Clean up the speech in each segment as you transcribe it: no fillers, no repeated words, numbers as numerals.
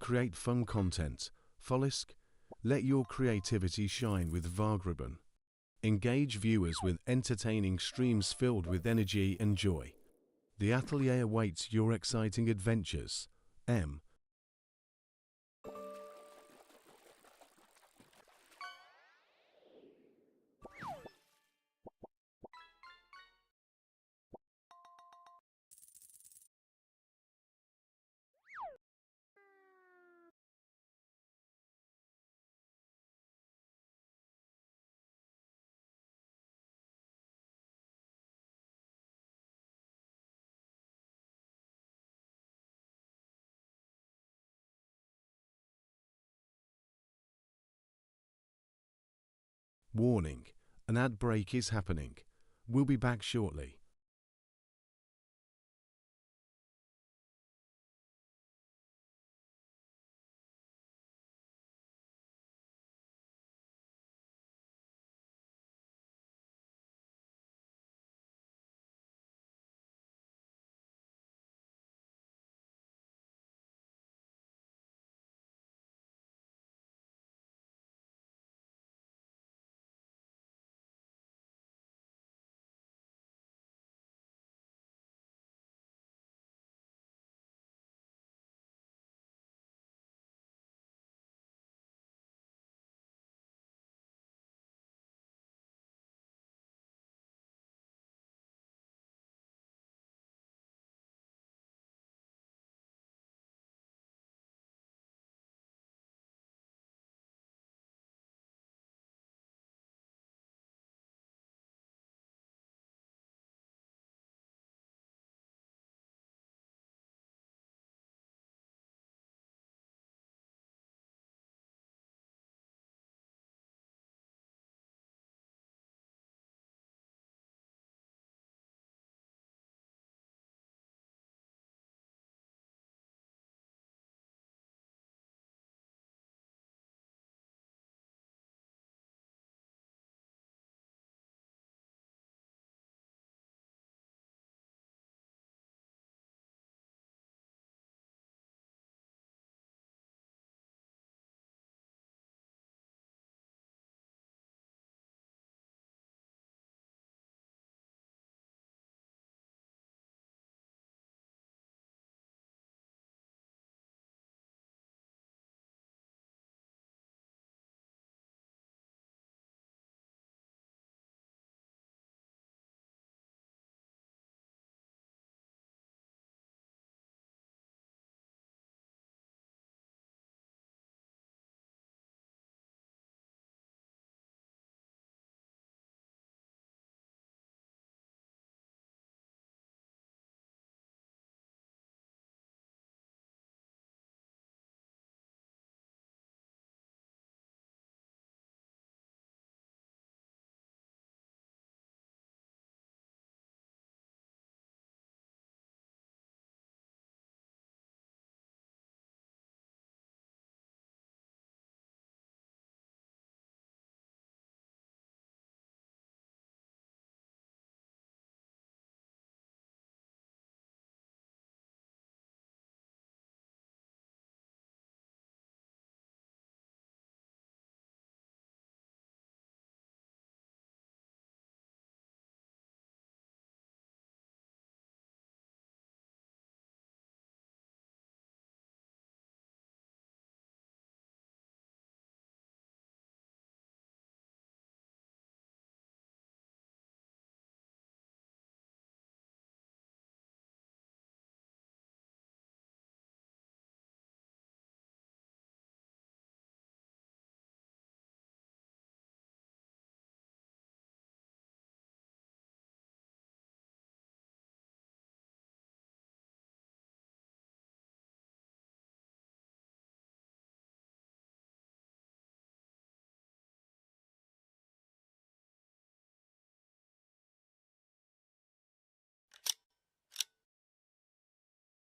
Create fun content. Follisk. Let your creativity shine with Vargriben. Engage viewers with entertaining streams filled with energy and joy. The atelier awaits your exciting adventures. M. Warning. An ad break is happening. We'll be back shortly.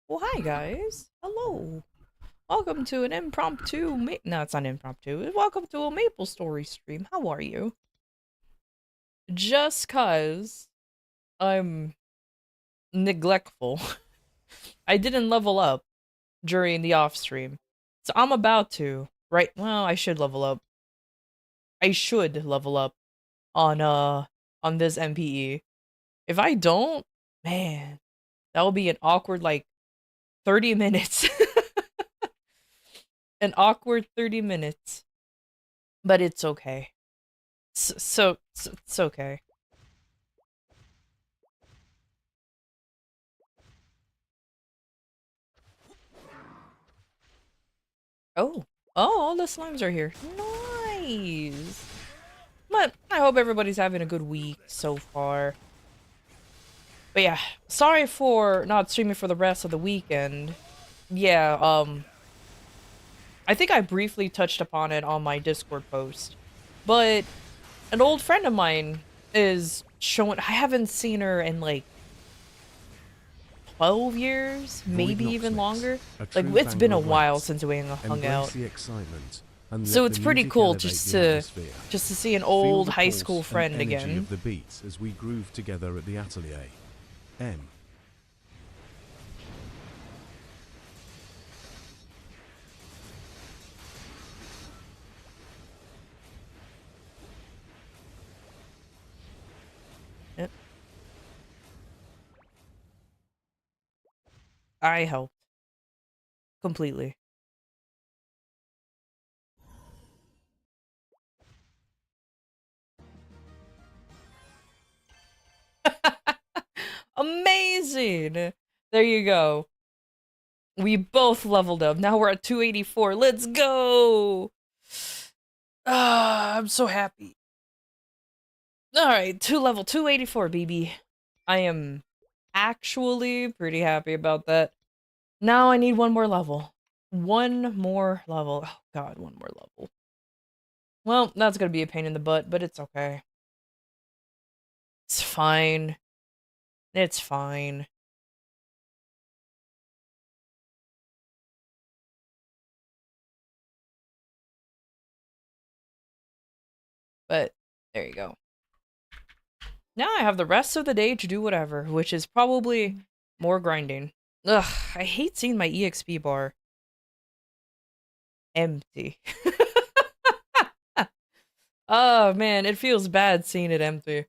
Well, hi guys. Hello. Welcome to an impromptu. No, it's not impromptu. Welcome to a Maple Story stream. How are you? Just cause I'm neglectful, I didn't level up during the off stream. So I'm about to, right? Well, I should level up. I should level up on this MPE. If I don't, man, that will be an awkward like 30 minutes. An awkward 30 minutes. But it's okay. So it's okay. Oh. Oh, all the slimes are here. Nice. But I hope everybody's having a good week so far. But yeah, sorry for not streaming for the rest of the weekend. Yeah, I think I briefly touched upon it on my Discord post. But an old friend of mine is showing, I haven't seen her in like 12 years, Void maybe even Noxmix, longer. a Like, true it's been banger a of while rats. since we hung Embrace out. the excitement and So let it's the pretty music cool elevate just the to atmosphere. see an Feel old the high pulse school and friend energy again. of the beats as we groove together at the atelier. M. Yep. I helped completely. Amazing! There you go. We both leveled up. Now we're at 284. Let's go! Ah, I'm so happy. Alright, level 284, BB. I am actually pretty happy about that. Now I need one more level. One more level. Oh god, one more level. Well, that's gonna be a pain in the butt, but it's okay. It's fine. It's fine. But there you go. Now I have the rest of the day to do whatever, which is probably more grinding. Ugh, I hate seeing my EXP bar empty. Oh man, it feels bad seeing it empty.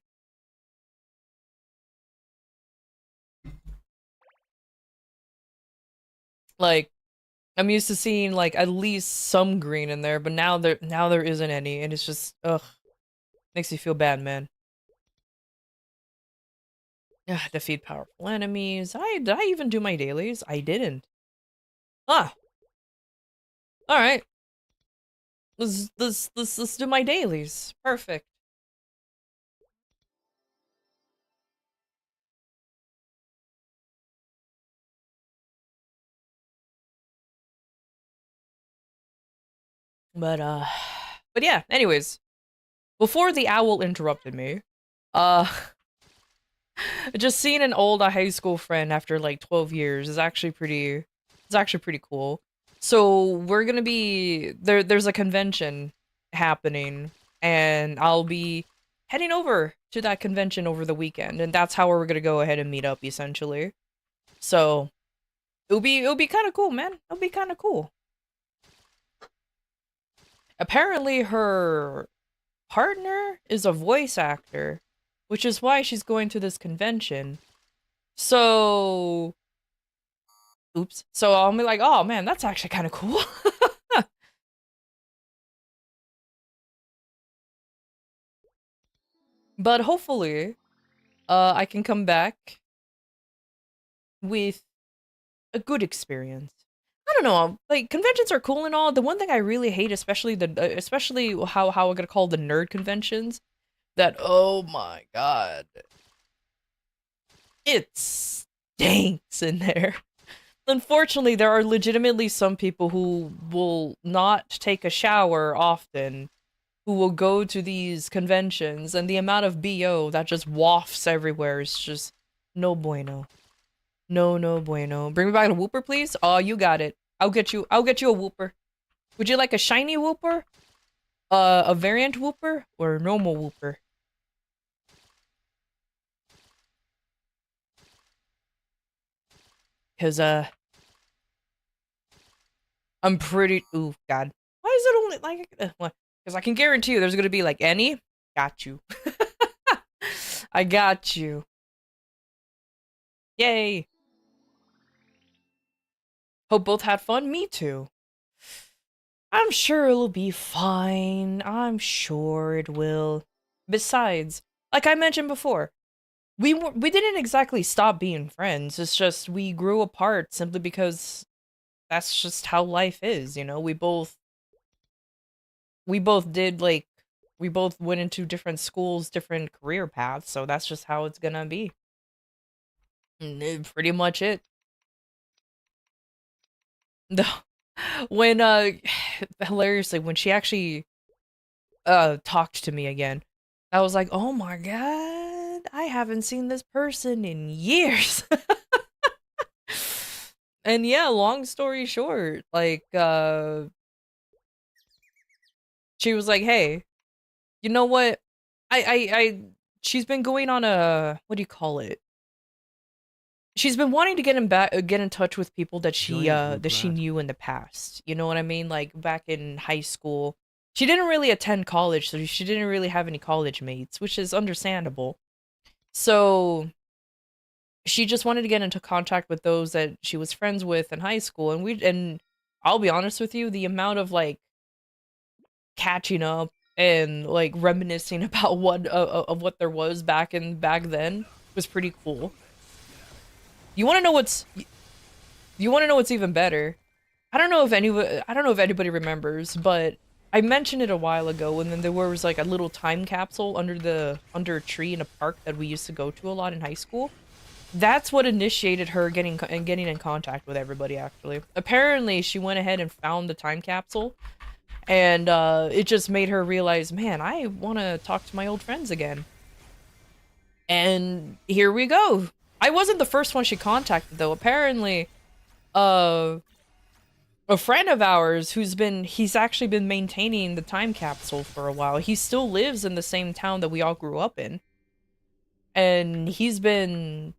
Like, I'm used to seeing like at least some green in there, but now there isn't any, and it's just ugh, makes me feel bad, man. Yeah, defeat powerful enemies. Did I even do my dailies? I didn't. Ah, all right. Let's do my dailies. Perfect. But but yeah. Anyways, before the owl interrupted me, uh, just seeing an old high school friend after like 12 years is actually pretty. It's actually pretty cool. So we're gonna be there. There's a convention happening, and I'll be heading over to that convention over the weekend, and that's how we're gonna go ahead and meet up essentially. So it'll be kind of cool, man. It'll be kind of cool. Apparently, her partner is a voice actor, which is why she's going to this convention. So, oops. So I'll be like, oh man, that's actually kind of cool. But hopefully, I can come back with a good experience. I don't know, like conventions are cool and all. The one thing I really hate, especially how I'm gonna call the nerd conventions, that oh my god, it stinks in there. Unfortunately, there are legitimately some people who will not take a shower often, who will go to these conventions, and the amount of BO that just wafts everywhere is just no bueno. No, no bueno. Bring me back a whooper, please. Oh, you got it. I'll get you a whooper. Would you like a shiny whooper? A variant whooper? Or a normal whooper? Cause, I'm pretty. Ooh, God. Why is it only like? Because I can guarantee you, there's gonna be like any. Got you. I got you. Yay. Hope both had fun. Me too. I'm sure it'll be fine. I'm sure it will. Besides, like I mentioned before, we didn't exactly stop being friends. It's just we grew apart simply because that's just how life is, you know? We both did like we both went into different schools, different career paths, so that's just how it's gonna be. Pretty much it. No. When hilariously when she actually talked to me again, I was like, "Oh my god, I haven't seen this person in years." And yeah, long story short, like she was like, "Hey, you know what? I she's been going on a what do you call it? She's been wanting to get in touch with people Giant that she regret. knew in the past. You know what I mean? Like back in high school. She didn't really attend college, so she didn't really have any college mates, which is understandable. So she just wanted to get into contact with those that she was friends with in high school, and I'll be honest with you, the amount of like catching up and like reminiscing about what of what there was back then was pretty cool. You want to know what's you want to know what's even better? I don't know if anybody remembers, but I mentioned it a while ago, and then there was like a little time capsule under a tree in a park that we used to go to a lot in high school. That's what initiated her getting in contact with everybody. Actually, apparently, she went ahead and found the time capsule, and it just made her realize, man, I want to talk to my old friends again. And here we go. I wasn't the first one she contacted, though. Apparently, uh, a friend of ours he's actually been maintaining the time capsule for a while. He still lives in the same town that we all grew up in, and he's been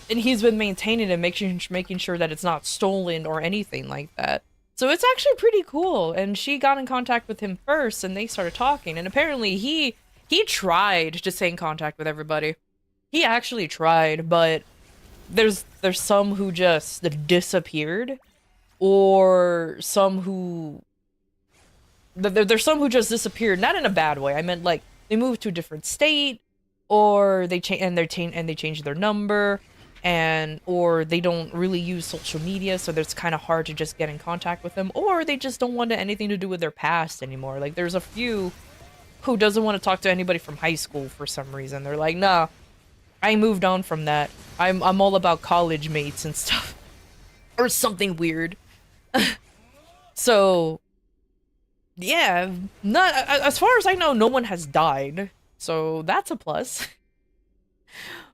maintaining it, making sure that it's not stolen or anything like that. So it's actually pretty cool. And she got in contact with him first, and they started talking. And apparently he tried to stay in contact with everybody. He actually tried, but there's some who just disappeared, or some who there's some who just disappeared. Not in a bad way. I meant like they moved to a different state, or they changed their number, and or they don't really use social media, so it's kind of hard to just get in contact with them, or they just don't want anything to do with their past anymore. Like there's a few who doesn't want to talk to anybody from high school for some reason. They're like, nah, I moved on from that. I'm all about college mates and stuff, or something weird. So yeah, not as far as I know, no one has died, so that's a plus.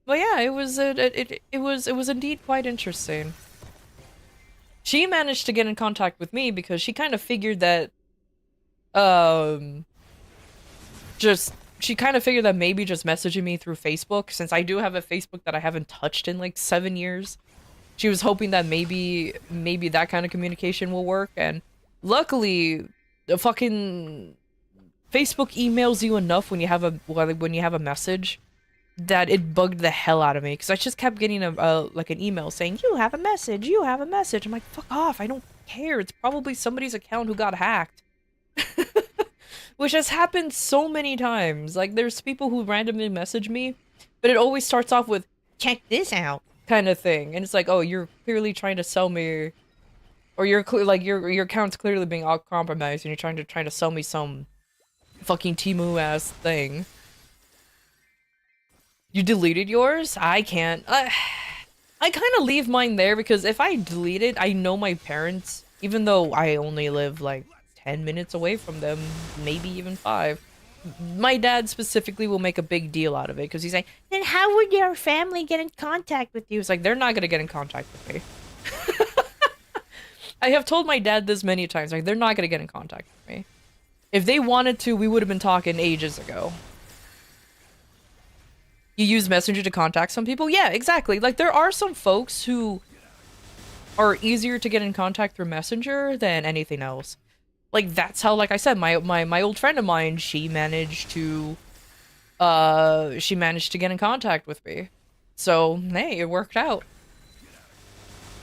But yeah, it was indeed quite interesting. She managed to get in contact with me because she kind of figured that um just she kind of figured that maybe just messaging me through Facebook, since I do have a Facebook that I haven't touched in like 7 years. She was hoping that maybe that kind of communication will work, and luckily the fucking Facebook emails you enough when you have a message that it bugged the hell out of me, because I just kept getting a like an email saying you have a message, you have a message. I'm like, fuck off, I don't care. It's probably somebody's account who got hacked. Which has happened so many times. Like there's people who randomly message me, but it always starts off with check this out kind of thing, and it's like, oh, you're clearly trying to sell me, or like your account's clearly being all compromised, and you're trying to sell me some fucking Timu ass thing. You deleted yours? I can't. I kind of leave mine there, because if I delete it, I know my parents, even though I only live like 10 minutes away from them, maybe even 5. My dad specifically will make a big deal out of it, because he's like, then how would your family get in contact with you? It's like, they're not gonna get in contact with me. I have told my dad this many times, like, they're not gonna get in contact with me. If they wanted to, we would have been talking ages ago. You use Messenger to contact some people? Yeah, exactly. Like, there are some folks who are easier to get in contact through Messenger than anything else. Like, that's how, like I said, my old friend of mine, she managed to get in contact with me. So, hey, it worked out.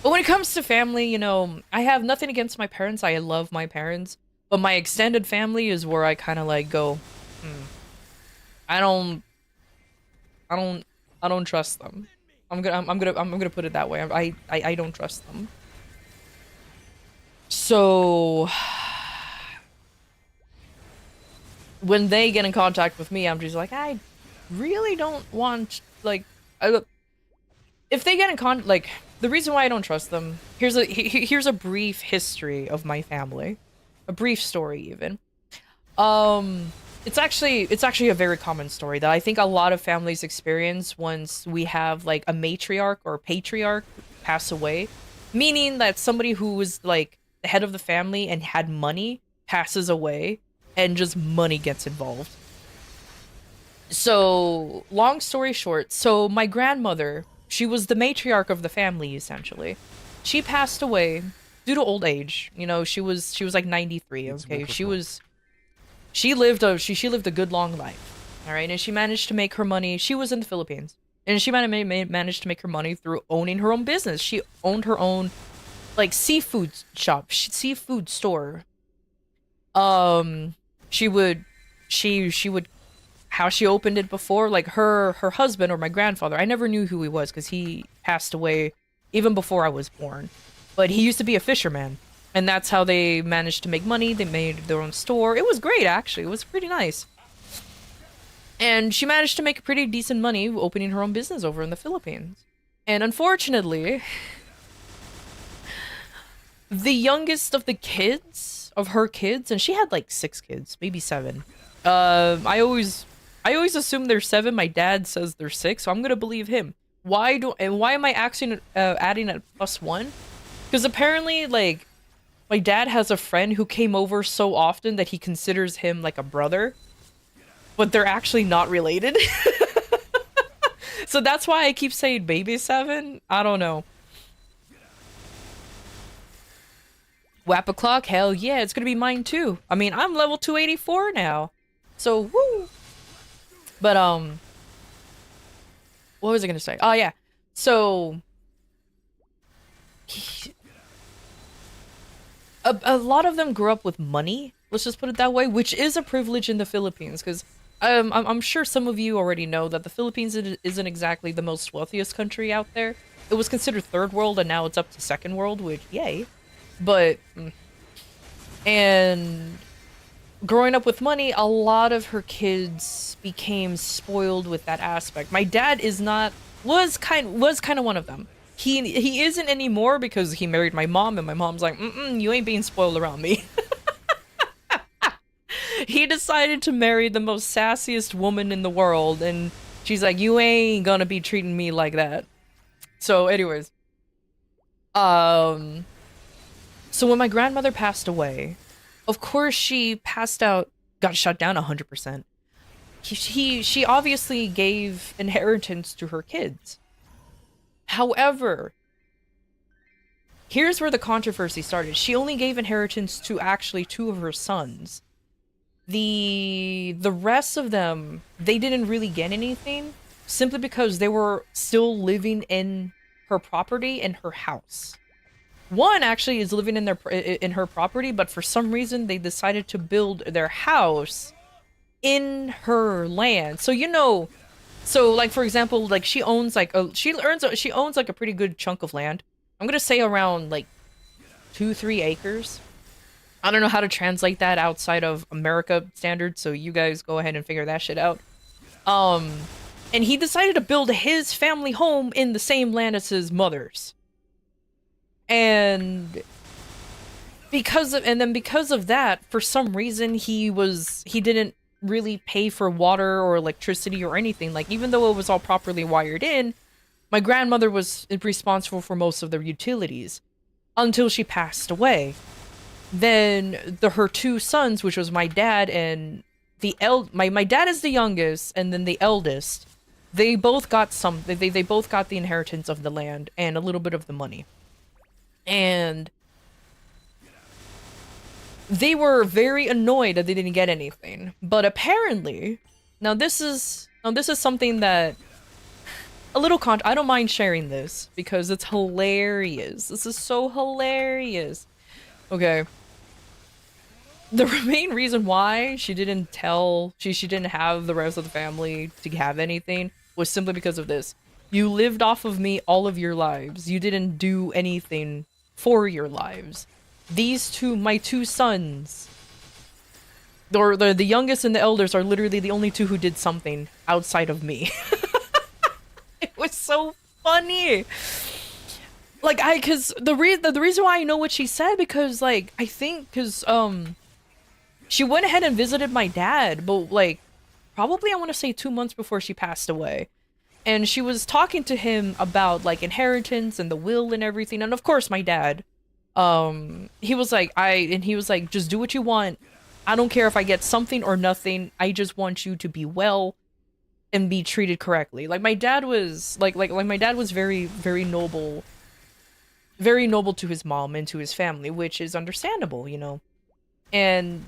But when it comes to family, you know, I have nothing against my parents. I love my parents. But my extended family is where I kind of like go, hmm, I don't, I don't, I don't trust them. I'm gonna put it that way. I don't trust them. So when they get in contact with me, I'm just like, I really don't want, like, if they get in like, the reason why I don't trust them, here's a brief history of my family. A brief story even. It's actually a very common story that I think a lot of families experience once we have like a matriarch or patriarch pass away, meaning that somebody who was like the head of the family and had money passes away and just money gets involved. So, long story short, so my grandmother, she was the matriarch of the family essentially. She passed away due to old age. You know, she was like 93, okay? She lived a good long life. All right, and she managed to make her money. She was in the Philippines. And she managed to make her money through owning her own business. She owned her own like seafood shop, seafood store. Um she would how she opened it before, like her husband or my grandfather, I never knew who he was because he passed away even before I was born, but he used to be a fisherman, and that's how they managed to make money. They made their own store. It was great, actually. It was pretty nice, and she managed to make pretty decent money opening her own business over in the Philippines. And unfortunately, the youngest of the kids of her kids, and she had like 6 kids, maybe 7. I always assume they're 7. My dad says they're 6, so I'm gonna believe him. Why am I adding a +1? Because apparently, like, my dad has a friend who came over so often that he considers him like a brother, but they're actually not related. So that's why I keep saying baby 7. I don't know. Whap o'clock? Hell yeah, it's gonna be mine too. I mean, I'm level 284 now. So, woo! But, what was I gonna say? Oh, yeah. So, a lot of them grew up with money, let's just put it that way, which is a privilege in the Philippines, because I'm sure some of you already know that the Philippines isn't exactly the most wealthiest country out there. It was considered third world, and now it's up to second world, which, yay. But, and growing up with money, a lot of her kids became spoiled with that aspect. My dad was kind of one of them. He isn't anymore because he married my mom, and my mom's like, you ain't being spoiled around me. He decided to marry the most sassiest woman in the world, and she's like, you ain't gonna be treating me like that. So anyways, so when my grandmother passed away, of course she passed out, got shut down 100%. She obviously gave inheritance to her kids. However, here's where the controversy started. She only gave inheritance to actually 2 of her sons. The rest of them, they didn't really get anything simply because they were still living in her property and her house. One actually is living in her property, but for some reason they decided to build their house in her land. So, you know, so like for example, like she owns like she owns like a pretty good chunk of land. I'm gonna say around like 2-3 acres. I don't know how to translate that outside of America standards, so you guys go ahead and figure that shit out. And he decided to build his family home in the same land as his mother's. And because of that, for some reason he didn't really pay for water or electricity or anything. Like, even though it was all properly wired in, my grandmother was responsible for most of the utilities until she passed away. Then her 2 sons, which was my dad and my dad is the youngest, and then the eldest, they both got they both got the inheritance of the land and a little bit of the money. And they were very annoyed that they didn't get anything. But apparently, now this is something that a little I don't mind sharing this because it's hilarious. This is so hilarious. Okay. The main reason why she didn't tell she didn't have the rest of the family to have anything was simply because of this. You lived off of me all of your lives. You didn't do anything for your lives. These two, my two sons, or the youngest and the elders, are literally the only two who did something outside of me. It was so funny. Like cause the reason why I know what she said, because like I think cause she went ahead and visited my dad, but like probably I want to say 2 months before she passed away. And she was talking to him about like inheritance and the will and everything. And of course my dad, he was like, just do what you want. I don't care if I get something or nothing. I just want you to be well and be treated correctly. Like my dad was like my dad was very noble, very noble to his mom and to his family, which is understandable, you know. And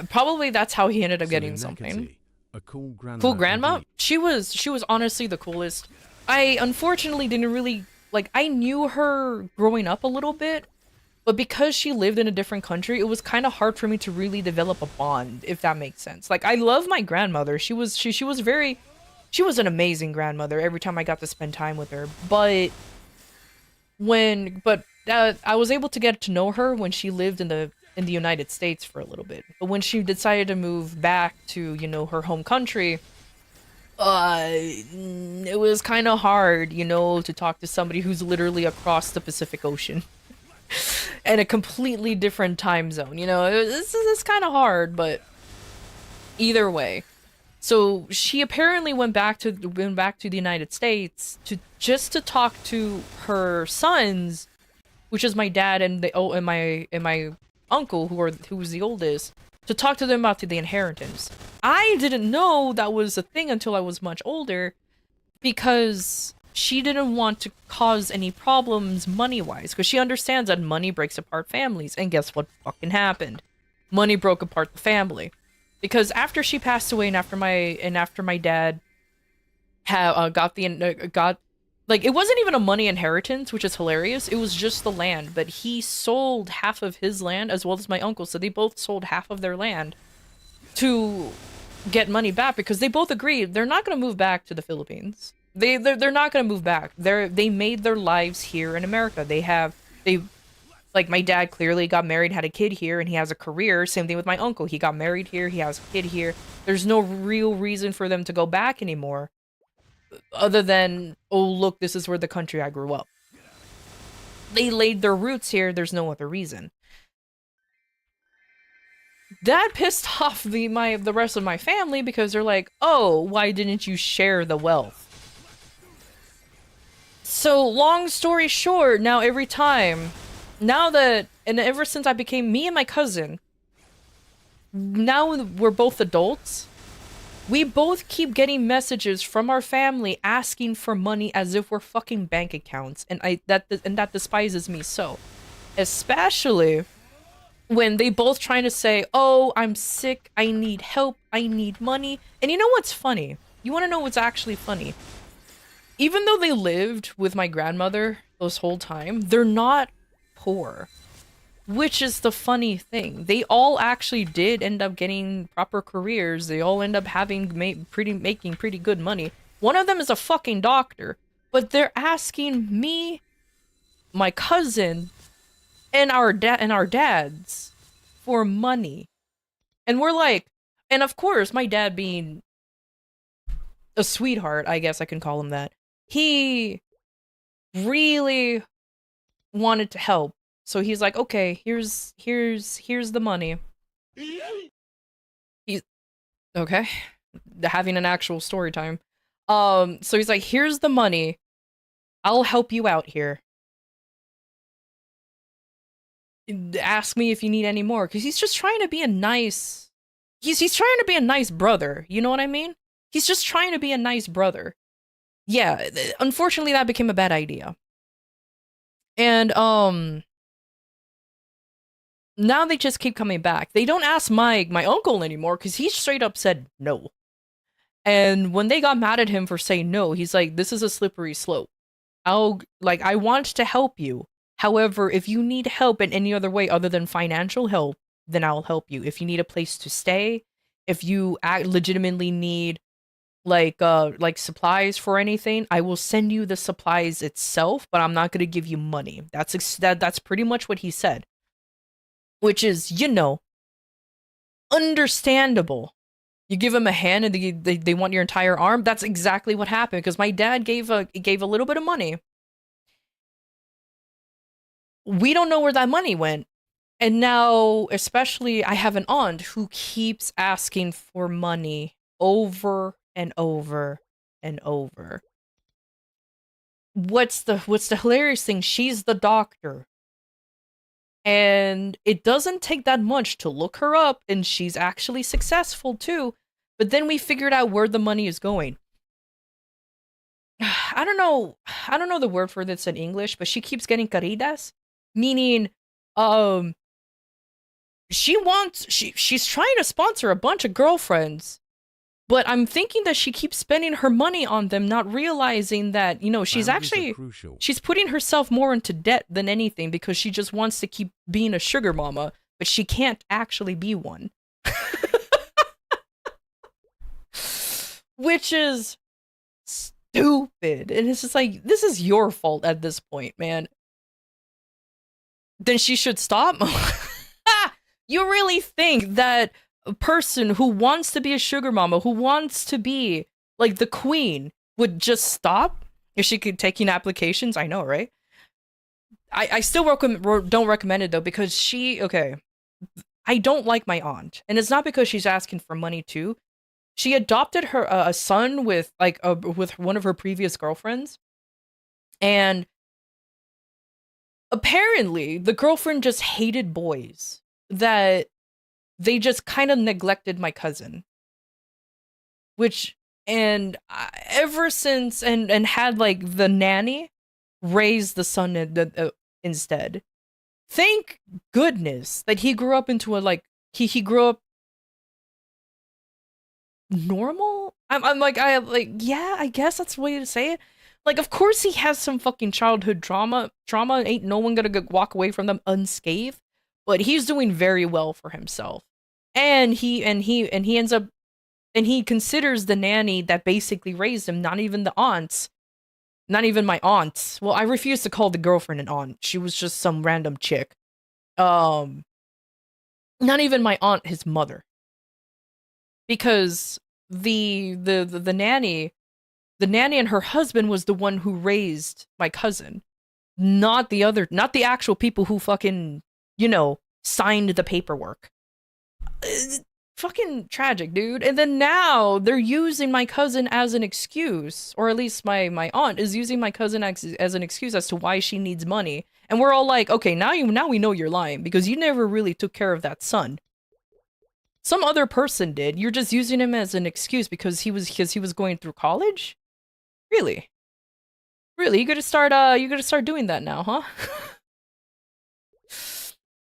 probably that's how he ended up getting something. A cool grandma. Cool grandma? She was honestly the coolest. I unfortunately didn't really like I knew her growing up a little bit, but because she lived in a different country, it was kind of hard for me to really develop a bond, if that makes sense. Like I love my grandmother. She was an amazing grandmother every time I got to spend time with her. But I was able to get to know her when she lived in the United States for a little bit. But when she decided to move back to, you know, her home country, it was kind of hard, you know, to talk to somebody who's literally across the Pacific Ocean and a completely different time zone. You know, this is kind of hard, but either way. So she apparently went back to the United States to talk to her sons, which is my dad and my uncle who was the oldest, to talk to them about the inheritance. I didn't know that was a thing until I was much older, because she didn't want to cause any problems money-wise, because she understands that money breaks apart families. And guess what fucking happened? Money broke apart the family. Because after she passed away and after my dad got like, it wasn't even a money inheritance, which is hilarious. It was just the land, but he sold half of his land as well as my uncle, so they both sold half of their land to get money back, because they both agreed they're not going to move back to the Philippines. They're not going to move back. They made their lives here in America. Like, my dad clearly got married, had a kid here, and he has a career. Same thing with my uncle. He got married here, he has a kid here. There's no real reason for them to go back anymore, other than, oh, look, this is where the country I grew up. They laid their roots here. There's no other reason. That pissed off the rest of my family, because they're like, oh, why didn't you share the wealth? So long story short, now ever since I became me and my cousin, now we're both adults, we both keep getting messages from our family asking for money as if we're fucking bank accounts, and that despises me so. Especially when they both trying to say, oh, I'm sick, I need help, I need money. And you know what's funny? You want to know what's actually funny? Even though they lived with my grandmother this whole time, they're not poor. Which is the funny thing. They all actually did end up getting proper careers. They all end up making pretty good money. One of them is a fucking doctor. But they're asking me, my cousin, and our dads for money. And we're like, and of course, my dad being a sweetheart, I guess I can call him that, he really wanted to help. So he's like, okay, here's the money. He's okay, having an actual story time. So he's like, here's the money. I'll help you out here. Ask me if you need any more, because he's just trying to be a nice. He's trying to be a nice brother. You know what I mean? He's just trying to be a nice brother. Yeah, unfortunately, that became a bad idea. And now they just keep coming back. They don't ask my uncle anymore because he straight up said no. And when they got mad at him for saying no, he's like, "This is a slippery slope. I want to help you. However, if you need help in any other way other than financial help, then I'll help you. If you need a place to stay, if you legitimately need like supplies for anything, I will send you the supplies itself, but I'm not going to give you money." That's pretty much what he said, which is, understandable. You give them a hand and they want your entire arm. That's exactly what happened because my dad gave a little bit of money. We don't know where that money went. And now, especially, I have an aunt who keeps asking for money over and over and over. What's the hilarious thing? She's the doctor. And it doesn't take that much to look her up, and she's actually successful too. But then we figured out where the money is going. I don't know the word for this in English, but she keeps getting queridas, meaning she's trying to sponsor a bunch of girlfriends, but I'm thinking that she keeps spending her money on them, not realizing that, she's putting herself more into debt than anything because she just wants to keep being a sugar mama, but she can't actually be one. Which is stupid. And it's just like, this is your fault at this point, man. Then she should stop. You really think that a person who wants to be a sugar mama, who wants to be like the queen, would just stop if she could take in applications? I know, right? I still don't recommend it though, because I don't like my aunt, and it's not because she's asking for money too. She adopted her a son with with one of her previous girlfriends, and apparently the girlfriend just hated boys, that they just kind of neglected my cousin, ever since, and had like the nanny raise the son instead. Thank goodness that he grew up into he grew up normal. Yeah, I guess that's the way to say it. Like, of course he has some fucking childhood trauma. Ain't no one gonna walk away from them unscathed, but he's doing very well for himself. And he ends up, and he considers the nanny that basically raised him, not even the aunts, not even my aunts. Well, I refuse to call the girlfriend an aunt. She was just some random chick. Not even my aunt, his mother. Because the nanny and her husband was the one who raised my cousin, not the actual people who fucking, signed the paperwork. Fucking tragic, dude. And then now they're using my cousin as an excuse, or at least my aunt is using my cousin as an excuse as to why she needs money. And we're all like, okay, now we know you're lying because you never really took care of that son. Some other person did. You're just using him as an excuse because he was going through college? Really? Really? You gotta start doing that now, huh?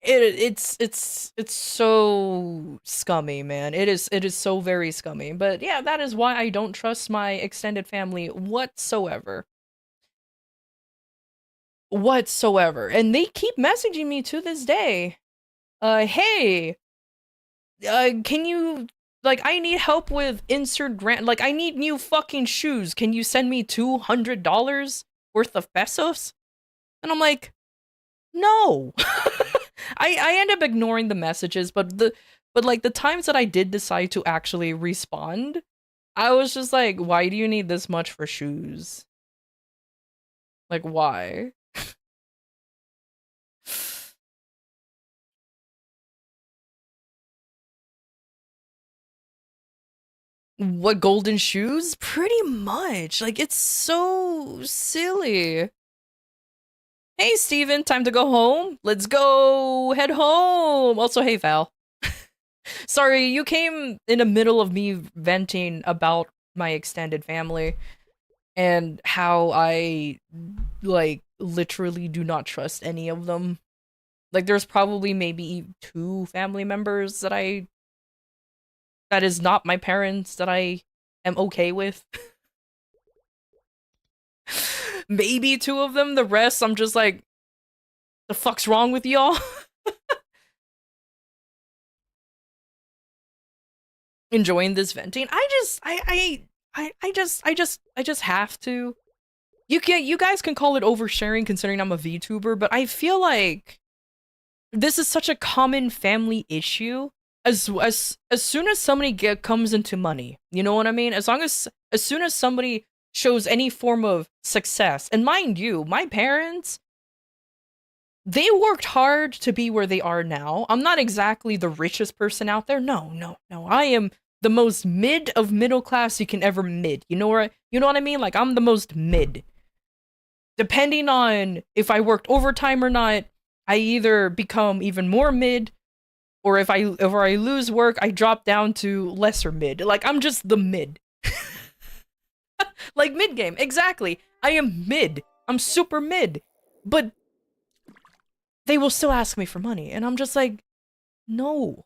It's so scummy, man. It is so very scummy. But yeah, that is why I don't trust my extended family whatsoever. And they keep messaging me to this day. Hey, can you, I need help with insert grant, I need new fucking shoes. Can you send me $200 worth of pesos? And I'm like, no. I end up ignoring the messages, but the times that I did decide to actually respond, I was just like, why do you need this much for shoes? Like, why? What, golden shoes? Pretty much. Like, it's so silly. Hey, Steven, time to go home? Let's go head home. Also, hey, Val. Sorry, you came in the middle of me venting about my extended family. and how I like literally do not trust any of them. Like there's probably maybe 2 family members that is not my parents that I am okay with. Maybe 2 of them. The rest I'm just like, the fuck's wrong with y'all? Enjoying this venting. I just have to. You guys can call it oversharing considering I'm a VTuber, but I feel like this is such a common family issue. As soon as somebody comes into money, you know what I mean? As soon as somebody shows any form of success, and mind you, my parents, they worked hard to be where they are now. I'm not exactly the richest person out there. No, no, no. I am the most mid of middle class you can ever mid. You know what I mean? Like I'm the most mid. Depending on if I worked overtime or not, I either become even more mid, or if I lose work, I drop down to lesser mid. Like I'm just the mid. Like mid game, exactly. I am mid. I'm super mid. But they will still ask me for money, and I'm just like, no.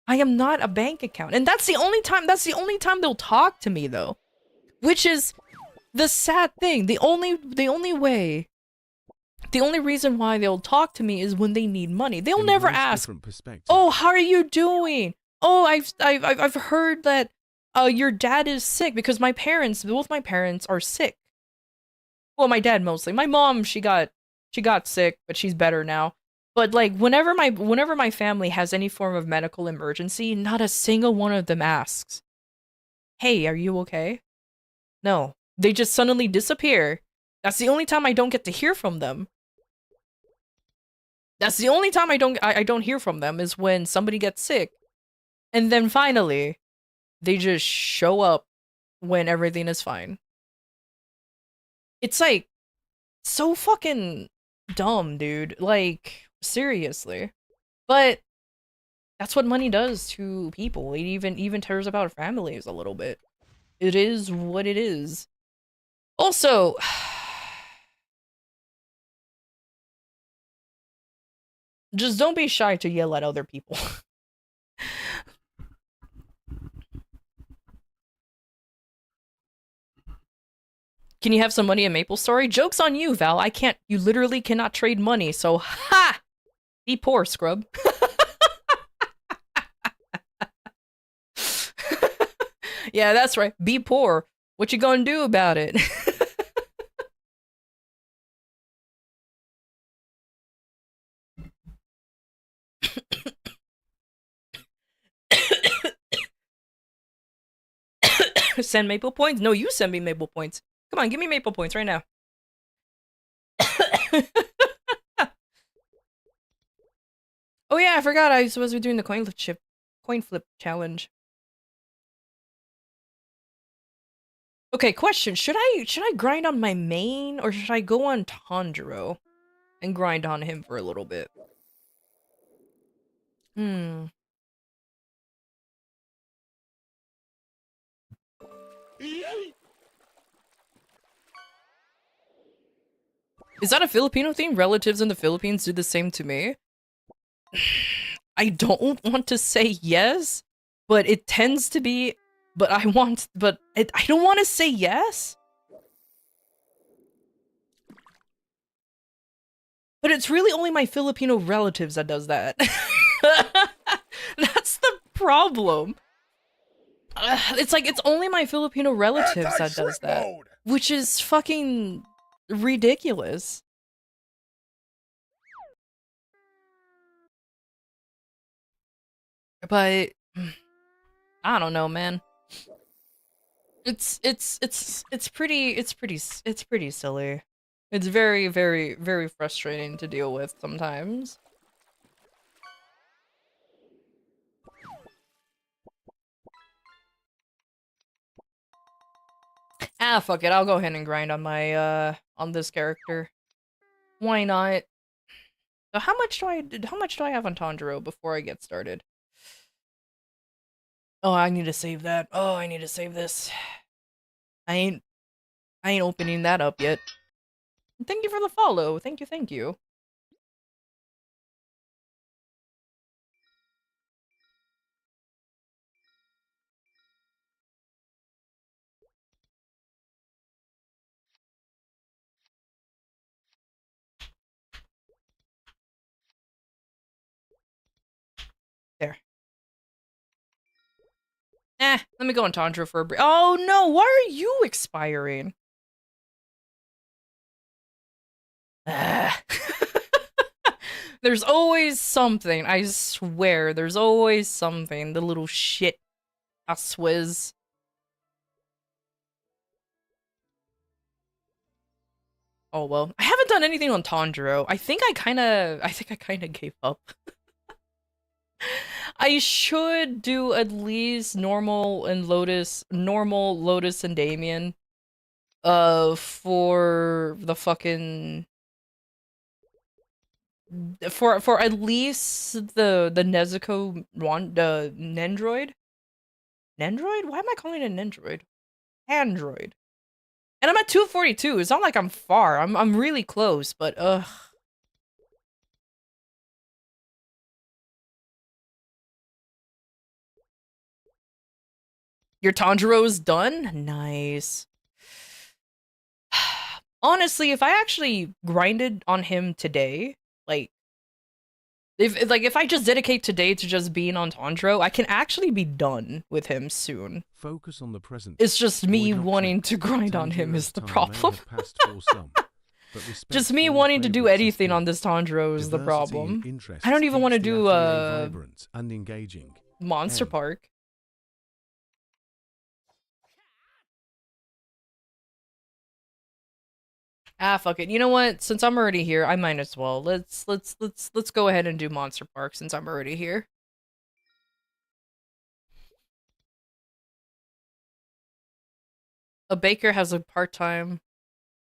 I am not a bank account. And that's the only time they'll talk to me though. Which is the sad thing. The only reason why they'll talk to me is when they need money. They'll never ask, "Oh, how are you doing? Oh, I've heard that your dad is sick," because both my parents are sick. Well, my dad mostly. My mom, she got sick, but she's better now. But like whenever my family has any form of medical emergency, not a single one of them asks, "Hey, are you okay?" No. They just suddenly disappear. That's the only time I don't get to hear from them. That's the only time I don't hear from them is when somebody gets sick. And then finally, they just show up when everything is fine. It's like so fucking dumb, dude. Like seriously. But that's what money does to people. It even tears apart families a little bit. It is what it is. Also, just don't be shy to yell at other people. Can you have some money in MapleStory? Joke's on you, Val. I can't. You literally cannot trade money, so ha! Be poor, scrub. Yeah, that's right. Be poor. What you gonna do about it? Send Maple points? No, you send me Maple points. Come on, give me Maple points right now. Oh yeah, I forgot I was supposed to be doing the coin flip challenge. Okay, question. Should I grind on my main, or should I go on Tanjiro and grind on him for a little bit? Hmm. Is that a Filipino thing? Relatives in the Philippines do the same to me? I don't want to say yes, but it tends to be, but I don't want to say yes. But it's really only my Filipino relatives that does that. That's the problem. It's like, it's only my Filipino relatives that does that. Which is fucking ridiculous. But I don't know, man. It's pretty silly. It's very, very, very frustrating to deal with sometimes. Ah, fuck it. I'll go ahead and grind on my on this character. Why not? So how much do I have on Tanjiro before I get started? Oh, I need to save that. Oh, I need to save this. I I ain't opening that up yet. Thank you for the follow. Thank you, thank you. There. Let me go on Tundra for a break. Oh no, why are you expiring? There's always something, I swear. There's always something. The little shit. I swizz. Oh well. I haven't done anything on Tanjiro. I think I kinda gave up. I should do at least normal, Lotus and Damien. For the fucking for at least the Nezuko Nendroid? Nendroid? Why am I calling it Nendroid? Android. And I'm at 242. It's not like I'm far. I'm really close, but ugh. Your Tanjiro is done? Nice. Honestly, if I actually grinded on him today, like if I just dedicate today to just being on Tanjiro, I can actually be done with him soon. Focus on the present. It's just me wanting to grind on him is the problem. Just me wanting to do anything on this Tanjiro is the problem. I don't even want to do Monster Park. Ah, fuck it. You know what? Since I'm already here, I might as well. Let's go ahead and do Monster Park since I'm already here. A baker has a part-time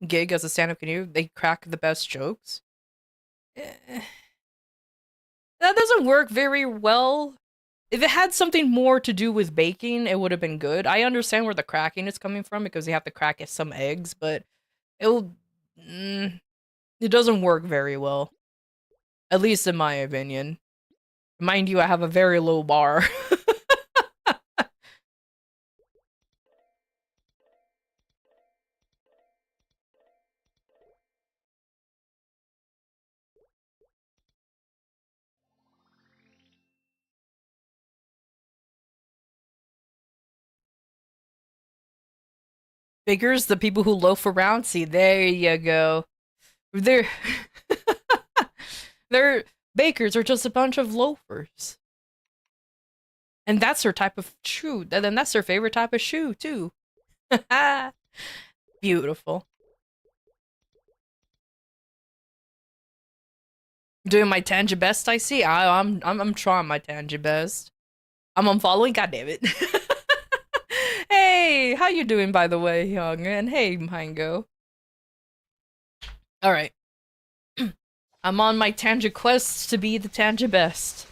gig as a stand-up comedian. They crack the best jokes. That doesn't work very well. If it had something more to do with baking, it would have been good. I understand where the cracking is coming from because you have to crack some eggs, but it doesn't work very well. At least in my opinion. Mind you, I have a very low bar. Bakers, the people who loaf around. See, there you go. They're bakers are just a bunch of loafers. And that's their type of shoe. And then that's their favorite type of shoe, too. Beautiful. Doing my Tanja best, I see. I'm trying my Tanja best. I'm unfollowing, goddammit. Hey, how you doing, by the way, young? And hey, Mango. Alright. I'm on my Tanja quest to be the Tanja best.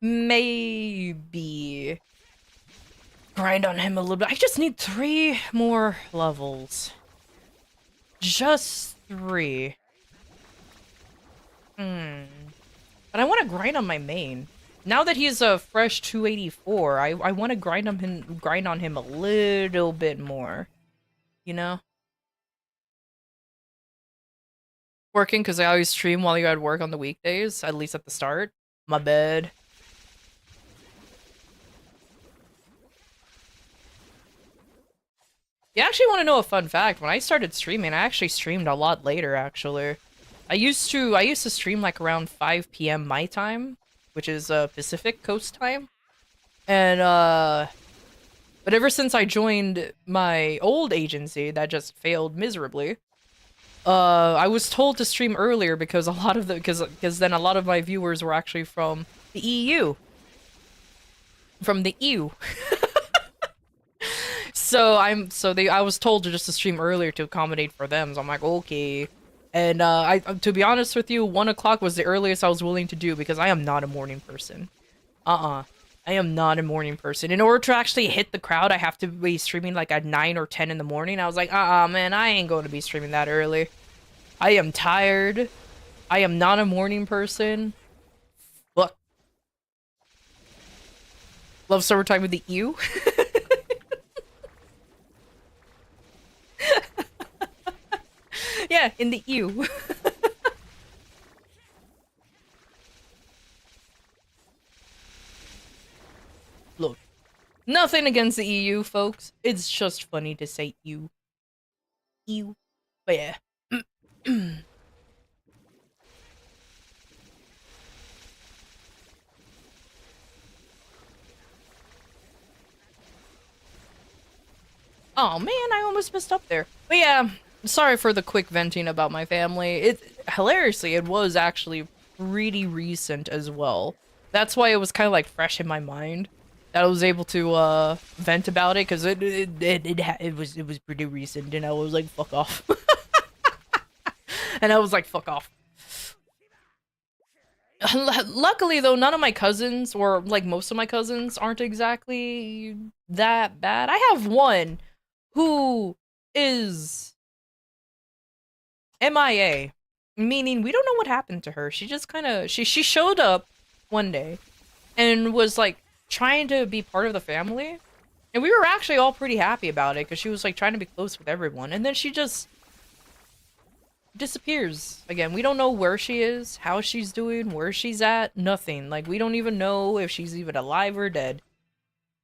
Maybe grind on him a little bit. I just need 3 more levels. Just 3. But I want to grind on my main. Now that he's a fresh 284, I want to grind on him a little bit more. You know? Working because I always stream while you're at work on the weekdays, at least at the start. My bad. You actually want to know a fun fact? When I started streaming, I actually streamed a lot later, actually. I used to stream like around 5 p.m. my time, which is Pacific Coast time. And but ever since I joined my old agency that just failed miserably, I was told to stream earlier because a lot of because then a lot of my viewers were actually from the EU. From the EU. So I was told to just to stream earlier to accommodate for them. So I'm like, okay. And to be honest with you, 1 o'clock was the earliest I was willing to do because I am not a morning person. I am not a morning person. In order to actually hit the crowd, I have to be streaming like at 9 or 10 in the morning. I was like, man, I ain't going to be streaming that early. I am tired. I am not a morning person. Look. Love summertime with the ew. Yeah, in the ew. Look, nothing against the EU, folks. It's just funny to say ew. Ew. But yeah. Oh man, I almost messed up there. But yeah, sorry for the quick venting about my family. Hilariously, it was actually pretty recent as well. That's why it was kind of like fresh in my mind that I was able to vent about it, because it was pretty recent, and I was like, fuck off. And I was like, fuck off. Luckily though, none of my cousins, or like most of my cousins, aren't exactly that bad. I have one who is MIA, meaning we don't know what happened to her. She just kind of she showed up one day and was like trying to be part of the family, and we were actually all pretty happy about it because she was like trying to be close with everyone, and then she just disappears again. We don't know where she is, how she's doing, where she's at, nothing. Like, we don't even know if she's even alive or dead.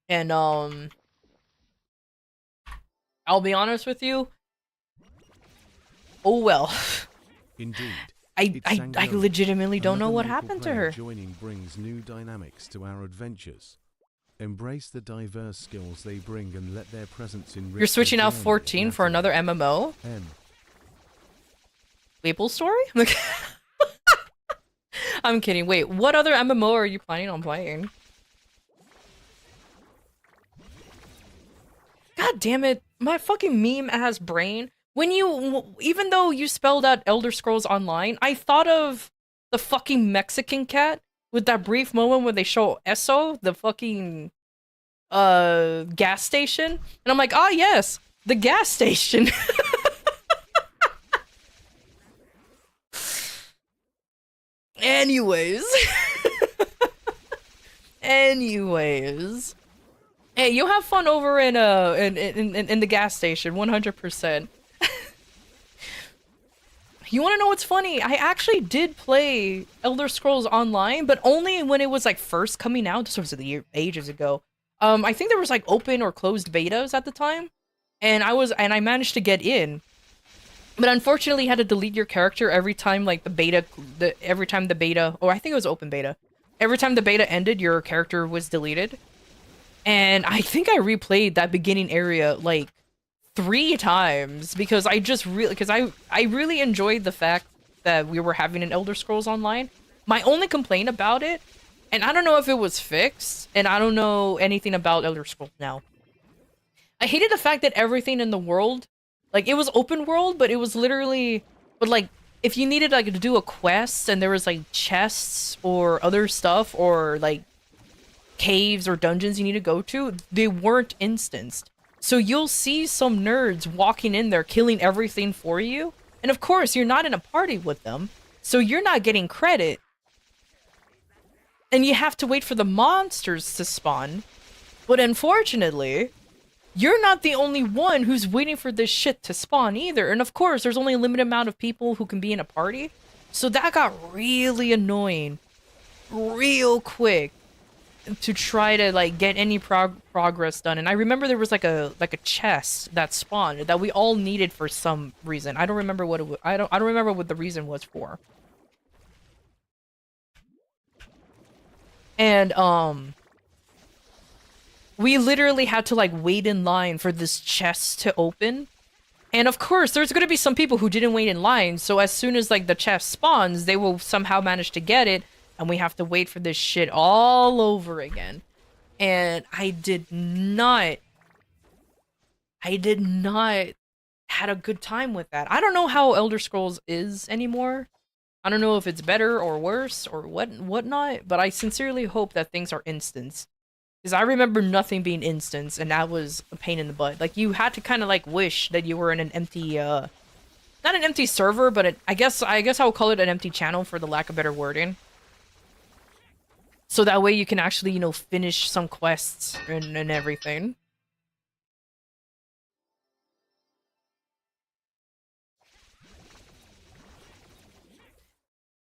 And I'll be honest with you. Oh well. Indeed. I legitimately don't know what happened to her. Joining brings new dynamics to our adventures. Embrace the diverse skills they bring and let their presence enrich. You're switching out 14 for another MMO? Maple Story? I'm kidding. Wait, what other MMO are you planning on playing? God damn it. My fucking meme-ass brain. Even though you spelled out Elder Scrolls Online, I thought of the fucking Mexican cat with that brief moment where they show Esso, the fucking, gas station. And I'm like, ah, yes, the gas station. Anyways. Anyways. Hey, you'll have fun over in the gas station, 100%. You wanna know what's funny? I actually did play Elder Scrolls Online, but only when it was like first coming out. This was ages ago. I think there was like open or closed betas at the time. And I managed to get in. But unfortunately, you had to delete your character every time, like, every time the beta, or I think it was open beta. Every time the beta ended, your character was deleted. And I think I replayed that beginning area, like, 3 times, because I really enjoyed the fact that we were having an Elder Scrolls Online. My only complaint about it, and I don't know if it was fixed, and I don't know anything about Elder Scrolls now. I hated the fact that everything in the world, like, it was open world, but it was literally, but like, if you needed like to do a quest and there was like chests or other stuff or like caves or dungeons you need to go to, they weren't instanced. So you'll see some nerds walking in there killing everything for you. And of course, you're not in a party with them, so you're not getting credit. And you have to wait for the monsters to spawn. But unfortunately, you're not the only one who's waiting for this shit to spawn either. And of course, there's only a limited amount of people who can be in a party. So that got really annoying real quick to try to like get any progress done. And I remember there was like a chest that spawned that we all needed for some reason. I don't remember what I don't remember what the reason was for. And we literally had to like wait in line for this chest to open. And of course, there's gonna be some people who didn't wait in line, so as soon as like the chest spawns, they will somehow manage to get it, and we have to wait for this shit all over again. And I did not had a good time with that. I don't know how Elder Scrolls is anymore. I don't know if it's better or worse or whatnot, but I sincerely hope that things are instance. Because I remember nothing being instance, and that was a pain in the butt. Like, you had to kind of, like, wish that you were in an empty, not an empty server, but I guess I would call it an empty channel for the lack of better wording. So that way you can actually, you know, finish some quests and everything.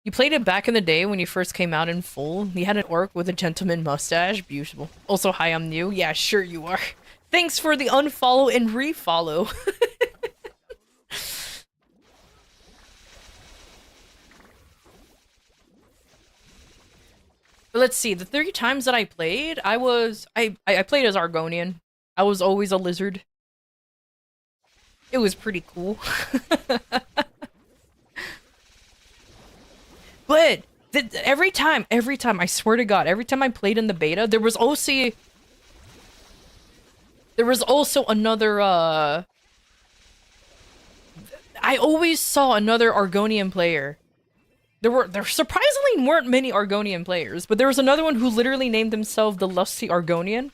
You played it back in the day when you first came out in full. You had an orc with a gentleman mustache. Beautiful. Also, hi, I'm new. Yeah, sure you are. Thanks for the unfollow and refollow. But let's see. The 3 times that I played, I played as Argonian. I was always a lizard. It was pretty cool. But every time, I swear to God, every time I played in the beta, there was also another, I always saw another Argonian player. There surprisingly weren't many Argonian players, but there was another one who literally named himself the Lusty Argonian.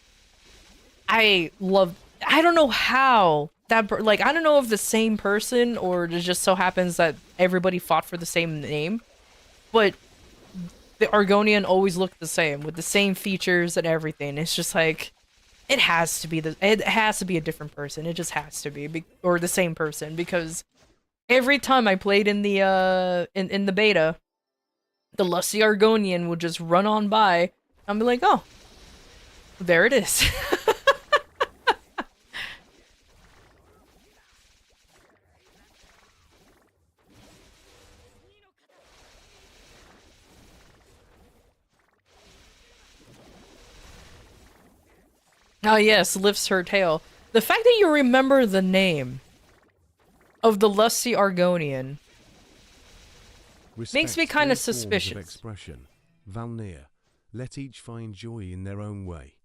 I don't know how that, like, I don't know if the same person or it just so happens that everybody fought for the same name, but the Argonian always looked the same with the same features and everything. It's just like, it has to be a different person. It just has to be, or the same person, because every time I played in the in the beta, the Lusty Argonian would just run on by. I'd be like, oh, there it is. Oh yes, lifts her tail. The fact that you remember the name of the Lusty Argonian makes me kind of suspicious. Of expression. Valnir, let each find joy in their own way.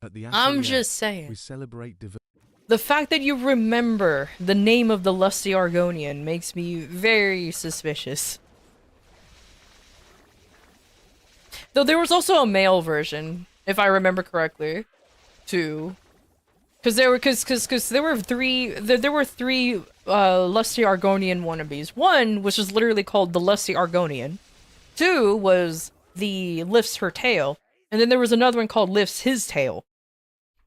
At the I'm just saying. We celebrate the fact that you remember the name of the Lusty Argonian makes me very suspicious. Though there was also a male version, if I remember correctly, too. Because there were three Lusty Argonian wannabes. One was just literally called the Lusty Argonian. 2 was the lifts her tail, and then there was another one called lifts his tail.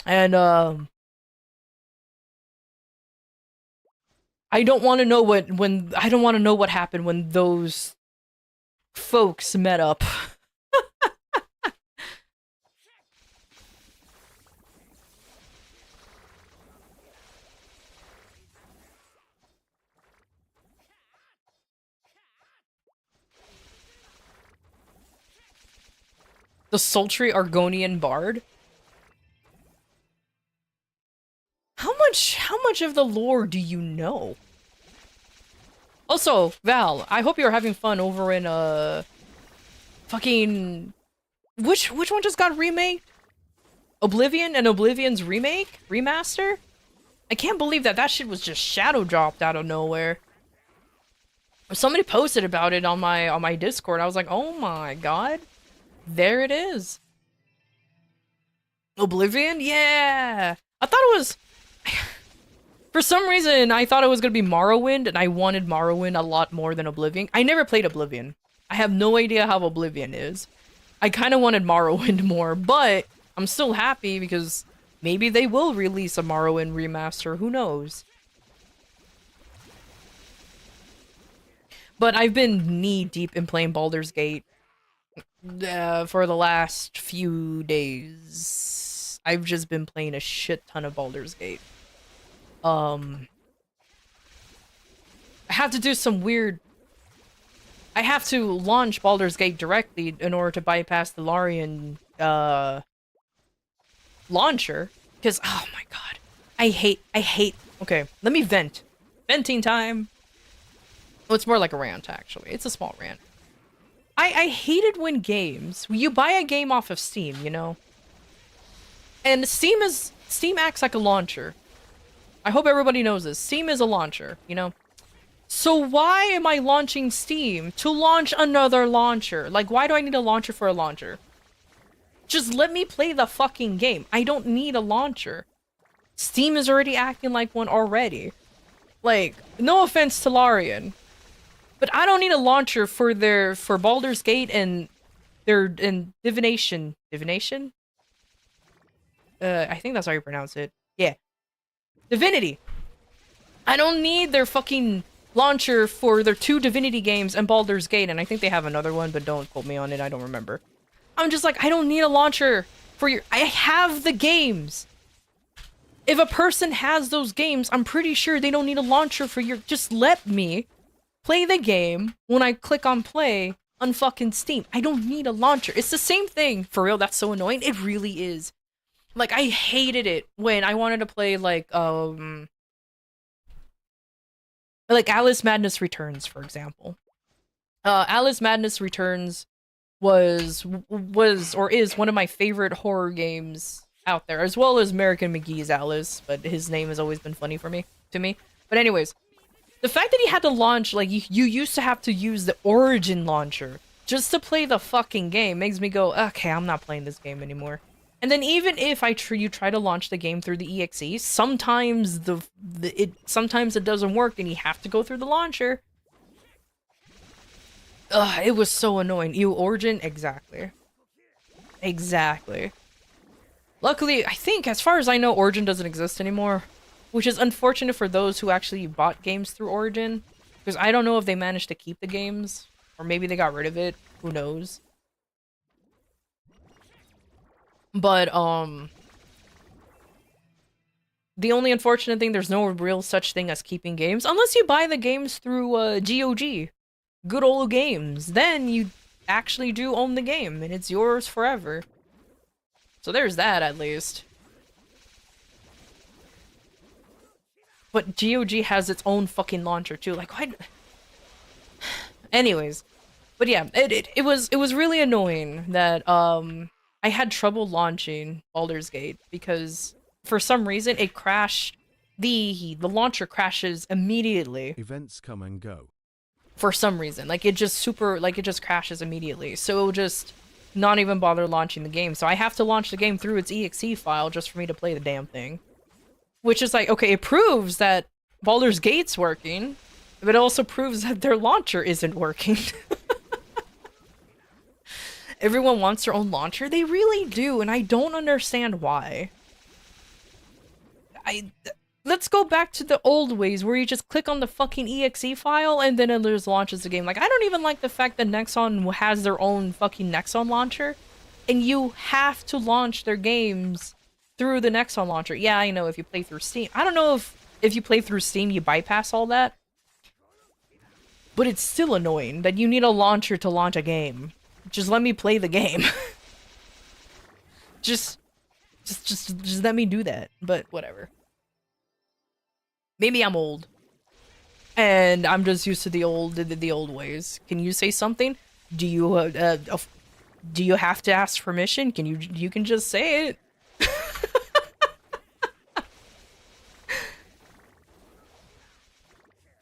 And I don't want to know what happened when those folks met up. The sultry Argonian bard? How much of the lore do you know? Also, Val, I hope you're having fun over in fucking which one just got remade? Oblivion and Oblivion's remaster? I can't believe that shit was just shadow dropped out of nowhere. Somebody posted about it on my Discord. I was like, "Oh my god." There it is. Oblivion? Yeah! I thought it was... For some reason, I thought it was gonna be Morrowind, and I wanted Morrowind a lot more than Oblivion. I never played Oblivion. I have no idea how Oblivion is. I kinda wanted Morrowind more, but I'm still happy because maybe they will release a Morrowind remaster, who knows? But I've been knee-deep in playing Baldur's Gate. For the last few days. I've just been playing a shit ton of Baldur's Gate. I have to do some weird... I have to launch Baldur's Gate directly in order to bypass the Larian, launcher. Because, oh my god. I hate... Okay, let me vent. Venting time! Oh, it's more like a rant, actually. It's a small rant. I hated when you buy a game off of Steam, you know? And Steam acts like a launcher. I hope everybody knows this. Steam is a launcher, you know? So why am I launching Steam to launch another launcher? Like, why do I need a launcher for a launcher? Just let me play the fucking game. I don't need a launcher. Steam is already acting like one already. Like, no offense to Larian, but I don't need a launcher for Baldur's Gate and Divination. Divination? I think that's how you pronounce it. Yeah. Divinity. I don't need their fucking launcher for their 2 Divinity games and Baldur's Gate, and I think they have another one, but don't quote me on it, I don't remember. I'm just like, I don't need a launcher for your- I have the games! If a person has those games, I'm pretty sure they don't need a launcher for your- just let me play the game when I click on play on fucking Steam. I don't need a launcher. It's the same thing. For real, that's so annoying. It really is. Like, I hated it when I wanted to play, like Alice Madness Returns, for example. Alice Madness Returns was or is one of my favorite horror games out there, as well as American McGee's Alice, but his name has always been funny to me. But anyways, the fact that he had to launch, like, you used to have to use the Origin launcher just to play the fucking game makes me go, okay, I'm not playing this game anymore. And then even if you try to launch the game through the EXE, sometimes sometimes it doesn't work and you have to go through the launcher. Ugh, it was so annoying. Origin? Exactly. Exactly. Luckily, I think, as far as I know, Origin doesn't exist anymore, which is unfortunate for those who actually bought games through Origin, because I don't know if they managed to keep the games, or maybe they got rid of it. Who knows? But, the only unfortunate thing, there's no real such thing as keeping games, unless you buy the games through, GOG. Good old games. Then you actually do own the game, and it's yours forever. So there's that, at least. But GOG has its own fucking launcher, too. Like, why? Anyways. But yeah, it was really annoying that, I had trouble launching Baldur's Gate because for some reason it crashed. The launcher crashes immediately. Events come and go. For some reason, like it just crashes immediately. So it'll just not even bother launching the game. So I have to launch the game through its exe file just for me to play the damn thing. Which is like, okay, it proves that Baldur's Gate's working, but it also proves that their launcher isn't working. Everyone wants their own launcher. They really do, and I don't understand why. Let's go back to the old ways where you just click on the fucking exe file and then it just launches the game. Like, I don't even like the fact that Nexon has their own fucking Nexon launcher, and you have to launch their games through the Nexon launcher. Yeah, I know, if you play through Steam. I don't know if you play through Steam you bypass all that, but it's still annoying that you need a launcher to launch a game. Just let me play the game. just let me do that. But whatever. Maybe I'm old, and I'm just used to the old ways. Can you say something? Do you have to ask permission? You can just say it.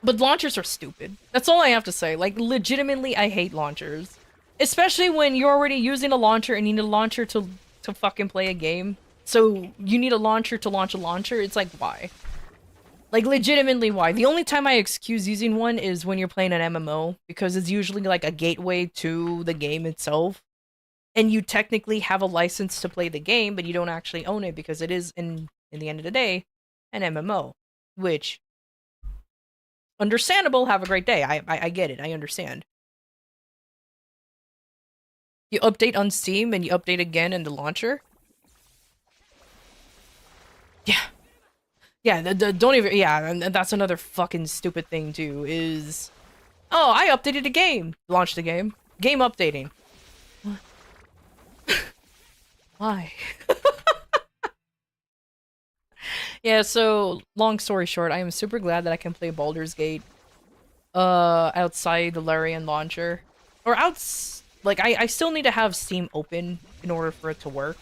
But launchers are stupid. That's all I have to say. Like, legitimately, I hate launchers. Especially when you're already using a launcher and you need a launcher to fucking play a game. So you need a launcher to launch a launcher. It's like, why? Like, legitimately, why? The only time I excuse using one is when you're playing an MMO, because it's usually like a gateway to the game itself. And you technically have a license to play the game, but you don't actually own it because it is, in the end of the day, an MMO. Which, understandable, have a great day. I get it, I understand. You update on Steam and you update again in the launcher? Yeah. Yeah, don't even, yeah, and that's another fucking stupid thing too, is, oh, I updated a game. Launched the game. Game updating. What? Why? Yeah, so, long story short, I am super glad that I can play Baldur's Gate, outside the Larian launcher. Or like, I still need to have Steam open in order for it to work.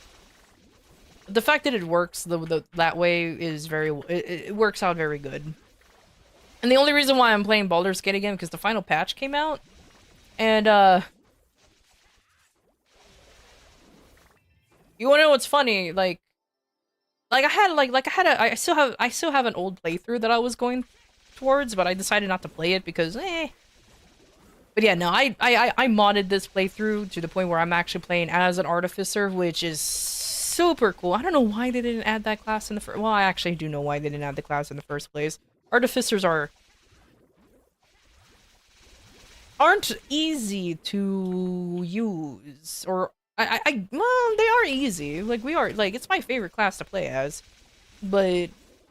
the fact that it works that way is it works out very good. And the only reason why I'm playing Baldur's Gate again because the final patch came out, and you wanna know what's funny? I still have an old playthrough that I was going towards, but I decided not to play it because But yeah, no, I modded this playthrough to the point where I'm actually playing as an artificer, which is super cool. I don't know why they didn't add that class in the first. Well, I actually do know why they didn't add the class in the first place. Artificers aren't easy to use, or well, they are easy. Like it's my favorite class to play as, but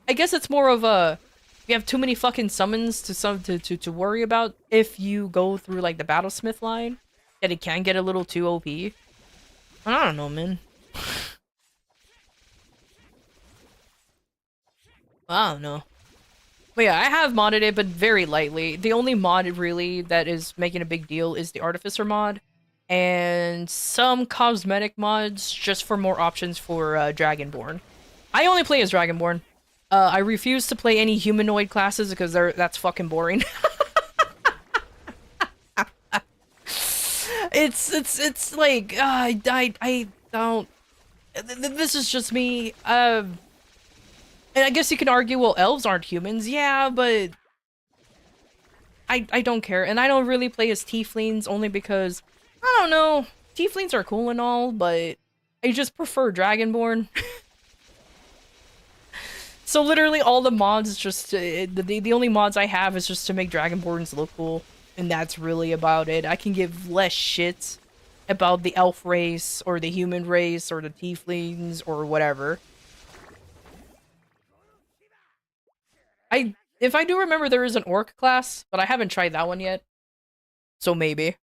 I guess it's more of a you have too many fucking summons to worry about if you go through like the battlesmith line, that it can get a little too OP. I don't know, man. I don't know. But yeah, I have modded it, but very lightly. The only mod really that is making a big deal is the Artificer mod, and some cosmetic mods just for more options for Dragonborn. I only play as Dragonborn. I refuse to play any humanoid classes because that's fucking boring. It's like I don't. This is just me. And I guess you can argue, well, elves aren't humans. Yeah, but I don't care. And I don't really play as tieflings only because, I don't know, tieflings are cool and all, but I just prefer Dragonborn. So literally all the mods just, the only mods I have is just to make Dragonborns look cool. And that's really about it. I can give less shits about the elf race, or the human race, or the tieflings, or whatever. If I do remember, there is an orc class, but I haven't tried that one yet. So maybe.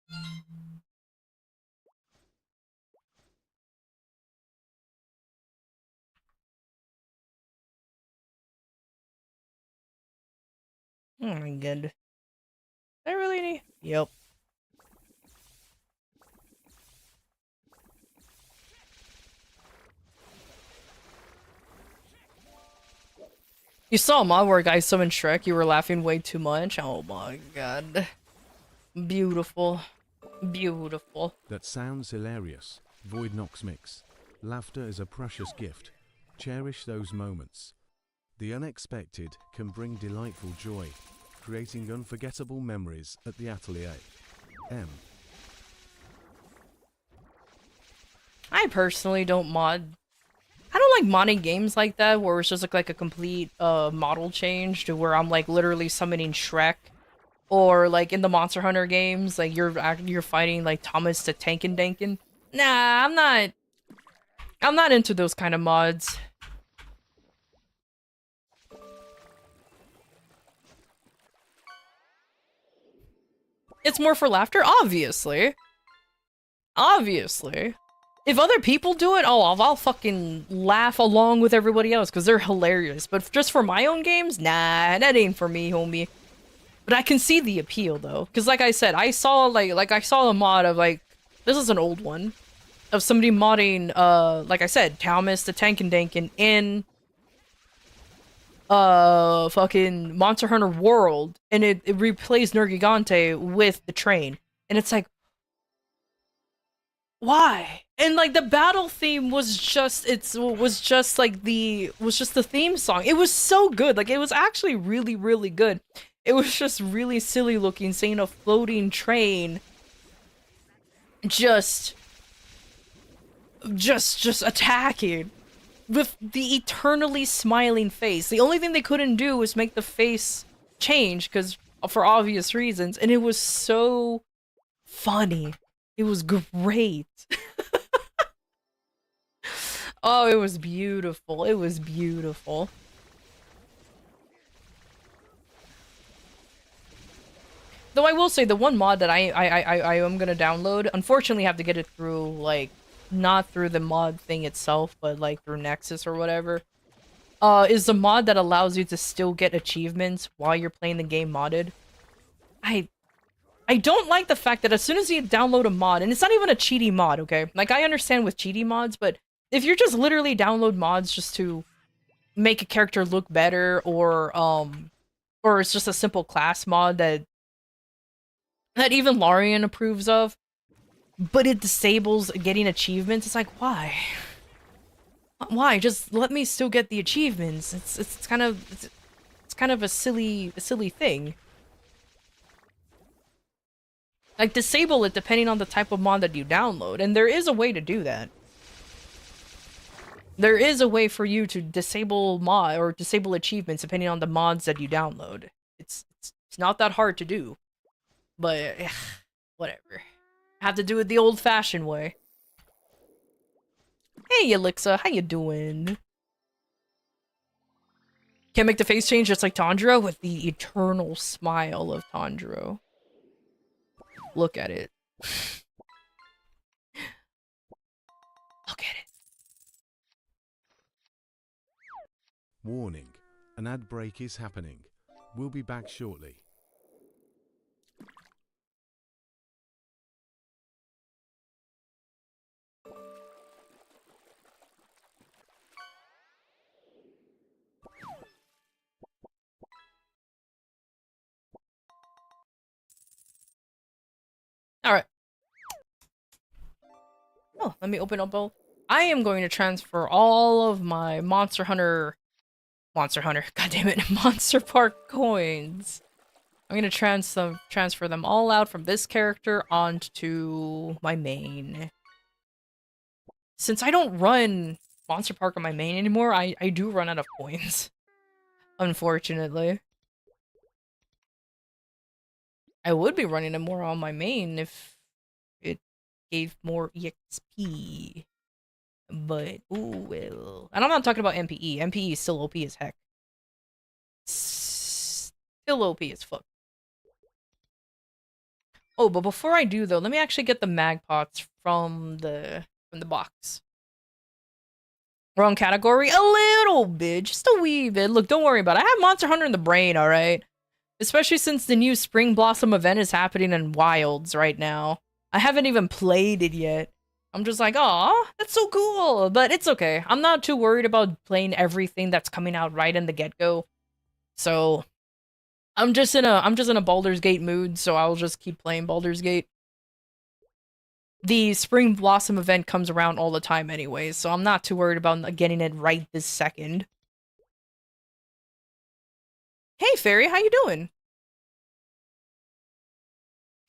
Oh my god. I really need... Yep. You saw a mod where a guy summoned Shrek, you were laughing way too much. Oh my god. Beautiful. Beautiful. That sounds hilarious. Void Nox Mix. Laughter is a precious gift. Cherish those moments. The unexpected can bring delightful joy, creating unforgettable memories at the atelier. M. I personally don't mod. I don't like modding games like that where it's just like a complete model change to where I'm like literally summoning Shrek, or like in the Monster Hunter games, like you're fighting like Thomas the Tankin Dankin. Nah, I'm not into those kind of mods. It's more for laughter, obviously. Obviously. If other people do it, oh, I'll fucking laugh along with everybody else because they're hilarious. But just for my own games, nah, that ain't for me, homie. But I can see the appeal though, because like I said, I saw I saw a mod of like, this is an old one, of somebody modding like I said, Thomas the Tankin Dankin in fucking Monster Hunter World, and it replays Nergigante with the train, and it's like, why? And like the battle theme was just the theme song. It was so good. Like it was actually really, really good. It was just really silly looking, seeing a floating train just attacking with the eternally smiling face. The only thing they couldn't do was make the face change because for obvious reasons, and it was so funny. It was great. Oh, it was beautiful. It was beautiful. Though I will say the one mod that I am gonna download, unfortunately have to get it through, like, not through the mod thing itself, but like through Nexus or whatever, is the mod that allows you to still get achievements while you're playing the game modded. I don't like the fact that as soon as you download a mod, and it's not even a cheaty mod, okay? Like, I understand with cheaty mods, but if you're just literally download mods just to make a character look better, or it's just a simple class mod that even Larian approves of, but it disables getting achievements, it's like, why? Why? Just let me still get the achievements. It's kind of it's kind of a silly thing. Like, disable it depending on the type of mod that you download, and there is a way to do that. There is a way for you to disable mod or disable achievements depending on the mods that you download. It's not that hard to do, but whatever. I have to do it the old-fashioned way. Hey, Alexa, how you doing? Can't make the face change just like Tanjiro with the eternal smile of Tanjiro. Look at it. Look at it. Warning, an ad break is happening. We'll be back shortly. Alright. Oh, let me open up all. I am going to transfer all of my Monster Hunter, god damn it, Monster Park coins. I'm gonna transfer them all out from this character onto my main. Since I don't run Monster Park on my main anymore, I do run out of coins. Unfortunately. I would be running it more on my main if it gave more EXP. But, ooh, well. And I'm not talking about MPE. MPE is still OP as heck. Still OP as fuck. Oh, but before I do, though, let me actually get the mag pots from the box. Wrong category? A little bit. Just a wee bit. Look, don't worry about it. I have Monster Hunter in the brain, alright? Especially since the new Spring Blossom event is happening in Wilds right now. I haven't even played it yet. I'm just like, aw, that's so cool. But it's okay. I'm not too worried about playing everything that's coming out right in the get-go. So I'm just in a Baldur's Gate mood, so I'll just keep playing Baldur's Gate. The Spring Blossom event comes around all the time anyways, so I'm not too worried about getting it right this second. Hey, Fairy, how you doing?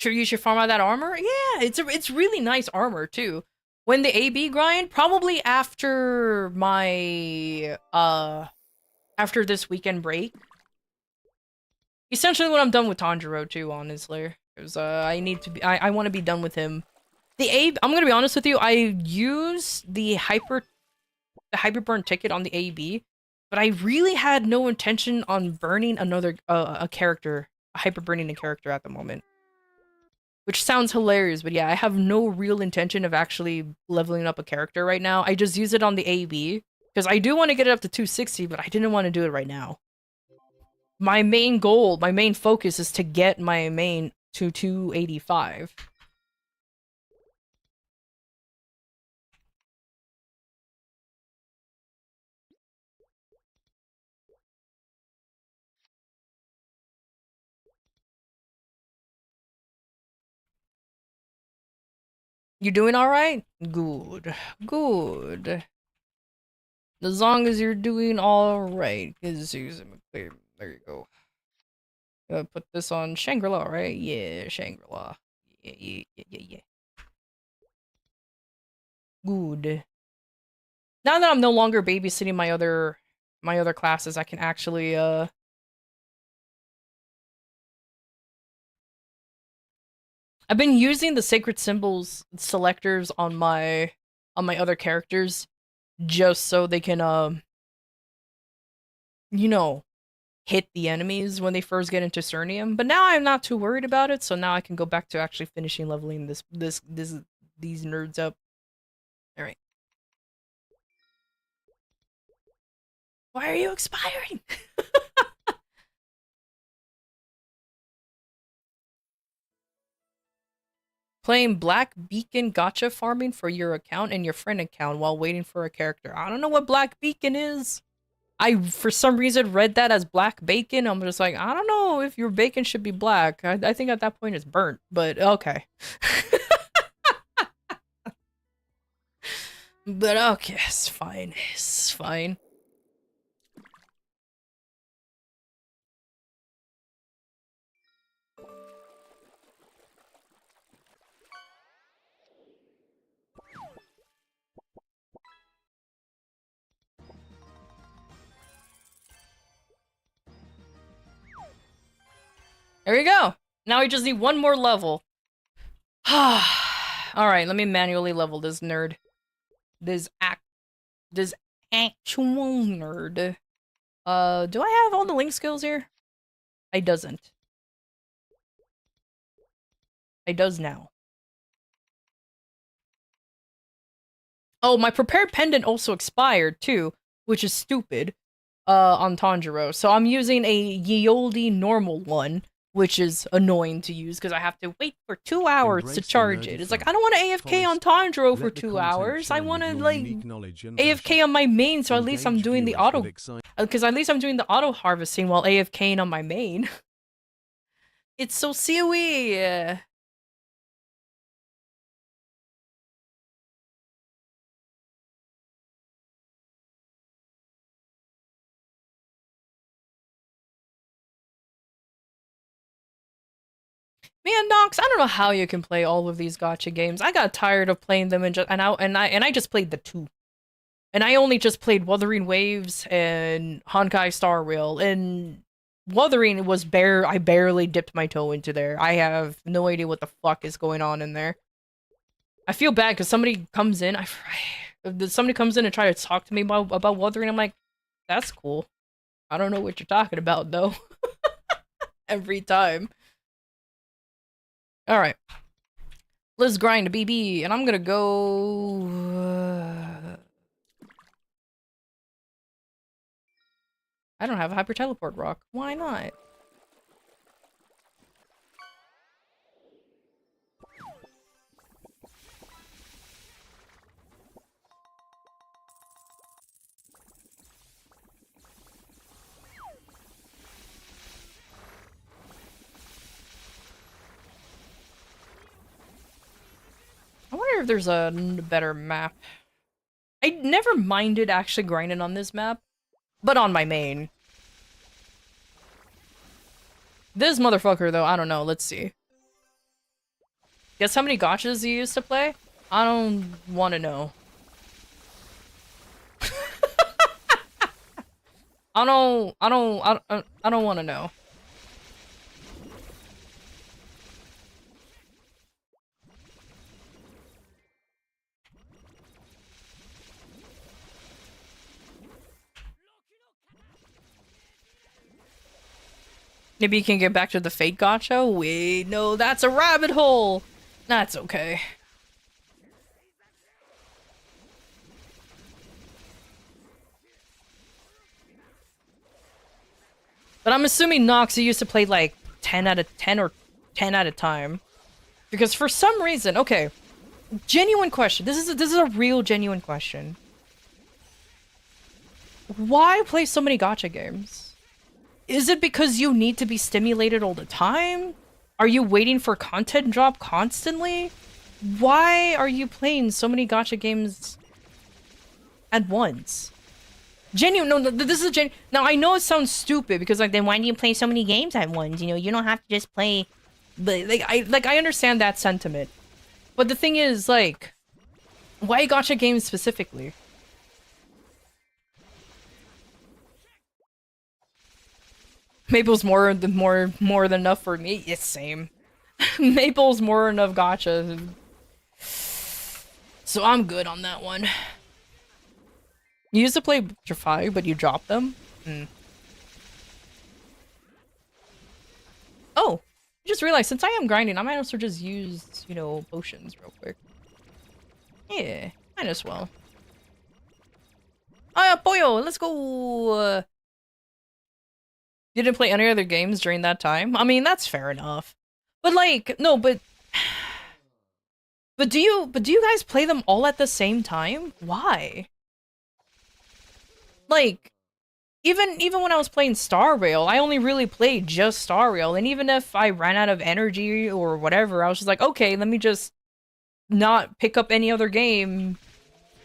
Sure you should farm out that armor? Yeah, it's really nice armor, too. When the AB grind, probably after my, after this weekend break. Essentially when I'm done with Tanjiro, too, honestly. Because, I need to be, I want to be done with him. The AB, I'm gonna be honest with you, I use the Hyperburn ticket on the AB, but I really had no intention on burning another, a character, hyperburning a character at the moment. Which sounds hilarious, but yeah, I have no real intention of actually leveling up a character right now. I just use it on the AB, because I do want to get it up to 260, but I didn't want to do it right now. My main goal, my main focus is to get my main to 285. You doing alright? Good. Good. As long as you're doing alright. There you go. Put this on Shangri-La, right? Yeah, Shangri-La. Yeah. Good. Now that I'm no longer babysitting my other classes, I can actually, I've been using the sacred symbols selectors on my other characters just so they can you know, hit the enemies when they first get into Cernium. But now I'm not too worried about it, so now I can go back to actually finishing leveling these nerds up. All right. Why are you expiring? Playing Black Beacon gacha farming for your account and your friend account while waiting for a character. I don't know what Black Beacon is. I, for some reason, read that as black bacon. I'm just like, I don't know if your bacon should be black. I think at that point it's burnt, but okay. But okay, it's fine. It's fine. There you go. Now we just need one more level. Alright, let me manually level this nerd. This actual nerd. Do I have all the link skills here? I doesn't. I does now. Oh, my prepared pendant also expired too, which is stupid. On Tanjiro. So I'm using a Yeoldi normal one, which is annoying to use because I have to wait for 2 hours to charge it. It's like, I don't want to AFK on Tanjiro for 2 hours. I want to, like, AFK on my main, so at least I'm doing the auto... Because at least I'm doing the auto harvesting while AFKing on my main. It's so silly! Man, Nox, I don't know how you can play all of these gacha games. I got tired of playing them and I just played the 2. And I only just played Wuthering Waves and Honkai Star Rail, and Wuthering was I barely dipped my toe into there. I have no idea what the fuck is going on in there. I feel bad because somebody comes in, somebody comes in and try to talk to me about Wuthering. I'm like, that's cool. I don't know what you're talking about though. Every time. Alright. Let's grind a BB, and I'm gonna go... I don't have a hyper teleport rock. Why not? I wonder if there's a better map. I never minded actually grinding on this map, but on my main. This motherfucker, though, I don't know. Let's see. Guess how many gachas you used to play? I don't want to know. I don't want to know. Maybe you can get back to the Fate gacha? Wait, no, that's a rabbit hole! That's okay. But I'm assuming Nox, you used to play like 10 out of 10 or 10 at a time. Because for some reason, okay, genuine question. This is a real genuine question. Why play so many gacha games? Is it because you need to be stimulated all the time? Are you waiting for content drop constantly? Why are you playing so many gacha games at once? Genuine, no, this is genuine. Now, I know it sounds stupid because, like, then why do you play so many games at once? You know, you don't have to just play... But, I understand that sentiment. But the thing is, like, why gacha games specifically? Maple's more than enough for me. It's same. Maple's more enough gacha. So I'm good on that one. You used to play Refrain, but you dropped them? Oh! I just realized, since I am grinding, I might also just use, you know, potions real quick. Yeah, might as well. Oh yeah, Pollo! Let's go! You didn't play any other games during that time? I mean, that's fair enough. But like, no, but... But do you guys play them all at the same time? Why? Like, even when I was playing Star Rail, I only really played just Star Rail, and even if I ran out of energy or whatever, I was just like, okay, let me just not pick up any other game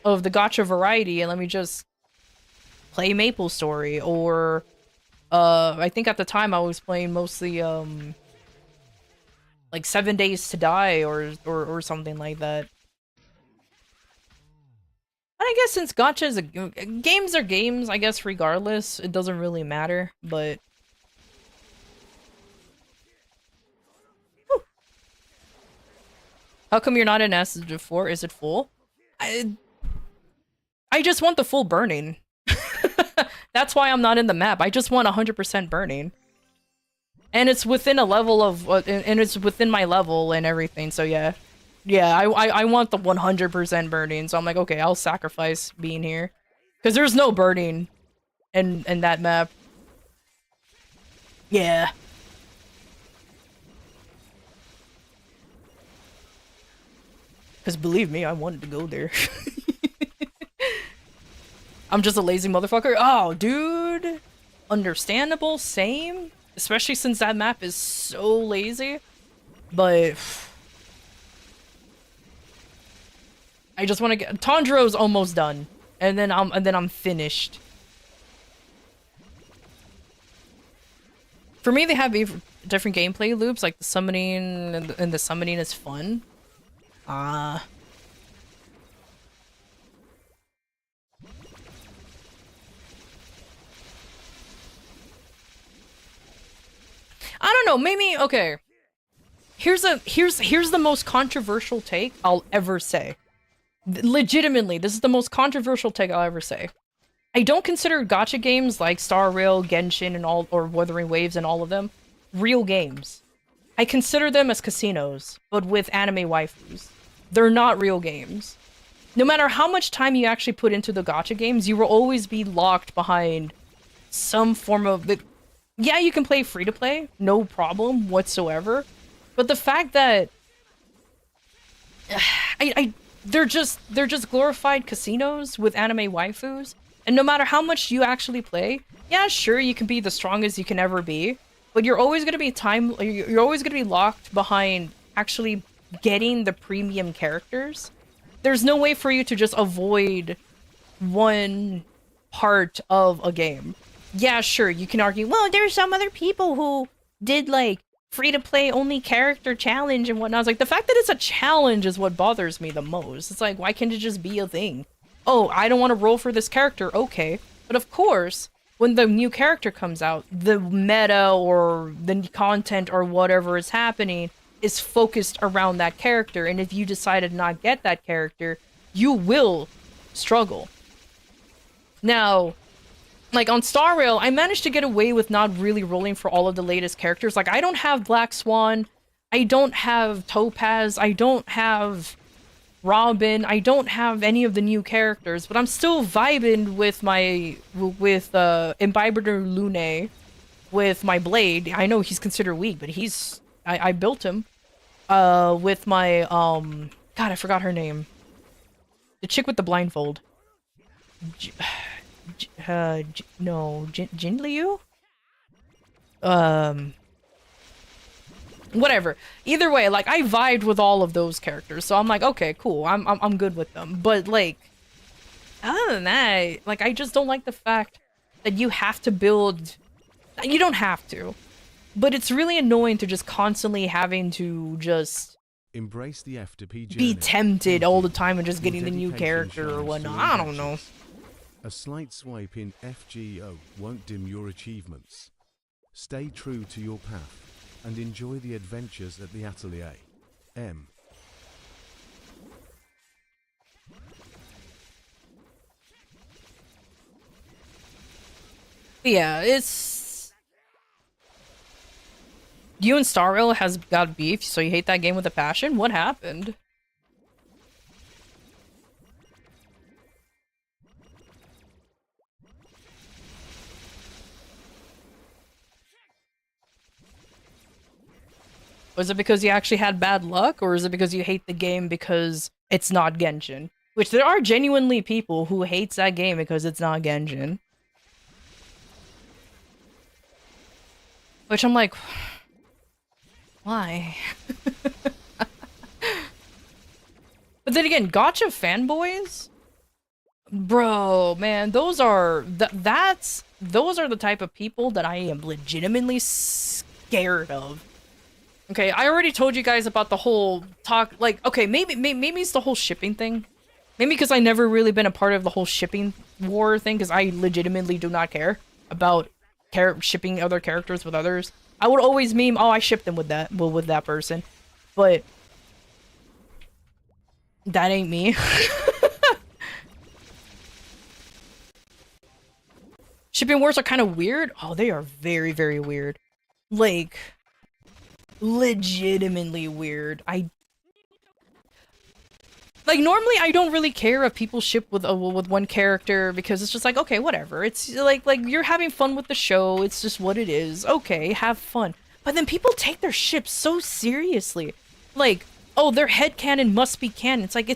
of the gacha variety, and let me just play Maple Story, or I think at the time I was playing mostly like 7 Days to Die or something like that. And I guess since gacha is games are games, I guess regardless, it doesn't really matter. But whew. How come you're not in S4? Is it full? I just want the full burning. That's why I'm not in the map. I just want 100% burning. And it's within a level of, and it's within my level and everything, so yeah. Yeah, I want the 100% burning, so I'm like, okay, I'll sacrifice being here. Because there's no burning in that map. Yeah. Because believe me, I wanted to go there. I'm just a lazy motherfucker. Oh, dude. Understandable, same. Especially since that map is so lazy. But I just want to get Tondro's almost done. And then I'm finished. For me, they have different gameplay loops, like the summoning, and the summoning is fun. I don't know, maybe, okay. Here's the most controversial take I'll ever say. Legitimately, this is the most controversial take I'll ever say. I don't consider gacha games like Star Rail, Genshin, and all, or Wuthering Waves and all of them, real games. I consider them as casinos, but with anime waifus. They're not real games. No matter how much time you actually put into the gacha games, you will always be locked behind some form of the. Yeah, you can play free to play, no problem whatsoever. But the fact that they're just glorified casinos with anime waifus, and no matter how much you actually play, yeah, sure, you can be the strongest you can ever be, but you're always gonna be you're always gonna be locked behind actually getting the premium characters. There's no way for you to just avoid one part of a game. Yeah, sure, you can argue, well, there's some other people who did, like, free-to-play only character challenge and whatnot. It's like, the fact that it's a challenge is what bothers me the most. It's like, why can't it just be a thing? Oh, I don't want to roll for this character, okay. But of course, when the new character comes out, the meta or the content or whatever is happening is focused around that character, and if you decide to not get that character, you will struggle. Now, like, on Star Rail, I managed to get away with not really rolling for all of the latest characters. Like, I don't have Black Swan, I don't have Topaz, I don't have Robin, I don't have any of the new characters, but I'm still vibing with my, Imbiber Lune, with my Blade. I know he's considered weak, but I built him. With my, God, I forgot her name. The chick with the blindfold. No, Jin Liu? Whatever. Either way, like, I vibed with all of those characters, so I'm like, okay, cool, I'm good with them. But, like, other than that, like, I just don't like the fact that you have to build. You don't have to, but it's really annoying to just constantly having to just embrace the F2P journey. Be tempted all the time and just getting the new character or whatnot. I don't know. A slight swipe in FGO won't dim your achievements. Stay true to your path and enjoy the adventures at the Atelier. M. Yeah, it's... You and Star Rail has got beef, so you hate that game with a passion? What happened? Was it because you actually had bad luck, or is it because you hate the game because it's not Genshin? Which there are genuinely people who hates that game because it's not Genshin. Which I'm like, why? But then again, gotcha fanboys? Bro, man, those are those are the type of people that I am legitimately scared of. Okay, I already told you guys about the whole talk, like, okay, maybe it's the whole shipping thing. Maybe because I never really been a part of the whole shipping war thing, because I legitimately do not care about shipping other characters with others. I would always meme, oh, I shipped them with that person. But that ain't me. Shipping wars are kind of weird. Oh, they are very, very weird. Like, legitimately weird. Like, normally I don't really care if people ship with one character, because it's just like, okay, whatever. It's like you're having fun with the show. It's just what it is. Okay, have fun. But then people take their ships so seriously. Like, oh, their headcanon must be canon. It's like,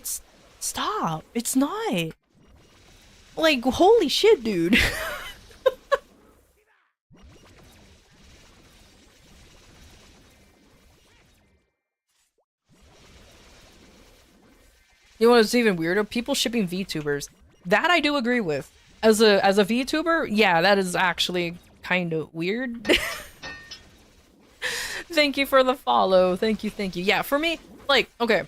stop. It's not. Like, holy shit, dude. You know what's even weirder? People shipping VTubers. That I do agree with. As a VTuber, yeah, that is actually kind of weird. Thank you for the follow. Thank you. Yeah, for me, like, okay.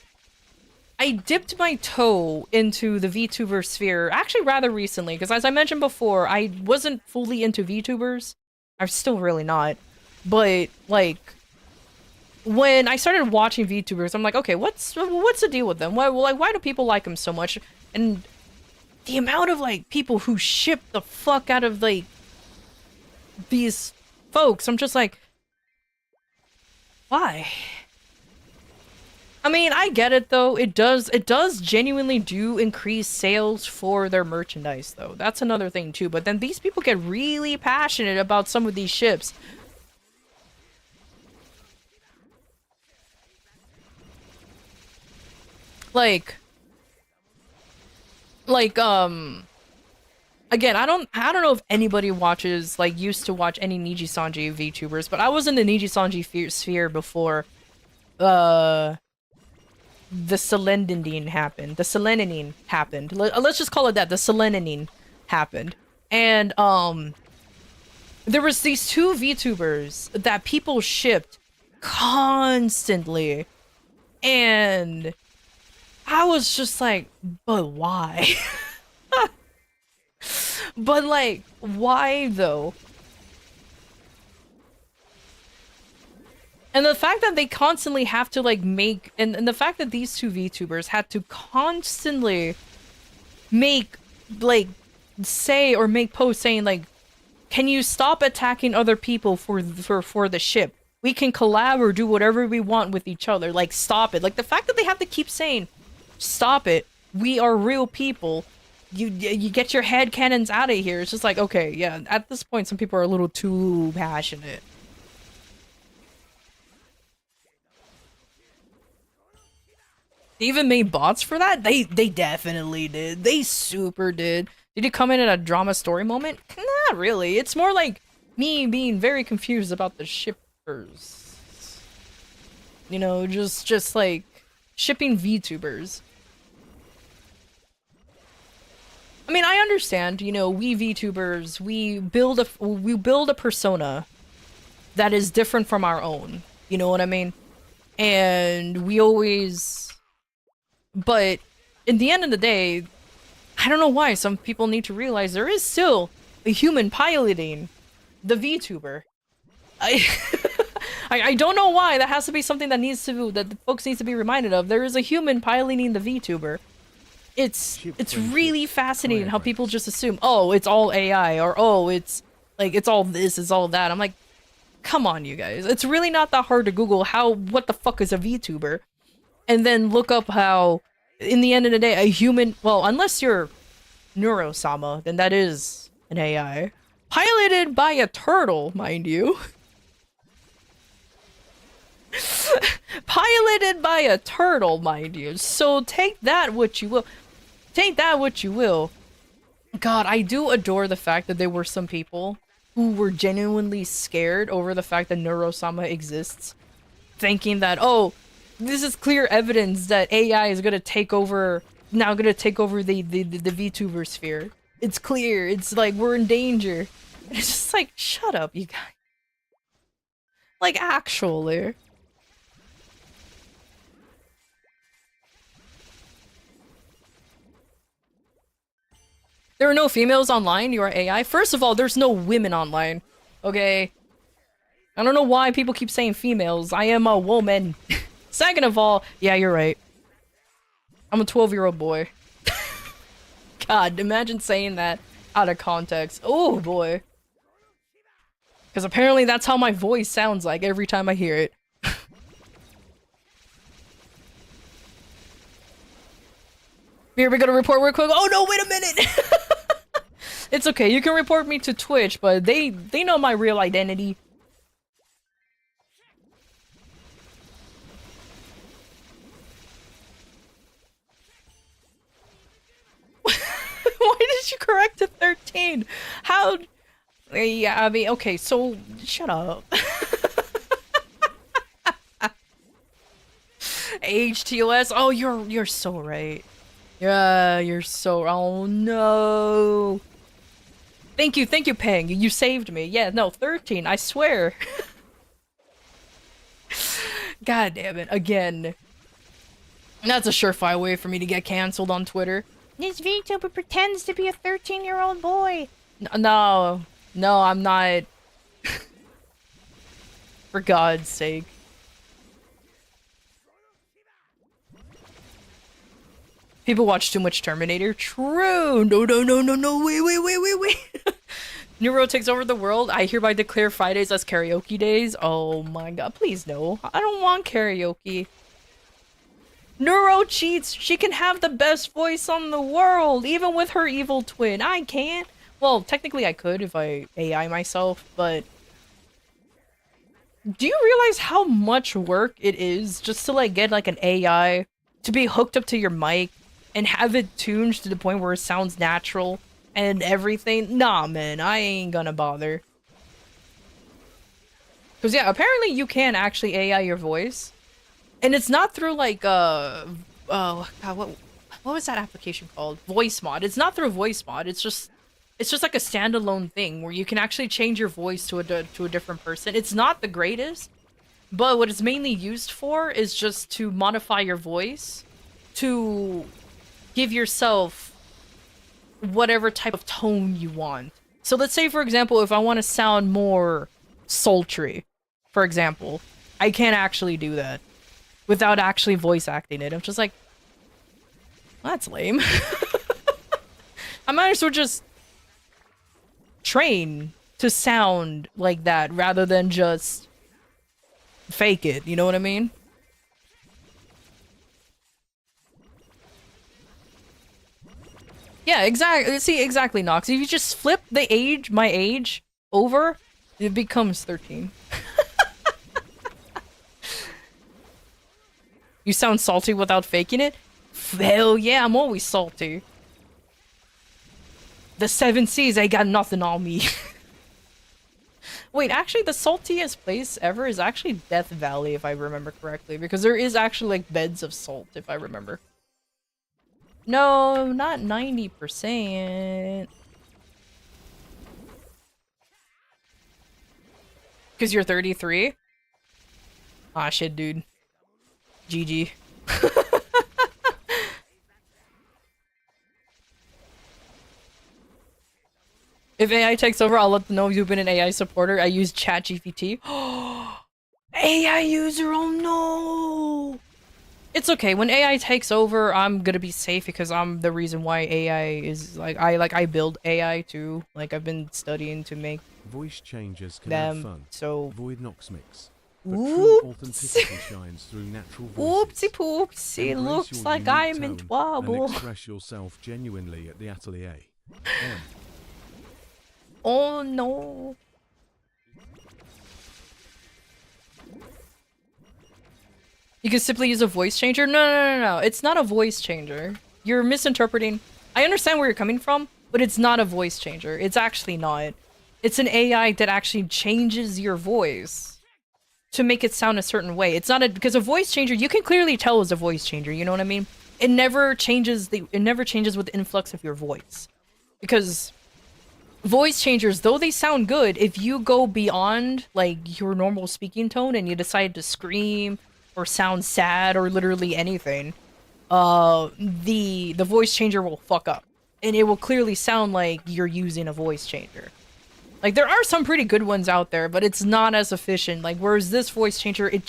I dipped my toe into the VTuber sphere actually rather recently, because as I mentioned before, I wasn't fully into VTubers. I'm still really not. But, like, when I started watching VTubers, I'm like, okay, what's the deal with them? Why do people like them so much? And the amount of, like, people who ship the fuck out of, like, these folks, I'm just like, why? I mean, I get it though. It does genuinely do increase sales for their merchandise though. That's another thing too. But then these people get really passionate about some of these ships. Like, again, I don't know if anybody watches, like, used to watch any Niji-sanji VTubers, but I was in the Niji-sanji sphere before, the Selenidine happened. The Selenidine happened. Let's just call it that. The Selenidine happened. And, there was these two VTubers that people shipped constantly. And I was just like, but why? But, like, why though? And the fact that they constantly have to, like, make... And the fact that these two VTubers had to constantly make, like, say or make posts saying, like, can you stop attacking other people for the ship? We can collab or do whatever we want with each other. Like, stop it. Like, the fact that they have to keep saying, stop it. We are real people. You get your head cannons out of here. It's just like, okay, yeah. At this point, some people are a little too passionate. They even made bots for that? They definitely did. They super did. Did it come in at a drama story moment? Not really. It's more like me being very confused about the shippers. You know, just like shipping VTubers. I mean, I understand, you know, we VTubers, we build a persona that is different from our own. You know what I mean? And we always... But in the end of the day, I don't know why some people need to realize there is still a human piloting the VTuber. I don't know why. That has to be something that the folks need to be reminded of. There is a human piloting the VTuber. It's really fascinating how people just assume, oh, it's all AI, or oh, it's like it's all this, it's all that. I'm like, come on, you guys. It's really not that hard to Google what the fuck is a VTuber, and then look up how, in the end of the day, a human, well, unless you're Neurosama, then that is an AI. Piloted by a turtle, mind you. Piloted by a turtle, mind you. So take that what you will. Take that what you will. God, I do adore the fact that there were some people who were genuinely scared over the fact that Neurosama exists. Thinking that, oh, this is clear evidence that AI is gonna take over, now gonna take over the VTuber sphere. It's clear, it's like, we're in danger. And it's just like, shut up, you guys. Like, actually. There are no females online, you are AI. First of all, there's no women online. Okay? I don't know why people keep saying females. I am a woman. Second of all, yeah, you're right. I'm a 12-year-old boy. God, imagine saying that out of context. Oh, boy. Because apparently that's how my voice sounds like every time I hear it. Here, we gotta report real quick. Oh no, wait a minute! It's okay, you can report me to Twitch, but they know my real identity. Why did you correct to 13? How? Yeah, I mean, okay, so shut up. HTOS. Oh, you're so right. Yeah, you're so. Oh no. Thank you, Peng. You saved me. Yeah, no, 13. I swear. God damn it! Again. That's a surefire way for me to get canceled on Twitter. This VTuber pretends to be a 13-year-old boy. No, I'm not. For God's sake. People watch too much Terminator. True. No. Wait. Neuro takes over the world. I hereby declare Fridays as karaoke days. Oh my god. Please no. I don't want karaoke. Neuro cheats. She can have the best voice on the world, even with her evil twin. I can't. Well, technically I could if I AI myself, but... Do you realize how much work it is just to like get like an AI to be hooked up to your mic and have it tuned to the point where it sounds natural and everything? Nah, man, I ain't gonna bother. Cause yeah, apparently you can actually AI your voice. And it's not through like oh god, what was that application called? Voice Mod. It's not through Voice Mod. It's just like a standalone thing where you can actually change your voice to a different person. It's not the greatest, but what it's mainly used for is just to modify your voice to give yourself whatever type of tone you want. So let's say, for example, if I want to sound more sultry, for example, I can't actually do that without actually voice acting it. I'm just like, well, that's lame. I might as well just train to sound like that rather than just fake it, you know what I mean? Yeah, exactly. See, exactly, Nox. If you just flip my age over, it becomes 13. You sound salty without faking it? Hell yeah, I'm always salty. The 7 C's, I got nothing on me. Wait, actually, the saltiest place ever is actually Death Valley, if I remember correctly. Because there is actually, like, beds of salt, if I remember. No, not 90%. Because you're 33? Ah, shit, dude. GG. If AI takes over, I'll let them know you've been an AI supporter. I use ChatGPT. AI user, oh no! It's okay. When AI takes over, I'm gonna be safe because I'm the reason why AI is I build AI too. Like I've been studying to make voice changes can them. have fun. So Avoid Nox mix. But true authenticity shines through natural voices. Oopsie poopsie, Embrace looks your like unique I'm in tone trouble. and express yourself genuinely at the atelier. Oh no. You can simply use a voice changer? No. It's not a voice changer. You're misinterpreting. I understand where you're coming from, but it's not a voice changer. It's actually not. It's an AI that actually changes your voice to make it sound a certain way. It's not because a voice changer, you can clearly tell is a voice changer, you know what I mean? It never changes with the influx of your voice. Because voice changers, though they sound good, if you go beyond like your normal speaking tone and you decide to scream or sound sad or literally anything, the voice changer will fuck up. And it will clearly sound like you're using a voice changer. Like, there are some pretty good ones out there, but it's not as efficient. Like, whereas this voice changer, it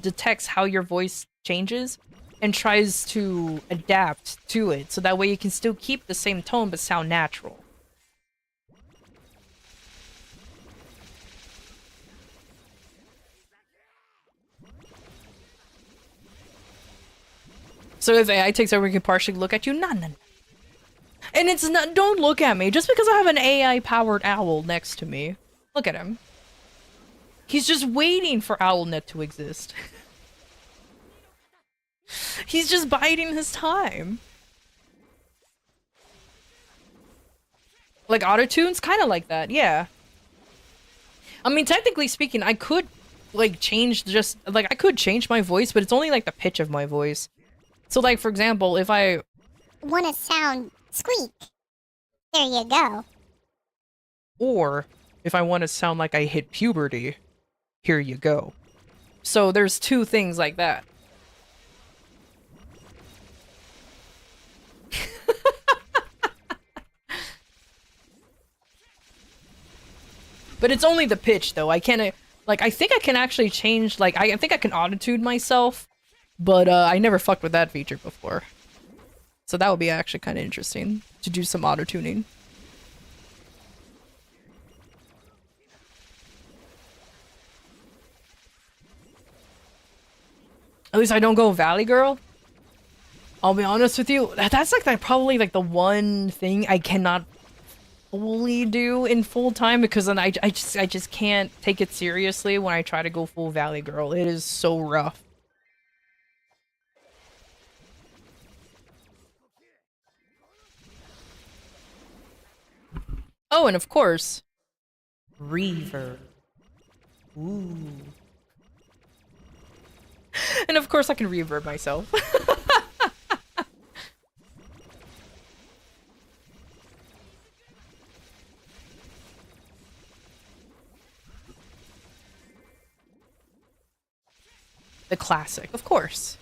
detects how your voice changes and tries to adapt to it, so that way you can still keep the same tone but sound natural. So if AI takes over, we can partially look at you. No. And it's not, don't look at me. Just because I have an AI-powered owl next to me. Look at him. He's just waiting for OwlNet to exist. He's just biding his time. Like autotunes? Kind of like that, yeah. I mean, technically speaking, I could, like, I could change my voice, but it's only, like, the pitch of my voice. So, like, for example, if I want to sound squeak, there you go. Or, if I want to sound like I hit puberty, here you go. So, there's two things like that. But it's only the pitch, though. I can't, like, I think I can actually change, like, I think I can autotune myself, but I never fucked with that feature before. So that would be actually kind of interesting, to do some autotuning. At least I don't go Valley Girl. I'll be honest with you, that's like probably like the one thing I cannot fully do in full time, because then I just can't take it seriously when I try to go full Valley Girl. It is so rough. Oh, and of course, reverb. Ooh. And of course I can reverb myself. The classic, of course.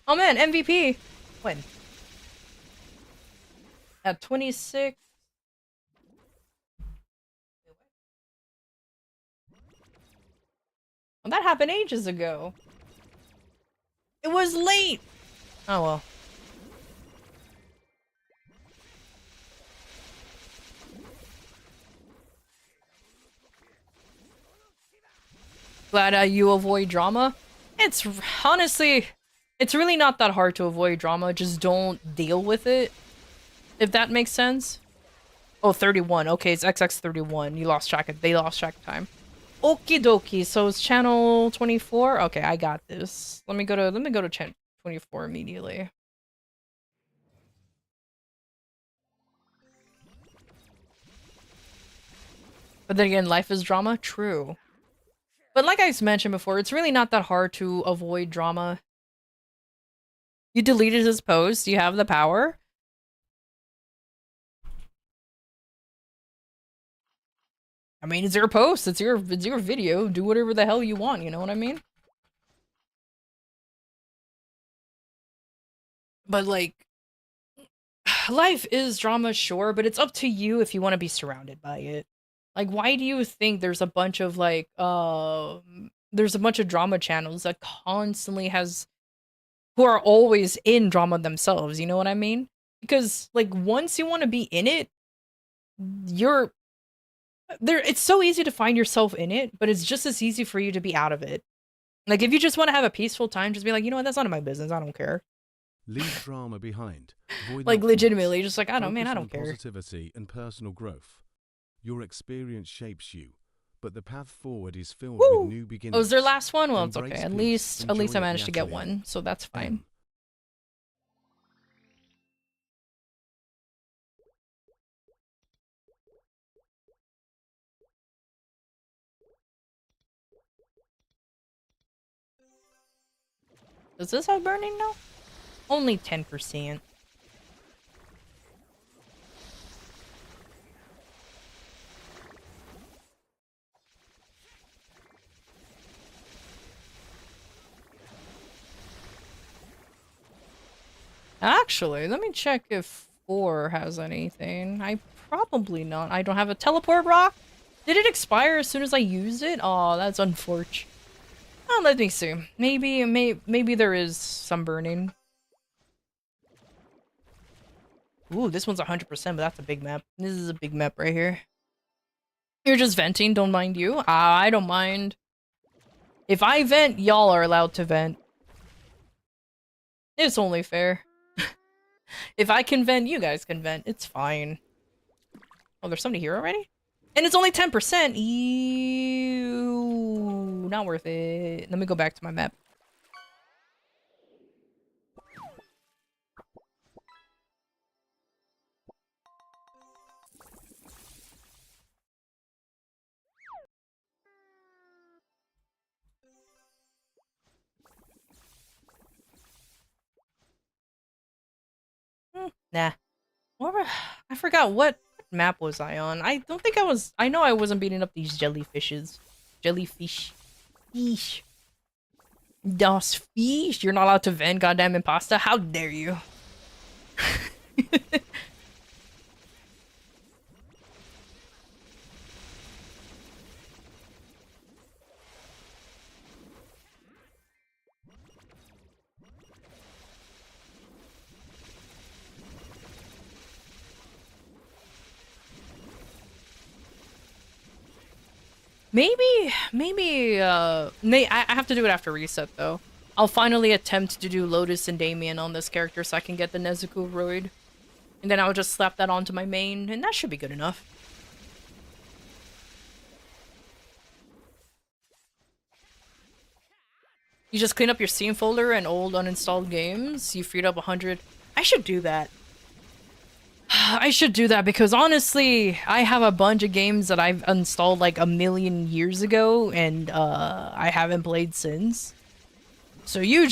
Oh man, MVP! When? At 26? Well, that happened ages ago. It was late! Oh well. Glad you avoid drama. It's honestly, it's really not that hard to avoid drama. Just don't deal with it. If that makes sense. Oh, 31. Okay, it's XX31. They lost track of time. Okie dokie. So it's channel 24. Okay, I got this. Let me go to channel 24 immediately. But then again, life is drama. True. But like I mentioned before, it's really not that hard to avoid drama. You deleted his post. You have the power. I mean, it's your post. It's your video. Do whatever the hell you want. You know what I mean? But like, life is drama, sure, but it's up to you if you want to be surrounded by it. Like, why do you think there's a bunch of like, there's a bunch of drama channels that constantly who are always in drama themselves, you know what I mean? Because like, once you want to be in it, it's so easy to find yourself in it, but it's just as easy for you to be out of it. Like, if you just want to have a peaceful time, just be like, you know what, that's none of my business, I don't care. Leave drama behind. Avoid Like options. legitimately, just like, I don't Focus I on don't care. positivity and personal growth. Your experience shapes you, but the path forward is filled with Woo! new beginnings. Oh, was their last one? Well, it's Embrace okay. At peace. least I Enjoy at managed the to get atelier. one, so that's fine. Does this have burning now? Only 10%. Actually, let me check if 4 has anything. I probably not. I don't have a teleport rock. Did it expire as soon as I used it? Oh, that's unfortunate. Oh, let me see. Maybe there is some burning. Ooh, this one's 100%, but that's a big map. This is a big map right here. You're just venting, don't mind you. I don't mind. If I vent, y'all are allowed to vent. It's only fair. If I can vent, you guys can vent. It's fine. Oh, there's somebody here already? And it's only 10%! Ew. Not worth it. Let me go back to my map. Nah. I forgot what map was I on. I don't think I was. I know I wasn't beating up these jellyfishes. Jellyfish. Fish. Das fish. You're not allowed to vent, goddamn impasta. How dare you? I have to do it after reset, though. I'll finally attempt to do Lotus and Damien on this character so I can get the Nezuko Roid. And then I'll just slap that onto my main, and that should be good enough. You just clean up your Steam folder and old uninstalled games. You freed up 100. I should do that. I should do that because honestly, I have a bunch of games that I've installed like a million years ago and I haven't played since. So you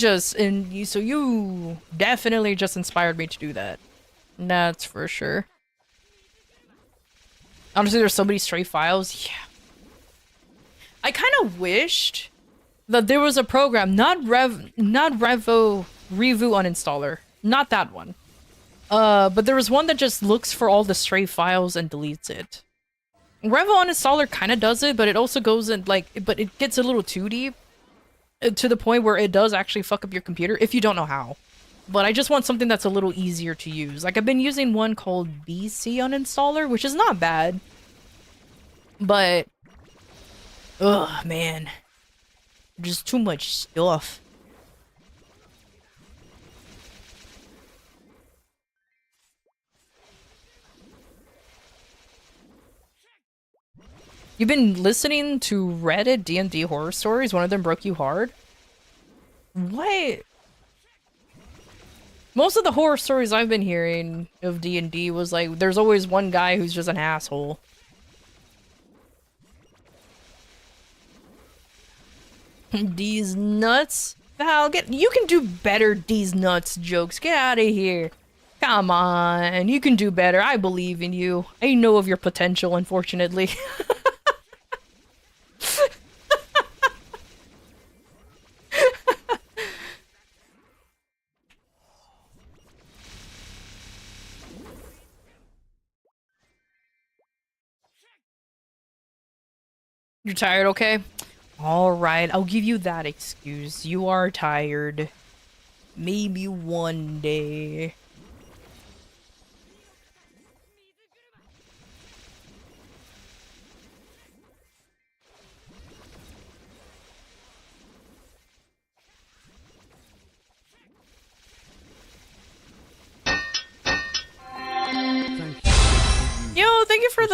definitely just inspired me to do that. That's for sure. Honestly, there's so many stray files. Yeah. I kind of wished that there was a program, not Revo uninstaller, not that one. But there was one that just looks for all the stray files and deletes it. Revo uninstaller kind of does it, but it also goes in but it gets a little too deep to the point where it does actually fuck up your computer if you don't know how. But I just want something that's a little easier to use. Like I've been using one called BC uninstaller, which is not bad. But ugh, man. Just too much stuff. You've been listening to Reddit D&D horror stories? One of them broke you hard? What? Most of the horror stories I've been hearing of D&D was like, there's always one guy who's just an asshole. These nuts? Val, you can do better, these nuts jokes. Get out of here. Come on, you can do better. I believe in you. I know of your potential, unfortunately. You're tired, okay? Alright, I'll give you that excuse. You are tired. Maybe one day.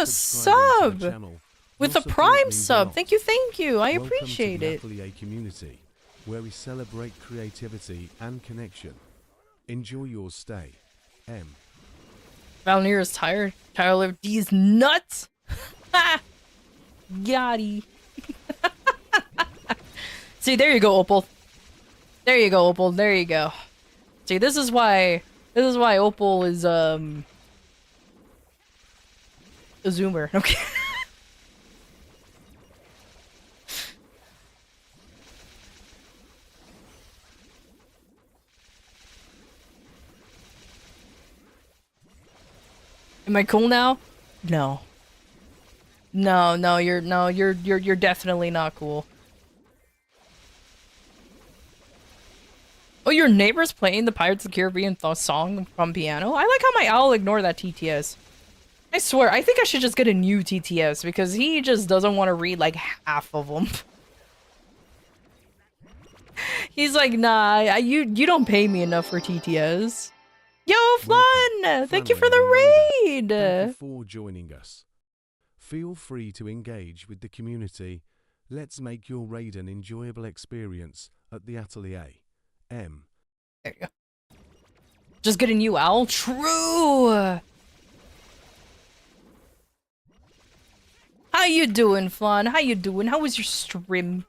the subscribing to the sub! channel. With Your the support Prime means a sub! lot. Thank you! I Welcome appreciate to the it. Atelier community, where we celebrate creativity and connection. Enjoy your stay. M. Valnir is tired. Tyler D's nuts! Ha! Yachty. See, there you go, Opal. There you go, Opal. There you go. See, this is why Opal is, a zoomer. Okay. Am I cool now? No. No, you're definitely not cool. Oh, your neighbor's playing the Pirates of the Caribbean song from piano? I like how my owl ignored that TTS. I swear, I think I should just get a new TTS because he just doesn't want to read like half of them. He's like, nah, you don't pay me enough for TTS. Yo, Flan! Thank you for the raid! Thank you for joining us. Feel free to engage with the community. Let's make your raid an enjoyable experience at the Atelier. M. There you go. Just get a new owl? True! How you doing, Flan? How you doing? How was your stream?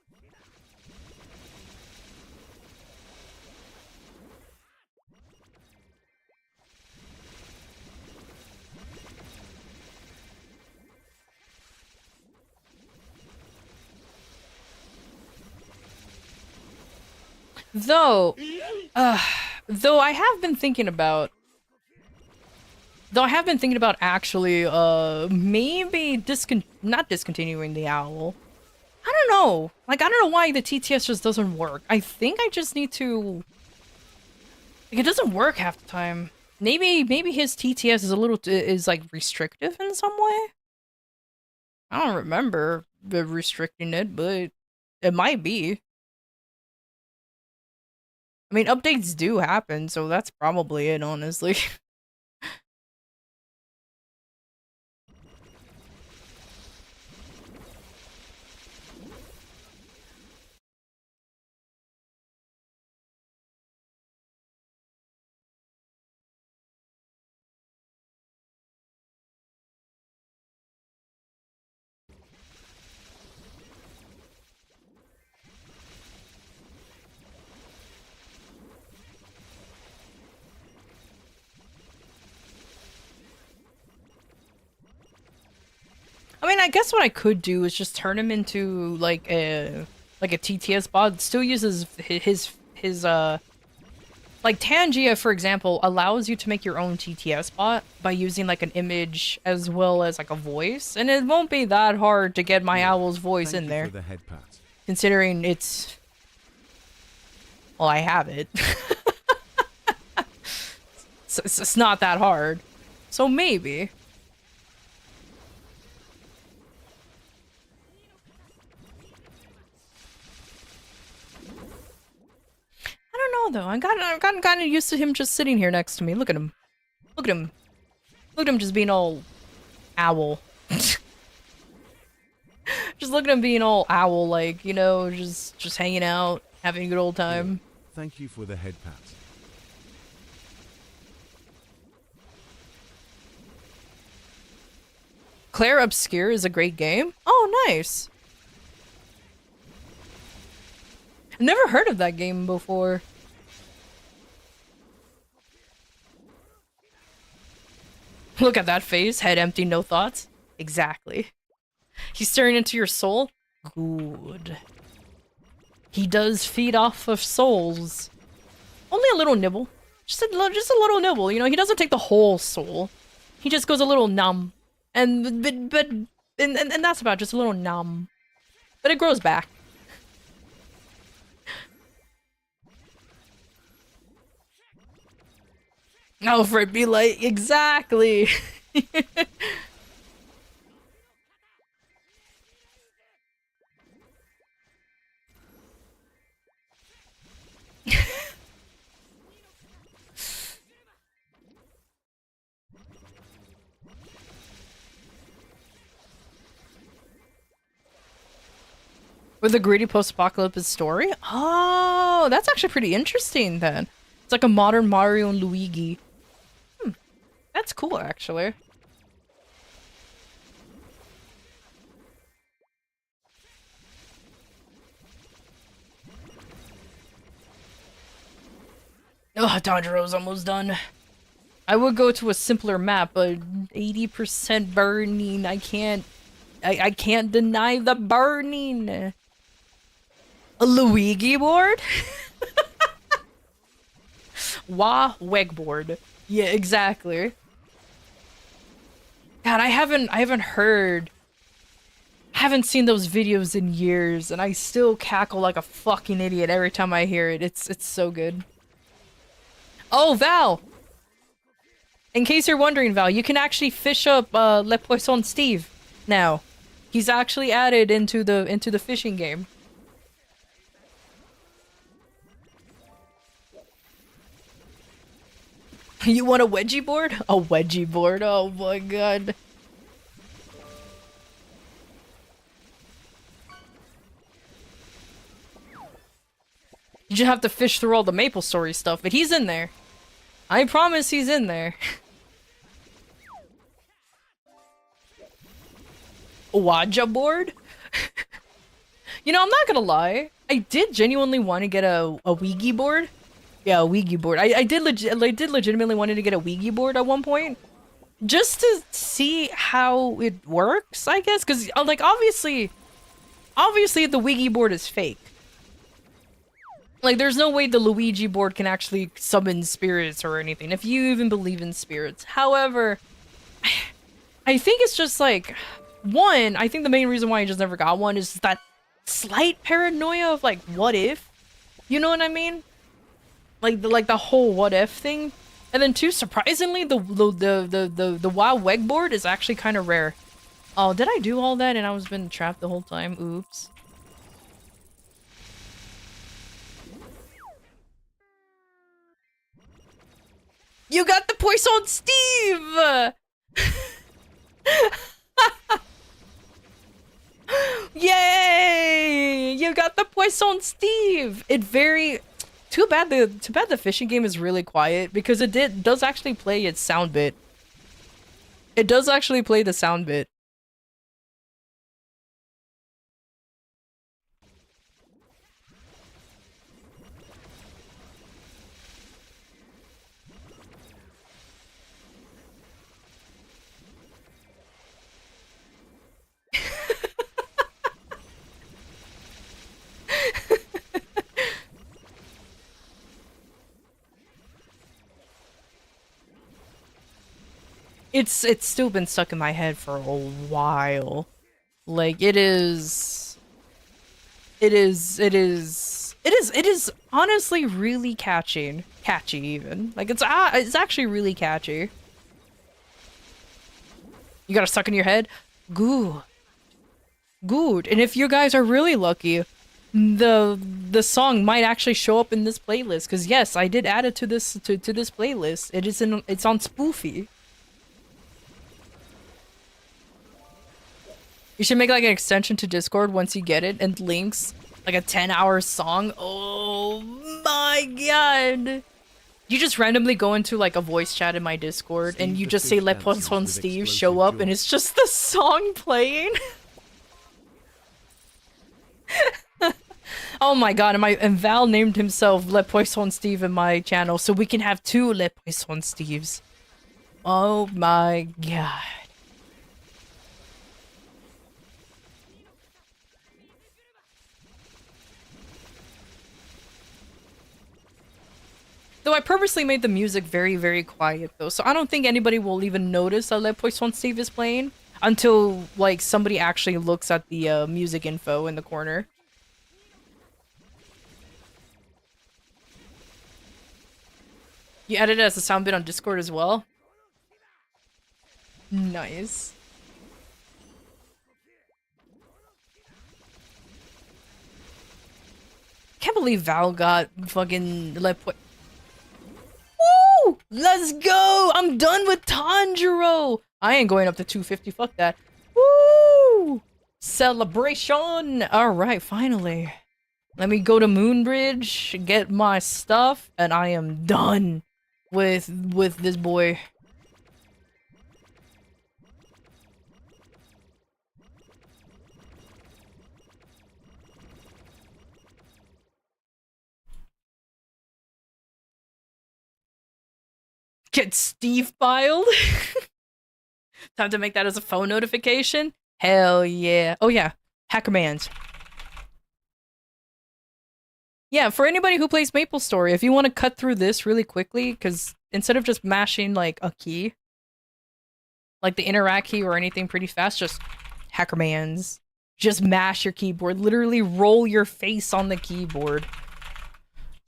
Though I have been thinking about actually, maybe not discontinuing the owl. I don't know. Like, I don't know why the TTS just doesn't work. I think I just need to... Like, it doesn't work half the time. Maybe his TTS is like, restrictive in some way? I don't remember restricting it, but it might be. I mean, updates do happen, so that's probably it, honestly. I mean, I guess what I could do is just turn him into like a TTS bot. It still uses his like Tangia, for example, allows you to make your own TTS bot by using like an image as well as like a voice, and it won't be that hard to get my owl's voice in there. For the head pat. Considering it's, well, I have it. So it's not that hard. So maybe. I don't know though. I've gotten kind of used to him just sitting here next to me. Look at him. Look at him. Look at him just being all owl. Just look at him being all owl like, you know, just hanging out, having a good old time. Thank you for the head pat. Claire Obscure is a great game. Oh, nice. I've never heard of that game before. Look at that face, head empty, no thoughts. Exactly. He's staring into your soul? Good. He does feed off of souls. Only a little nibble. Just a little nibble, you know? He doesn't take the whole soul. He just goes a little numb. And that's about just a little numb. But it grows back. Alfred be like, exactly. With a gritty post-apocalyptic story? Oh, that's actually pretty interesting then. It's like a modern Mario and Luigi. That's cool, actually. Oh, Tanjiro's almost done. I would go to a simpler map, but 80% burning. I can't deny the burning. A Luigi board? Wah Wegboard. Yeah, exactly. God, I haven't seen those videos in years, and I still cackle like a fucking idiot every time I hear it. It's so good. Oh, Val! In case you're wondering, Val, you can actually fish up Le Poisson Steve now. He's actually added into the fishing game. You want a wedgie board? A wedgie board? Oh my god. You just have to fish through all the Maple Story stuff, but he's in there. I promise he's in there. Waja board? You know, I'm not gonna lie. I did genuinely want to get a Ouija board. Yeah, a Ouija board. I did legitimately wanted to get a Ouija board at one point. Just to see how it works, I guess. Because, like, obviously the Ouija board is fake. Like, there's no way the Luigi board can actually summon spirits or anything, if you even believe in spirits. However, I think it's just, like, one, I think the main reason why I just never got one is that slight paranoia of, like, what if? You know what I mean? Like the whole what if thing. And then two, surprisingly, the Wild Weg board is actually kind of rare. Oh, did I do all that and I was been trapped the whole time? Oops. You got the Poisson Steve! Yay! You got the Poisson Steve! Too bad the fishing game is really quiet because it does actually play its sound bit. It does actually play the sound bit. It's still been stuck in my head for a while. Like it is honestly really catchy even. Like it's actually really catchy. You got it stuck in your head? Good. Good. And if you guys are really lucky, the song might actually show up in this playlist cuz yes, I did add it to this playlist. It's on Spoofy. You should make like an extension to Discord once you get it and links like a 10-hour song. Oh my god. You just randomly go into like a voice chat in my Discord and you just say "Le Poisson Steve" show up and it's just the song playing. Oh my god, and Val named himself Le Poisson Steve in my channel so we can have two Le Poisson Steves. Oh my god. Though I purposely made the music very, very quiet though, so I don't think anybody will even notice that Le Poisson Steve is playing until, like, somebody actually looks at the music info in the corner. You added it as a sound bit on Discord as well? Nice. Can't believe Val got fucking Woo! Let's go! I'm done with Tanjiro! I ain't going up to 250, fuck that. Woo! celebration! Alright, finally. Let me go to Moonbridge, get my stuff, and I am done with this boy. Get Steve filed? Time to make that as a phone notification? Hell yeah. Oh yeah, hack commands. Yeah, for anybody who plays MapleStory, if you want to cut through this really quickly, because instead of just mashing like a key, like the interact key or anything pretty fast, just hack commands. Just mash your keyboard. Literally roll your face on the keyboard.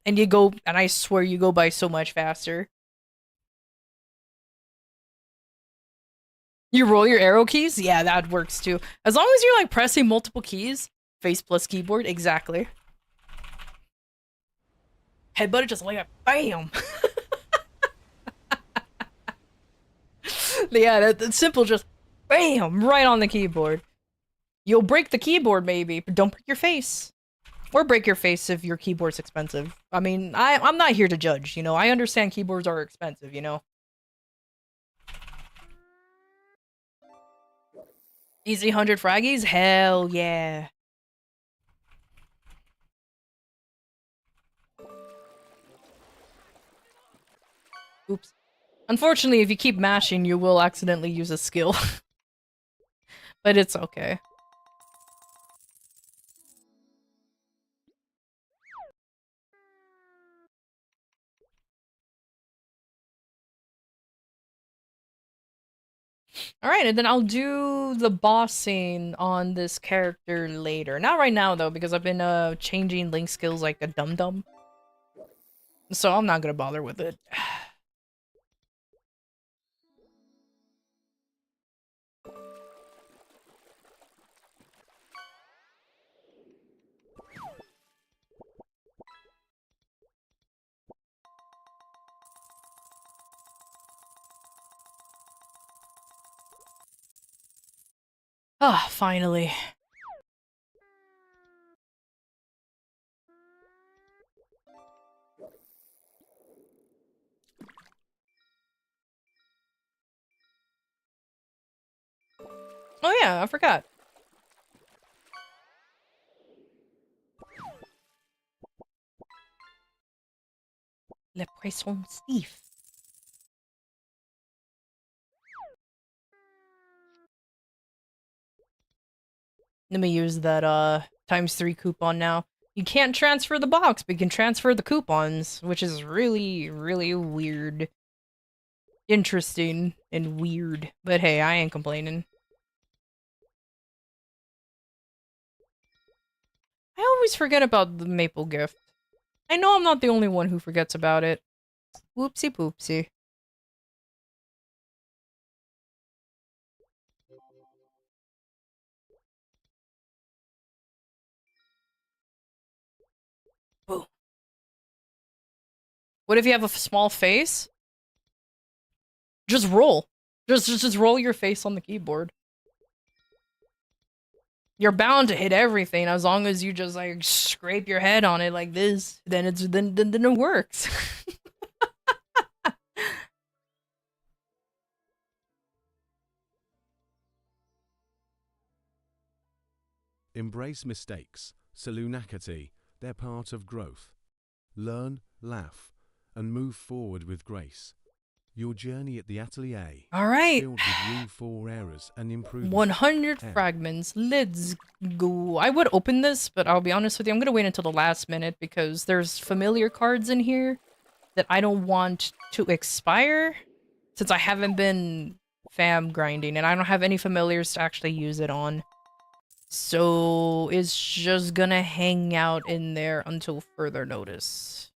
And you go, and I swear you go by so much faster. You roll your arrow keys? Yeah, that works too. As long as you're like pressing multiple keys, face plus keyboard, exactly. Headbutt it just like that, bam! Yeah, that's simple, just bam! Right on the keyboard. You'll break the keyboard maybe, but don't break your face. Or break your face if your keyboard's expensive. I mean, I'm not here to judge, you know? I understand keyboards are expensive, you know? Easy 100 fraggies? Hell yeah. Oops. Unfortunately, if you keep mashing, you will accidentally use a skill. But it's okay. Alright, and then I'll do the boss scene on this character later. Not right now, though, because I've been changing Link skills like a dum-dum. So I'm not gonna bother with it. Ah, finally. Oh yeah, I forgot. Le Poisson Steve. Let me use that ×3 coupon now. You can't transfer the box, but you can transfer the coupons, which is really, really weird. Interesting and weird. But hey, I ain't complaining. I always forget about the maple gift. I know I'm not the only one who forgets about it. Whoopsie poopsie. Boom. What if you have a small face? Just roll. Just roll your face on the keyboard. You're bound to hit everything as long as you just like scrape your head on it like this. Then it works. Embrace mistakes, Salunakati, they're part of growth. Learn, laugh, and move forward with grace. Your journey at the atelier All right. filled with room for errors and improvement. 100 Yeah. fragments. Let's go. I would open this, but I'll be honest with you, I'm gonna wait until the last minute because there's familiar cards in here that I don't want to expire since I haven't been fam grinding and I don't have any familiars to actually use it on. So it's just gonna hang out in there until further notice.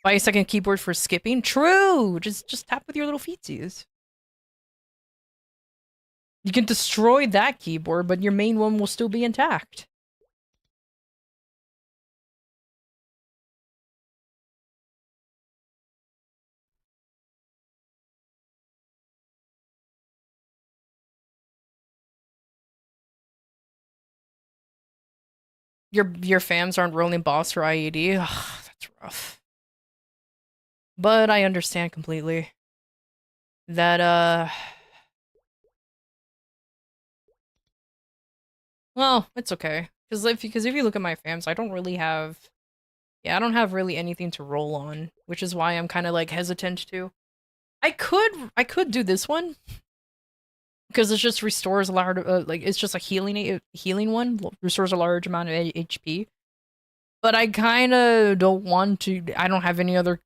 Buy a second keyboard for skipping? True! Just tap with your little feetsies. You can destroy that keyboard, but your main one will still be intact. your fams aren't rolling boss for IED. Ugh, that's rough. But I understand completely that well, it's okay. Because if you look at my fams, I don't really have I don't have really anything to roll on, which is why I'm kind of like hesitant to. I could do this one because it just restores a large like it's just a healing one, restores a large amount of HP. But I kind of don't want to. I don't have any other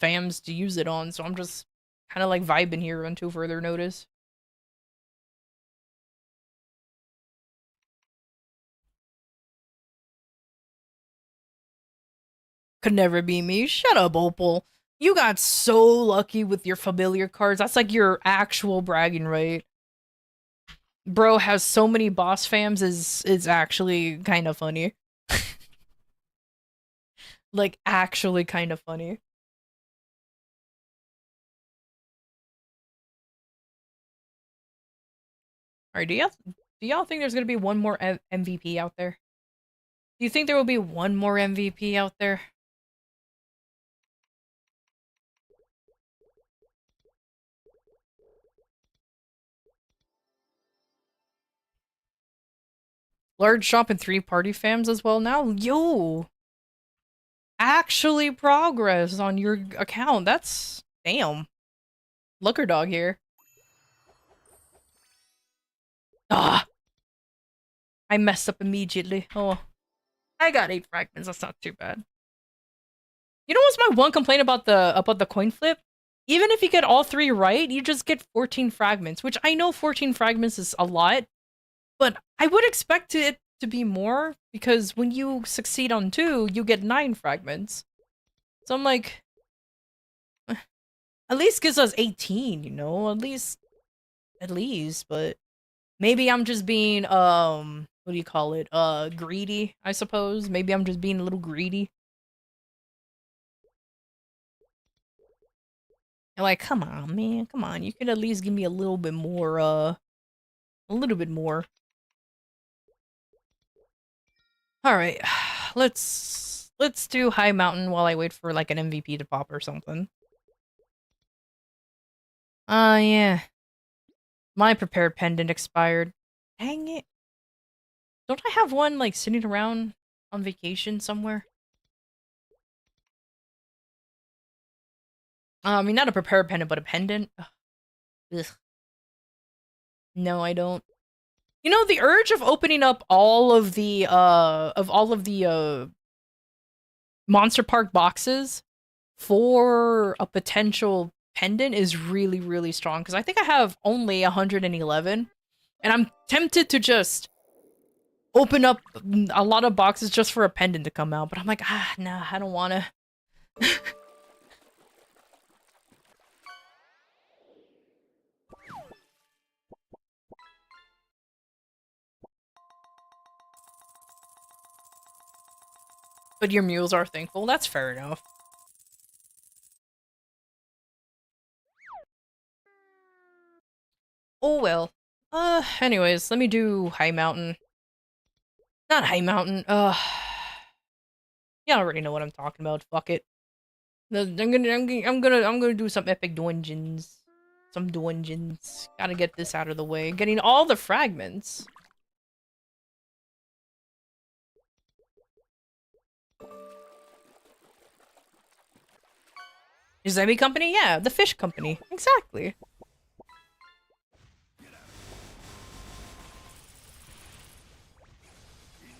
fams to use it on, so I'm just kind of like vibing here until further notice. Could never be me. Shut up, Opal. You got so lucky with your familiar cards. That's like your actual bragging right. Bro has so many boss fams is actually kind of funny. Like actually kind of funny. Alright, do y'all think there's gonna be one more MVP out there? Do you think there will be one more MVP out there? Large shop and 3 party fams as well now? Yo! Actually progress on your account. That's... damn. Looker dog here. Ah! I messed up immediately. Oh. I got 8 fragments. That's not too bad. You know what's my one complaint about the coin flip? Even if you get all 3 right, you just get 14 fragments, which I know 14 fragments is a lot, but I would expect it to be more, because when you succeed on 2, you get 9 fragments. So I'm like, at least gives us 18, you know? At least, but maybe I'm just being, what do you call it? Greedy, I suppose. Maybe I'm just being a little greedy. I'm like, come on, man, come on. You could at least give me a little bit more, a little bit more. Alright, let's do High Mountain while I wait for, like, an MVP to pop or something. Yeah. My prepared pendant expired. Dang it. Don't I have one, like, sitting around on vacation somewhere? I mean, not a prepared pendant, but a pendant. Ugh. No, I don't. You know, the urge of opening up all of the Monster Park boxes for a potential pendant is really, really strong, because I think I have only 111, and I'm tempted to just open up a lot of boxes just for a pendant to come out, but I'm like, nah, I don't wanna. But your mules are thankful. That's fair enough. Oh well. Anyways, let me do High Mountain. Not High Mountain. Yeah, I already know what I'm talking about. Fuck it. I'm gonna do some epic dungeons. Some dungeons. Gotta get this out of the way. Getting all the fragments. Zemi Company? Yeah, the fish company. Exactly.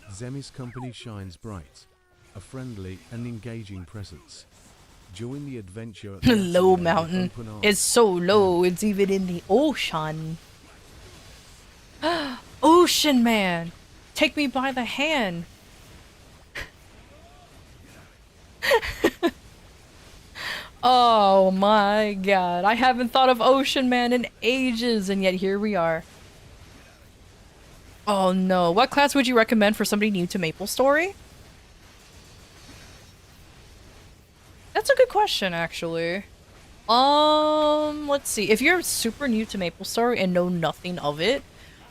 Zemi's company shines bright, a friendly and engaging presence. Join the adventure at the Low atelier mountain. with open arms. It's so low, it's even in the ocean. Ocean man! Take me by the hand! Oh my god, I haven't thought of Ocean Man in ages, and yet here we are. Oh no, what class would you recommend for somebody new to MapleStory? That's a good question, actually. Let's see. If you're super new to MapleStory and know nothing of it,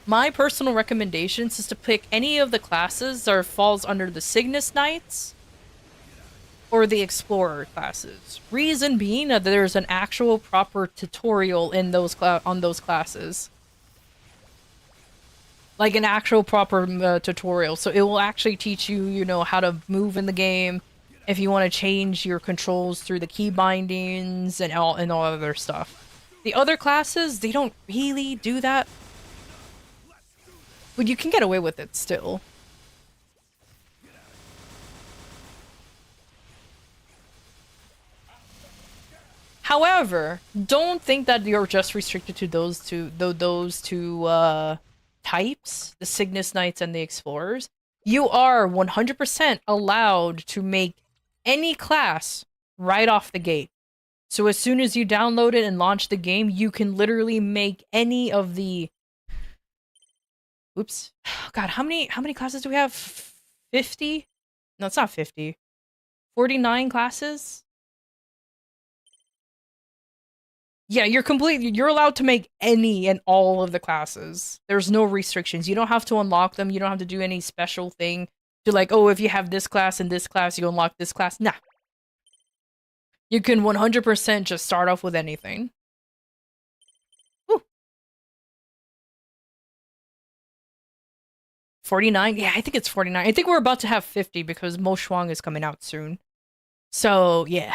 my personal recommendations is to pick any of the classes that falls under the Cygnus Knights or the Explorer classes. Reason being that there's an actual proper tutorial in those on those classes. Like an actual proper tutorial. So it will actually teach you, you know, how to move in the game, if you want to change your controls through the key bindings and all other stuff. The other classes, they don't really do that. But you can get away with it still. However, don't think that you're just restricted to those two types, the Cygnus Knights and the Explorers. You are 100% allowed to make any class right off the gate. So as soon as you download it and launch the game, you can literally make any of the... Oops. God, how many classes do we have? 50? No, it's not 50. 49 classes? Yeah, you're allowed to make any and all of the classes. There's no restrictions. You don't have to unlock them. You don't have to do any special thing to like, oh, if you have this class and this class, you unlock this class. Nah. You can 100% just start off with anything. Woo. 49? Yeah, I think it's 49. I think we're about to have 50 because Mo Shuang is coming out soon. So, yeah.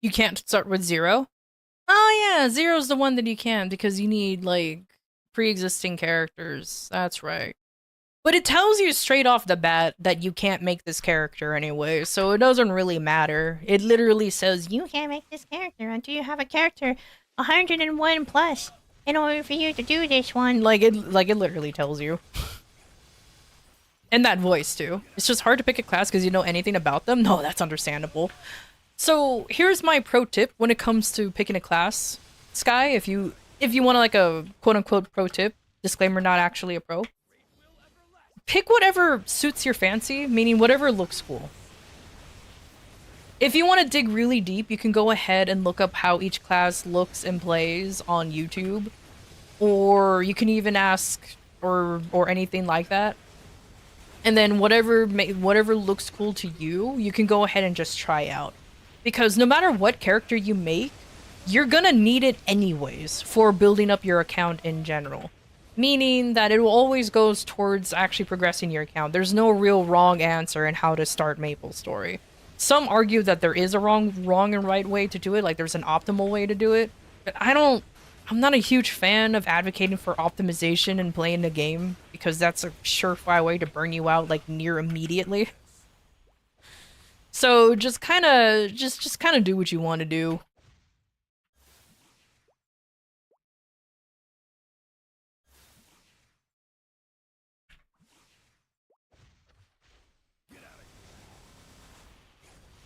You can't start with 0? Oh yeah, 0's the one that you can because you need, like, pre-existing characters. That's right. But it tells you straight off the bat that you can't make this character anyway, so it doesn't really matter. It literally says, you can't make this character until you have a character 101 plus in order for you to do this one. Like it literally tells you. And that voice, too. It's just hard to pick a class because you know anything about them? No, that's understandable. So here's my pro tip when it comes to picking a class. Sky, if you want like a quote-unquote pro tip, disclaimer, not actually a pro. Pick whatever suits your fancy, meaning whatever looks cool. If you want to dig really deep, you can go ahead and look up how each class looks and plays on YouTube. Or you can even ask or anything like that. And then whatever looks cool to you, you can go ahead and just try out. Because no matter what character you make, you're gonna need it anyways for building up your account in general. Meaning that it will always goes towards actually progressing your account. There's no real wrong answer in how to start MapleStory. Some argue that there is a wrong and right way to do it, like there's an optimal way to do it. But I'm not a huge fan of advocating for optimization and playing the game, because that's a surefire way to burn you out like near immediately. So just kind of do what you want to do.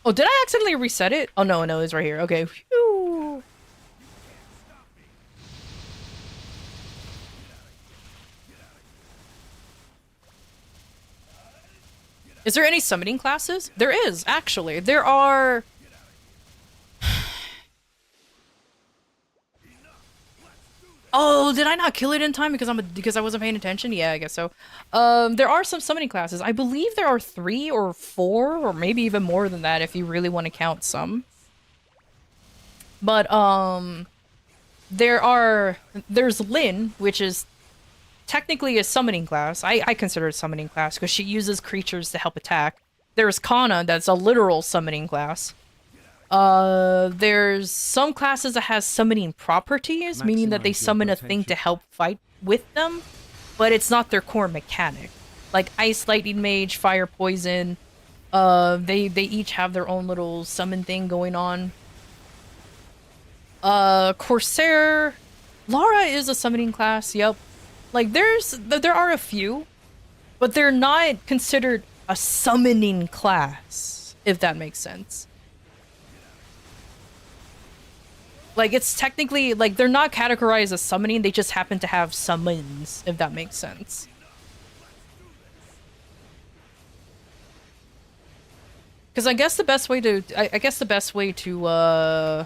Oh, did I accidentally reset it? Oh no, it's right here. Okay. Phew. Is there any summoning classes? There is, actually. There are... Oh, did I not kill it in time because I wasn't paying attention? Yeah, I guess so. There are some summoning classes. I believe there are 3 or 4, or maybe even more than that if you really want to count some. But, there's Lin, which is technically a summoning class. I consider it a summoning class because she uses creatures to help attack. There's Kana, that's a literal summoning class. There's some classes that has summoning properties, meaning that they summon a thing to help fight with them, but it's not their core mechanic. Like Ice, Lightning Mage, Fire, Poison, they each have their own little summon thing going on. Corsair, Lara is a summoning class, yep. Like there are a few, but they're not considered a summoning class, if that makes sense. Like, it's technically, like, they're not categorized as summoning, they just happen to have summons, if that makes sense. Because I guess the best way to, oh,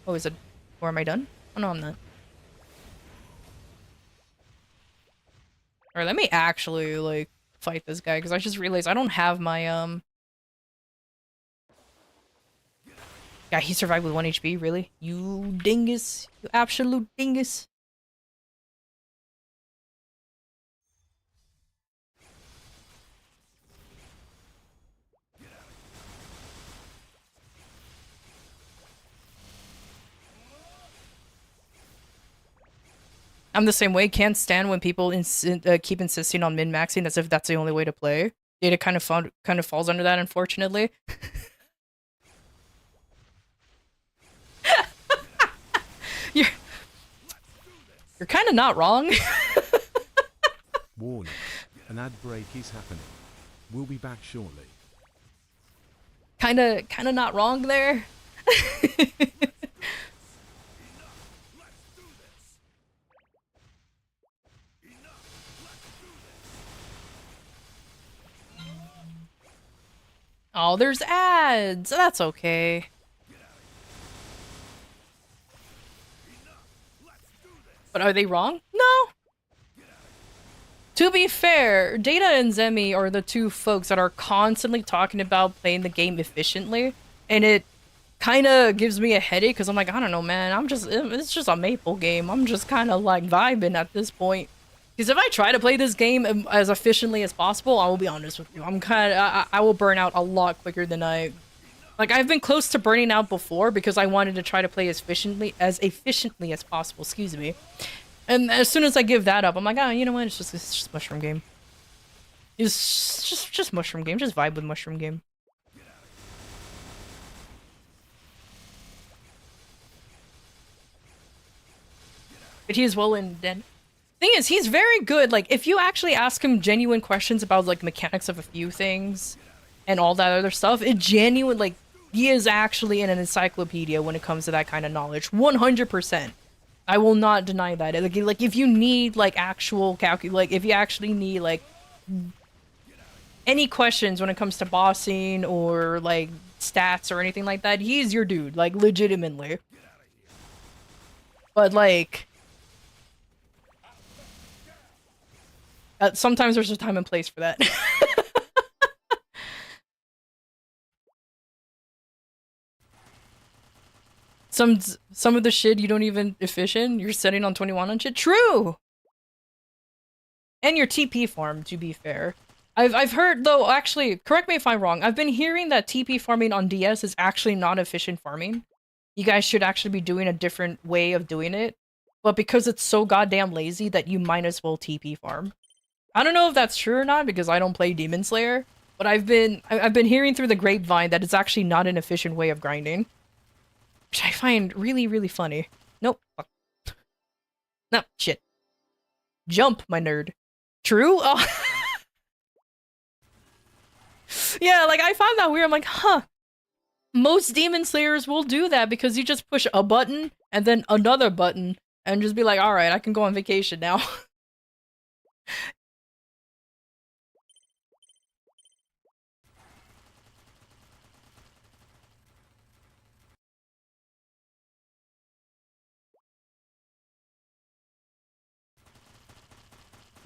is it, or am I done? Oh, no, I'm not. Alright, let me actually, like, fight this guy, because I just realized I don't have my, Yeah, he survived with 1 HP, really? You dingus. You absolute dingus. I'm the same way. Can't stand when people keep insisting on min-maxing as if that's the only way to play. Data kind of falls under that, unfortunately. You're kind of not wrong. Warning, an ad break is happening. We'll be back shortly. kind of not wrong there. Oh, there's ads. That's okay. But are they wrong? No. To be fair, Data and Zemi are the two folks that are constantly talking about playing the game efficiently, and it kind of gives me a headache because I'm like, I don't know, man. It's just a Maple game. I'm just kind of like vibing at this point. Because if I try to play this game as efficiently as possible, I will be honest with you, I will burn out a lot quicker than I've been close to burning out before because I wanted to try to play as efficiently as possible, excuse me. And as soon as I give that up, I'm like, you know what, it's just Mushroom Game. It's just Mushroom Game, just vibe with Mushroom Game. But he is well in dead. Thing is, he's very good. Like, if you actually ask him genuine questions about, like, mechanics of a few things and all that other stuff, he is actually in an encyclopedia when it comes to that kind of knowledge. 100%. I will not deny that. Like if you need, like, actual if you actually need, like, any questions when it comes to bossing or, like, stats or anything like that, he's your dude. Like, legitimately. But, like... sometimes there's a time and place for that. Some of the shit you don't even efficient, you're setting on 21 on shit. True! And your TP farm, to be fair. I've heard, though, actually, correct me if I'm wrong, I've been hearing that TP farming on DS is actually not efficient farming. You guys should actually be doing a different way of doing it. But because it's so goddamn lazy that you might as well TP farm. I don't know if that's true or not because I don't play Demon Slayer, but I've been hearing through the grapevine that it's actually not an efficient way of grinding, which I find really, really funny. Nope. Fuck. No, shit. Jump, my nerd. True? Oh. Yeah, like, I found that weird. I'm like, huh. Most Demon Slayers will do that because you just push a button and then another button and just be like, alright, I can go on vacation now.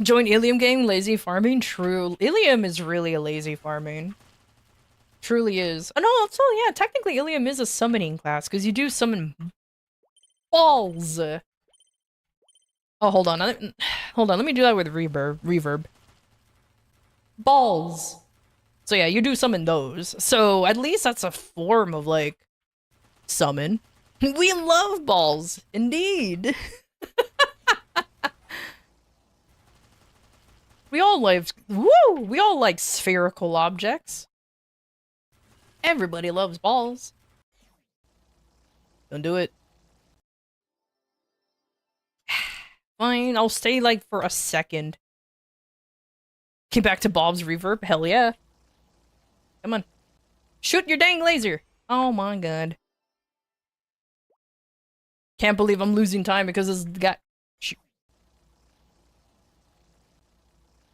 Join Ilium game, lazy farming? True. Ilium is really a lazy farming. Truly is. Oh no, so yeah, technically Ilium is a summoning class, because you do summon balls. Oh, hold on. Hold on, let me do that with reverb. Balls. So yeah, you do summon those. So at least that's a form of, like, summon. We love balls. Indeed. We all like spherical objects. Everybody loves balls. Don't do it. Fine, I'll stay, like, for a second. Get back to Bob's reverb? Hell yeah. Come on. Shoot your dang laser! Oh my god. Can't believe I'm losing time because this guy.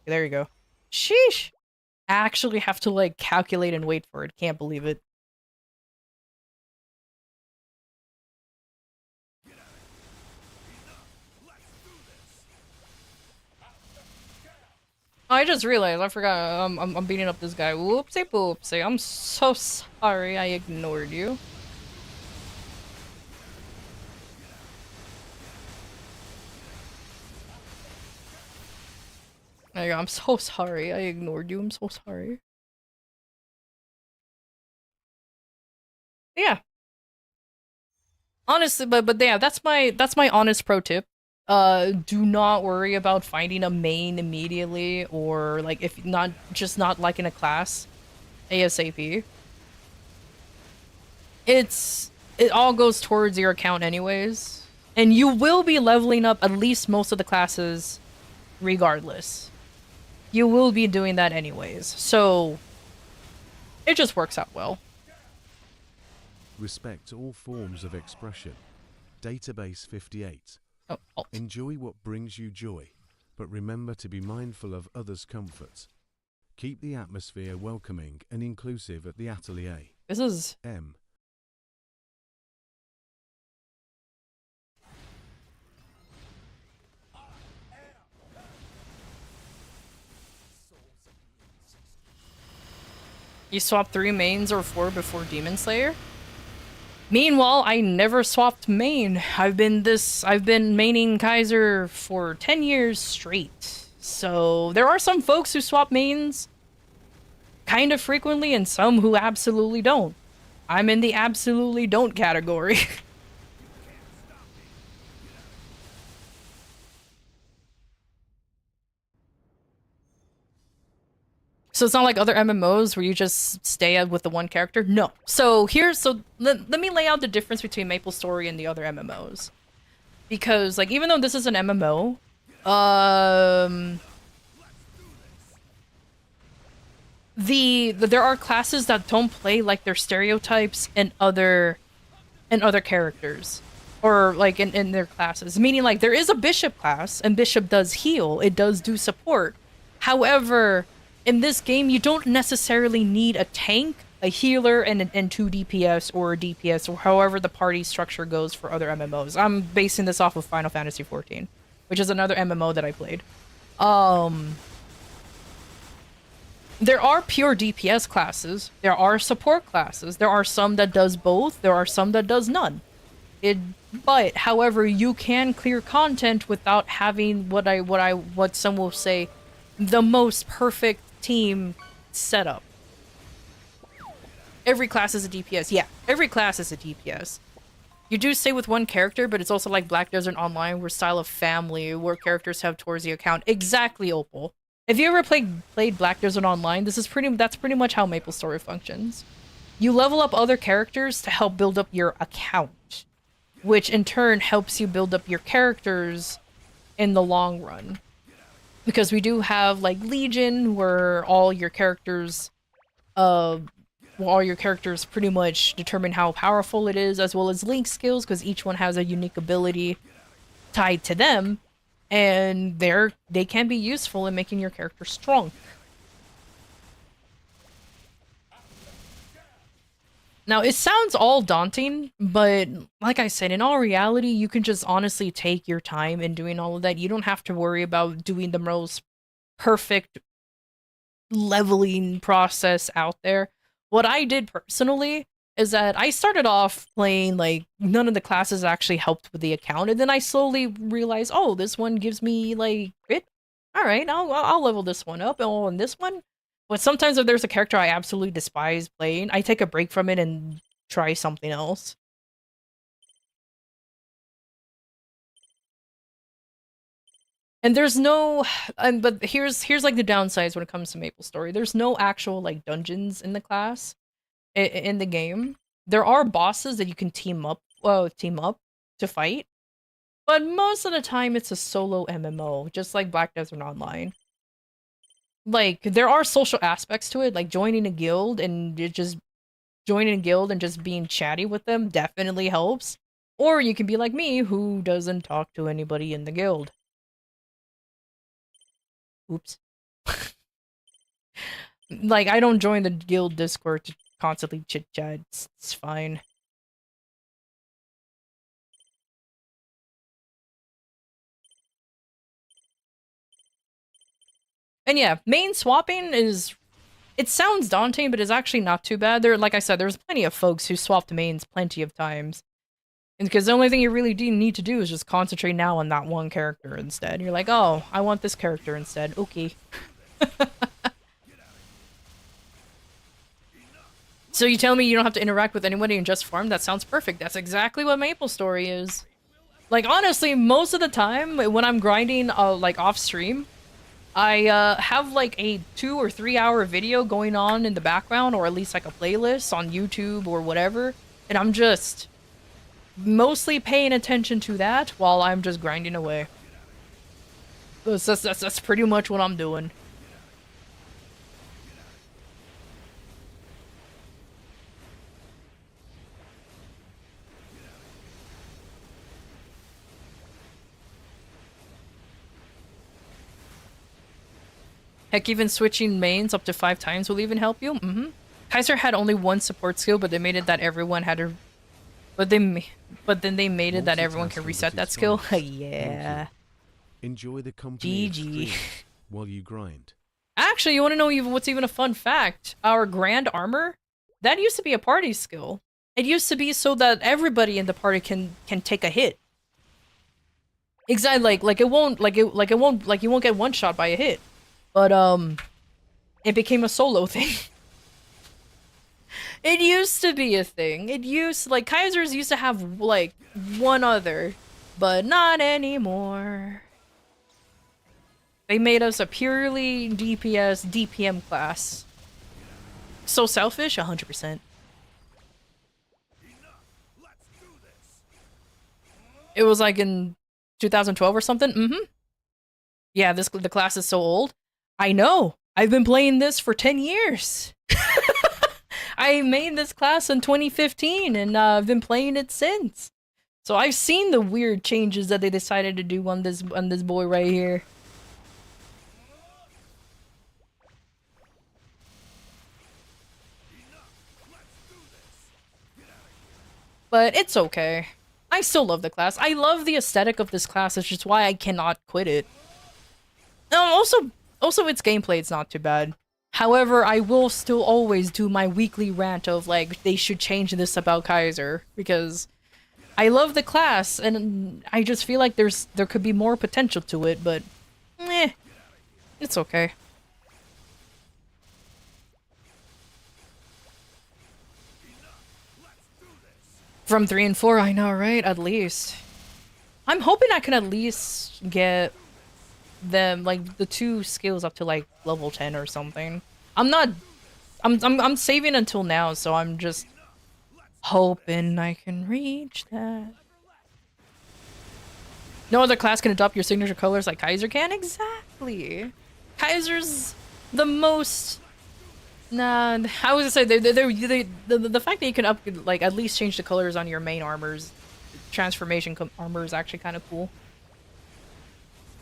There you go. Sheesh. I actually have to like calculate and wait for it. Can't believe it. I just realized I forgot I'm beating up this guy. Whoopsie poopsie. I'm so sorry I ignored you. There you go. I'm so sorry I ignored you. I'm so sorry. Yeah. Honestly, but yeah, that's my honest pro tip. Do not worry about finding a main immediately, or like if not just not like in a class ASAP. It all goes towards your account anyways, and you will be leveling up at least most of the classes regardless. You will be doing that anyways, so it just works out well. Respect all forms of expression. Database 58. Oh, alt. Enjoy what brings you joy, but remember to be mindful of others' comfort. Keep the atmosphere welcoming and inclusive at the atelier. This is M. You swap 3 mains or 4 before Demon Slayer? Meanwhile, I never swapped main. I've been maining Kaiser for 10 years straight. So there are some folks who swap mains kind of frequently and some who absolutely don't. I'm in the absolutely don't category. So it's not like other MMOs where you just stay with the one character? No. So let me lay out the difference between MapleStory and the other MMOs. Because, like, even though this is an MMO, there are classes that don't play like their stereotypes and other characters. Or, like, in their classes. Meaning, like, there is a Bishop class, and Bishop does heal. It does do support. However, in this game, you don't necessarily need a tank, a healer, and 2 DPS or a DPS, or however the party structure goes for other MMOs. I'm basing this off of Final Fantasy XIV, which is another MMO that I played. There are pure DPS classes. There are support classes. There are some that does both. There are some that does none. But however, you can clear content without having what some will say the most perfect team setup. Every class is a DPS. Yeah, every class is a DPS. You do stay with one character, but it's also like Black Desert Online, where style of family, where characters have towards the account. Exactly, Opal. If you ever played Black Desert Online, that's pretty much how MapleStory functions. You level up other characters to help build up your account, which in turn helps you build up your characters in the long run. Because we do have, like, Legion, where all your characters pretty much determine how powerful it is, as well as Link skills, because each one has a unique ability tied to them, and they can be useful in making your character strong. Now, it sounds all daunting, but like I said, in all reality, you can just honestly take your time in doing all of that. You don't have to worry about doing the most perfect leveling process out there. What I did personally is that I started off playing, like, none of the classes actually helped with the account, and then I slowly realized, oh, this one gives me, like, crit. Alright, I'll level this one up, and this one. But sometimes if there's a character I absolutely despise playing, I take a break from it and try something else. And there's no, but here's like the downsides when it comes to MapleStory. There's no actual, like, dungeons in the class, in the game. There are bosses that you can team up to fight, but most of the time it's a solo MMO, just like Black Desert Online. Like, there are social aspects to it, like joining a guild and just being chatty with them definitely helps. Or you can be like me, who doesn't talk to anybody in the guild. Oops. Like, I don't join the guild Discord to constantly chit-chat. It's fine. And yeah, main swapping is... It sounds daunting, but it's actually not too bad. There, like I said, there's plenty of folks who swapped mains plenty of times. And because the only thing you really do need to do is just concentrate now on that one character instead. You're like, oh, I want this character instead. Okay. So you tell me you don't have to interact with anybody and just farm? That sounds perfect. That's exactly what MapleStory is. Like, honestly, most of the time when I'm grinding, like, off-stream, I have like a 2 or 3 hour video going on in the background, or at least like a playlist on YouTube or whatever, and I'm just mostly paying attention to that while I'm just grinding away. That's pretty much what I'm doing. Heck, even switching mains up to 5 times will even help you. Mm-hmm. Kaiser had only one support skill, but they made it that everyone had a... But then they made it that everyone can reset that skill. Yeah. Enjoy the company GG. while you grind. Actually, you want to know what's even a fun fact? Our Grand Armor, that used to be a party skill. It used to be so that everybody in the party can take a hit. Exactly, you won't get one shot by a hit. But it became a solo thing. It used to be a thing. Kaisers used to have like one other, but not anymore. They made us a purely DPS, DPM class. So selfish? 100%. It was like in 2012 or something? Mm-hmm. Yeah, the class is so old. I know! I've been playing this for 10 years! I made this class in 2015, and I've been playing it since. So I've seen the weird changes that they decided to do on this boy right here. But it's okay. I still love the class. I love the aesthetic of this class, which is why I cannot quit it. Also its gameplay is not too bad. However, I will still always do my weekly rant of, like, they should change this about Kaiser, because I love the class, and I just feel like there could be more potential to it, but it's okay. From 3 and 4, I know, right? At least. I'm hoping I can at least get them, like, the 2 skills up to, like, level 10 or something. I'm saving until now, so I'm just hoping I can reach that. No other class can adopt your signature colors like Kaiser can? Exactly. Kaiser's the most... Nah, I was gonna say, the fact that you can like, at least change the colors on your main armors, transformation armor is actually kind of cool.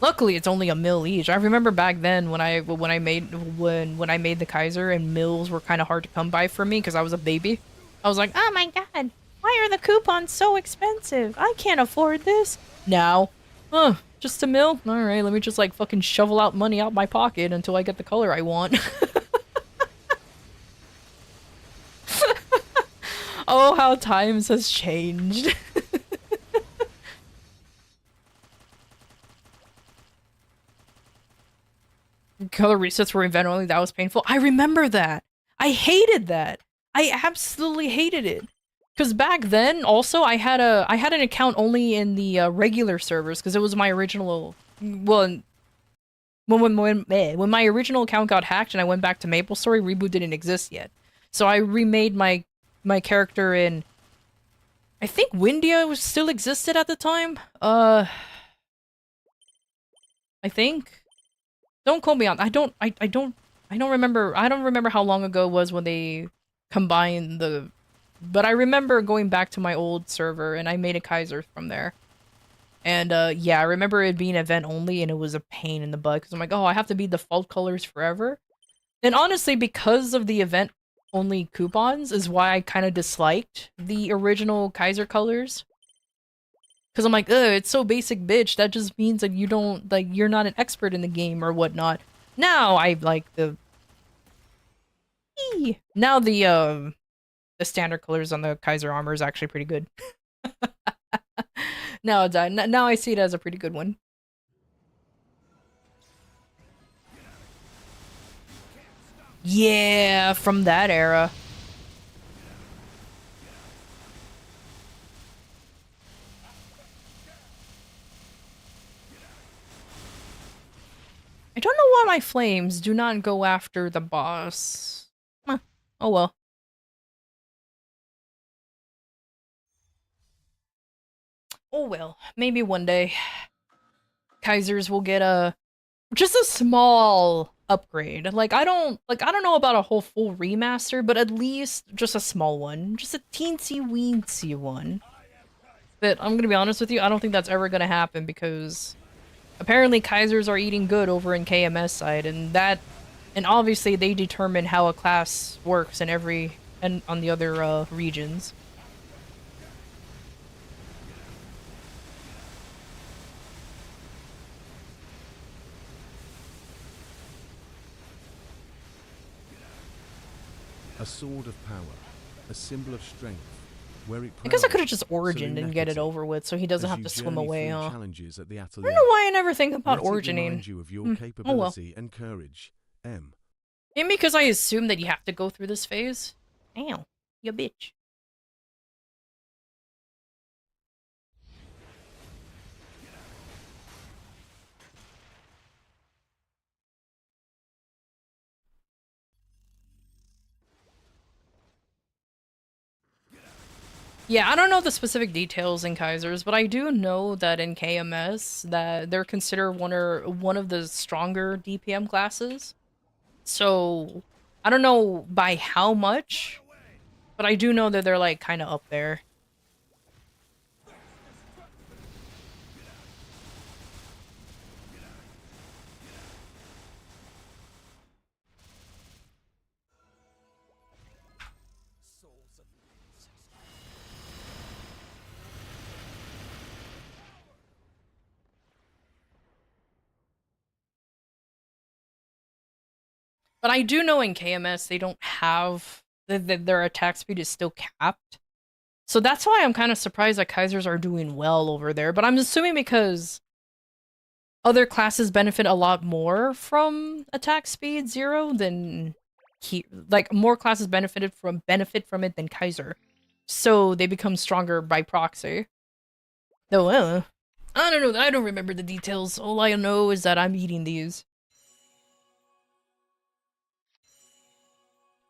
Luckily, it's only a mil each. I remember back then when I made the Kaiser, and mills were kind of hard to come by for me because I was a baby. I was like, oh my god, why are the coupons so expensive? I can't afford this. Now, just a mil? Alright, let me just like fucking shovel out money out my pocket until I get the color I want. Oh, how times has changed. Color resets were invented only. That was painful. I remember that. I hated that. I absolutely hated it. Because back then, also, I had an account only in the regular servers, because it was my original... Well, when my original account got hacked and I went back to MapleStory, Reboot didn't exist yet. So I remade my character in... I think Windia still existed at the time? I think? Don't quote me on... I don't remember how long ago it was when they combined the but I remember going back to my old server and I made a Kaiser from there. And yeah, I remember it being event only and it was a pain in the butt because I'm like, oh, I have to be default colors forever. And honestly, because of the event only coupons is why I kind of disliked the original Kaiser colors. Because I'm like, ugh, it's so basic, bitch. That just means that you don't, like, you're not an expert in the game or whatnot. Now I like the... Now the standard colors on the Kaiser armor is actually pretty good. Now I see it as a pretty good one. Yeah, from that era. I don't know why my flames do not go after the boss. Huh. Oh well. Oh well. Maybe one day. Kaisers will get just a small upgrade. I don't know about a whole full remaster, but at least just a small one. Just a teensy weensy one. But I'm gonna be honest with you, I don't think that's ever gonna happen because apparently Kaisers are eating good over in KMS side, and obviously they determine how a class works in on the other regions. A sword of power, a symbol of strength, where it I guess I could have prowls, just origined and get it over with so he doesn't as have you to swim journey away, through huh? challenges at the I atelier. don't know why I never think about Let it origining. remind you of your Oh well. capability and courage. M. Maybe because I assume that you have to go through this phase. Ow, you bitch. Yeah, I don't know the specific details in Kaisers, but I do know that in KMS that they're considered one of the stronger DPM classes. So I don't know by how much, but I do know that they're like kind of up there. But I do know in KMS they don't have their attack speed is still capped. So that's why I'm kind of surprised that Kaisers are doing well over there. But I'm assuming because other classes benefit a lot more from attack speed 0 than like more classes benefit from it than Kaiser. So they become stronger by proxy. Though I don't know, I don't remember the details. All I know is that I'm eating these.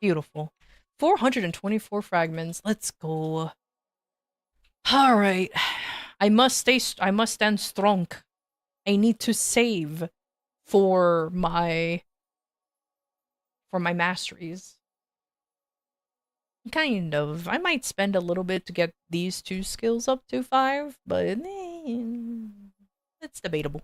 Beautiful. 424 fragments. Let's go. All right. I must stand strong. I need to save for my masteries. Kind of. I might spend a little bit to get these 2 skills up to 5, but it's debatable.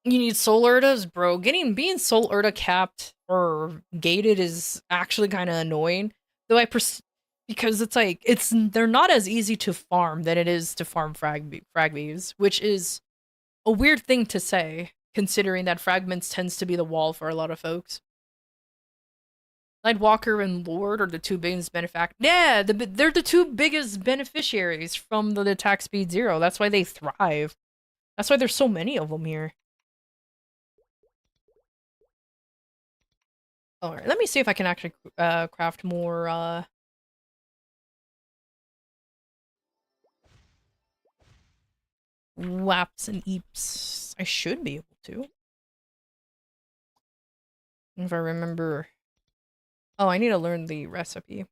You need soul urtas, bro. Being soul urta capped or gated is actually kind of annoying. Though because it's like they're not as easy to farm than it is to farm fragvies, which is a weird thing to say considering that fragments tends to be the wall for a lot of folks. Lightwalker and Lord are the 2 biggest Yeah, they're the 2 biggest beneficiaries from the attack speed 0. That's why they thrive. That's why there's so many of them here. Alright, let me see if I can actually craft more WAPs and EEPs. I should be able to. If I remember. Oh, I need to learn the recipe.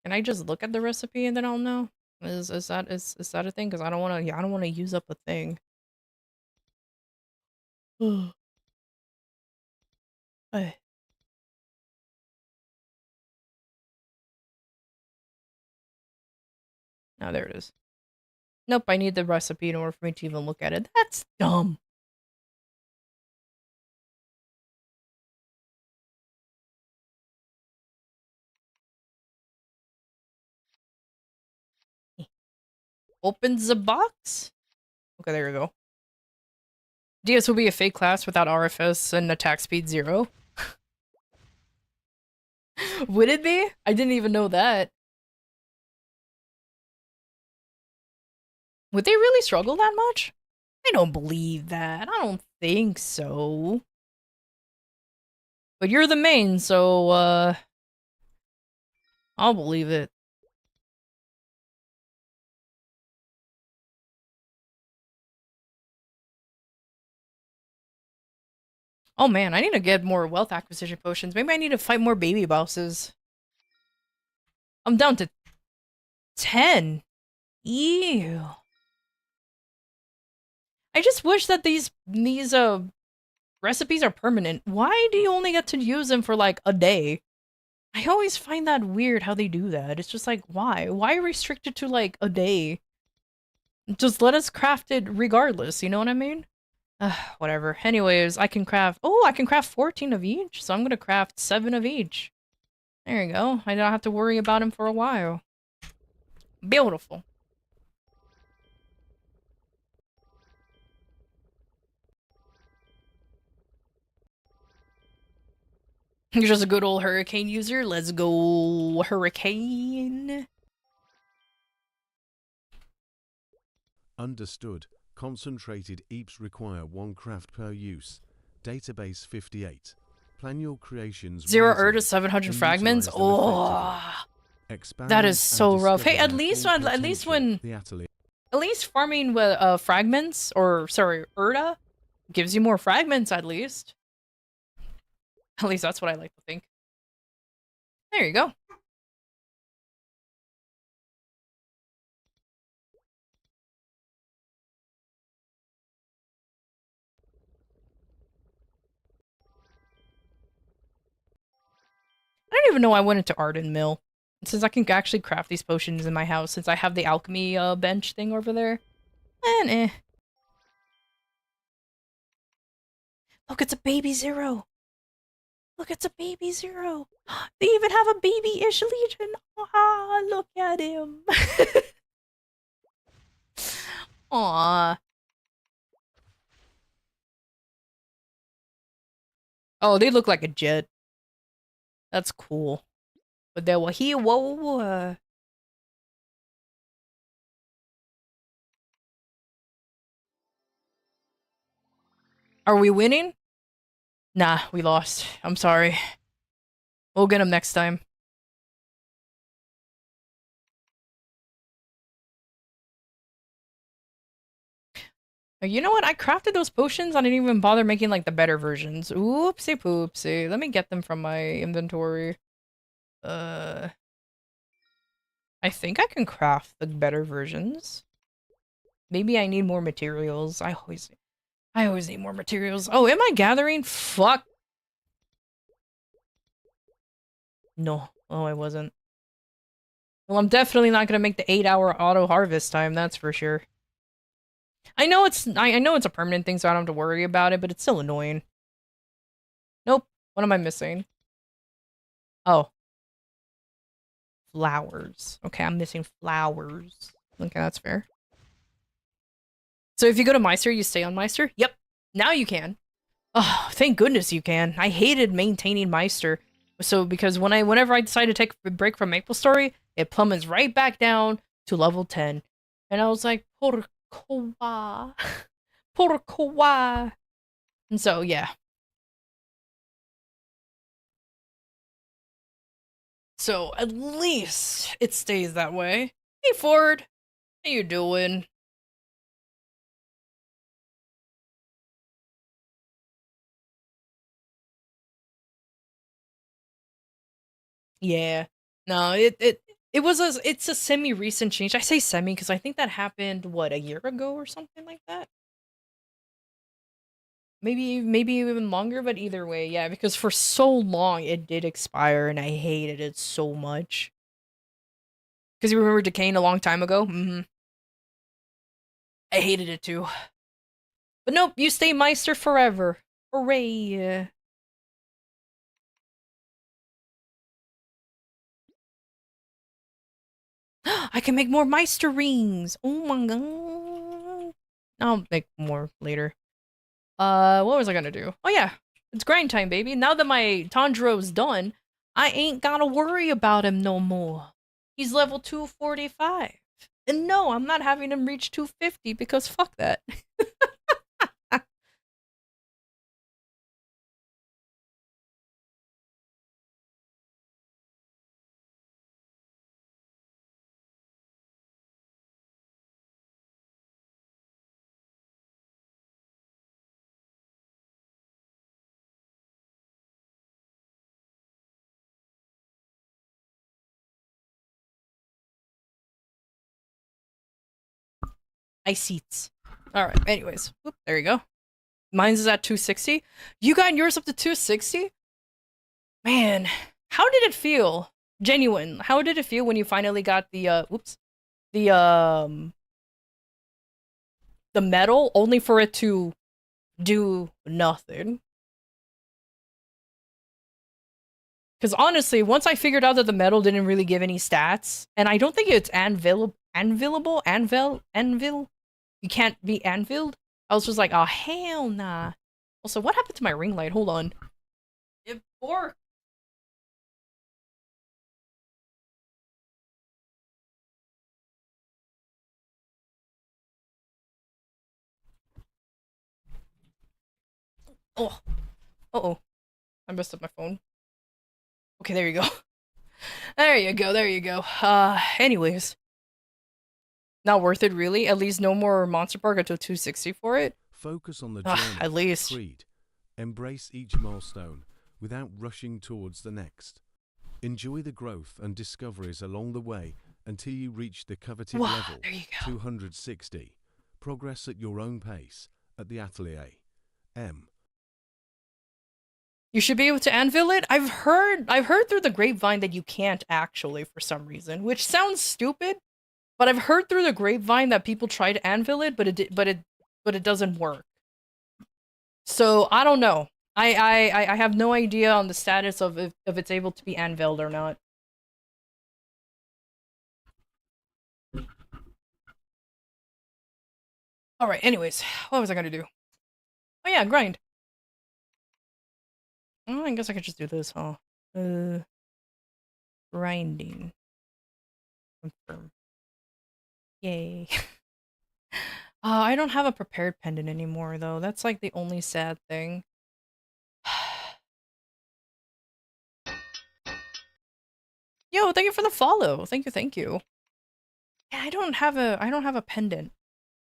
Can I just look at the recipe and then I'll know? Is that a thing? Because I don't wanna use up a thing. Ay. Oh, there it is. Nope, I need the recipe in order for me to even look at it. That's dumb. Opens the box? Okay, there we go. DS will be a fake class without RFS and attack speed 0. Would it be? I didn't even know that. Would they really struggle that much? I don't believe that. I don't think so. But you're the main, so, I'll believe it. Oh man, I need to get more wealth acquisition potions. Maybe I need to fight more baby bosses. I'm down to 10. Ew. I just wish that these recipes are permanent. Why do you only get to use them for like a day? I always find that weird how they do that. It's just like, why? Why restrict it to like a day? Just let us craft it regardless, you know what I mean? Whatever. Anyways, I can craft 14 of each, so I'm gonna craft 7 of each. There you go. I don't have to worry about him for a while. Beautiful. You're just a good old hurricane user. Let's go, hurricane. Understood. Concentrated EAPs require 1 craft per use. Database 58. Plan your creations 0 wisely to 700 and fragments. utilize them Oh, effectively. that is so Experiment rough. and Hey, at discover least full when potential. The atelier. at least farming with fragments, or sorry, Urda, gives you more fragments. At least that's what I like to think. There you go. I don't even know I went into Arden Mill. Since I can actually craft these potions in my house, since I have the alchemy bench thing over there. And Look, it's a baby Zero. Look, it's a baby Zero. They even have a baby-ish Legion. Ah, look at him. Aww. Oh, they look like a jet. That's cool. But they were here. Whoa. Are we winning? Nah, we lost. I'm sorry. We'll get them next time. You know what? I crafted those potions. I didn't even bother making like the better versions. Oopsie poopsie. Let me get them from my inventory. I think I can craft the better versions. Maybe I need more materials. I always need more materials. Oh, am I gathering? Fuck. No. Oh, I wasn't. Well, I'm definitely not gonna make the 8-hour auto harvest time, that's for sure. I know it's a permanent thing, so I don't have to worry about it, but it's still annoying. Nope. What am I missing? Oh. Flowers. Okay, I'm missing flowers. Okay, that's fair. So if you go to Meister, you stay on Meister? Yep. Now you can. Oh, thank goodness you can. I hated maintaining Meister. So because whenever I decide to take a break from MapleStory, it plummets right back down to level 10. And I was like, pourquoi? Pourquoi? And so, yeah. So, at least it stays that way. Hey, Ford. How you doing? Yeah. No, it's a semi-recent change. I say semi because I think that happened, what, a year ago or something like that? maybe even longer, but either way, yeah, because for so long it did expire and I hated it so much. Because you remember Decaying a long time ago? Mm-hmm. I hated it too. But nope, you stay Meister forever. Hooray! I can make more Meister rings! Oh my god. I'll make more later. What was I gonna do? Oh yeah, it's grind time, baby. Now that my Tanjiro's done, I ain't gotta worry about him no more. He's level 245. And no, I'm not having him reach 250 because fuck that. Ice seats. Alright, anyways. Whoop, there you go. Mine's is at 260. You got yours up to 260? Man, how did it feel? Genuine. How did it feel when you finally got the whoops. The the medal only for it to do nothing? Because honestly, once I figured out that the medal didn't really give any stats, and I don't think it's anvil? You can't be anviled? I was just like, oh, hell nah. Also, what happened to my ring light? Hold on. It worked. Oh. Uh-oh. I messed up my phone. Okay, there you go. There you go, there you go. Anyways. Not worth it, really. At least no more Monster Park until 260 for it. Focus on the journey. At least. Creed. Embrace each milestone without rushing towards the next. Enjoy the growth and discoveries along the way until you reach the coveted level there you go. 260. Progress at your own pace at the Atelier. M. You should be able to anvil it. I've heard through the grapevine that you can't actually for some reason, which sounds stupid, but I've heard through the grapevine that people try to anvil it, but it doesn't work. So I don't know. I have no idea on the status of if it's able to be anviled or not. Alright, anyways, what was I gonna do? Oh yeah, grind. Oh, I guess I could just do this, huh? Grinding. Confirm. Yay. I don't have a prepared pendant anymore, though. That's like the only sad thing. Yo, thank you for the follow. Thank you, thank you. Yeah, I don't have a pendant.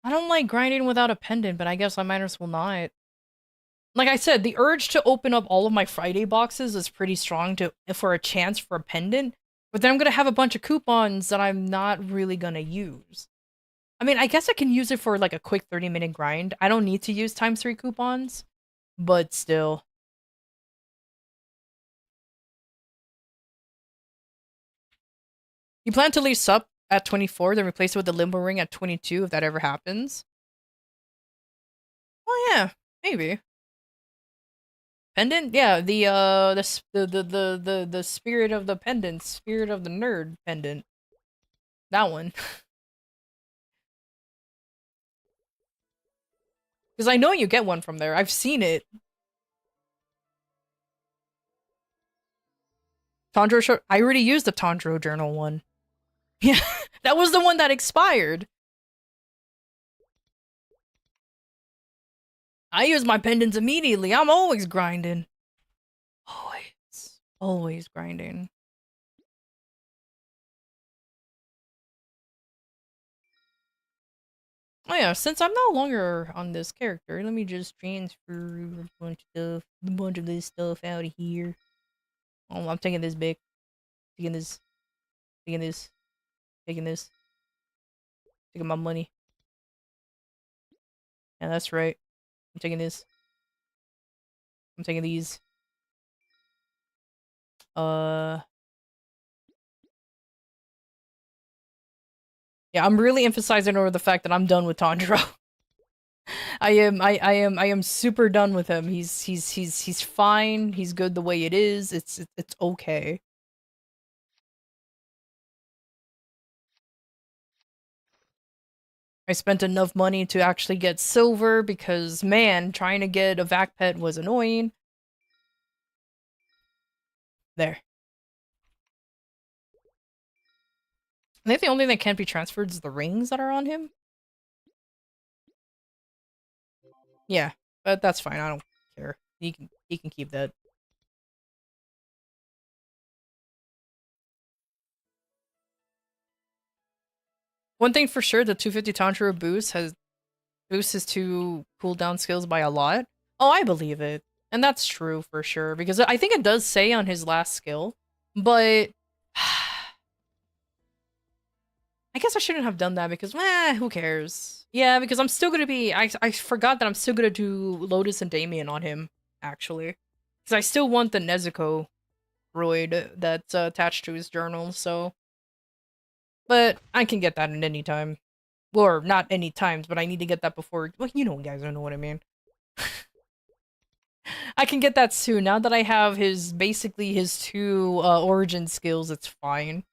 I don't like grinding without a pendant, but I guess I might as well not. Like I said, the urge to open up all of my Friday boxes is pretty strong for a chance for a pendant, but then I'm gonna have a bunch of coupons that I'm not really gonna use. I mean, I guess I can use it for like a quick 30-minute grind. I don't need to use ×3 coupons, but still. You plan to leave Sup at 24, then replace it with the Limbo Ring at 22 if that ever happens? Oh yeah, maybe. Pendant? Yeah, the spirit of the pendant, spirit of the nerd pendant. That one. Because I know you get one from there. I've seen it. Tanjiro I already used the Tanjiro journal one. Yeah, that was the one that expired. I use my pendants immediately. I'm always grinding. Always. Always grinding. Oh yeah, since I'm no longer on this character, let me just transfer a bunch of this stuff out of here. Oh, I'm taking this big. Taking this. Taking this. Taking this. Taking my money. Yeah, that's right. I'm taking this. I'm taking these. Yeah, I'm really emphasizing over the fact that I'm done with Tanjiro. I am super done with him. He's fine. He's good the way it is. It's okay. I spent enough money to actually get silver because, man, trying to get a vac pet was annoying. There. I think the only thing that can't be transferred is the rings that are on him. Yeah, but that's fine. I don't care. He can keep that. One thing for sure, the 250 Tanjiro boosts his 2 cooldown skills by a lot. Oh, I believe it. And that's true for sure, because I think it does say on his last skill, but I guess I shouldn't have done that because, who cares? Yeah, because I'm still gonna be, I forgot that I'm still gonna do Lotus and Damien on him, actually. Because I still want the Nezuko droid that's attached to his journal, so. But I can get that at any time. Or, not any times, but I need to get that before, well, you know, guys, I know what I mean. I can get that soon. Now that I have basically his 2 origin skills, it's fine.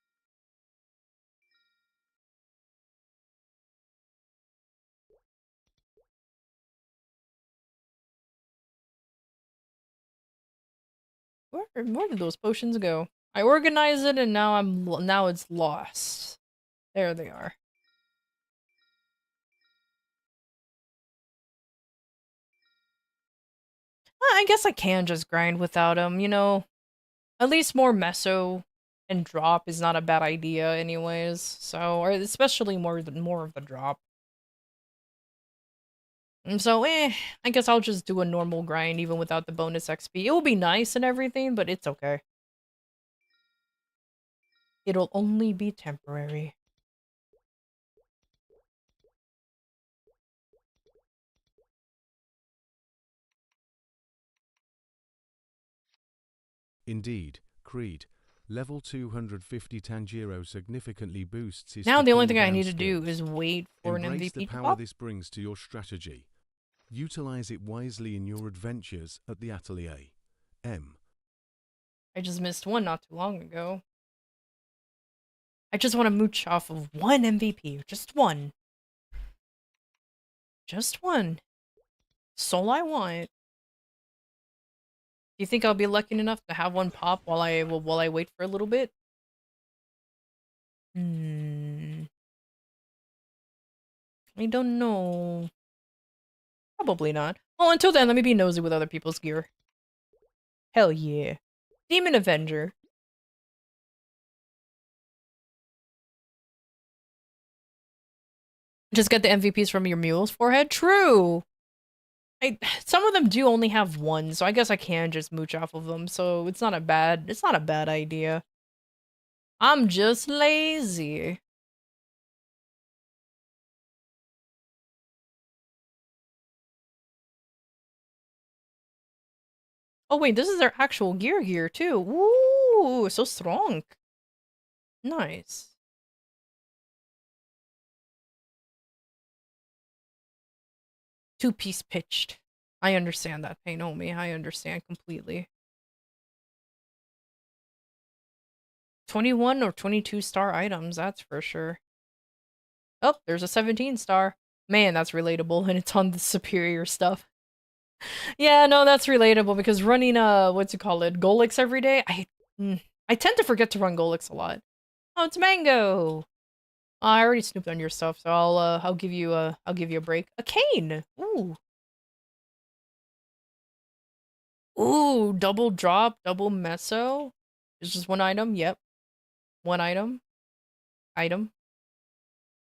Where did those potions go? I organized it and now it's lost. There they are. I guess I can just grind without him, you know. At least more meso and drop is not a bad idea anyways. So, or especially more of the drop. And so, I guess I'll just do a normal grind even without the bonus XP. It will be nice and everything, but it's okay. It'll only be temporary. Indeed, Creed. Level 250 Tanjiro significantly boosts his Now the only thing I cooldown need to do skills. is wait for an Embrace MVP the to power pop. this brings to your strategy. Utilize it wisely in your adventures at the Atelier. M. I just missed one not too long ago. I just want to mooch off of one MVP. Just one. Just one. That's all I want. Do you think I'll be lucky enough to have one pop while I wait for a little bit? I don't know. Probably not. Well, until then, let me be nosy with other people's gear. Hell yeah. Demon Avenger. Just get the MVPs from your mule's forehead? True! Some of them do only have one, so I guess I can just mooch off of them, so it's not a bad idea. I'm just lazy. Oh wait, this is their actual gear too. Ooh, so strong. Nice. Two-piece pitched. I understand that pain, homie. I understand completely. 21 or 22 star items, that's for sure. Oh, there's a 17 star. Man, that's relatable, and it's on the superior stuff. Yeah, no, that's relatable because running what's it called, Golix every day. I tend to forget to run Golix a lot. Oh, it's Mango. I already snooped on your stuff, so I'll give you a break. A cane. Ooh. Ooh, double drop, double meso. It's just one item. Yep. One item. Item.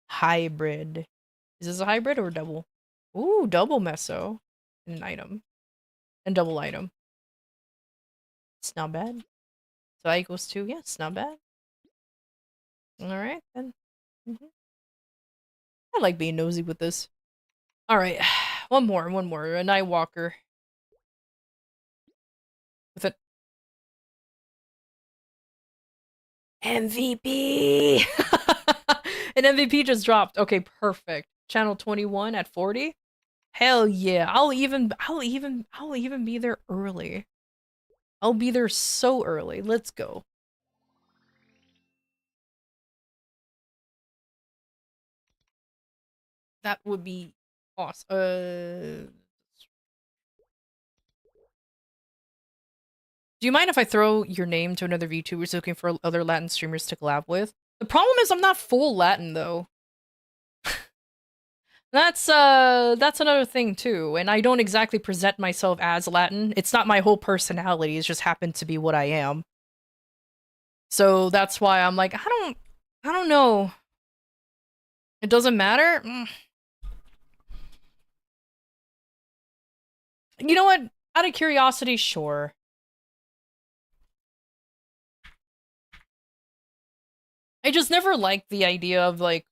Hybrid. Is this a hybrid or double? Ooh, double meso. And an item. And double item. It's not bad. So that equals 2. Yeah, it's not bad. Alright, then. I like being nosy with this. Alright. One more. A Night Walker. MVP! An MVP just dropped. Okay, perfect. Channel 21 at 40? Hell yeah. I'll even be there early. I'll be there so early. Let's go. That would be awesome. Do you mind if I throw your name to another VTuber who's looking for other Latin streamers to collab with? The problem is I'm not full Latin though. That's another thing too, and I don't exactly present myself as Latin. It's not my whole personality, it's just happened to be what I am. So that's why I'm like, I don't know. It doesn't matter? You know what? Out of curiosity, sure. I just never liked the idea of, like,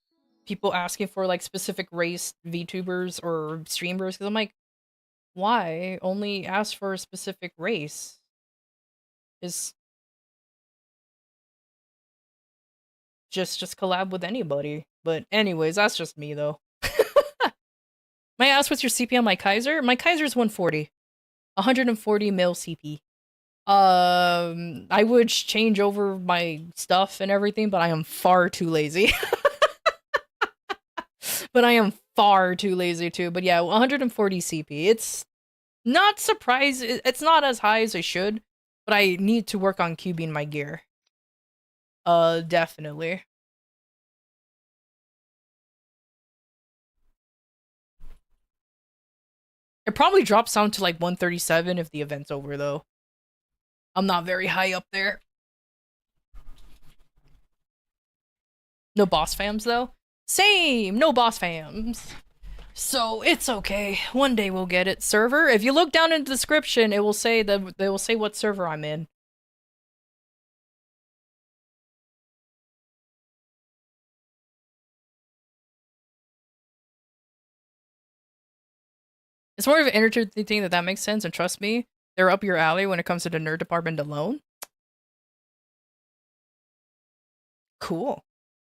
people asking for, like, specific race VTubers or streamers, because I'm like, why? Only ask for a specific race. Just collab with anybody. But anyways, that's just me, though. May I ask what's your CP on my Kaiser? My Kaiser's 140. 140 mil CP. I would change over my stuff and everything, but I am far too lazy. But I am far too lazy too. But yeah, 140 CP. It's not surprised. It's not as high as I should, but I need to work on cubing my gear. Definitely. It probably drops down to like 137 if the event's over though. I'm not very high up there. No boss fams though? Same! No boss fams. So it's okay. One day we'll get it. Server? If you look down in the description, it will say that they will say what server I'm in. It's more of an entertaining thing that makes sense, and trust me, they're up your alley when it comes to the nerd department alone. Cool.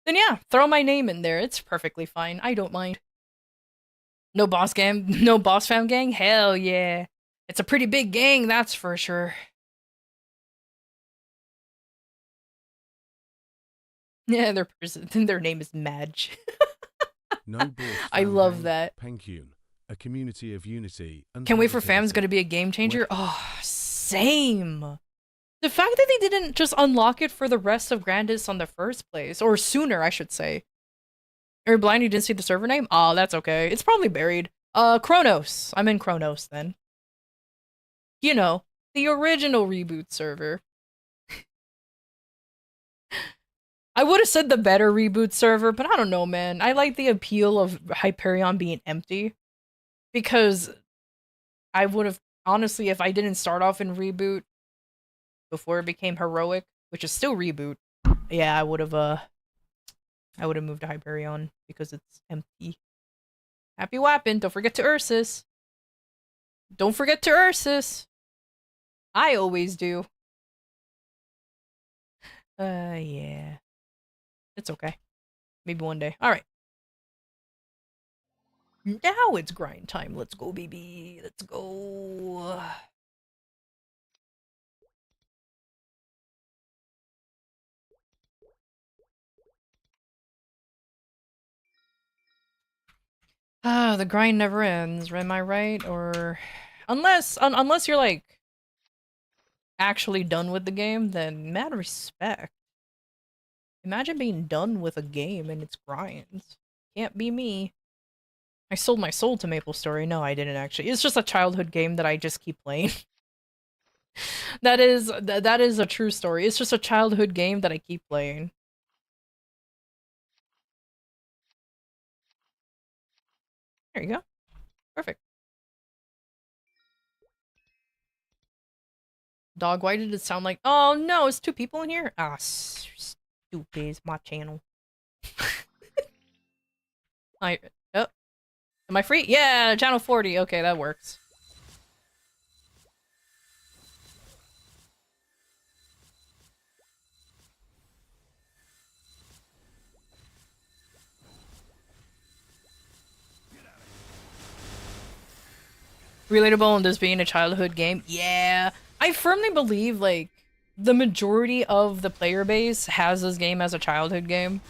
Then yeah, throw my name in there. It's perfectly fine. I don't mind. No boss gang? No boss fam gang? Hell yeah. It's a pretty big gang, that's for sure. Yeah, their name is Madge. No boss I fam love gang, that. Penkun, a community of unity and Can't wait for positivity. fam's gonna be a game changer. Oh, same. The fact that they didn't just unlock it for the rest of Grandis on the first place, or sooner, I should say. Are you blind? You didn't see the server name? Oh, that's okay. It's probably buried. Kronos. I'm in Kronos then. You know, the original reboot server. I would have said the better reboot server, but I don't know, man. I like the appeal of Hyperion being empty. Because I would have, honestly, if I didn't start off in reboot before it became heroic, which is still reboot, yeah, I would have moved to Hyperion because it's empty. Happy Wappin', don't forget to Ursus. Don't forget to Ursus. I always do. Yeah. It's okay. Maybe one day. Alright. Now it's grind time. Let's go, baby. Let's go. Ah, the grind never ends. Am I right? Or unless you're like actually done with the game, then mad respect. Imagine being done with a game and its grinds. Can't be me. I sold my soul to Maple Story. No, I didn't actually. It's just a childhood game that I just keep playing. that is a true story. It's just a childhood game that I keep playing. There you go. Perfect. Dog, why did it sound like... Oh no, it's two people in here? Ah, stupid. It's my channel. Oh, am I free? Yeah, channel 40. Okay, that works. Relatable in this being a childhood game? Yeah. I firmly believe, like, the majority of the player base has this game as a childhood game.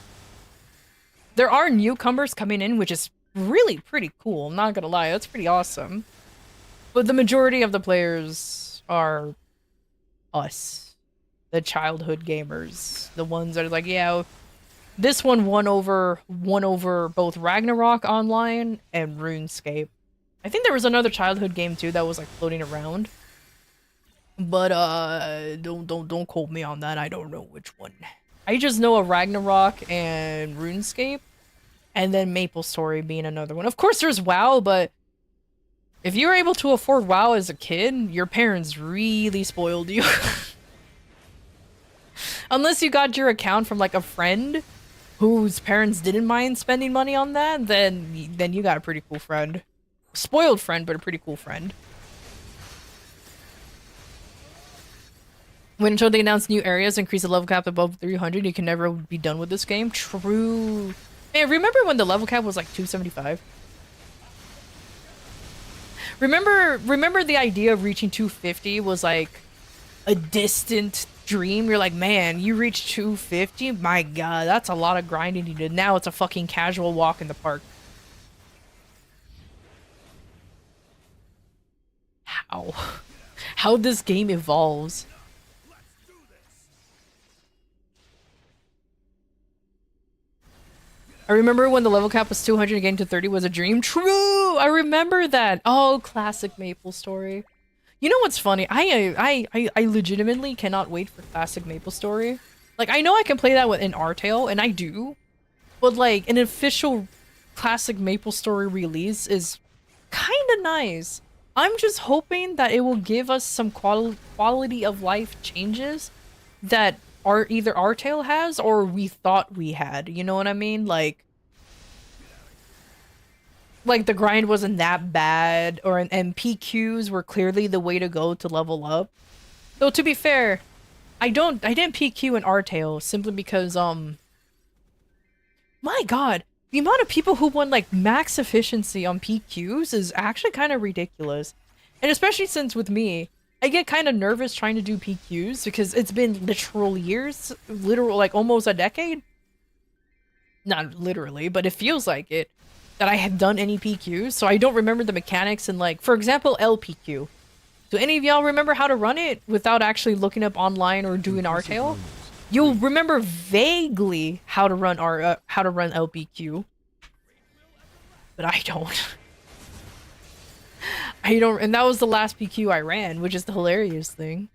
There are newcomers coming in, which is really pretty cool. I'm not gonna lie, that's pretty awesome. But the majority of the players are us. The childhood gamers. The ones that are like, yeah, this one won over both Ragnarok Online and RuneScape. I think there was another childhood game too that was like floating around. But don't quote me on that. I don't know which one. I just know a Ragnarok and RuneScape, and then MapleStory being another one. Of course there's WoW, but if you were able to afford WoW as a kid, your parents really spoiled you. Unless you got your account from like a friend whose parents didn't mind spending money on that, then you got a pretty cool friend. Spoiled friend, but a pretty cool friend. When until they announce new areas, increase the level cap above 300, you can never be done with this game. True. Man, remember when the level cap was like 275? Remember the idea of reaching 250 was like a distant dream? You're like, man, you reached 250? My god, that's a lot of grinding you did. Now it's a fucking casual walk in the park. How this game evolves. I remember when the level cap was 200 and getting to 30 was a dream. True! I remember that. Oh, classic MapleStory. You know what's funny? I legitimately cannot wait for classic MapleStory. Like, I know I can play that in Artale, and I do. But, like, an official classic MapleStory release is kind of nice. I'm just hoping that it will give us some quality of life changes that either Artale has or we thought we had. You know what I mean? Like the grind wasn't that bad, and PQs were clearly the way to go to level up. Though to be fair, I didn't PQ in Artale simply because my god, the amount of people who won like max efficiency on PQs is actually kind of ridiculous. And especially since with me, I get kind of nervous trying to do PQs because it's been literal years, like almost a decade. Not literally, but it feels like it, that I have done any PQs, so I don't remember the mechanics and like, for example, LPQ. Do any of y'all remember how to run it without actually looking up online or doing Artale? You'll remember vaguely how to run LPQ, but I don't. And that was the last PQ I ran, which is the hilarious thing.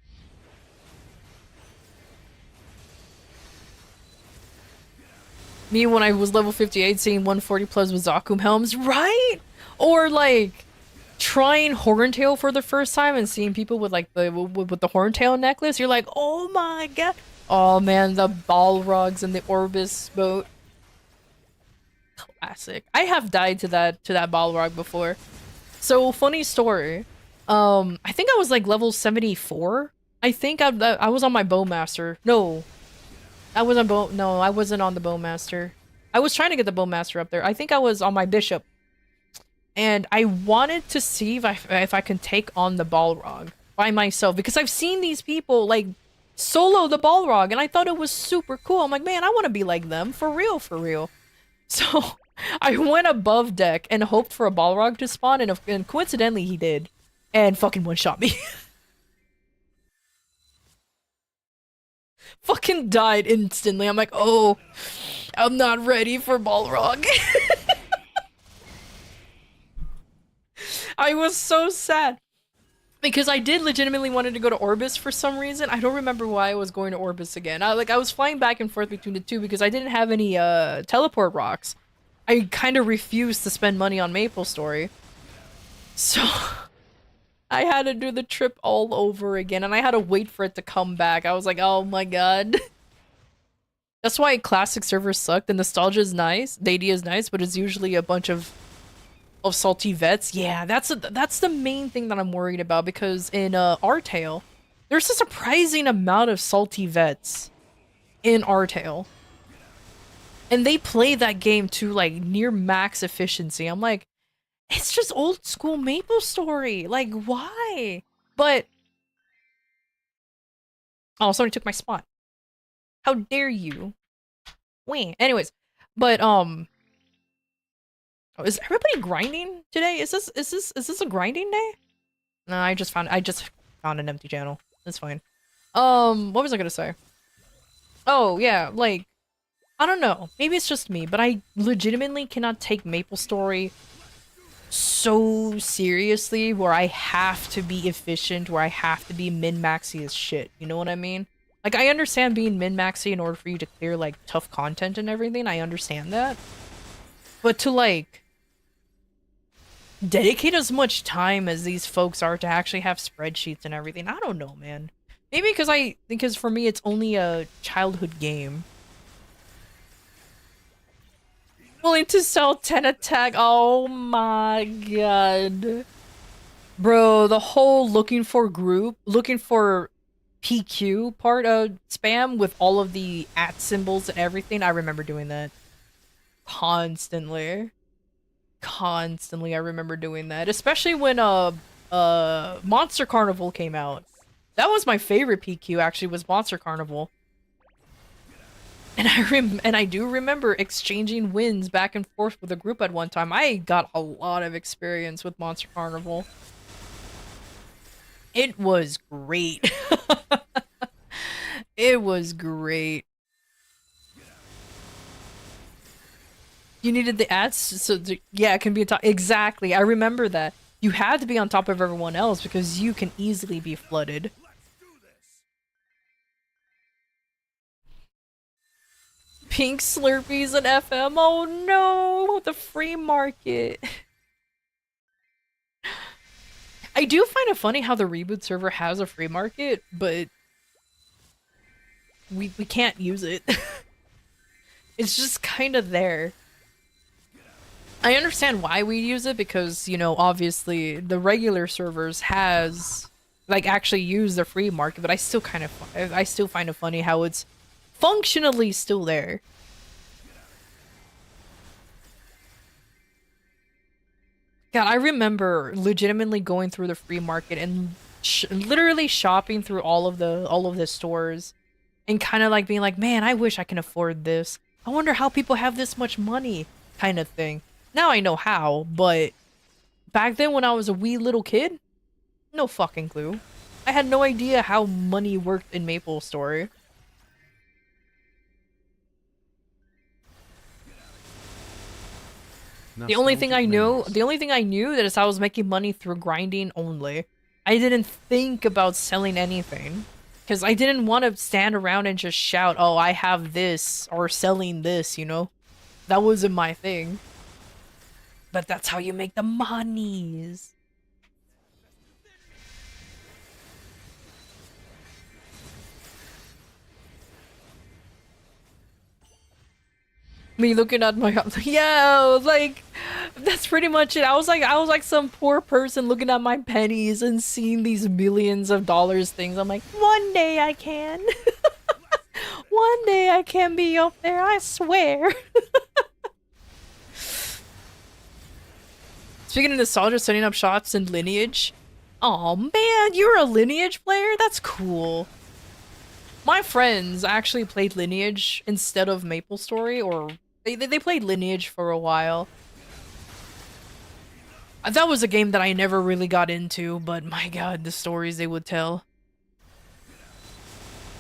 Me, when I was level 58, seeing 140 plus with Zakum helms, right? Or like trying Horntail for the first time and seeing people with like the Horntail necklace, you're like, oh my god. Oh man, the Balrogs and the Orbis boat. Classic. I have died to that Balrog before. So, funny story. I think I was like level 74. I think I was on my Bowmaster. No. I wasn't on the Bowmaster. I was trying to get the Bowmaster up there. I think I was on my Bishop. And I wanted to see if I can take on the Balrog by myself. Because I've seen these people, like, solo the Balrog. And I thought it was super cool. I'm like, man, I want to be like them. For real, for real. So... I went above deck and hoped for a Balrog to spawn, and coincidentally he did. And fucking one-shot me. Fucking died instantly. I'm like, oh, I'm not ready for Balrog. I was so sad. Because I did legitimately wanted to go to Orbis for some reason. I don't remember why I was going to Orbis again. I was flying back and forth between the two because I didn't have any teleport rocks. I kind of refused to spend money on MapleStory. So, I had to do the trip all over again, and I had to wait for it to come back. I was like, oh my god. That's why classic servers suck. The nostalgia is nice, the AD is nice, but it's usually a bunch of salty vets. Yeah, that's the main thing that I'm worried about, because in Artale, there's a surprising amount of salty vets in Artale. And they play that game to like near max efficiency. I'm like, It's just old school Maple Story. Like, why? But oh, somebody took my spot. How dare you? Wait. Anyways, but is everybody grinding today? Is this a grinding day? No, I just found an empty channel. That's fine. What was I gonna say? Oh yeah, like I don't know. Maybe it's just me, but I legitimately cannot take MapleStory so seriously where I have to be efficient, where I have to be min-maxy as shit. You know what I mean? Like, I understand being min-maxy in order for you to clear, like, tough content and everything. I understand that. But to, like, dedicate as much time as these folks are to actually have spreadsheets and everything, I don't know, man. Maybe because for me it's only a childhood game. Willing to sell 10 attack. Oh my god. Bro, the whole looking for PQ part of spam with all of the @ symbols and everything, I remember doing that. Constantly. Constantly, I remember doing that. Especially when Monster Carnival came out. That was my favorite PQ, actually, was Monster Carnival. And I do remember exchanging wins back and forth with a group at one time. I got a lot of experience with Monster Carnival. It was great. It was great. You needed the ads, yeah, it can be on top. Exactly, I remember that. You had to be on top of everyone else because you can easily be flooded. Pink Slurpees and FM. Oh no, the free market. I do find it funny how the reboot server has a free market, but we can't use it. It's just kind of there. I understand why we use it because, you know, obviously the regular servers has like actually use the free market, but I still find it funny how it's functionally still there. God, I remember legitimately going through the free market and literally shopping through all of the stores and kind of like being like, man, I wish I can afford this. I wonder how people have this much money, kind of thing. Now I know how, but back then when I was a wee little kid, no fucking clue. I had no idea how money worked in MapleStory. The only thing I knew that is I was making money through grinding only. I didn't think about selling anything. Because I didn't want to stand around and just shout, oh, I have this, or selling this, you know? That wasn't my thing. But that's how you make the monies. Me looking at my yeah, like that's pretty much it. I was like some poor person looking at my pennies and seeing these millions of dollars things. I'm like, one day I can. One day I can be up there, I swear. Speaking of nostalgia, setting up shots in Lineage. Oh man, you're a Lineage player? That's cool. My friends actually played Lineage instead of MapleStory, or they played Lineage for a while. That was a game that I never really got into, but my god, the stories they would tell.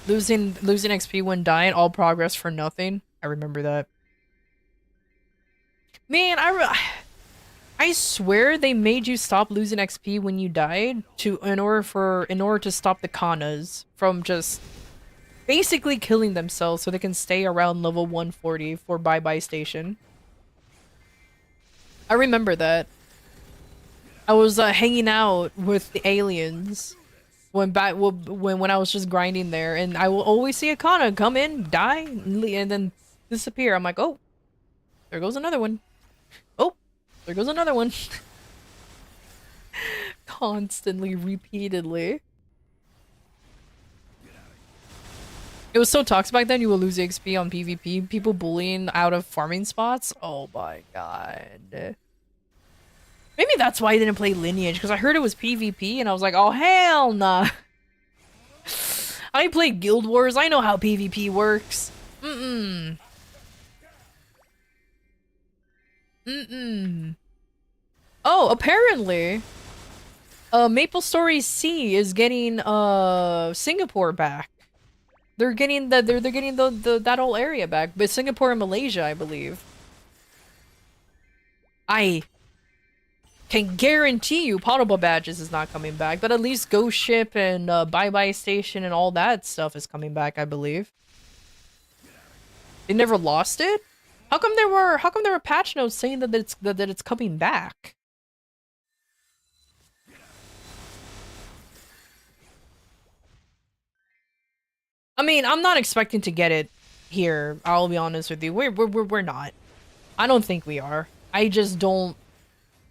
Losing XP when dying, all progress for nothing. I remember that. Man, I swear they made you stop losing XP when you died in order to stop the Kanas from just basically killing themselves so they can stay around level 140 for Bye Bye Station. I remember that. I was hanging out with the aliens when I was just grinding there, and I will always see a Kana come in, die, and then disappear. I'm like, oh, there goes another one. Oh, there goes another one. Constantly, repeatedly. It was so toxic back then, you will lose XP on PvP. People bullying out of farming spots. Oh my god. Maybe that's why I didn't play Lineage, because I heard it was PvP, and I was like, oh, hell nah. I played Guild Wars, I know how PvP works. Mm-mm. Mm-mm. Oh, apparently, Maple Story C is getting, Singapore back. They're getting they're getting that whole area back, but Singapore and Malaysia, I believe. I can guarantee you Potable Badges is not coming back, but at least Ghost Ship and Bye Bye Station and all that stuff is coming back, I believe. They never lost it? How come there were patch notes saying that it's coming back? I mean, I'm not expecting to get it here, I'll be honest with you. We're not. I don't think we are. I just don't.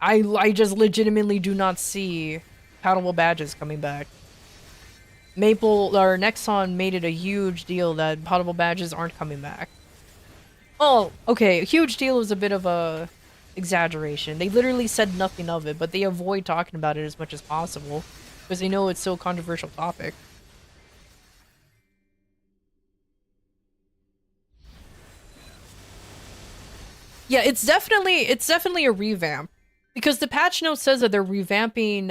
I just legitimately do not see Potable Badges coming back. Maple or Nexon made it a huge deal that Potable Badges aren't coming back. Oh, okay, a huge deal is a bit of a exaggeration. They literally said nothing of it, but they avoid talking about it as much as possible because they know it's so controversial topic. Yeah, it's definitely a revamp. Because the patch note says that they're revamping,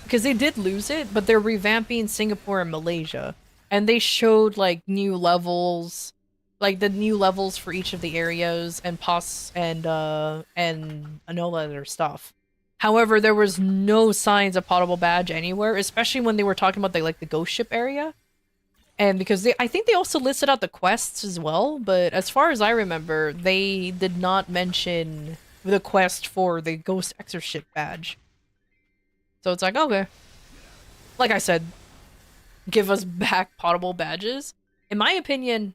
because they did lose it, but they're revamping Singapore and Malaysia. And they showed, like, new levels, like, the new levels for each of the areas, and and all other stuff. However, there was no signs of Potable Badge anywhere, especially when they were talking about, the Ghost Ship area. And because I think they also listed out the quests as well, but as far as I remember, they did not mention the quest for the Ghost Exorship badge. So it's like, okay. Like I said, give us back Potable Badges. In my opinion,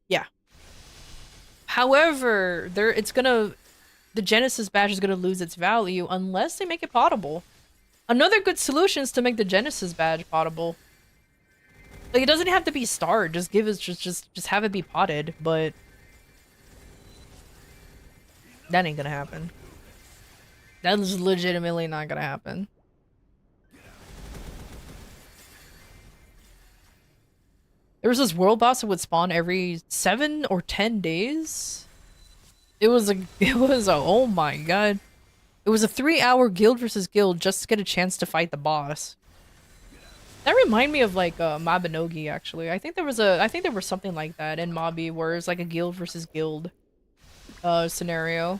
yeah. However, the Genesis badge is gonna lose its value unless they make it potable. Another good solution is to make the Genesis badge potable. Like, it doesn't have to be starred, just give us just have it be potted, but that ain't gonna happen. That is legitimately not gonna happen. There was this world boss that would spawn every 7 or 10 days. It was a oh my god. It was a 3-hour guild versus guild just to get a chance to fight the boss. That reminded me of like Mabinogi actually. I think there was something like that in Mabi where it's like a guild versus guild scenario.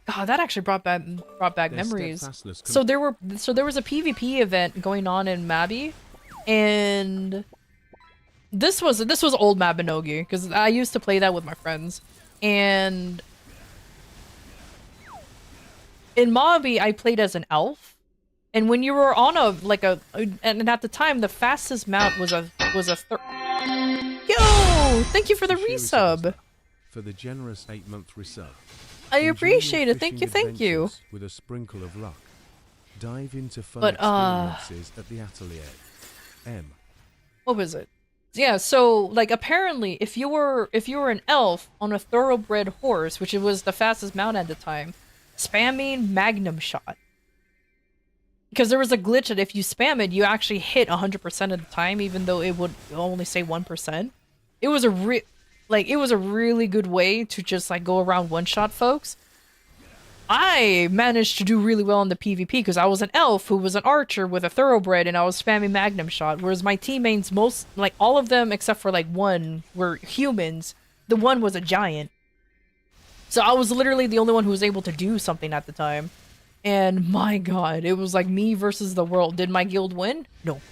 God, that actually brought back memories. So there was a PvP event going on in Mabi, and this was old Mabinogi because I used to play that with my friends, and in Mabi I played as an elf. And when you were on and at the time the fastest mount was a Yo, thank you for the resub. For the generous 8-month resub. I appreciate it. Thank you. With a sprinkle of luck. Dive into fun experiences at the atelier. What was it? Yeah, so like apparently if you were an elf on a thoroughbred horse, which was the fastest mount at the time, spamming Magnum shot. Because there was a glitch that if you spam it, you actually hit 100% of the time, even though it would only say 1%. It was a really good way to just like go around one-shot folks. I managed to do really well in the PvP because I was an elf who was an archer with a thoroughbred and I was spamming Magnum shot, whereas my teammates, all of them except for like one were humans. The one was a giant. So I was literally the only one who was able to do something at the time. And my god, it was like me versus the world. Did my guild win? No.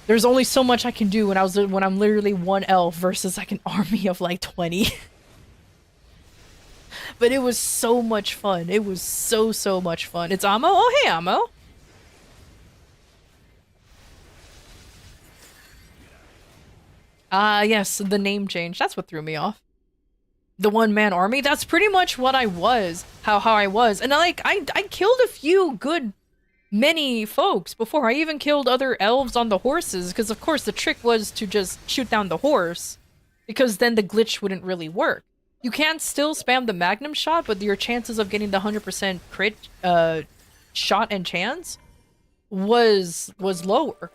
There's only so much I can do when I'm literally one elf versus like an army of like 20. But it was so much fun. It was so much fun. It's Amo? Oh, hey, Amo. Yes, the name change. That's what threw me off. The one-man army? That's pretty much what I was. How I was. And I killed a many folks before. I even killed other elves on the horses, because of course the trick was to just shoot down the horse, because then the glitch wouldn't really work. you can still spam the magnum shot, but your chances of getting the 100% crit shot and chance was lower.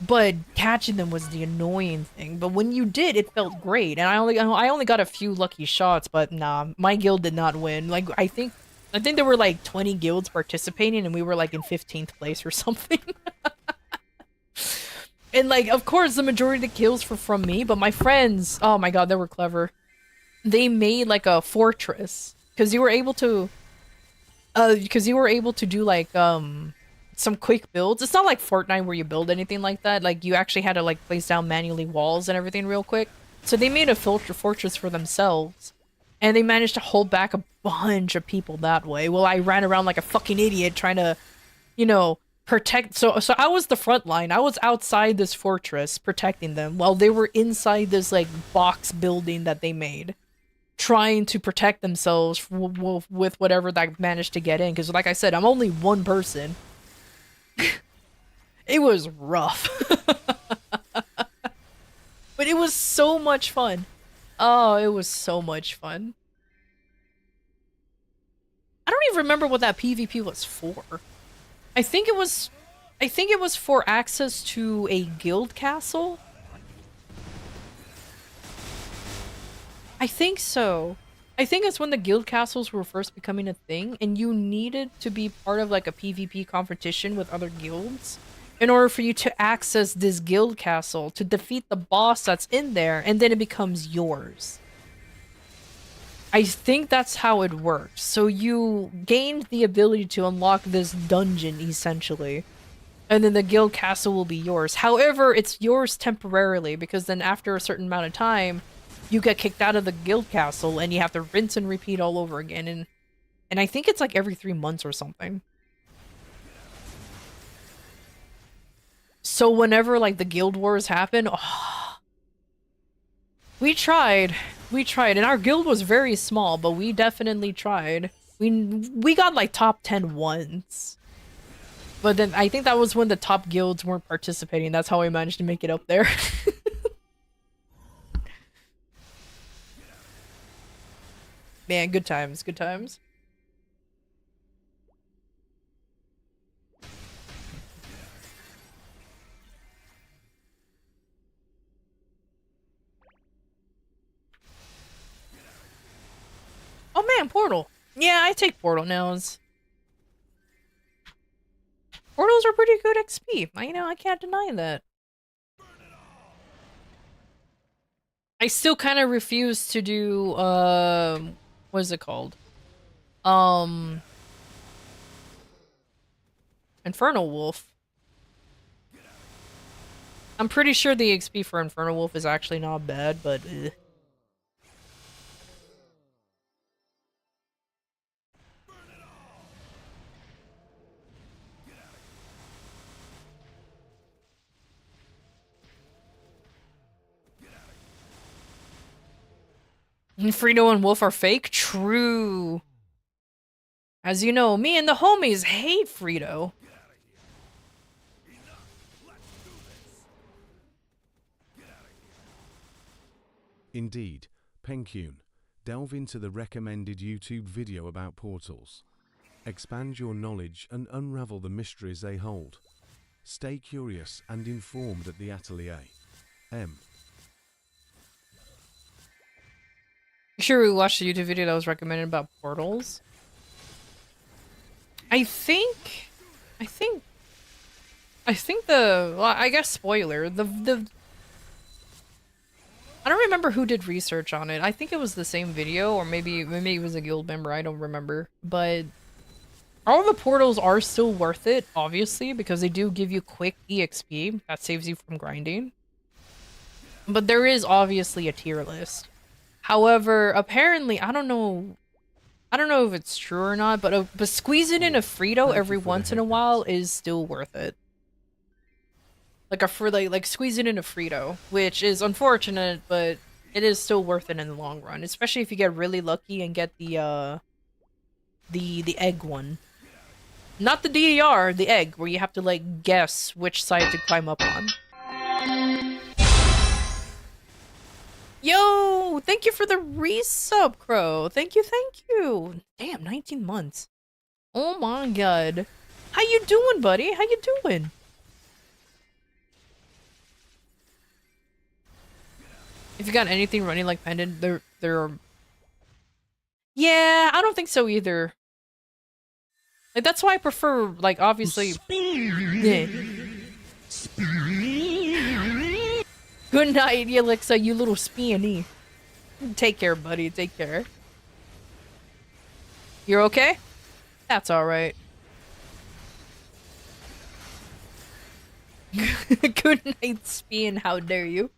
But catching them was the annoying thing. But when you did, it felt great. And I only got a few lucky shots, but nah, my guild did not win. Like I think there were like 20 guilds participating, and we were like in 15th place or something. And like, of course, the majority of the kills were from me, but my friends, oh my god, they were clever. They made like a fortress because you were able to do like some quick builds. It's not like Fortnite where you build anything like that. Like you actually had to like place down manually walls and everything real quick. So they made a fortress for themselves, and they managed to hold back a bunch of people that way. Well, I ran around like a fucking idiot trying to, you know, protect. So I was the front line. I was outside this fortress protecting them while they were inside this like box building that they made, trying to protect themselves with whatever that managed to get in. Because like I said, I'm only one person. It was rough. But it was so much fun. Oh, it was so much fun. I don't even remember what that PvP was for. I think it was for access to a guild castle. I think so. I think it's when the guild castles were first becoming a thing, and you needed to be part of like a PvP competition with other guilds in order for you to access this guild castle to defeat the boss that's in there, and then it becomes yours. I think that's how it worked. So you gained the ability to unlock this dungeon, essentially, and then the guild castle will be yours. However, it's yours temporarily, because then after a certain amount of time, you get kicked out of the guild castle, and you have to rinse and repeat all over again. And I think it's like every 3 months or something. So whenever like the guild wars happen, oh, we tried, and our guild was very small, but we definitely tried. We got like top 10 once, but then I think that was when the top guilds weren't participating. That's how we managed to make it up there. Man, good times, good times. Oh man, Portal. Yeah, I take Portal nows. Portals are pretty good XP. I can't deny that. I still kind of refuse to do, what is it called? Infernal Wolf. I'm pretty sure the XP for Infernal Wolf is actually not bad, but Frito and Wolf are fake? True. As you know, me and the homies hate Frito. Indeed, Penkyun, delve into the recommended YouTube video about portals. Expand your knowledge and unravel the mysteries they hold. Stay curious and informed at the Atelier. M. You sure we watched the YouTube video that was recommended about portals? I think the, well, I guess spoiler, the I don't remember who did research on it. I think it was the same video, or maybe it was a guild member, I don't remember. But all the portals are still worth it, obviously, because they do give you quick EXP. That saves you from grinding. But there is obviously a tier list. However, apparently, I don't know if it's true or not, but squeezing in a Frito every once in a while is still worth it. Like squeezing in a Frito, which is unfortunate, but it is still worth it in the long run, especially if you get really lucky and get the egg one. Not the DDR, the egg, where you have to like guess which side to climb up on. Yo, Thank you for the resub, Crow. Thank you, thank you. Damn, 19 months. Oh my god. How you doing, buddy? How you doing? If you got anything running like Pendant, there are... Yeah, I don't think so either. Like, that's why I prefer, like, obviously... Yeah. Good night, Alexa, you little speony. Take care, buddy. Take care. You're okay? That's alright. Good night, Speen. How dare you?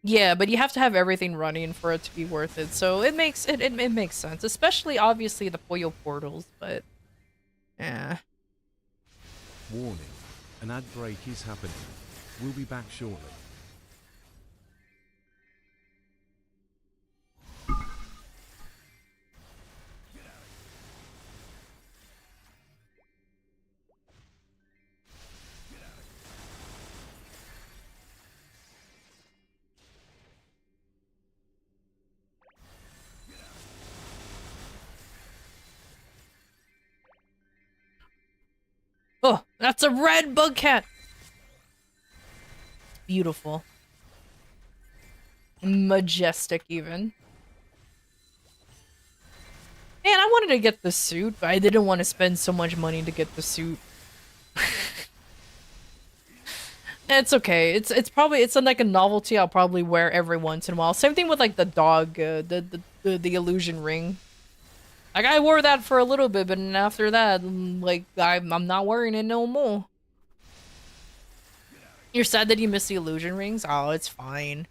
Yeah, but you have to have everything running for it to be worth it. So it makes it makes sense, especially obviously the Poyo portals. But yeah. Warning: an ad break is happening. We'll be back shortly. Oh, that's a red bug cat. It's beautiful. Majestic, even. Man, I wanted to get the suit, but I didn't want to spend so much money to get the suit. It's okay. It's probably like a novelty I'll probably wear every once in a while. Same thing with like the dog, the illusion ring. Like, I wore that for a little bit, but after that, like, I'm not wearing it no more. You're sad that you missed the illusion rings? Oh, it's fine.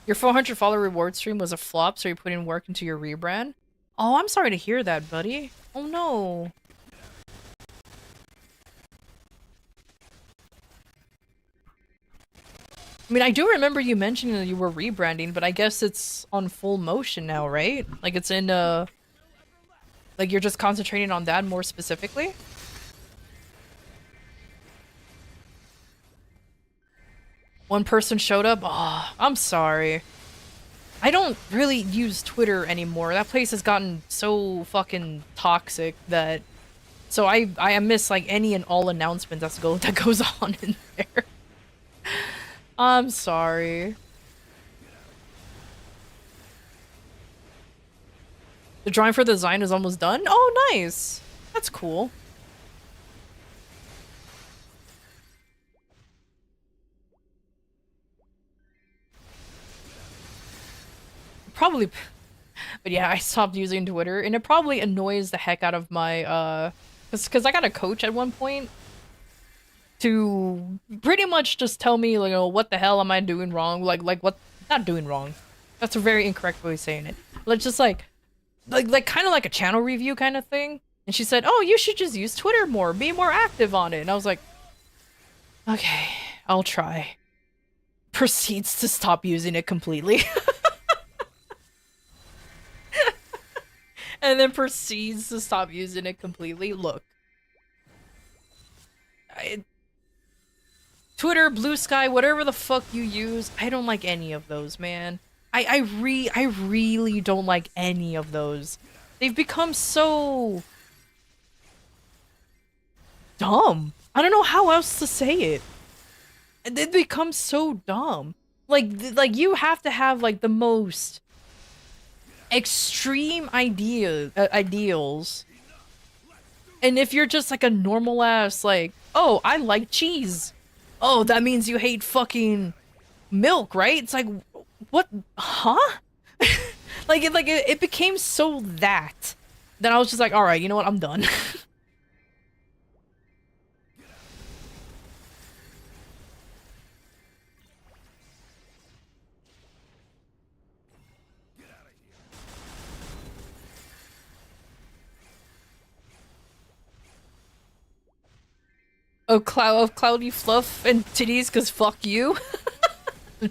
Your 400 follower reward stream was a flop, so you're putting work into your rebrand? Oh, I'm sorry to hear that, buddy. Oh no. I mean, I do remember you mentioning that you were rebranding, but I guess it's on full motion now, right? Like, it's in, like, you're just concentrating on that more specifically? One person showed up? Oh, I'm sorry. I don't really use Twitter anymore. That place has gotten so fucking toxic that... So I miss, like, any and all announcement that goes on in there. I'm sorry. The drawing for the design is almost done? Oh, nice! That's cool. Probably... But yeah, I stopped using Twitter, and it probably annoys the heck out of my, Cause I got a coach at one point to pretty much just tell me, like, oh, what the hell am I doing wrong? Like what? Not doing wrong. That's a very incorrect way of saying it. Let's just like kind of like a channel review kind of thing. And she said, oh, you should just use Twitter more, be more active on it. And I was like, okay, I'll try. Proceeds to stop using it completely. And then proceeds to stop using it completely. Look. Twitter, Blue Sky, whatever the fuck you use, I don't like any of those, man. I really don't like any of those. They've become so... dumb. I don't know how else to say it. They've become so dumb. Like you have to have, like, the most extreme ideals. And if you're just, like, a normal ass, like, oh, I like cheese. Oh, that means you hate fucking milk, right? It's like, what? Huh? it became so that I was just like, all right, you know what? I'm done. of cloudy fluff and titties, cause fuck you.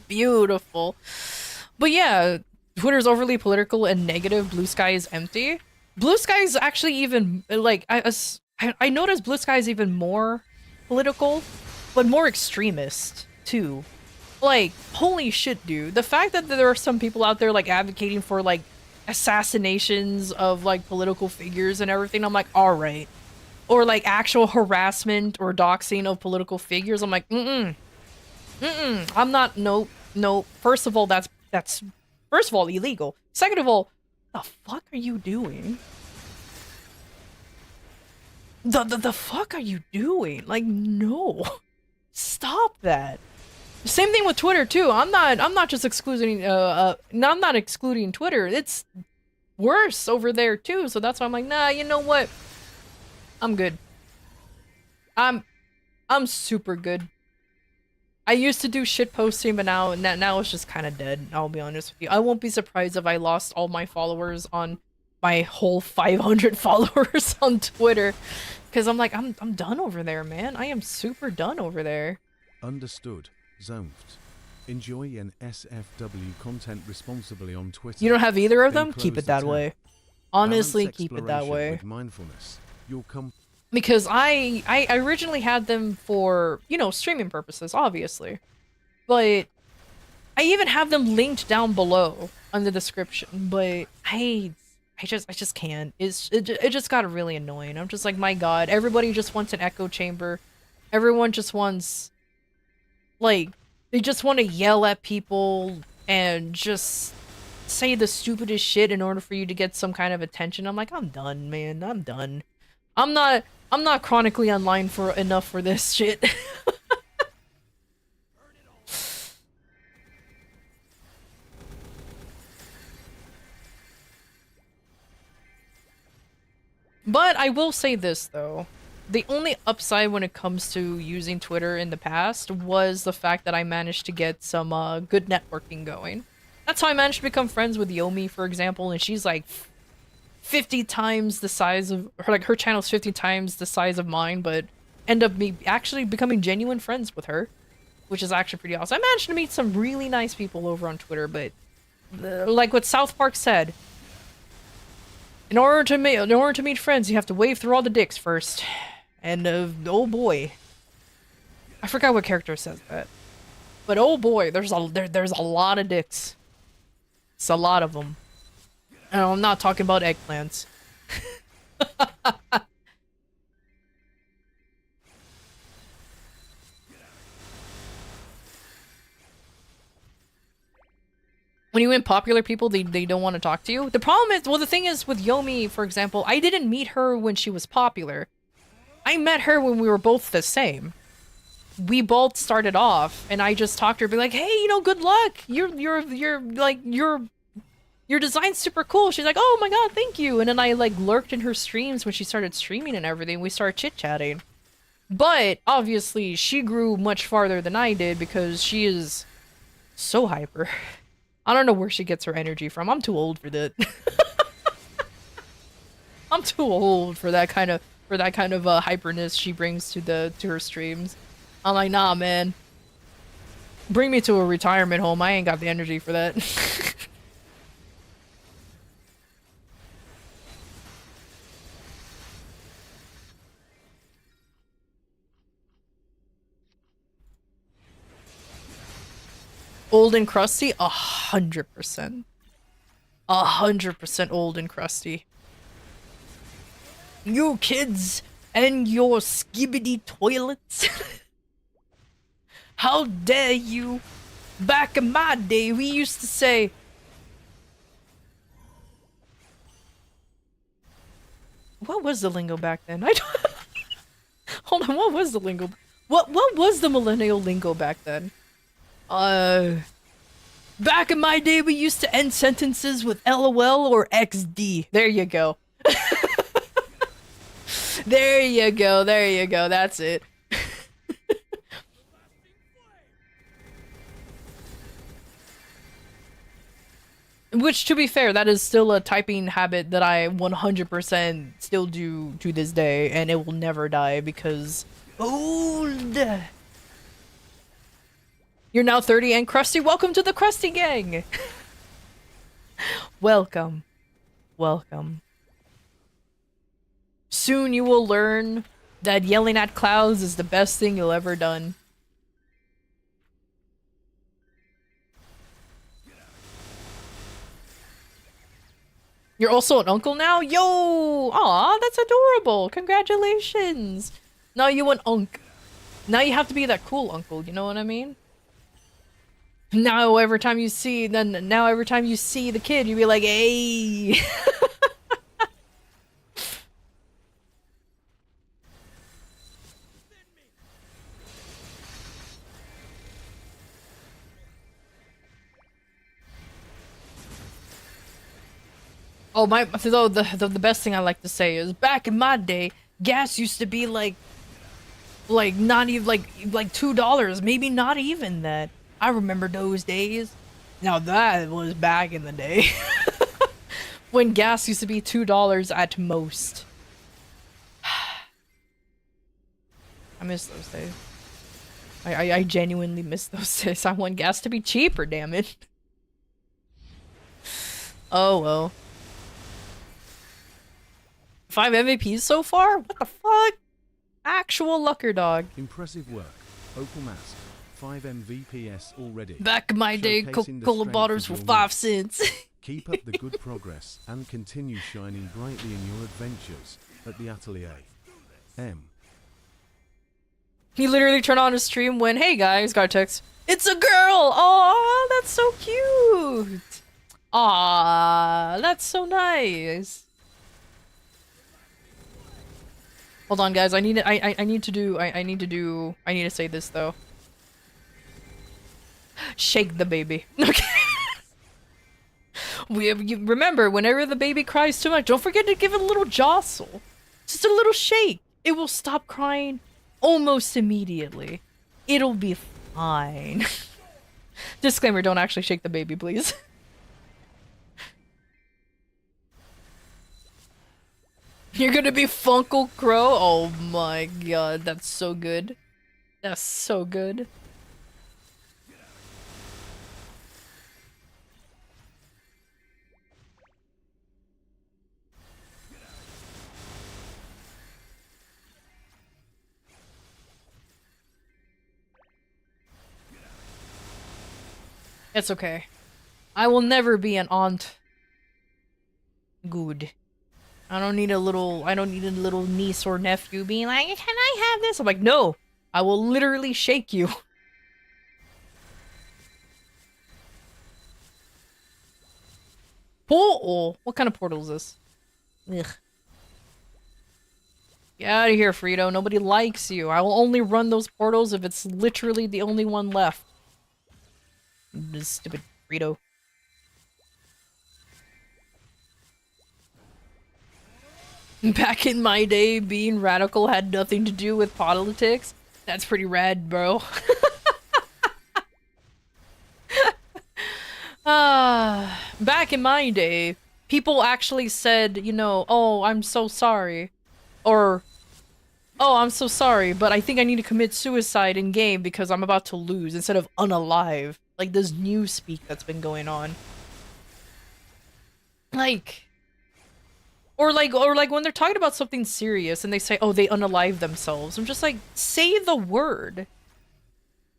Beautiful. But yeah, Twitter's overly political and negative, Blue Sky is empty. Blue Sky is actually even like I noticed Blue Sky is even more political, but more extremist too. Like, holy shit, dude. The fact that there are some people out there like advocating for like assassinations of like political figures and everything, I'm like, all right. Or like actual harassment or doxing of political figures, I'm like, I'm not. No. First of all, that's first of all illegal. Second of all, the fuck are you doing? The fuck are you doing? Like, no. Stop that. Same thing with Twitter too. I'm not just excluding no, I'm not excluding Twitter. It's worse over there too. So that's why I'm like, nah, you know what? I'm good. I'm super good. I used to do shit posting, but now it's just kind of dead. I'll be honest with you. I won't be surprised if I lost all my followers on my whole 500 followers on Twitter, because I'm like, I'm done over there, man. I am super done over there. Understood. Zoned. Enjoy and SFW content responsibly on Twitter. You don't have either of Then them? Keep close it the that tab. way. Honestly, Balance keep it that exploration way. with mindfulness. You'll come. Because I originally had them for, you know, streaming purposes, obviously. But I even have them linked down below on the description, but I just can't. It just got really annoying. I'm just like, my god, everybody just wants an echo chamber. Everyone just wants, like, they just want to yell at people and just say the stupidest shit in order for you to get some kind of attention. I'm like, I'm done, man. I'm done. I'm not chronically online for enough for this shit. But I will say this, though. The only upside when it comes to using Twitter in the past was the fact that I managed to get some good networking going. That's how I managed to become friends with Yomi, for example, and she's like 50 times the size of her, like her channel's 50 times the size of mine, but end up me actually becoming genuine friends with her, which is actually pretty awesome. I managed to meet some really nice people over on Twitter, but like what South Park said, in order to meet friends, you have to wave through all the dicks first. And oh boy, I forgot what character says that, but oh boy, there's a lot of dicks. It's a lot of them. And I'm not talking about eggplants. When you win popular people, they don't want to talk to you. The problem is, well, the thing is with Yomi, for example, I didn't meet her when she was popular. I met her when we were both the same. We both started off, and I just talked to her, be like, "Hey, you know, good luck. Your design's super cool." She's like, "Oh my god, thank you." And then I like lurked in her streams when she started streaming and everything. We started chit-chatting. But obviously, she grew much farther than I did because she is so hyper. I don't know where she gets her energy from. I'm too old for that. I'm too old for that kind of hyperness she brings to her streams. I'm like, nah, man. Bring me to a retirement home. I ain't got the energy for that. Old and crusty? 100%. 100% old and crusty. You kids and your skibbity toilets. How dare you? Back in my day, we used to say... What was the lingo back then? I don't... Hold on, what was the lingo? What was the millennial lingo back then? Back in my day, we used to end sentences with LOL or XD. There you go. There you go, that's it. Which, to be fair, that is still a typing habit that I 100% still do to this day, and it will never die because old. You're now 30 and crusty. Welcome to the Crusty Gang. Welcome. Welcome. Soon you will learn that yelling at clouds is the best thing you'll ever done. You're also an uncle now? Yo! Aw, that's adorable! Congratulations! Now you an unk. Now you have to be that cool uncle, you know what I mean? Now every time you see the kid, you be like, hey! Oh, the best thing I like to say is, back in my day, gas used to be like not even like $2, maybe not even that. I remember those days. Now that was back in the day. When gas used to be $2 at most. I miss those days. I genuinely miss those days. I want gas to be cheaper, damn it. Oh well. 5 MVPs so far? What the fuck? Actual lucker dog. Impressive work. Opal Mask. 5 MVPs already. Back in my day, Showcasing the Coca-Cola strength bottles of were your 5 moves. cents. Keep up the good progress and continue shining brightly in your adventures at the Atelier. M. He literally turned on his stream when, hey guys, got a text. It's a girl! Aw, that's so cute! Aw, that's so nice. Hold on, guys. I need to say this though. Shake the baby. Okay. Remember, whenever the baby cries too much, don't forget to give it a little jostle. Just a little shake. It will stop crying almost immediately. It'll be fine. Disclaimer: don't actually shake the baby, please. You're gonna be Funkle Crow? Oh my god, that's so good. That's so good. It's okay. I will never be an aunt. Good. I don't need a little niece or nephew being like, can I have this? I'm like, no, I will literally shake you. Portal? What kind of portal is this? Ugh. Get out of here, Frito. Nobody likes you. I will only run those portals if it's literally the only one left. This stupid Frito. Back in my day, being radical had nothing to do with politics. That's pretty rad, bro. Back in my day, people actually said, you know, oh, I'm so sorry. Or, oh, I'm so sorry, but I think I need to commit suicide in game because I'm about to lose, instead of unalive. Like this new speak that's been going on. Or like when they're talking about something serious and they say, oh, they unalive themselves. I'm just like, say the word.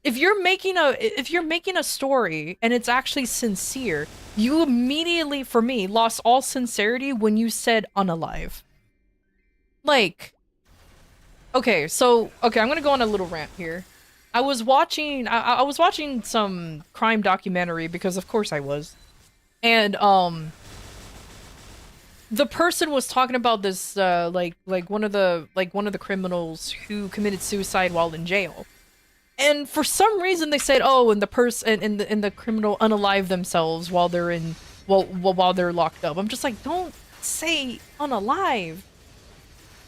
If you're making a story and it's actually sincere, you immediately, for me, lost all sincerity when you said unalive. Like, okay, I'm gonna go on a little rant here. I was watching some crime documentary because of course I was. And the person was talking about this like one of the criminals who committed suicide while in jail. And for some reason they said, oh, and the person and the criminal unalive themselves while they're while they're locked up. I'm just like, don't say unalive.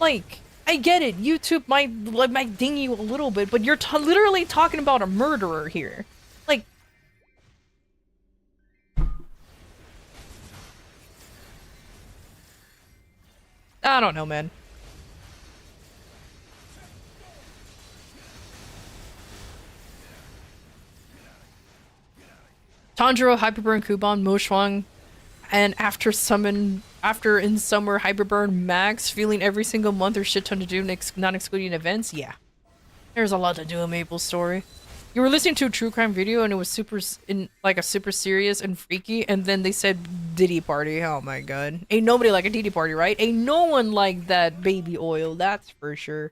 Like, I get it. YouTube might ding you a little bit, but you're literally talking about a murderer here. Like, I don't know, man. Tanjiro, Hyperburn, Kuban, Mo Shuang, and after summon after in summer hyperburn max, feeling every single month or shit ton to do, not excluding events. Yeah, there's a lot to do in Maple's story. You were listening to a true crime video and it was super super serious and freaky, and then they said Diddy party. Oh my god, ain't nobody like a Diddy party, right? Ain't no one like that baby oil, that's for sure.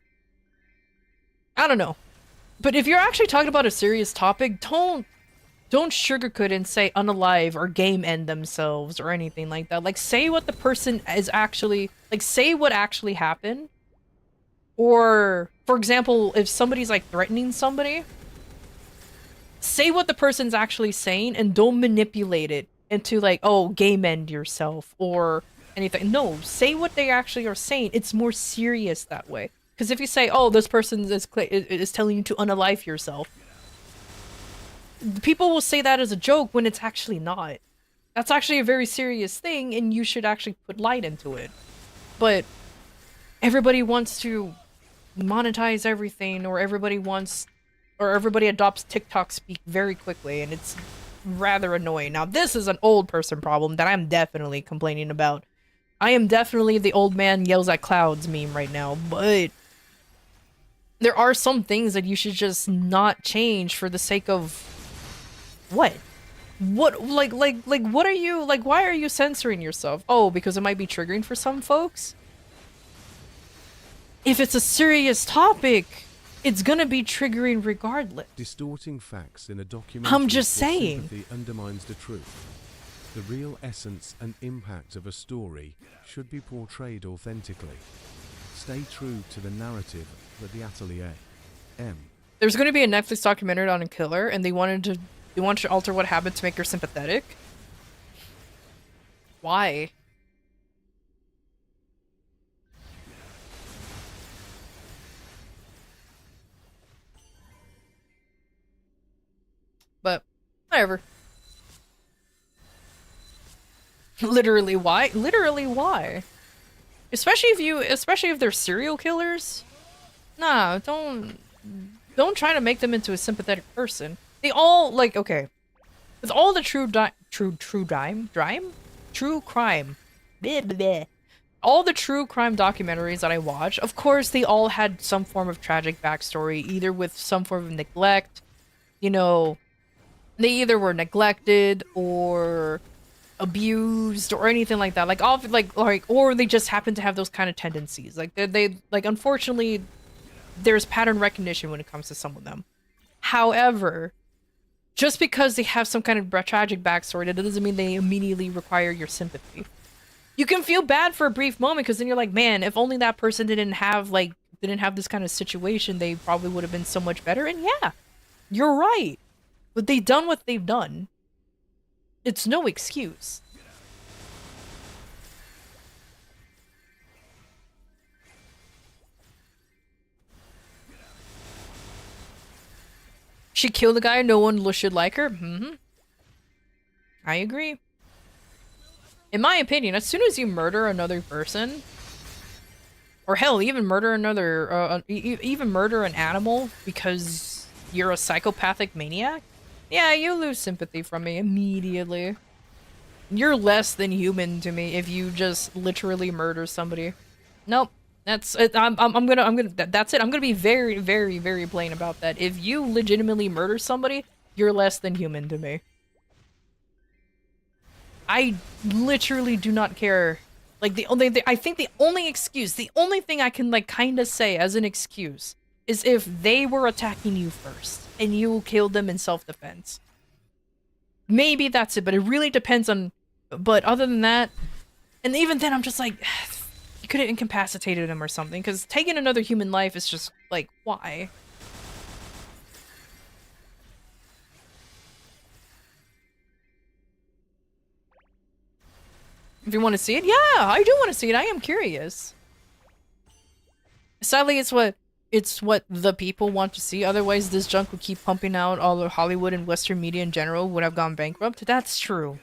I don't know, but if you're actually talking about a serious topic, don't sugarcoat and say unalive or game end themselves or anything like that. Like, say what the person is actually, like, say what actually happened. Or, for example, if somebody's like threatening somebody, say what the person's actually saying and don't manipulate it into like, oh, game end yourself or anything. No, say what they actually are saying. It's more serious that way. Because if you say, oh, this person is telling you to unalive yourself, people will say that as a joke when it's actually not. That's actually a very serious thing and you should actually put light into it. But everybody wants to monetize everything, or everybody adopts TikTok speak very quickly, and it's rather annoying. Now, this is an old person problem that I'm definitely complaining about. I am definitely the old man yells at clouds meme right now, but there are some things that you should just not change for the sake of what? What, like, what are you, like, why are you censoring yourself? Oh, because it might be triggering for some folks? If it's a serious topic, it's gonna be triggering regardless. Distorting facts in a documentary I'm just saying. sympathy undermines the truth. The real essence and impact of a story should be portrayed authentically. Stay true to the narrative that the Atelier M. There's gonna be a Netflix documentary on a killer, and they wanted to alter what happened to make her sympathetic. Why? But whatever. Literally why? Literally why? Especially if they're serial killers. Nah, don't try to make them into a sympathetic person. They all, like, okay. With all the true crime, bleh, bleh. All the true crime documentaries that I watch, of course, they all had some form of tragic backstory, either with some form of neglect, you know, they either were neglected or abused or anything like that. Or they just happen to have those kind of tendencies. Like they unfortunately, there's pattern recognition when it comes to some of them. However, just because they have some kind of tragic backstory, that doesn't mean they immediately require your sympathy. You can feel bad for a brief moment because then you're like, man, if only that person didn't have this kind of situation, they probably would have been so much better. And yeah, you're right. But they've done what they've done. It's no excuse. She killed a guy, no one should like her. I agree. In my opinion, as soon as you murder another person, or hell, even murder even murder an animal because you're a psychopathic maniac, yeah, you lose sympathy from me immediately. You're less than human to me if you just literally murder somebody. Nope. That's it. That's it. I'm gonna be very, very, very plain about that. If you legitimately murder somebody, you're less than human to me. I literally do not care. Like, I think the only thing I can, like, kind of say as an excuse is if they were attacking you first and you killed them in self-defense. Maybe that's it, but it really depends on. But other than that, and even then, I'm just like, you could have incapacitated him or something, because taking another human life is just like, why? If you want to see it, yeah, I do want to see it. I am curious. Sadly, it's what the people want to see. Otherwise, this junk would keep pumping out. All of Hollywood and Western media in general would have gone bankrupt. That's true.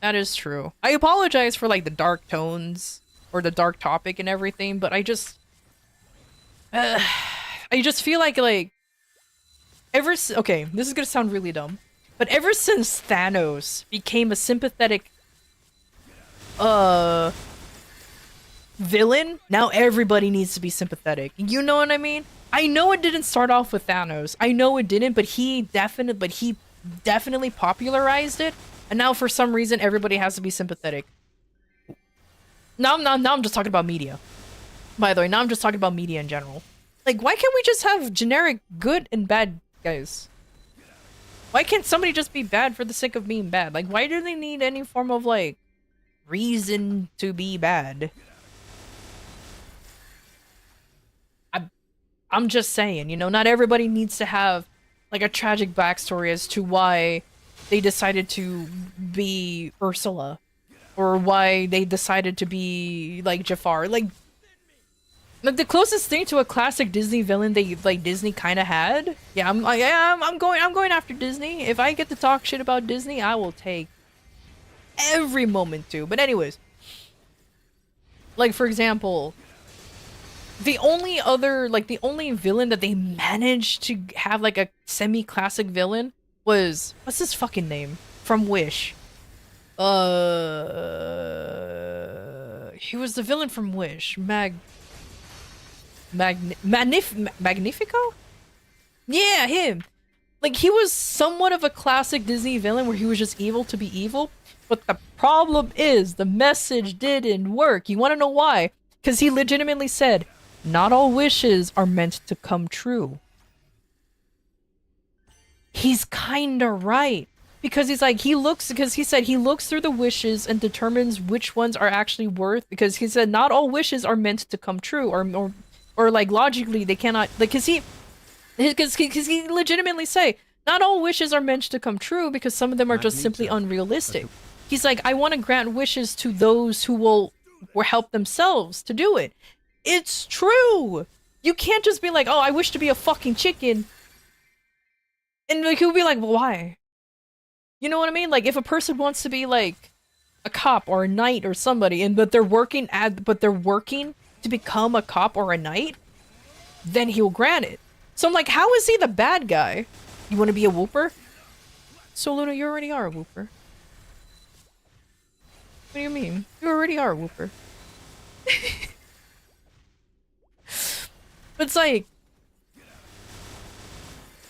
That is true. I apologize for, like, the dark tones or the dark topic and everything, but I just feel like okay, this is gonna sound really dumb, but ever since Thanos became a sympathetic villain, now everybody needs to be sympathetic. You know what I mean? I know it didn't start off with Thanos. I know it didn't, but he definitely popularized it. And now for some reason everybody has to be sympathetic. Now I'm just talking about media. By the way, now I'm just talking about media in general. Like, why can't we just have generic good and bad guys? Why can't somebody just be bad for the sake of being bad? Like, why do they need any form of, like, reason to be bad? I'm just saying, you know, not everybody needs to have, like, a tragic backstory as to why they decided to be Ursula. Or why they decided to be, like, Jafar. Like, the closest thing to a classic Disney villain that, like, Disney kind of had. Yeah, I'm going after Disney. If I get to talk shit about Disney, I will take every moment to. But anyways, like, for example, the only villain that they managed to have, like, a semi-classic villain was, what's his fucking name from Wish? He was the villain from Wish. Magnifico? Yeah, him. Like, he was somewhat of a classic Disney villain where he was just evil to be evil. But the problem is, the message didn't work. You want to know why? Because he legitimately said, not all wishes are meant to come true. He's kinda right. Because he's like, because he said he looks through the wishes and determines which ones are actually worth, because he said not all wishes are meant to come true, or like, logically they cannot, like, because he legitimately say, not all wishes are meant to come true because some of them are just simply unrealistic. He's like, I want to grant wishes to those who will help themselves to do it. It's true! You can't just be like, oh, I wish to be a fucking chicken. And like, he'll be like, well, why? You know what I mean? Like, if a person wants to be, like, a cop or a knight or somebody, but they're working to become a cop or a knight, then he'll grant it. So I'm like, how is he the bad guy? You want to be a whooper? So, Luna, you already are a whooper. What do you mean? You already are a whooper. But it's like,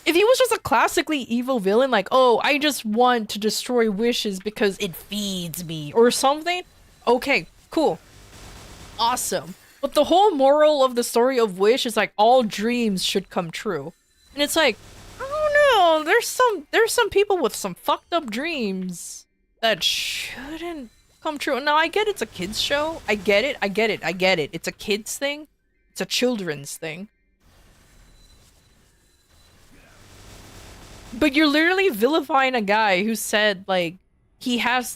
if he was just a classically evil villain, like, oh, I just want to destroy wishes because it feeds me, or something, okay, cool. Awesome. But the whole moral of the story of Wish is like, all dreams should come true. And it's like, I don't know, there's some people with some fucked up dreams that shouldn't come true. Now, I get it's a kid's show. I get it. It's a kid's thing. It's a children's thing. But you're literally vilifying a guy who said, like, he has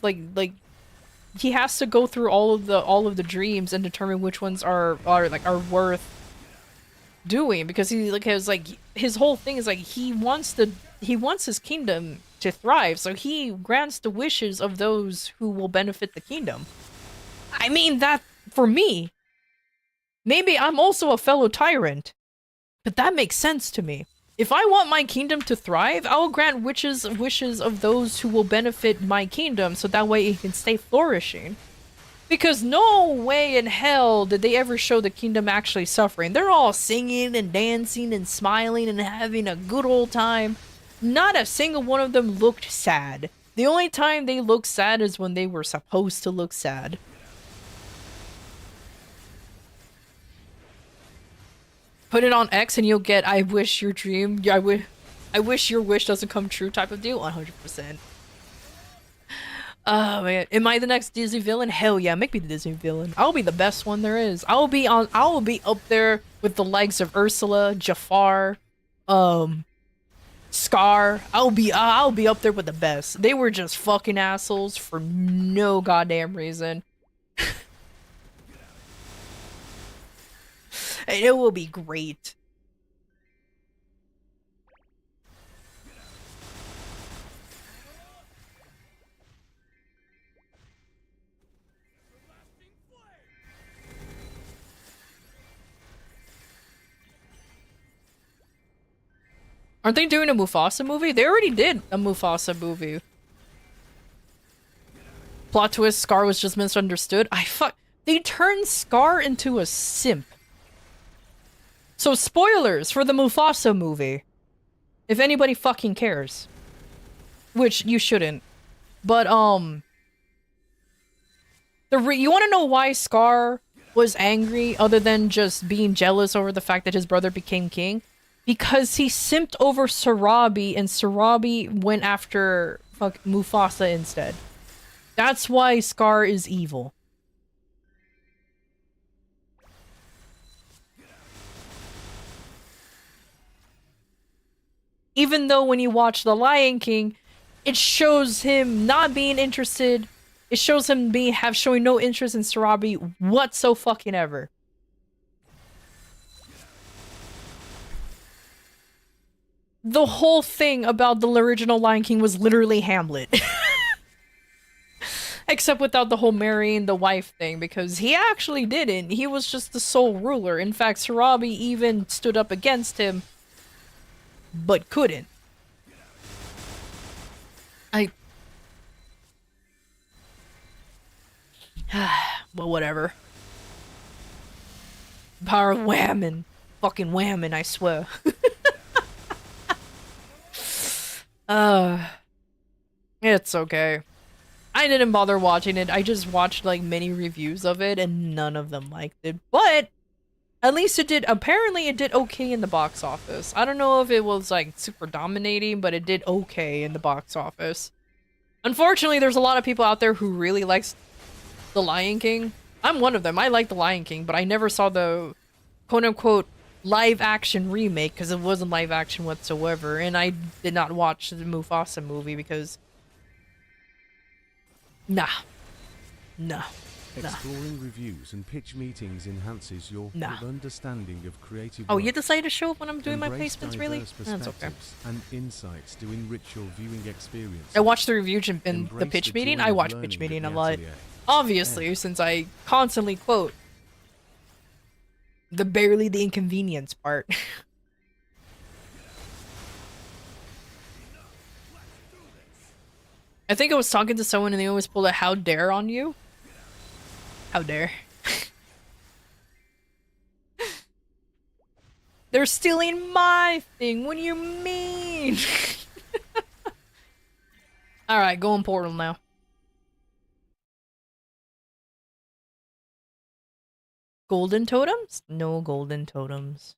he has to go through all of the dreams and determine which ones are worth doing, because he has his whole thing is like he wants his kingdom to thrive, so he grants the wishes of those who will benefit the kingdom. I mean, that, for me, maybe I'm also a fellow tyrant, but that makes sense to me. If I want my kingdom to thrive, I will grant wishes of those who will benefit my kingdom, so that way it can stay flourishing. Because no way in hell did they ever show the kingdom actually suffering. They're all singing and dancing and smiling and having a good old time. Not a single one of them looked sad. The only time they looked sad is when they were supposed to look sad. Put it on X and you'll get I wish your dream, I wish your wish doesn't come true type of deal. 100%. Oh man, am I the next Disney villain? Hell yeah, make me the Disney villain. I'll be the best one there is. I will be up there with the likes of Ursula, Jafar, Scar. I'll be up there with the best. They were just fucking assholes for no goddamn reason. And it will be great. Aren't they doing a Mufasa movie? They already did a Mufasa movie. Plot twist, Scar was just misunderstood. They turned Scar into a simp. So spoilers for the Mufasa movie. If anybody fucking cares. Which you shouldn't. But, you wanna know why Scar was angry other than just being jealous over the fact that his brother became king? Because he simped over Sarabi and Sarabi went after Mufasa instead. That's why Scar is evil. Even though when you watch The Lion King, it shows him not being interested. It shows him showing no interest in Sarabi whatsoever. The whole thing about the original Lion King was literally Hamlet. Except without the whole marrying the wife thing, because he actually didn't. He was just the sole ruler. In fact, Sarabi even stood up against him, but couldn't. Well, whatever. Power of whammon. Fucking whammon, I swear. It's okay. I didn't bother watching it. I just watched like many reviews of it and none of them liked it. But at least apparently it did okay in the box office. I don't know if it was like super dominating, but it did okay in the box office. Unfortunately, there's a lot of people out there who really likes The Lion King. I'm one of them. I like The Lion King, but I never saw the quote-unquote live-action remake because it wasn't live-action whatsoever, and I did not watch the Mufasa movie because... Nah. Exploring reviews and pitch meetings enhances your full understanding of creative Oh, work. you decided to show up when I'm doing my Embrace placements, really? diverse That's okay. perspectives and insights to enrich your viewing experience. I watched the review in the Embrace pitch the meeting. joy I of watch learning pitch at meeting the a lot. atelier. Obviously, since I constantly quote the barely the inconvenience part. I think I was talking to someone and they always pulled a how dare on you. How dare. They're stealing my thing. What do you mean? Alright, going Portal now. Golden totems? No golden totems.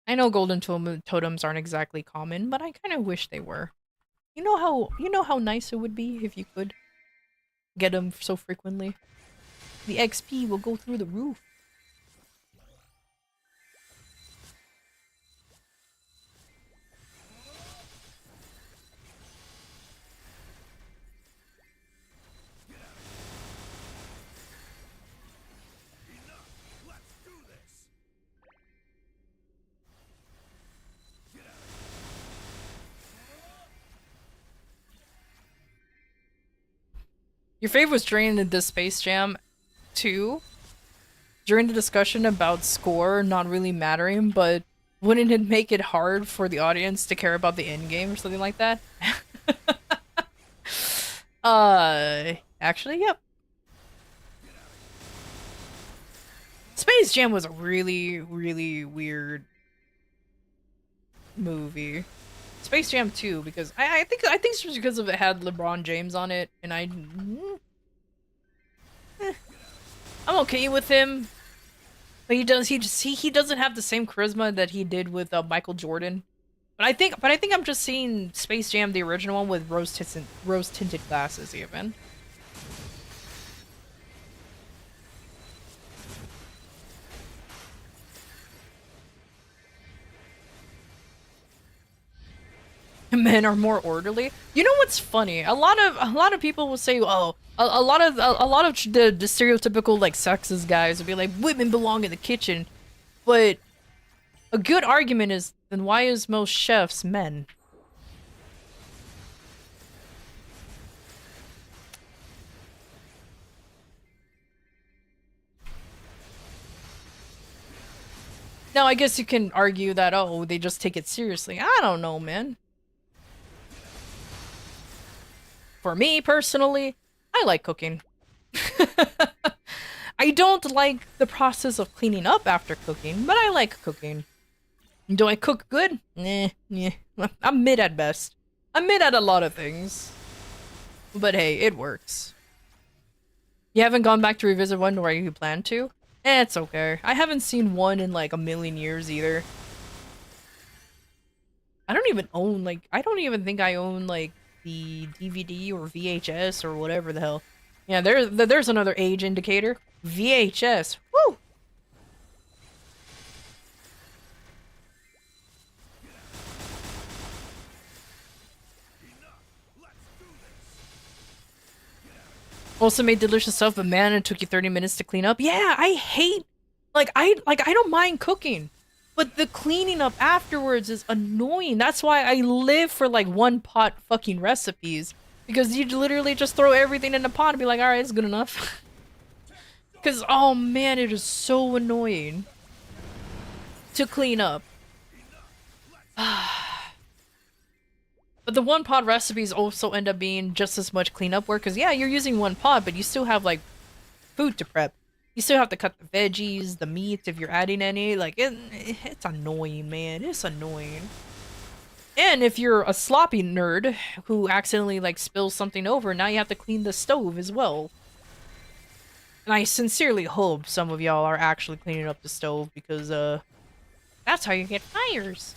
I know golden totems aren't exactly common, but I kind of wish they were. You know how nice it would be if you could get them so frequently. The XP will go through the roof. Your fave was drained in this Space Jam 2 during the discussion about score not really mattering, but wouldn't it make it hard for the audience to care about the end game or something like that? Actually, yep. Space Jam was a really, really weird movie. Space Jam 2, because I think it's just because of it had LeBron James on it, and I'm okay with him, but he doesn't have the same charisma that he did with Michael Jordan. But I think I'm just seeing Space Jam the original one with rose tinted glasses even. Men are more orderly. You know what's funny? A lot of people will say, "Oh, a lot of the stereotypical like sexist guys will be like, women belong in the kitchen," but a good argument is then why is most chefs men? Now, I guess you can argue that, oh, they just take it seriously. I don't know, man. For me, personally, I like cooking. I don't like the process of cleaning up after cooking, but I like cooking. Do I cook good? Nah. I'm mid at best. I'm mid at a lot of things. But hey, it works. You haven't gone back to revisit one where you plan to? It's okay. I haven't seen one in like a million years either. I don't even think I own like the DVD or VHS or whatever the hell. Yeah, there's another age indicator. VHS. Woo! Also made delicious stuff, but man, it took you 30 minutes to clean up. Yeah, I hate I don't mind cooking, but the cleaning up afterwards is annoying. That's why I live for like one pot fucking recipes, because you literally just throw everything in the pot and be like, all right, it's good enough. Because oh man, it is so annoying to clean up. But the one pot recipes also end up being just as much cleanup work, because yeah, you're using one pot, but you still have like food to prep. You still have to cut the veggies, the meat, if you're adding any. Like, it's annoying, man. It's annoying. And if you're a sloppy nerd who accidentally like spills something over, now you have to clean the stove as well. And I sincerely hope some of y'all are actually cleaning up the stove, because that's how you get fires.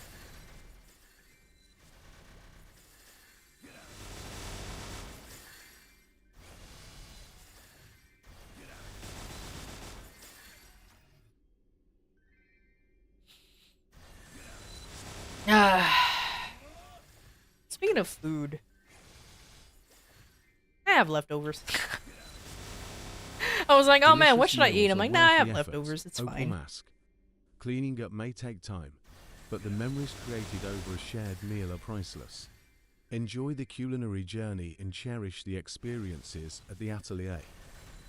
Speaking of food, I have leftovers. I was like, oh man, what should I eat? I'm like, nah, I have leftovers, it's fine. Mask. Cleaning up may take time, but the memories created over a shared meal are priceless. Enjoy the culinary journey and cherish the experiences at the atelier.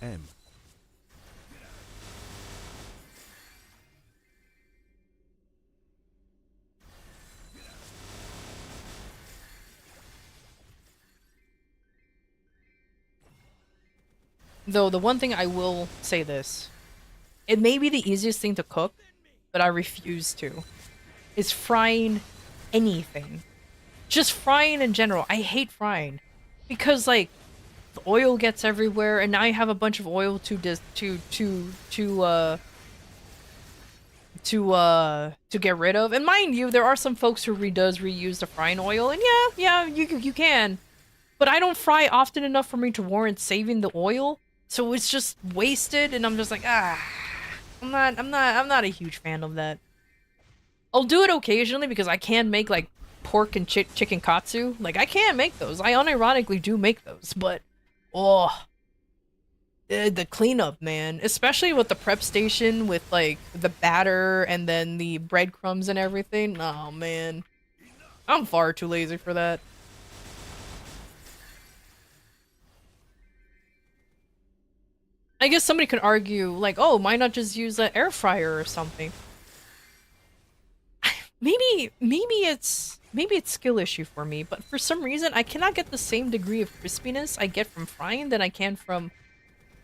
M. Though, the one thing I will say this. It may be the easiest thing to cook, but I refuse to. Is frying anything. Just frying in general. I hate frying. Because, like, the oil gets everywhere, and now you have a bunch of oil to get rid of. And mind you, there are some folks who does reuse the frying oil, and yeah, you can. But I don't fry often enough for me to warrant saving the oil. So it's just wasted, and I'm just like, I'm not a huge fan of that. I'll do it occasionally because I can make like pork and chicken katsu. Like, I can make those. I unironically do make those, but the cleanup, man, especially with the prep station with like the batter and then the breadcrumbs and everything. Oh man, I'm far too lazy for that. I guess somebody could argue, like, oh, why not just use an air fryer or something? Maybe it's skill issue for me, but for some reason I cannot get the same degree of crispiness I get from frying than I can from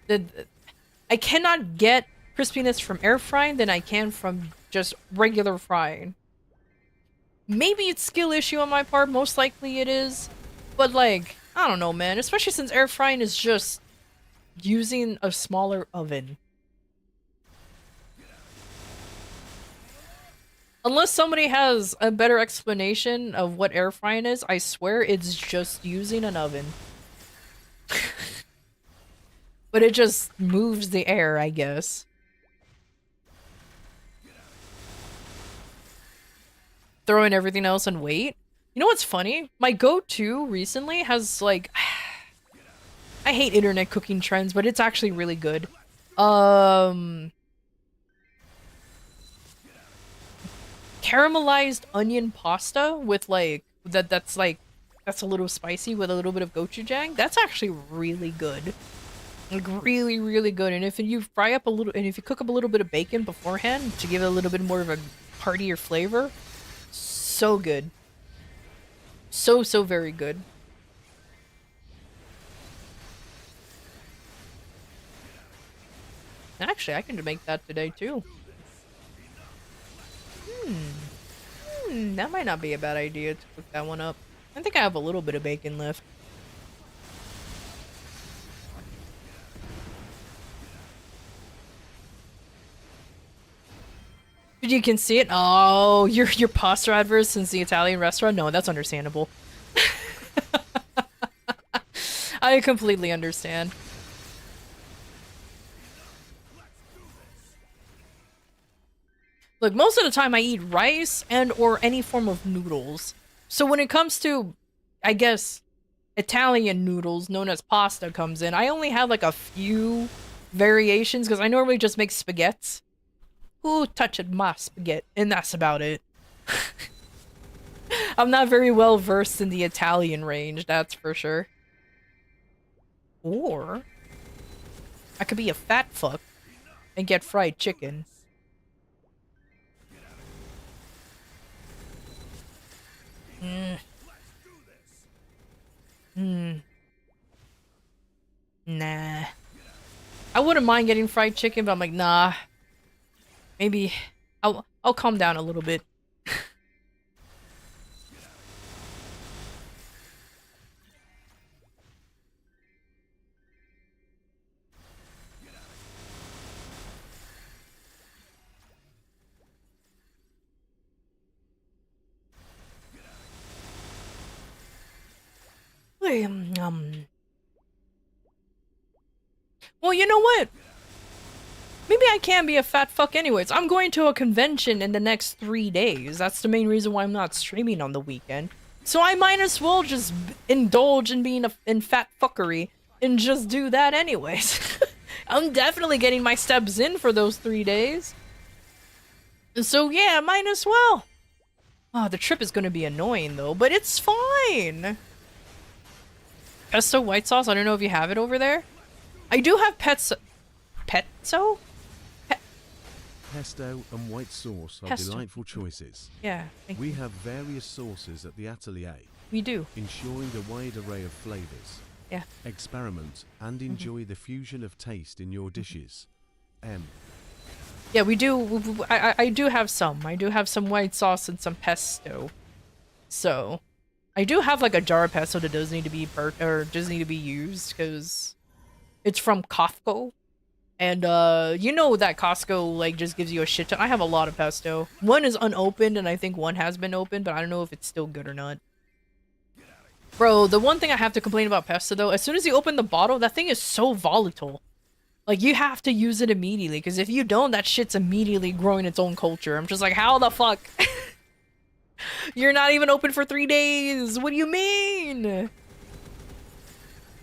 I cannot get crispiness from air frying than I can from just regular frying. Maybe it's skill issue on my part, most likely it is, but like, I don't know, man, especially since air frying is just using a smaller oven. Unless somebody has a better explanation of what air frying is, I swear it's just using an oven. But it just moves the air, I guess. Throwing everything else and wait. You know what's funny? My go-to recently has like... I hate internet cooking trends, but it's actually really good. Caramelized onion pasta with like that's a little spicy with a little bit of gochujang. That's actually really good. Like really, really good. And if you fry up a little, and if you cook up a little bit of bacon beforehand to give it a little bit more of a heartier flavor, so good. So, so very good. Actually, I can make that today too. That might not be a bad idea to cook that one up. I think I have a little bit of bacon left. You can see it. Oh, your pasta adverse since the Italian restaurant? No, that's understandable. I completely understand. Look, most of the time I eat rice and or any form of noodles. So when it comes to, I guess, Italian noodles known as pasta comes in, I only have like a few variations because I normally just make spaghettis. Who touched my spaghetti? And that's about it. I'm not very well versed in the Italian range, that's for sure. Or I could be a fat fuck and get fried chicken. Nah. I wouldn't mind getting fried chicken, but I'm like, nah. Maybe I'll calm down a little bit. Well, you know what? Maybe I can be a fat fuck anyways. I'm going to a convention in the next 3 days. That's the main reason why I'm not streaming on the weekend. So I might as well just indulge in being in fat fuckery and just do that anyways. I'm definitely getting my steps in for those 3 days. So yeah, might as well. Oh, the trip is gonna be annoying though, but it's fine. Pesto white sauce, I don't know if you have it over there. I do have pesto? Pesto and white sauce are delightful choices. Yeah, we have various sauces at the atelier. We do. Ensuring a wide array of flavors. Yeah. Experiment and enjoy the fusion of taste in your dishes. Yeah, we do. I do have some. I do have some white sauce and some pesto. So, I do have like a jar of pesto that does need to be used because it's from Costco. And, you know that Costco, like, just gives you a shit ton. I have a lot of pesto. One is unopened, and I think one has been opened, but I don't know if it's still good or not. Bro, the one thing I have to complain about pesto, though, as soon as you open the bottle, that thing is so volatile. Like, you have to use it immediately, because if you don't, that shit's immediately growing its own culture. I'm just like, how the fuck? You're not even open for 3 days! What do you mean?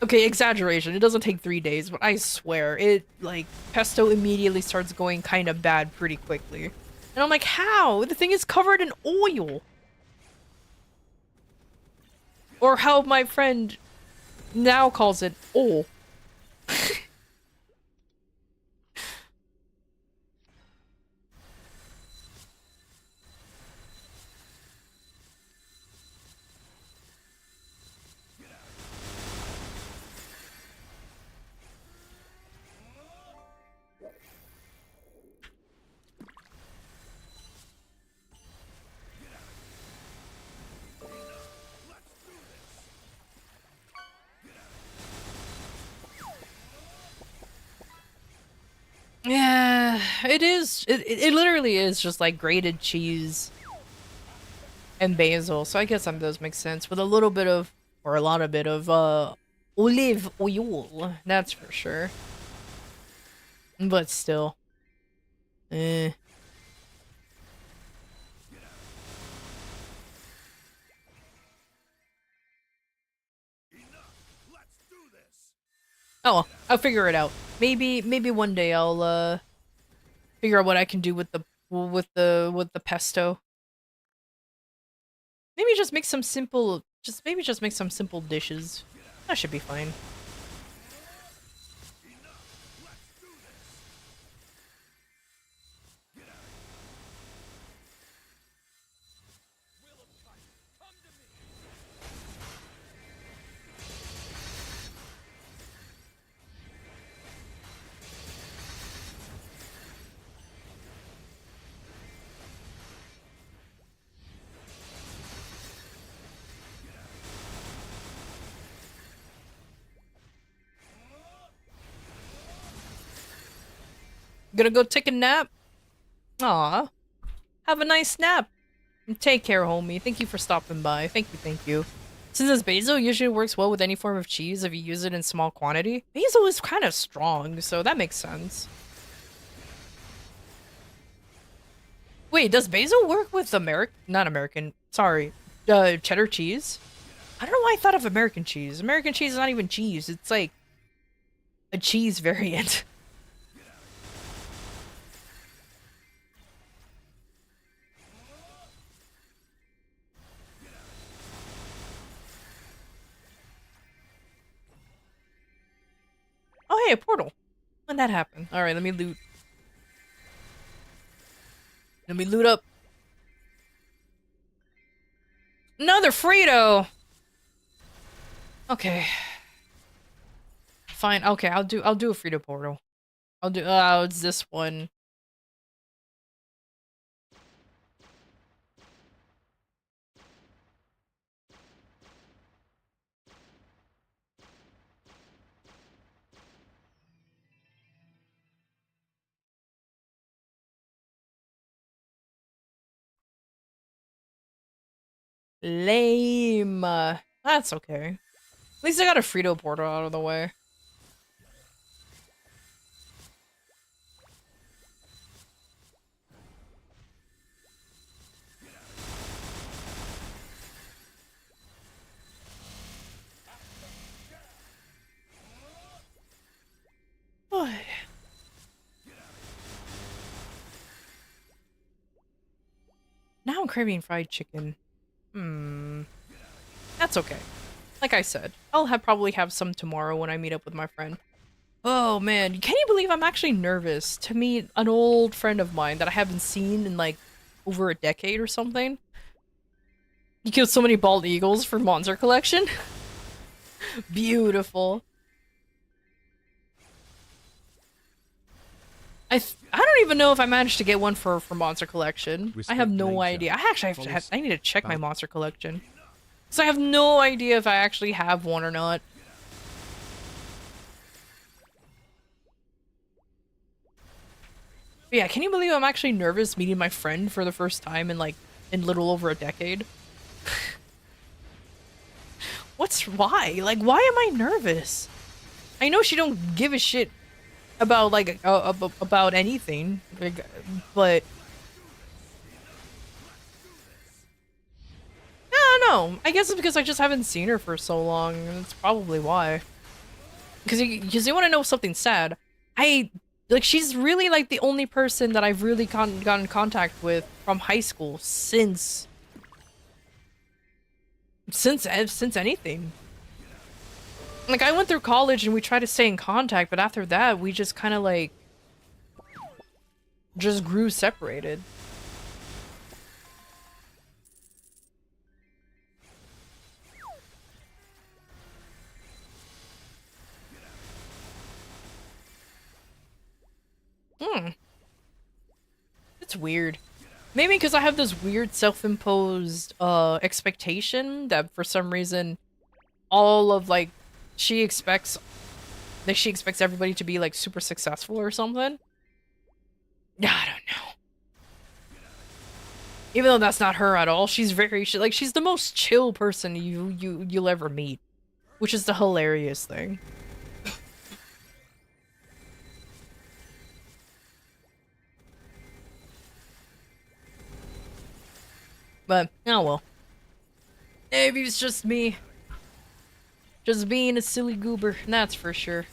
Okay, exaggeration. It doesn't take 3 days, but I swear, pesto immediately starts going kind of bad pretty quickly. And I'm like, how? The thing is covered in oil! Or how my friend now calls it, oil. Yeah, it is. It literally is just like grated cheese and basil. So I guess that does make sense with a little bit of, or a lot of bit of, olive oil. That's for sure. But still. Eh. Oh, I'll figure it out. Maybe one day I'll figure out what I can do with the pesto. Maybe just make some simple dishes. That should be fine. Gonna go take a nap? Aw. Have a nice nap. And take care, homie. Thank you for stopping by. Thank you, thank you. Since this basil usually works well with any form of cheese if you use it in small quantity, basil is kind of strong, so that makes sense. Wait, does basil work with cheddar cheese? I don't know why I thought of American cheese. American cheese is not even cheese. It's like a cheese variant. Oh, hey, a portal. When that happened? All right, let me loot. Let me loot up. Another Frito. Okay. Fine. Okay, I'll do a Frito portal. I'll do. Oh, it's this one. Lame. That's okay. At least I got a Frito portal out of the way. Boy. Now I'm craving fried chicken. That's okay. Like I said, I'll probably have some tomorrow when I meet up with my friend. Oh man, can you believe I'm actually nervous to meet an old friend of mine that I haven't seen in like over a decade or something? You killed so many bald eagles for monster collection? Beautiful. I don't even know if I managed to get one for monster collection. I have no idea. I actually I need to check my monster collection. So I have no idea if I actually have one or not. But yeah, can you believe I'm actually nervous meeting my friend for the first time in like in little over a decade? Why? Like, why am I nervous? I know she don't give a shit about like about anything, like, but I don't know. I guess it's because I just haven't seen her for so long. And that's probably why. Because you want to know something sad. She's really like the only person that I've really gotten in contact with from high school since anything. Like, I went through college and we tried to stay in contact, but after that, we just kind of like just grew separated. It's weird. Maybe because I have this weird self-imposed expectation that for some reason all of like she expects everybody to be like super successful or something. I don't know. Even though that's not her at all, she's she's the most chill person you'll ever meet, which is the hilarious thing. But oh well. Maybe it's just me. Just being a silly goober, that's for sure.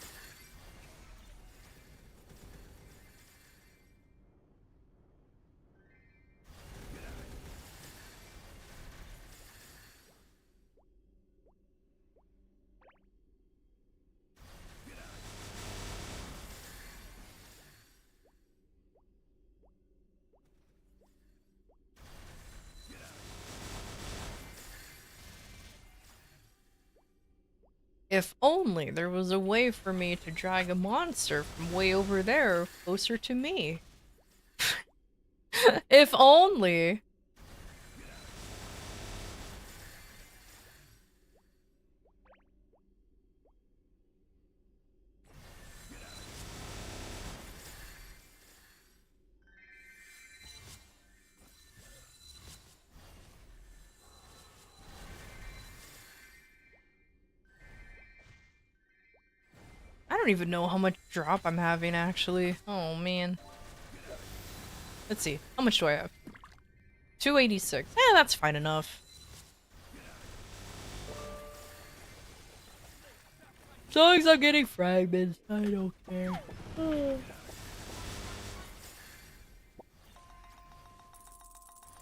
If only there was a way for me to drag a monster from way over there closer to me. If only. don't even know how much drop I'm having, actually. Oh, man. Let's see. How much do I have? 286. That's fine enough. As long as I'm getting fragments, I don't care.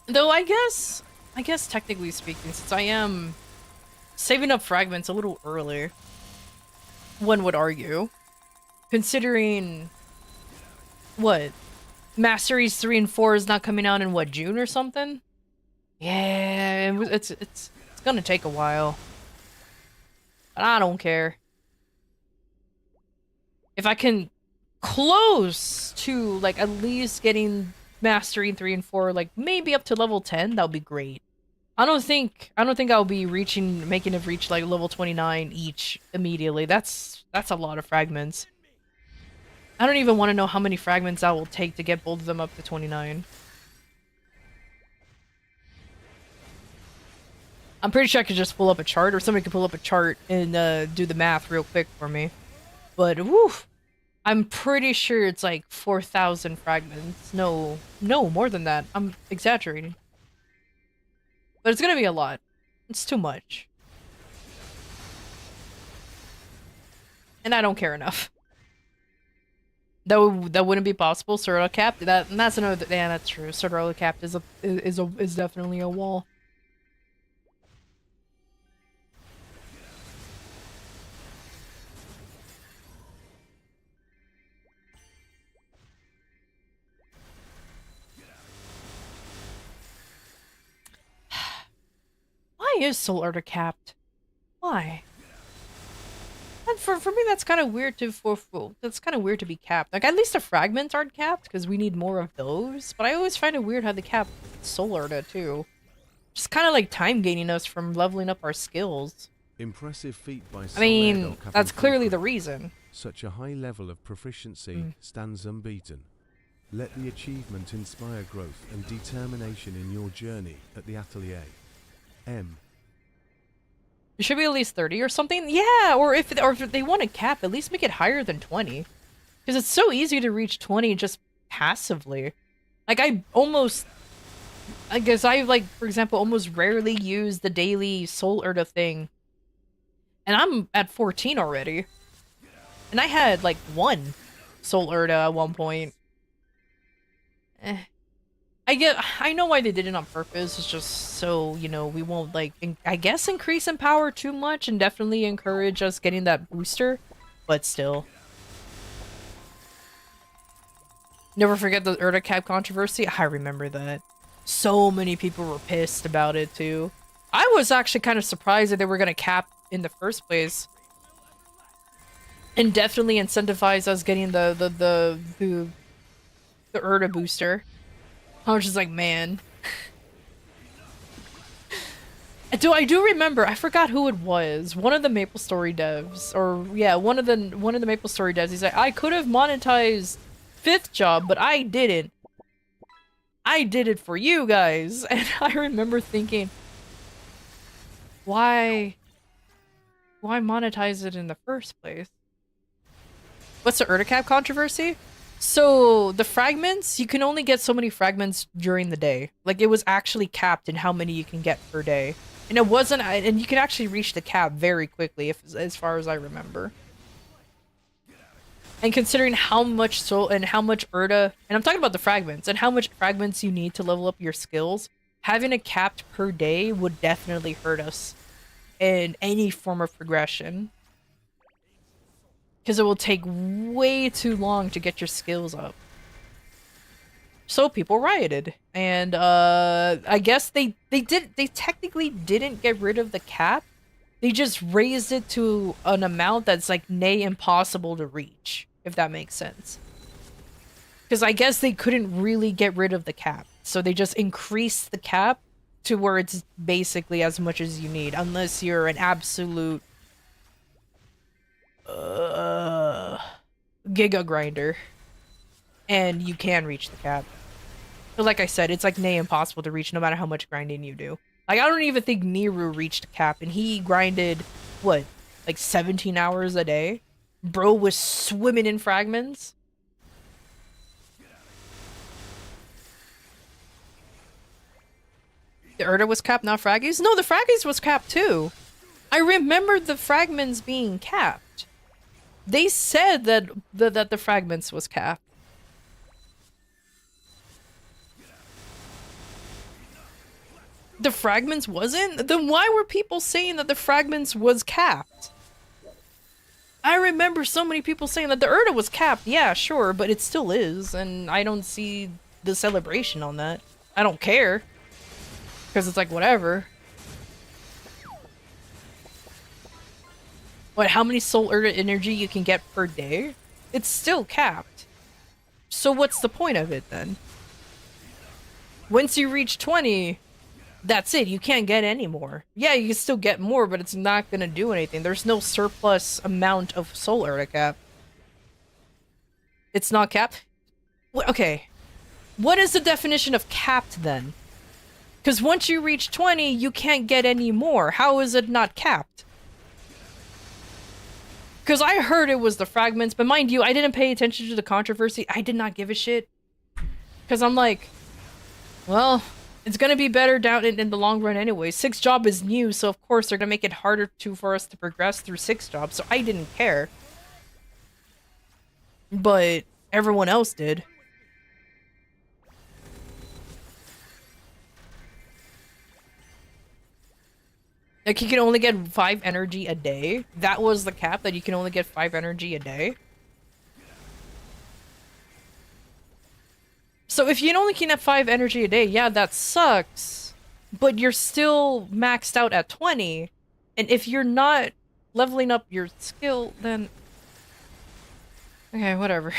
Though I guess technically speaking, since I am saving up fragments a little early, one would argue, considering what Masteries 3 and 4 is not coming out in what, June or something? Yeah, it's gonna take a while. But I don't care. If I can close to like at least getting Mastery 3 and 4, like maybe up to level 10, that would be great. I don't think I'll be making it reach like level 29 each immediately. That's a lot of fragments. I don't even want to know how many fragments that will take to get both of them up to 29. I'm pretty sure I could just pull up a chart, or somebody could pull up a chart and do the math real quick for me. But woof, I'm pretty sure it's like 4,000 fragments. No, more than that. I'm exaggerating. But it's gonna be a lot. It's too much. And I don't care enough. That wouldn't be possible. Sorrow capped. That's another. Yeah, that's true. Sorrow capped is definitely a wall. Why is Soul Order capped? Why? And for me, that's kind of weird that's kind of weird to be capped. Like, at least the fragments aren't capped, because we need more of those. But I always find it weird how they cap Soul Order, too. Just kind of like time gaining us from leveling up our skills. Impressive feat by I mean, that's clearly the reason. Such a high level of proficiency stands unbeaten. Let the achievement inspire growth and determination in your journey at the atelier. M. It should be at least 30 or something. Yeah, or if they want to cap, at least make it higher than 20. Because it's so easy to reach 20 just passively. Like, I guess I, like, for example, almost rarely use the daily Soul Urda thing. And I'm at 14 already. And I had, like, 1 Soul Urda at one point. I know why they did it on purpose. It's just so, you know, we won't, like, I guess increase in power too much and definitely encourage us getting that booster. But still. Never forget the Urda cap controversy. I remember that. So many people were pissed about it, too. I was actually kind of surprised that they were going to cap in the first place. And definitely incentivize us getting the Urda booster. I was just like, man. I do remember, I forgot who it was. One of the Maple Story devs, or yeah, one of the Maple Story devs. He's like, I could have monetized 5th job, but I didn't. I did it for you guys. And I remember thinking, why monetize it in the first place? What's the Urticap controversy? So the fragments, you can only get so many fragments during the day. Like, it was actually capped in how many you can get per day. And it wasn't, and you can actually reach the cap very quickly, as far as I remember. And considering how much soul and how much Urda, and I'm talking about the fragments, and how much fragments you need to level up your skills, having a capped per day would definitely hurt us in any form of progression. Because it will take way too long to get your skills up. So people rioted. And I guess they technically didn't get rid of the cap. They just raised it to an amount that's like nay impossible to reach, if that makes sense. Because I guess they couldn't really get rid of the cap. So they just increased the cap to where it's basically as much as you need, unless you're an absolute giga grinder and you can reach the cap. But like I said, it's like nay impossible to reach no matter how much grinding you do. Like, I don't even think Niru reached cap, and he grinded what, like 17 hours a day? bro was swimming in fragments. The Erda was capped, not Fraggies? No, the Fraggies was capped too. I remember the fragments being capped. They said that the fragments was capped. The fragments wasn't? Then why were people saying that the fragments was capped? I remember so many people saying that the Erda was capped. Yeah, sure, but it still is, and I don't see the celebration on that. I don't care. Because it's like, whatever. What, how many soul Erda energy you can get per day? It's still capped. So what's the point of it then? Once you reach 20, that's it. You can't get any more. Yeah, you can still get more, but it's not gonna do anything. There's no surplus amount of soul Erda cap. It's not capped? Okay. What is the definition of capped then? Because once you reach 20, you can't get any more. How is it not capped? Because I heard it was the fragments, but mind you, I didn't pay attention to the controversy. I did not give a shit. Because I'm like, well, it's going to be better down in the long run anyway. 6 job is new, so of course they're going to make it harder for us to progress through 6 jobs, so I didn't care. But everyone else did. Like, you can only get 5 energy a day. That was the cap, that you can only get 5 energy a day. So if you only can have 5 energy a day, yeah, that sucks. But you're still maxed out at 20. And if you're not leveling up your skill, then... Okay, whatever.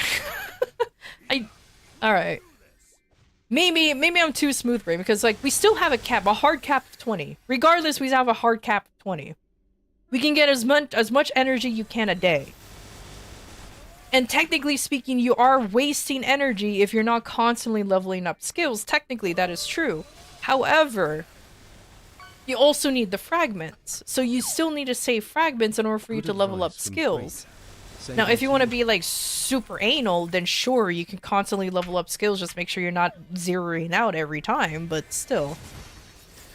Alright. Maybe I'm too smooth brain because like we still have a cap, a hard cap of 20. Regardless, we have a hard cap of 20. We can get as much energy you can a day. And technically speaking, you are wasting energy if you're not constantly leveling up skills. Technically, that is true. However, you also need the fragments. So you still need to save fragments in order for you to level up skills. Now, if you want to be, like, super anal, then sure, you can constantly level up skills, just make sure you're not zeroing out every time, but still.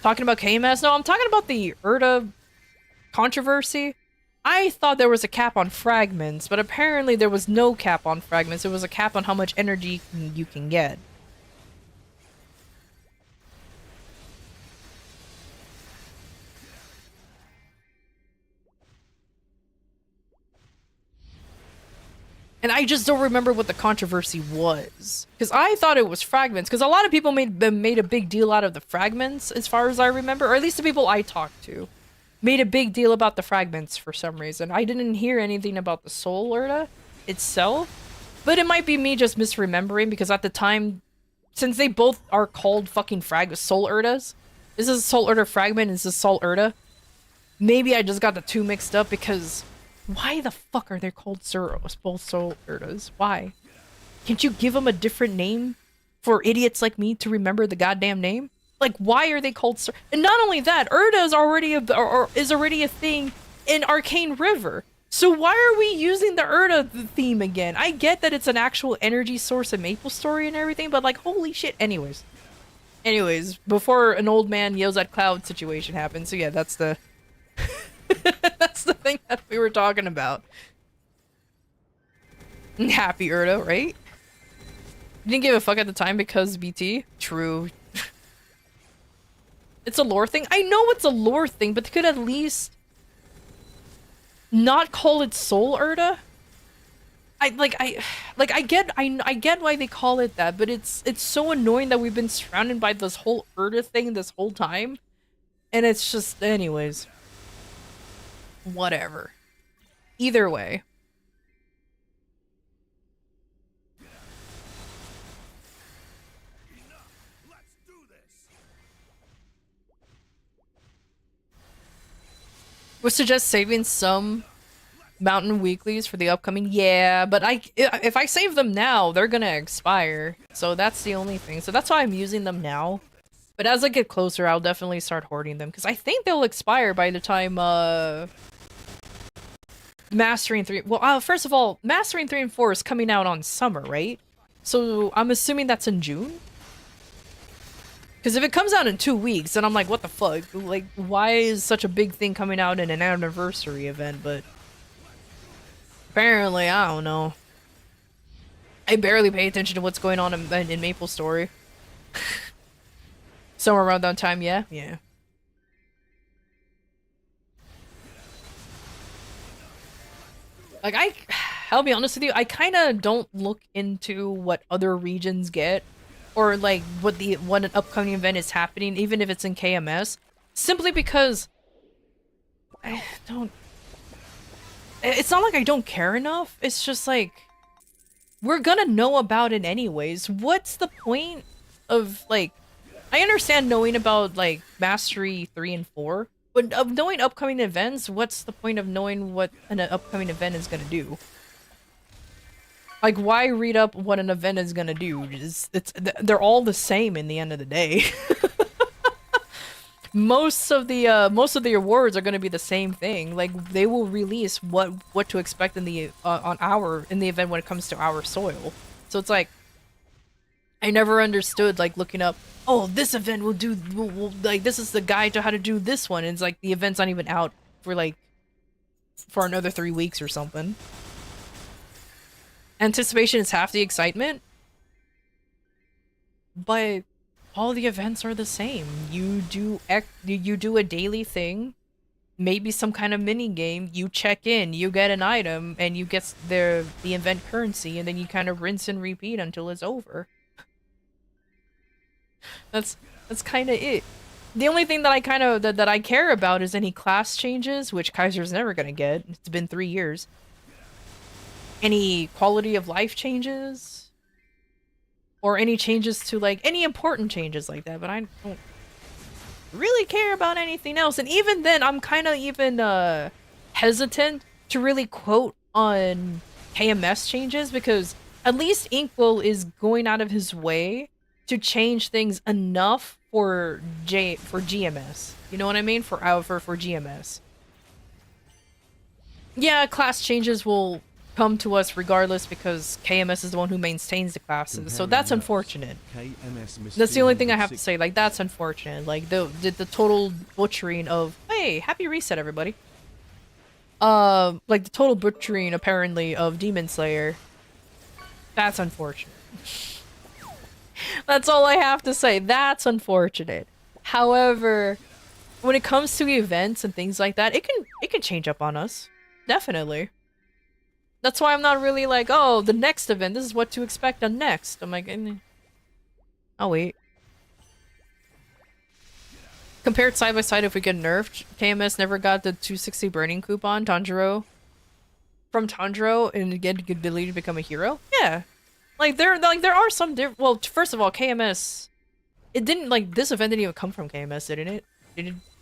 Talking about KMS? No, I'm talking about the Erda controversy. I thought there was a cap on fragments, but apparently there was no cap on fragments. It was a cap on how much energy you can get. And I just don't remember what the controversy was. Because I thought it was fragments. Because a lot of people made a big deal out of the fragments, as far as I remember. Or at least the people I talked to made a big deal about the fragments for some reason. I didn't hear anything about the soul Erda itself. But it might be me just misremembering. Because at the time, since they both are called fucking soul Erdas. This is a soul Erda fragment, this is soul Erda. Maybe I just got the two mixed up because... Why the fuck are they called both soul Erdas? Why? Can't you give them a different name for idiots like me to remember the goddamn name? Like, why are they called And not only that, Erda is already a thing in Arcane River. So why are we using the Erda theme again? I get that it's an actual energy source in MapleStory and everything, but like, holy shit. Anyways, before an old man yells at cloud situation happens. So yeah, that's the... That's the thing that we were talking about. Happy Erda, right? Didn't give a fuck at the time because BT? True. It's a lore thing? I know it's a lore thing, but they could at least not call it Soul Erda? I get why they call it that, but it's so annoying that we've been surrounded by this whole Erda thing this whole time. And it's just, anyways. Whatever. Either way. Would suggest saving some mountain weeklies for the upcoming. Yeah, but if I save them now, they're gonna expire. So that's the only thing. So that's why I'm using them now. But as I get closer, I'll definitely start hoarding them because I think they'll expire by the time Mastering 3. Well, first of all, Mastering 3 and 4 is coming out on summer, right? So I'm assuming that's in June? Because if it comes out in 2 weeks, then I'm like, what the fuck? Like, why is such a big thing coming out in an anniversary event? But apparently, I don't know. I barely pay attention to what's going on in MapleStory. Somewhere around that time, yeah? Yeah. Like, I'll be honest with you, I kind of don't look into what other regions get, or like what an upcoming event is happening, even if it's in KMS, simply because I don't. It's not like I don't care enough. It's just like we're gonna know about it anyways. What's the point of like? I understand knowing about like Mastery 3 and 4. But of knowing upcoming events, what's the point of knowing what an upcoming event is gonna do? Like, why read up what an event is gonna do? They're all the same in the end of the day. Most of the awards are gonna be the same thing. Like, they will release what to expect in the in the event when it comes to our soil. So it's like, I never understood like looking up, oh, this event will like this is the guide to how to do this one, and it's like the event's not even out for like for another 3 weeks or something. Anticipation is half the excitement, but all the events are the same. You do a daily thing, maybe some kind of mini game, you check in, you get an item, and you get the event currency, and then you kind of rinse and repeat until it's over. That's kind of it. The only thing that I kind of that I care about is any class changes, which Kaiser's never gonna get. It's been 3 years. Any quality of life changes, or any changes to like any important changes like that. But I don't really care about anything else. And even then, I'm kind of even hesitant to really quote on KMS changes, because at least Inkwell is going out of his way to change things enough for GMS. You know what I mean? For GMS. Yeah, class changes will come to us regardless because KMS is the one who maintains the classes. So that's unfortunate. That's the only thing I have to say. Like, that's unfortunate. Like the total butchering of, hey, happy reset everybody. Like the total butchering apparently of Demon Slayer. That's unfortunate. That's all I have to say. That's unfortunate. However, when it comes to events and things like that, it can change up on us. Definitely. That's why I'm not really like, oh, the next event, this is what to expect on next. I'm like, I'll wait. Compared side by side, if we get nerfed, KMS never got the 260 burning coupon, Tanjiro. From Tanjiro, and again, get deleted to become a hero? Yeah. Like there are some well, first of all, KMS, it didn't, like, this event didn't even come from KMS, didn't it?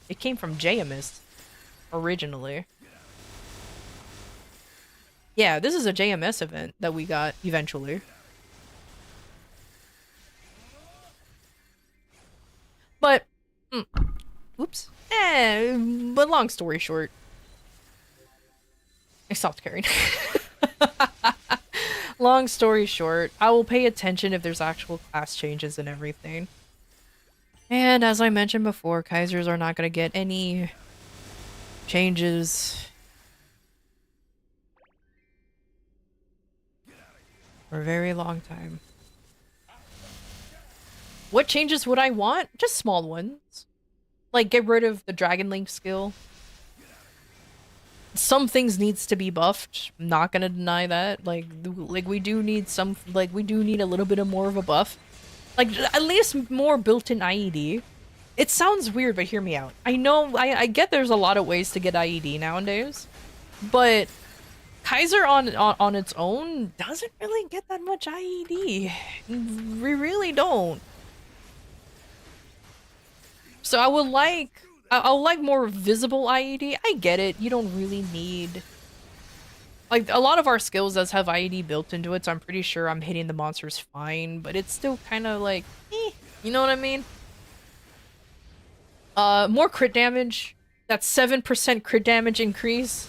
It came from JMS originally. Yeah, this is a JMS event that we got eventually. But, oops. But long story short, I stopped caring. Long story short, I will pay attention if there's actual class changes and everything. And as I mentioned before, Kaisers are not going to get any changes for a very long time. What changes would I want? Just small ones. Like, get rid of the Dragon Link skill. Some things needs to be buffed. I'm not gonna deny that. Like we do need some, like, we do need a little bit of more of a buff. Like, at least more built-in IED. It sounds weird, but hear me out. I know, I get there's a lot of ways to get IED nowadays, but Kaiser on its own doesn't really get that much IED. We really don't. So I would like, I'll like more visible IED. I get it. You don't really need... Like, a lot of our skills does have IED built into it, so I'm pretty sure I'm hitting the monsters fine, but it's still kind of like, you know what I mean? More crit damage. That 7% crit damage increase.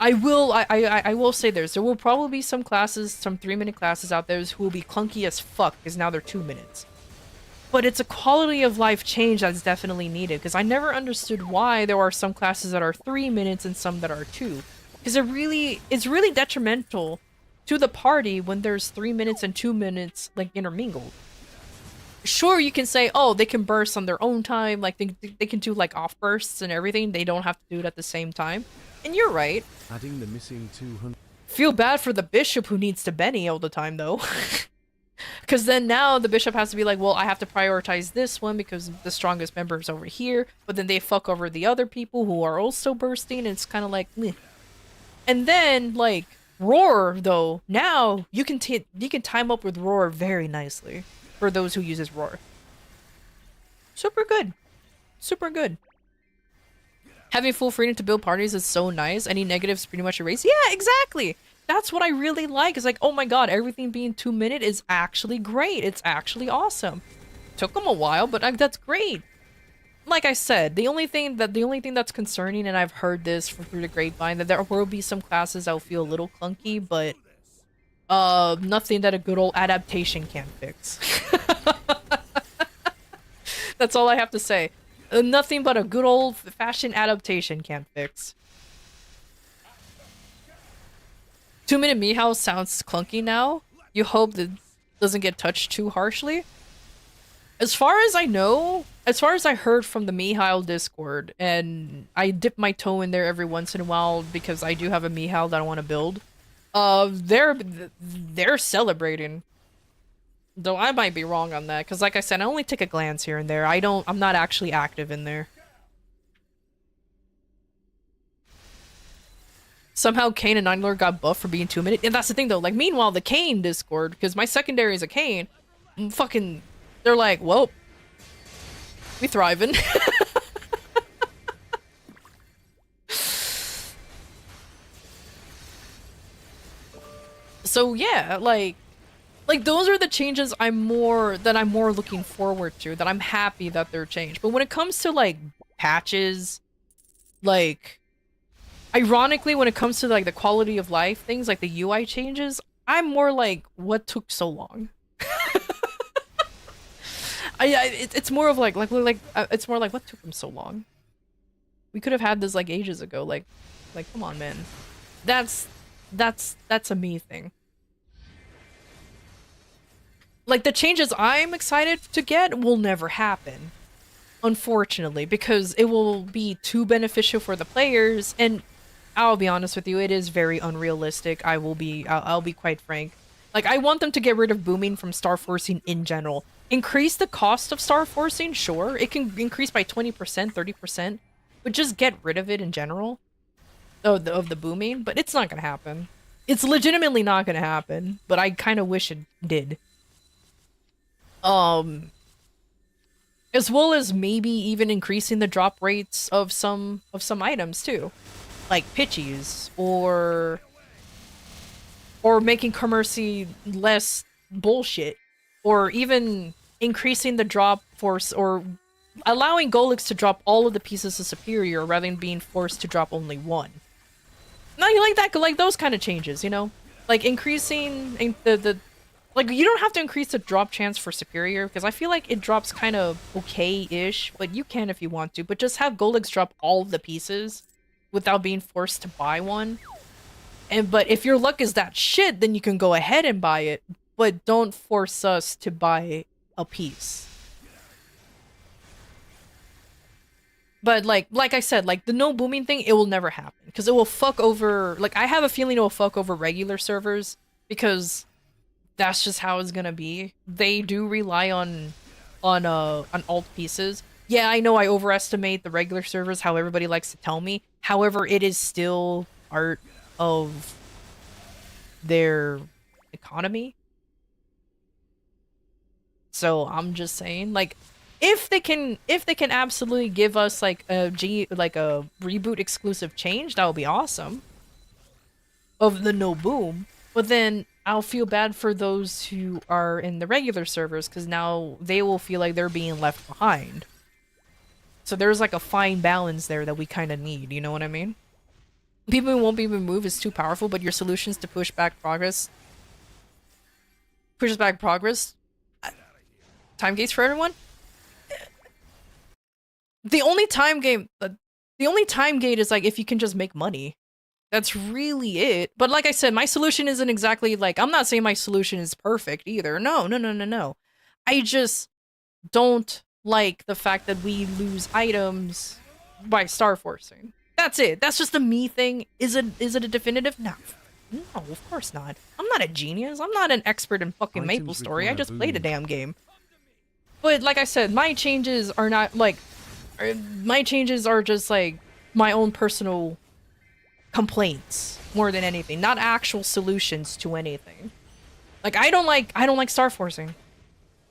I will say this. There will probably be some classes, some 3-minute classes out there who will be clunky as fuck because now they're 2 minutes. But it's a quality of life change that's definitely needed because I never understood why there are some classes that are 3 minutes and some that are 2. Because it's really detrimental to the party when there's 3 minutes and 2 minutes like intermingled. Sure, you can say, oh, they can burst on their own time, like they can do like off bursts and everything. They don't have to do it at the same time. And you're right. Adding the missing 200. Feel bad for the bishop who needs to Benny all the time though. Because then now the bishop has to be like, well, I have to prioritize this one because the strongest member is over here. But then they fuck over the other people who are also bursting. And it's kind of like, meh. And then like Roar though, now you can time up with Roar very nicely for those who uses Roar. Super good. Super good. Having full freedom to build parties is so nice. Any negatives pretty much erased. Yeah, exactly. That's what I really like. It's like, oh my god, everything being 2 minute is actually great. It's actually awesome. Took them a while, but that's great. Like I said, the only thing that's concerning, and I've heard this through the grapevine, that there will be some classes that will feel a little clunky, but nothing that a good old adaptation can't fix. That's all I have to say. Nothing but a good old-fashioned adaptation can't fix. 2-minute Meow sounds clunky now. You hope that doesn't get touched too harshly. As far as I know, as far as I heard from the Mihail Discord, and I dip my toe in there every once in a while because I do have a Mihail that I want to build. They're celebrating. Though I might be wrong on that, because like I said, I only take a glance here and there. I'm not actually active in there. Somehow Kane and Ninelord got buffed for being 2 minutes. And that's the thing though, like meanwhile the Kane Discord, because my secondary is a Kane, fucking, they're like, whoa, we thriving. So yeah, like those are the changes I'm more looking forward to, that I'm happy that they're changed. But when it comes to like patches, like ironically when it comes to like the quality of life things, like the UI changes, I'm more like, what took so long? It's more of like it's more like, what took them so long? We could have had this like ages ago. Like come on, man. That's a me thing. Like, the changes I'm excited to get will never happen, unfortunately, because it will be too beneficial for the players, and I'll be honest with you, it is very unrealistic. I'll be quite frank. Like, I want them to get rid of booming from star forcing in general. Increase the cost of star forcing, sure. It can increase by 20%, 30%, but just get rid of it in general. Of the booming, but it's not gonna happen. It's legitimately not gonna happen, but I kind of wish it did. As well as maybe even increasing the drop rates of some items too, like pitchies, or making Commercy less bullshit, or even increasing the drop force, or allowing Golix to drop all of the pieces of Superior rather than being forced to drop only one. No, you like that, like those kind of changes, you know, like increasing the like, you don't have to increase the drop chance for Superior, because I feel like it drops kind of okay-ish, but you can if you want to. But just have Golix drop all of the pieces without being forced to buy one. But if your luck is that shit, then you can go ahead and buy it, but don't force us to buy a piece. But like I said, like the no booming thing, it will never happen, because it will fuck over, like I have a feeling it will fuck over regular servers, because that's just how it's gonna be. They do rely on alt pieces. Yeah, I know I overestimate the regular servers, how everybody likes to tell me. However, it is still part of their economy. So I'm just saying, like, if they can absolutely give us like a reboot exclusive change, that would be awesome. Of the no boom, but then I'll feel bad for those who are in the regular servers, because now they will feel like they're being left behind. So there's like a fine balance there that we kind of need, you know what I mean? People who won't be removed is too powerful, but your solutions to push back progress pushes back progress. Time gates for everyone. The only time gate is like if you can just make money. That's really it. But like I said, my solution isn't exactly like, I'm not saying my solution is perfect either. No. I just don't like the fact that we lose items by star forcing. That's it. That's just a me thing. Is it a definitive? No. No, of course not. I'm not a genius. I'm not an expert in fucking Items MapleStory. I require just played a boons. damn game. But like I said, my changes are not like my changes are just like my own personal complaints more than anything, not actual solutions to anything. Like I don't like star forcing.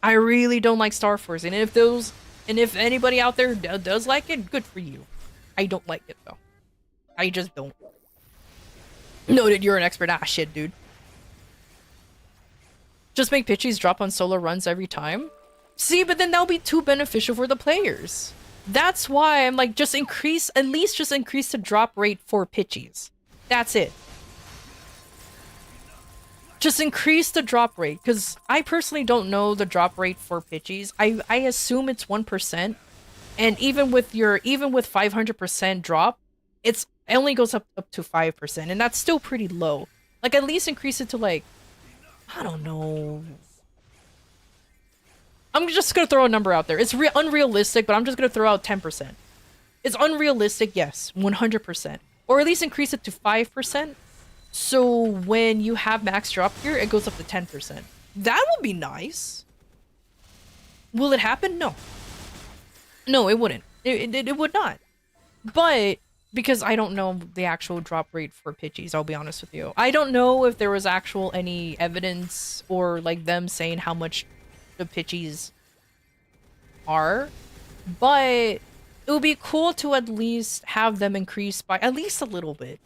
I really don't like star forcing. And if anybody out there does like it, good for you. I don't like it though. I just don't. Noted, you're an expert. Ah, shit, dude. Just make pitchies drop on solo runs every time. See, but then that'll be too beneficial for the players. That's why I'm like, at least just increase the drop rate for pitchies. That's it. Just increase the drop rate, because I personally don't know the drop rate for pitchies. I assume it's 1%, and even with 500% drop, it only goes up to 5%, and that's still pretty low. Like, at least increase it to like, I don't know. I'm just gonna throw a number out there. It's unrealistic, but I'm just gonna throw out 10%. It's unrealistic, yes, 100%. Or at least increase it to 5%. So when you have max drop here, it goes up to 10%. That would be nice. Will it happen? No. No, it wouldn't. It would not. But because I don't know the actual drop rate for pitchies, I'll be honest with you. I don't know if there was any evidence or like them saying how much the pitchies are, but it would be cool to at least have them increase by at least a little bit.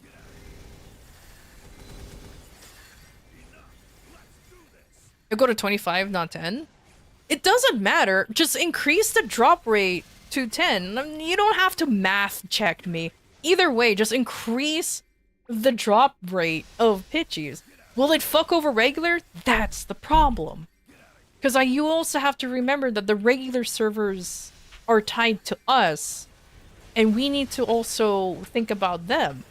I go to 25, not 10. It doesn't matter. Just increase the drop rate to 10. I mean, you don't have to math check me. Either way, just increase the drop rate of pitchies. Will it fuck over regular? That's the problem. Because you also have to remember that the regular servers are tied to us, and we need to also think about them.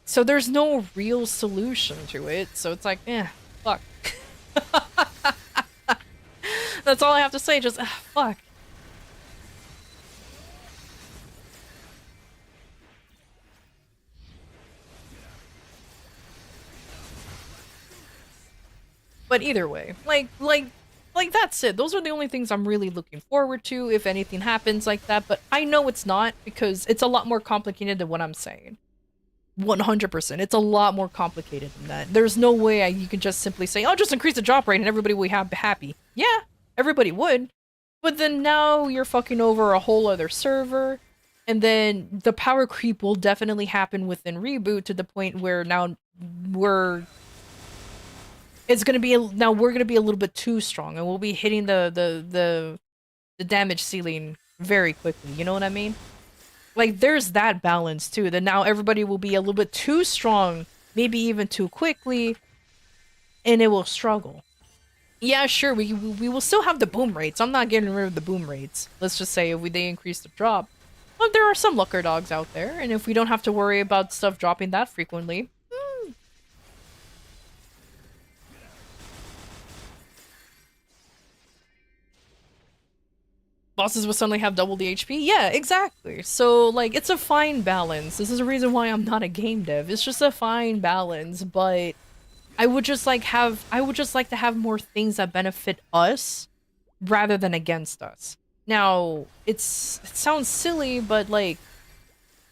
So there's no real solution to it, so it's like, fuck. That's all I have to say, just, fuck. But either way, like that's it. Those are the only things I'm really looking forward to if anything happens like that. But I know it's not, because it's a lot more complicated than what I'm saying. 100%. It's a lot more complicated than that. There's no way you can just simply say, oh, just increase the drop rate and everybody will be happy. Yeah, everybody would. But then now you're fucking over a whole other server. And then the power creep will definitely happen within Reboot to the point where now we're gonna be a little bit too strong, and we'll be hitting the damage ceiling very quickly. You know what I mean? Like, there's that balance too. That now everybody will be a little bit too strong, maybe even too quickly, and it will struggle. Yeah, sure, we will still have the boom rates. I'm not getting rid of the boom rates. Let's just say if they increase the drop. Well, there are some looker dogs out there, and if we don't have to worry about stuff dropping that frequently. Bosses will suddenly have double the HP? Yeah, exactly. So, like, it's a fine balance. This is the reason why I'm not a game dev. It's just a fine balance, but I would just like to have more things that benefit us rather than against us. Now, it sounds silly, but like,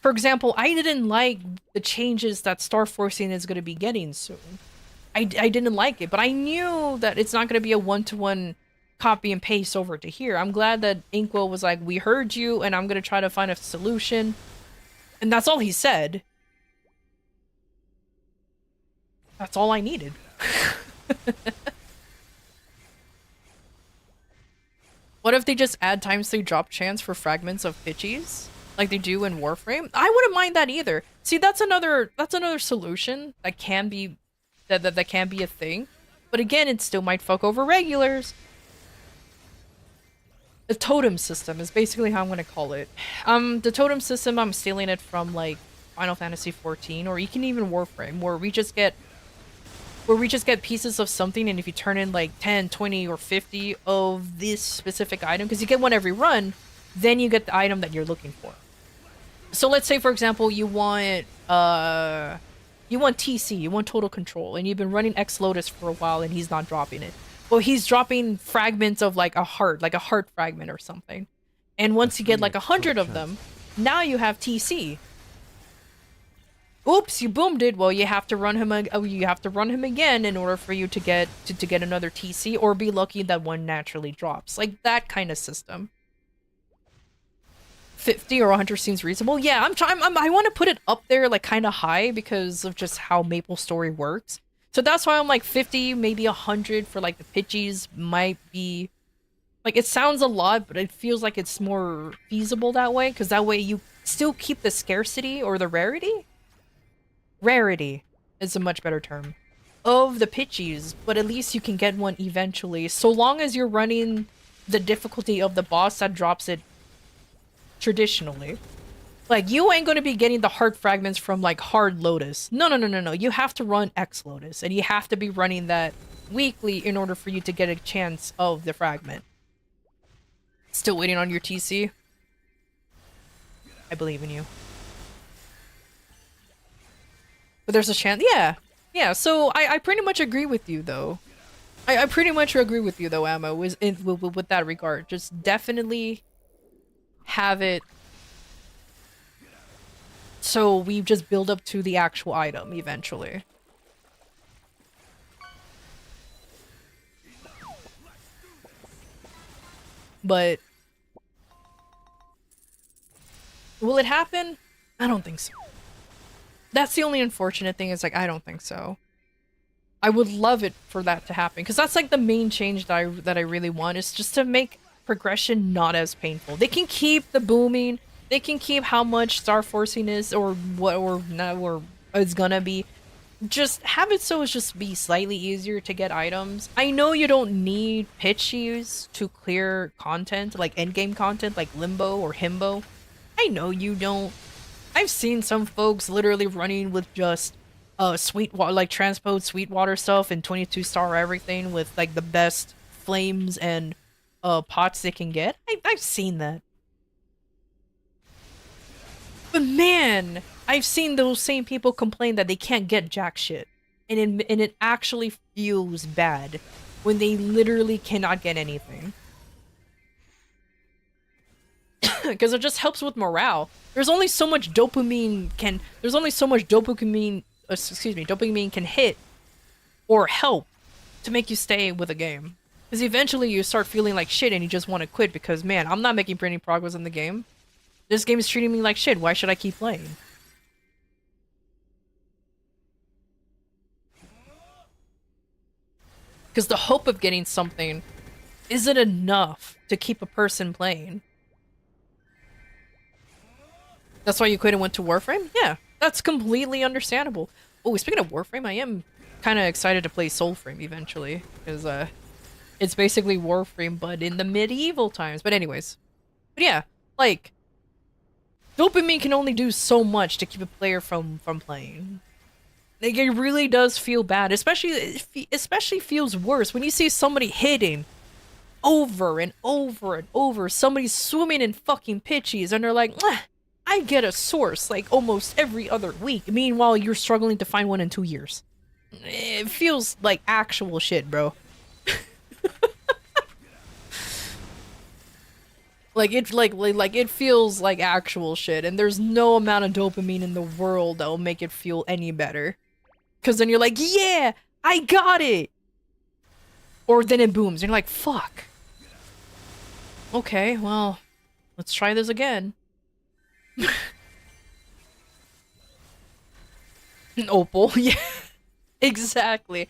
for example, I didn't like the changes that Star Forcing is going to be getting soon. I didn't like it, but I knew that it's not going to be a one-to-one copy and paste over to here. I'm glad that Inkwell was like, we heard you, and I'm going to try to find a solution. And that's all he said. That's all I needed. What if they just add ×3 drop chance for fragments of pitchies? like they do in Warframe, I wouldn't mind that either. See, that's another solution that can be that can be a thing. But again, it still might fuck over regulars. The totem system is basically how I'm gonna call it. The totem system, I'm stealing it from like Final Fantasy 14, or you can even Warframe, where we just get pieces of something, and if you turn in like 10, 20, or 50 of this specific item, because you get one every run, then you get the item that you're looking for. So let's say, for example, you want TC, you want total control, and you've been running X Lotus for a while and he's not dropping it. Well, he's dropping fragments of like a heart fragment or something. And once you get like 100 of them, now you have TC. Oops, you boomed it. Well, you have to run him again in order for you to get another TC, or be lucky that one naturally drops. Like that kind of system. 50 or 100 seems reasonable. Yeah, I want to put it up there like kind of high because of just how MapleStory works. So that's why I'm like 50, maybe 100 for like the pitchies might be like, it sounds a lot, but it feels like it's more feasible that way, because that way you still keep the scarcity or the rarity. Rarity is a much better term of the pitchies, but at least you can get one eventually, so long as you're running the difficulty of the boss that drops it traditionally. Like, you ain't gonna be getting the heart fragments from, like, Hard Lotus. No. You have to run X Lotus, and you have to be running that weekly in order for you to get a chance of the fragment. Still waiting on your TC? I believe in you. But there's a chance? Yeah, so I pretty much agree with you, though. I pretty much agree with you, though, Ammo, with that regard. Just definitely have it so we just build up to the actual item eventually. But will it happen? I don't think so. That's the only unfortunate thing, is like, I don't think so. I would love it for that to happen, because that's like the main change that I really want, is just to make progression not as painful. They can keep the booming. They can keep how much star forcing is, or what, or it's gonna be. Just have it so it's just be slightly easier to get items. I know you don't need pitchies to clear content, like endgame content, like Limbo or Himbo. I know you don't. I've seen some folks literally running with just Sweetwater, like transpose Sweetwater stuff and 22-star everything with like the best flames and pots they can get. I've seen that. But man, I've seen those same people complain that they can't get jack shit. And it actually feels bad when they literally cannot get anything. Because it just helps with morale. There's only so much dopamine can hit or help to make you stay with a game. Because eventually you start feeling like shit and you just want to quit because, man, I'm not making any progress in the game. This game is treating me like shit. Why should I keep playing? Because the hope of getting something isn't enough to keep a person playing. That's why you quit and went to Warframe? Yeah, that's completely understandable. Oh, speaking of Warframe, I am kind of excited to play Soulframe eventually. Because, it's basically Warframe, but in the medieval times. But anyways. But yeah, like, dopamine can only do so much to keep a player from playing. Like, it really does feel bad. Especially feels worse when you see somebody hitting over and over and over. Somebody's swimming in fucking pitchies and they're like, I get a source like almost every other week. Meanwhile, you're struggling to find one in 2 years. It feels like actual shit, bro. It feels like actual shit, and there's no amount of dopamine in the world that will make it feel any better. Cause then you're like, yeah, I got it! Or then it booms, and you're like, fuck. Okay, well, let's try this again. Opal, yeah. Exactly.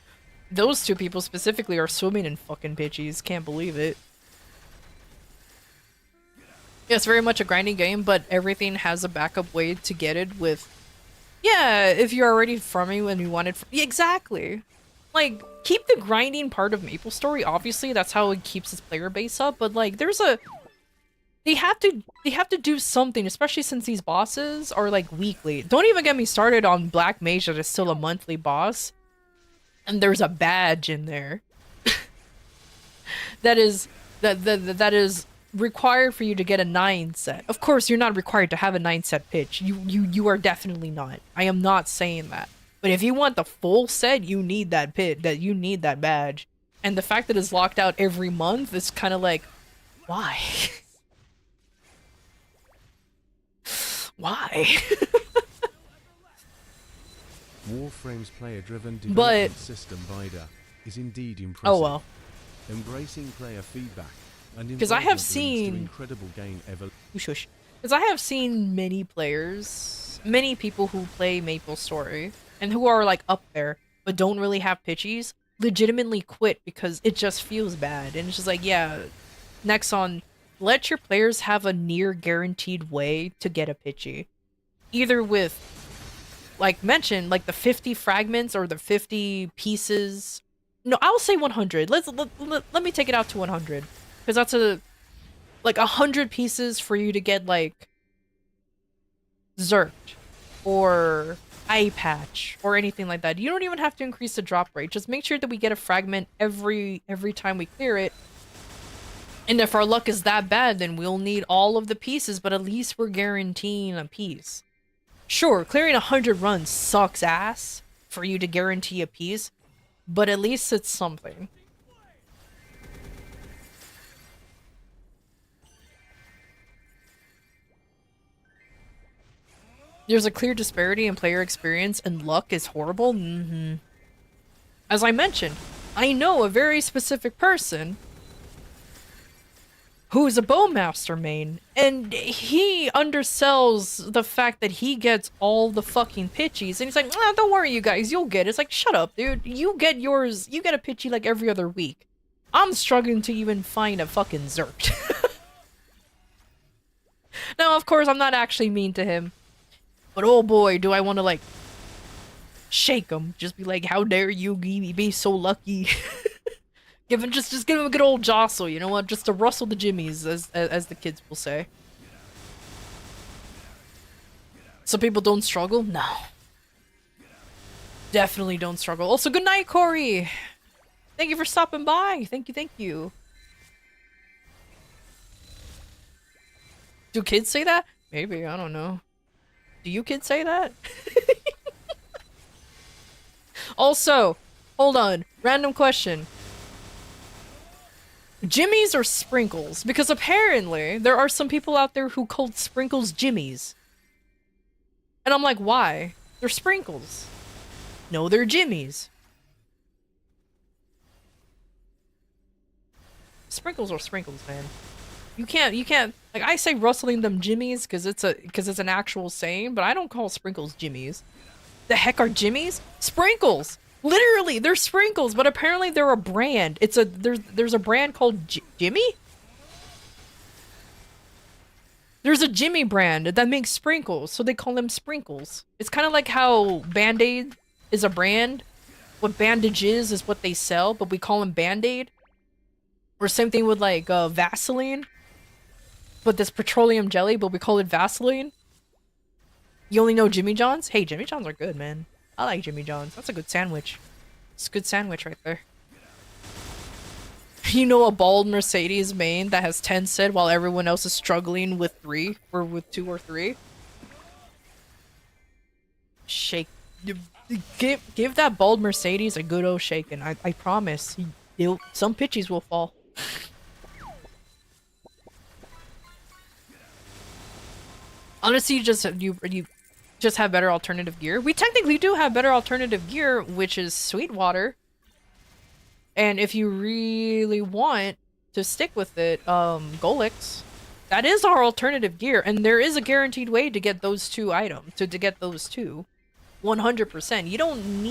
Those two people specifically are swimming in fucking pitchies, can't believe it. It's very much a grinding game, but everything has a backup way to get it with, yeah, if you're already farming when you want it. Yeah, exactly. Like, keep the grinding part of MapleStory, obviously, that's how it keeps its player base up, but like, they have to do something, especially since these bosses are like weekly. Don't even get me started on Black Mage that is still a monthly boss, and there's a badge in there that is that is required for you to get a 9 set. Of course, you're not required to have a 9 set pitch. You are definitely not. I am not saying that. But if you want the full set, you need that you need that badge. And the fact that it's locked out every month is kind of like, why? Why? Warframe's player-driven But development system VIDA is indeed impressive. oh well. Embracing player feedback and Because I have involvement leads to seen incredible game shush. Because I have seen many players, many people who play MapleStory and who are like up there but don't really have pitchies, legitimately quit because it just feels bad. And it's just like, yeah, Nexon, let your players have a near guaranteed way to get a pitchy. Either with, like mentioned, like the 50 fragments or the 50 pieces. No, I'll say 100. Let me take it out to 100. Because that's like 100 pieces for you to get like Zerked or Eye Patch or anything like that. You don't even have to increase the drop rate. Just make sure that we get a fragment every time we clear it. And if our luck is that bad, then we'll need all of the pieces, but at least we're guaranteeing a piece. Sure, clearing 100 runs sucks ass for you to guarantee a piece, but at least it's something. There's a clear disparity in player experience and luck is horrible. As I mentioned, I know a very specific person who's a Bowmaster main, and he undersells the fact that he gets all the fucking pitchies, and he's like, ah, don't worry you guys, you'll get it. It's like, shut up, dude. You get yours, you get a pitchy like every other week. I'm struggling to even find a fucking Zerk. Now, of course, I'm not actually mean to him, but oh boy, do I want to, like, shake him. Just be like, how dare you be so lucky. Just give him a good old jostle, you know what? Just to rustle the jimmies, as the kids will say. Some people don't struggle? No. Definitely don't struggle. Also, good night, Corey! Thank you for stopping by. Thank you. Do kids say that? Maybe, I don't know. Do you kids say that? Also, hold on. Random question. Jimmies or sprinkles? Because apparently there are some people out there who call sprinkles jimmies. And I'm like, why? They're sprinkles. No, they're jimmies. Sprinkles are sprinkles, man. You can't, like, I say rustling them jimmies because it's an actual saying, but I don't call sprinkles jimmies. The heck are jimmies? Sprinkles! Literally, they're sprinkles, but apparently they're a brand. There's a brand called Jimmy? There's a Jimmy brand that makes sprinkles, so they call them sprinkles. It's kind of like how Band-Aid is a brand. What bandages is what they sell, but we call them Band-Aid. Or same thing with like Vaseline. But this petroleum jelly, but we call it Vaseline. You only know Jimmy John's? Hey, Jimmy John's are good, man. I like Jimmy John's. That's a good sandwich. It's a good sandwich right there. You know a bald Mercedes main that has 10 set while everyone else is struggling with 3 or with 2 or 3? Shake. Give that bald Mercedes a good old shaking. I promise. Some pitchies will fall. Honestly, you just have better alternative gear. We technically do have better alternative gear, which is Sweetwater. And if you really want to stick with it, Golix. That is our alternative gear, and there is a guaranteed way to get those 2 items, to get those 2. 100%. You don't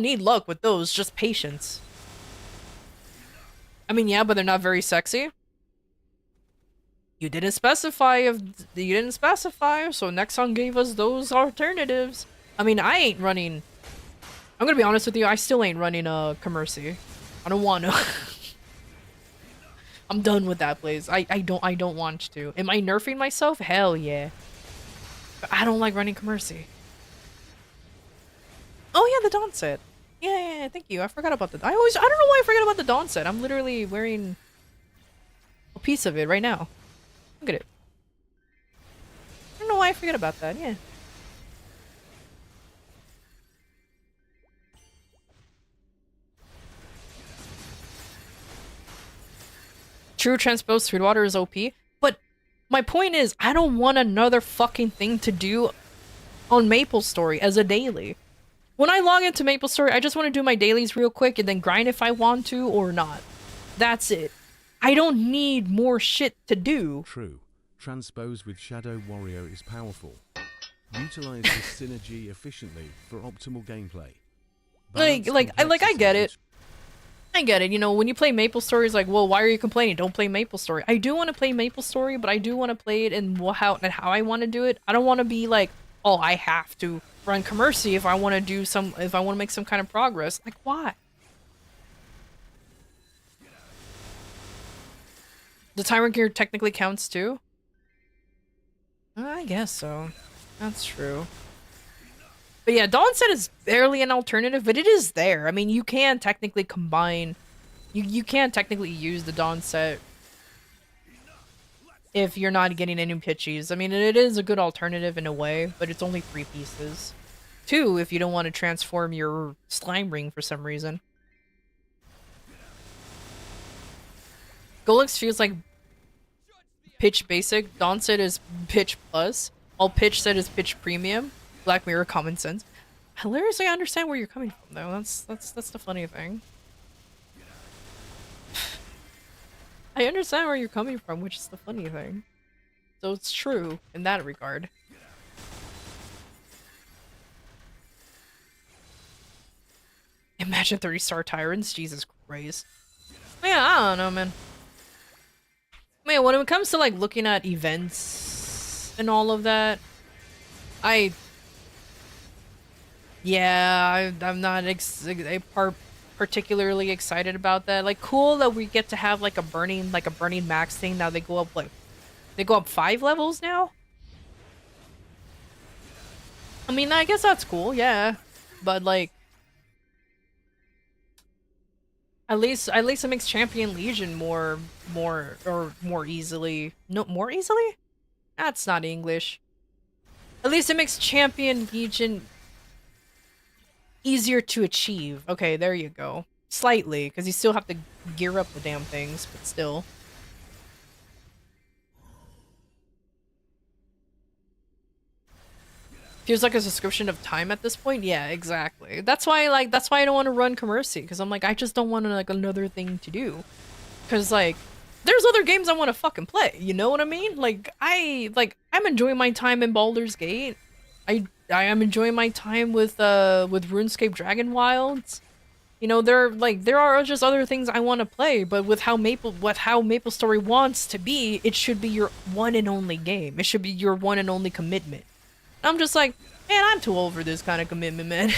need luck with those, just patience. I mean, yeah, but they're not very sexy. You didn't specify so Nexon gave us those alternatives. I mean, I ain't running. I'm gonna be honest with you, I still ain't running Commercy. I don't want to. I'm done with that place. I don't want to. Am I nerfing myself? Hell yeah. But I don't like running Commercy. Oh yeah, the Dawn set. Yeah, thank you. I forgot about the. I don't know why I forget about the Dawn set. I'm literally wearing a piece of it right now. Look at it. I don't know why I forget about that. Yeah. True transposed food water is OP, but my point is, I don't want another fucking thing to do on MapleStory as a daily. When I log into MapleStory, I just want to do my dailies real quick and then grind if I want to or not. That's it. I don't need more shit to do. True. Transpose with Shadow Warrior is powerful. Utilize this synergy efficiently for optimal gameplay. I get it. I get it. You know, when you play MapleStory, it's like, well, why are you complaining? Don't play MapleStory. I do want to play MapleStory, but I do want to play it in how I want to do it. I don't want to be like, oh, I have to run Commercy if I want to make some kind of progress. Like, why? The Tyrant Gear technically counts too? I guess so. That's true. But yeah, Dawn set is barely an alternative, but it is there. I mean, you can technically combine... You can technically use the Dawn set if you're not getting any pitchies. I mean, it is a good alternative in a way, but it's only 3 pieces. 2 if you don't want to transform your slime ring for some reason. Golix feels like pitch basic. Dawn set is pitch plus. All pitch set is pitch premium. Black Mirror common sense. Hilariously, I understand where you're coming from though. That's the funny thing. I understand where you're coming from, which is the funny thing. So it's true in that regard. Imagine 30-star tyrants, Jesus Christ. Yeah, I don't know, man. Man, when it comes to like looking at events and all of that, I'm not particularly excited about that. Like, cool that we get to have like a burning max thing. Now they go up 5 levels now. I mean, I guess that's cool, yeah, but like, at least it makes Champion Legion more easily. No, more easily? That's not English. At least it makes Champion Legion easier to achieve. Okay, there you go. Slightly, because you still have to gear up the damn things, but still. Feels like a subscription of time at this point. Yeah, exactly. That's why I don't want to run Commercy, because I'm like, I just don't want like another thing to do. Because like, there's other games I want to fucking play. You know what I mean? Like I'm enjoying my time in Baldur's Gate. I am enjoying my time with RuneScape Dragon Wilds. You know, there are just other things I want to play, but with how MapleStory wants to be, it should be your one and only game. It should be your one and only commitment. I'm just like, man, I'm too old for this kind of commitment, man.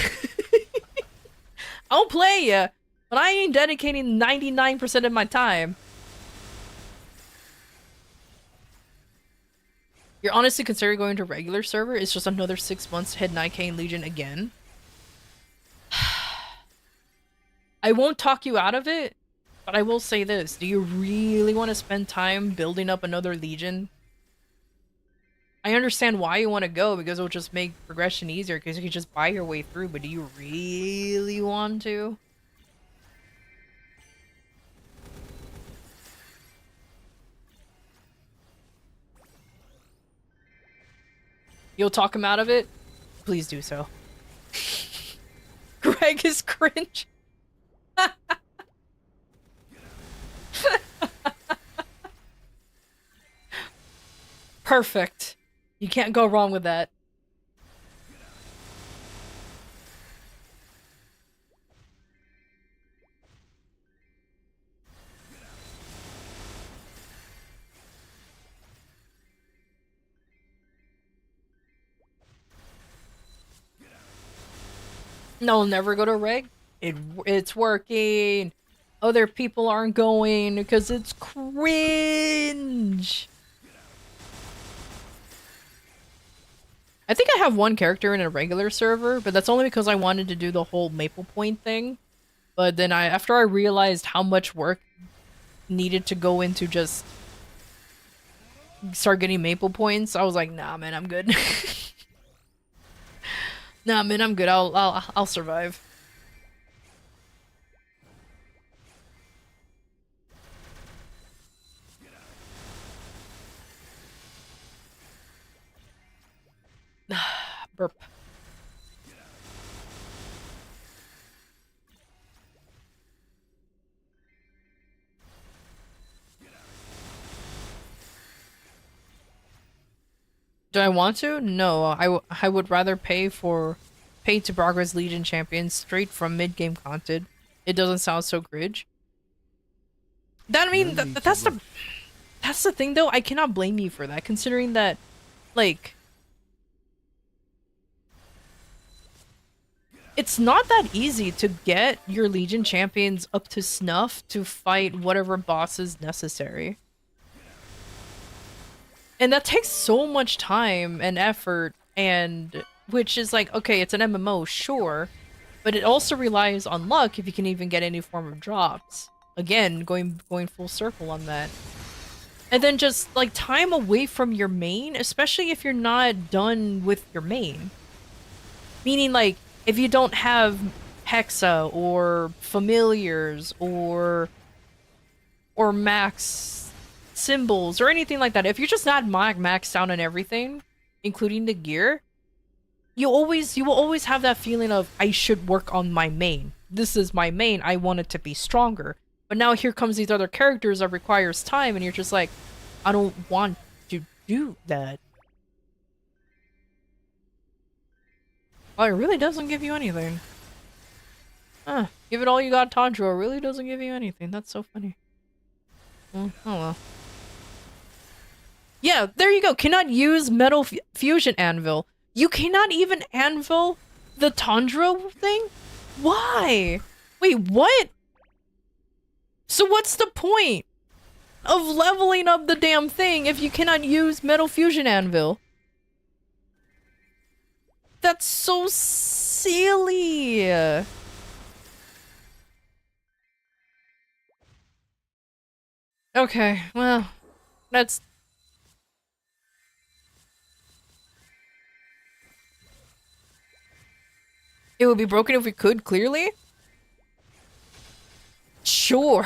I'll play ya, but I ain't dedicating 99% of my time. You're honestly considering going to regular server? It's just another 6 months to hit 9k in Legion again. I won't talk you out of it, but I will say this. Do you really want to spend time building up another Legion? I understand why you want to go, because it'll just make progression easier, because you can just buy your way through, but do you really want to? You'll talk him out of it? Please do so. Greg is cringe. Perfect. You can't go wrong with that. No, never go to reg. It's working. Other people aren't going because it's cringe. I think I have one character in a regular server, but that's only because I wanted to do the whole Maple Point thing. But then after I realized how much work needed to go into just start getting Maple Points, I was like, nah, man, I'm good. Nah, man, I'm good. I'll survive. Burp. Do I want to? No, I would rather pay to progress Legion champions straight from mid-game content. It doesn't sound so gridge. That I mean, No need to that's the rush. that's the thing though. I cannot blame you for that, considering that, like, it's not that easy to get your Legion champions up to snuff to fight whatever boss is necessary. And that takes so much time and effort, and which is like, okay, it's an MMO, sure, but it also relies on luck if you can even get any form of drops. Again, going full circle on that. And then just like time away from your main, especially if you're not done with your main. Meaning like if you don't have Hexa or familiars or max symbols or anything like that. If you're just not maxed out on everything, including the gear, you will always have that feeling of I should work on my main. This is my main. I want it to be stronger. But now here comes these other characters that requires time, and you're just like, I don't want to do that. Well, it really doesn't give you anything. Give it all you got, Tanjiro. It really doesn't give you anything. That's so funny. Oh well. Yeah, there you go. Cannot use Metal Fusion Anvil. You cannot even anvil the Tanjiro thing? Why? Wait, what? So what's the point of leveling up the damn thing if you cannot use Metal Fusion Anvil? That's so silly. Okay, well, that's... It would be broken if we could, clearly? Sure.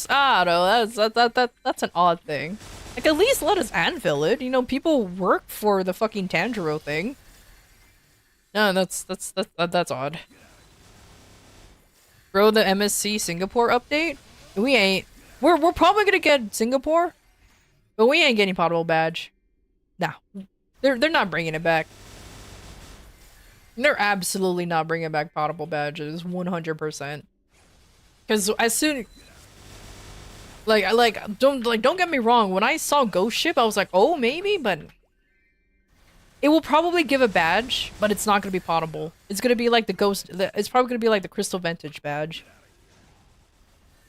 I don't know, that's an odd thing. Like, at least let us anvil it. You know, people work for the fucking Tanjiro thing. No, that's odd. Bro, the MSC Singapore update? We ain't. We're probably gonna get Singapore, but we ain't getting potable badge. Nah, they're not bringing it back. They're absolutely not bringing back potable badges, 100%. Because as soon, don't get me wrong. When I saw Ghost Ship, I was like, oh, maybe, but it will probably give a badge, but it's not gonna be potable. It's gonna be like the Ghost. It's probably gonna be like the Crystal Vintage badge.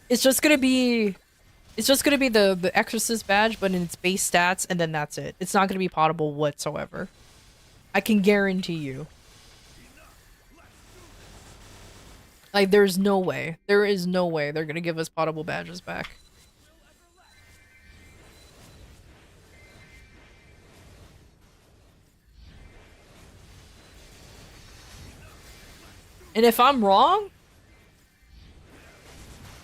It's just gonna be the Exorcist badge, but in its base stats, and then that's it. It's not gonna be potable whatsoever. I can guarantee you. Like, there's no way. There is no way they're gonna give us potable badges back. And if I'm wrong,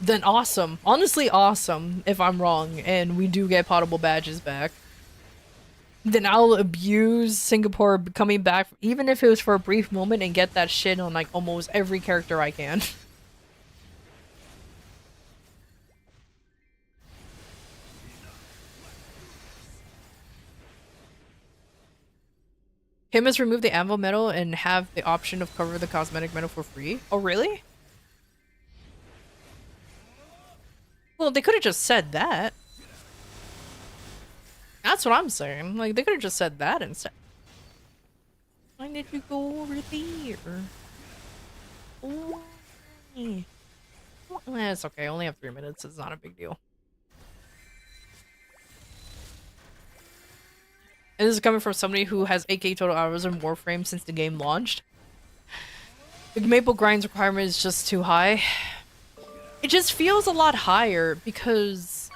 then awesome. Honestly, awesome if I'm wrong and we do get potable badges back. Then I'll abuse Singapore coming back, even if it was for a brief moment, and get that shit on like almost every character I can. Him has removed the anvil metal and have the option of cover the cosmetic metal for free. Oh, really? Well, they could have just said that. That's what I'm saying. Like, they could have just said that instead. Why did you go over there? It's okay. I only have 3 minutes. It's not a big deal. And this is coming from somebody who has 8K total hours in Warframe since the game launched. The Maple Grind's requirement is just too high. It just feels a lot higher because...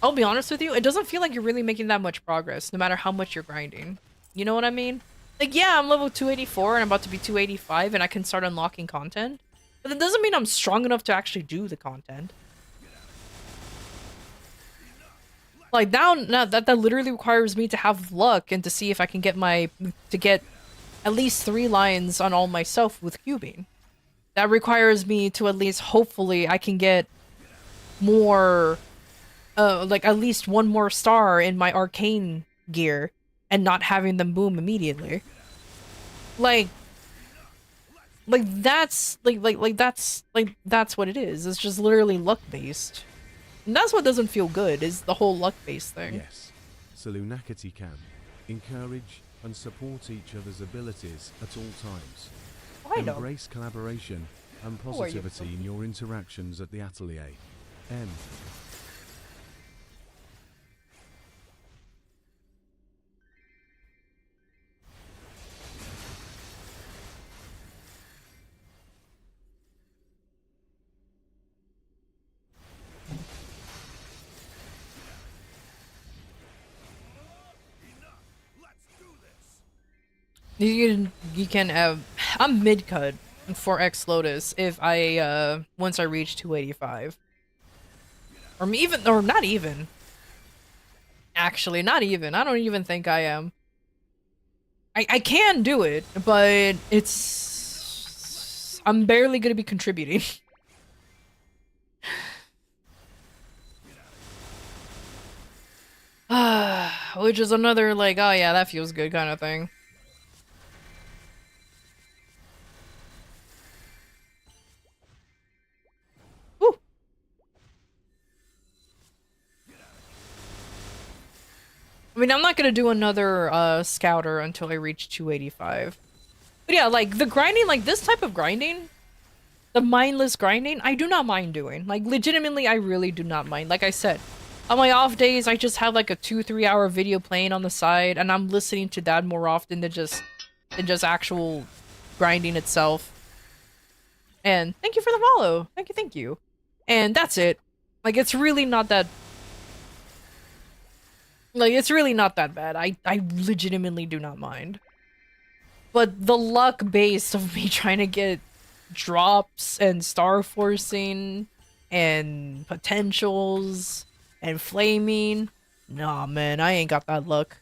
I'll be honest with you, it doesn't feel like you're really making that much progress, no matter how much you're grinding. You know what I mean? Like, yeah, I'm level 284 and I'm about to be 285 and I can start unlocking content. But that doesn't mean I'm strong enough to actually do the content. Like, now that literally requires me to have luck and to see if I can get at least 3 lines on all my stuff with cubing. That requires me to at least, hopefully, I can get more, like at least 1 more star in my arcane gear and not having them boom immediately. Like that's that's what it is. It's just literally luck based. And that's what doesn't feel good, is the whole luck based thing. Yes, Salunakity can encourage and support each other's abilities at all times. I know. Embrace collaboration and positivity in your interactions at the atelier. M. You can I'm mid cut for X Lotus if I once I reach 285. Or not even. Actually, not even. I don't even think I am. I can do it, but I'm barely gonna be contributing. Which is another like, oh yeah, that feels good kind of thing. I mean, I'm not gonna do another scouter until I reach 285. But yeah, like the grinding, like this type of grinding, the mindless grinding, I do not mind doing. Like legitimately, I really do not mind. Like I said, on my off days, I just have like a 2-3 hour video playing on the side, and I'm listening to that more often than just actual grinding itself. And thank you for the follow. Thank you. And that's it. Like it's really not that. Like, it's really not that bad. I legitimately do not mind. But the luck base of me trying to get drops and star forcing and potentials and flaming, nah man, I ain't got that luck.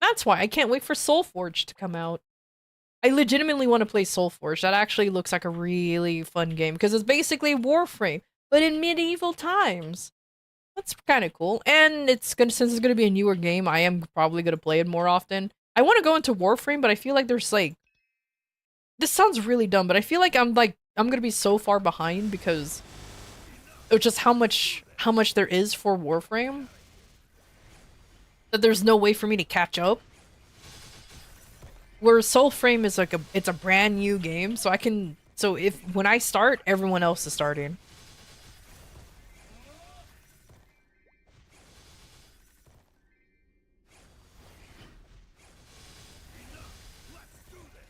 That's why I can't wait for Soulforge to come out. I legitimately want to play Soulforge. That actually looks like a really fun game because it's basically Warframe, but in medieval times. That's kind of cool. And since it's gonna be a newer game, I am probably gonna play it more often. I want to go into Warframe, but I feel like there's like, this sounds really dumb, but I feel like I'm gonna be so far behind because of just how much there is for Warframe that there's no way for me to catch up. Where Soulframe is like it's a brand new game, so when I start, everyone else is starting.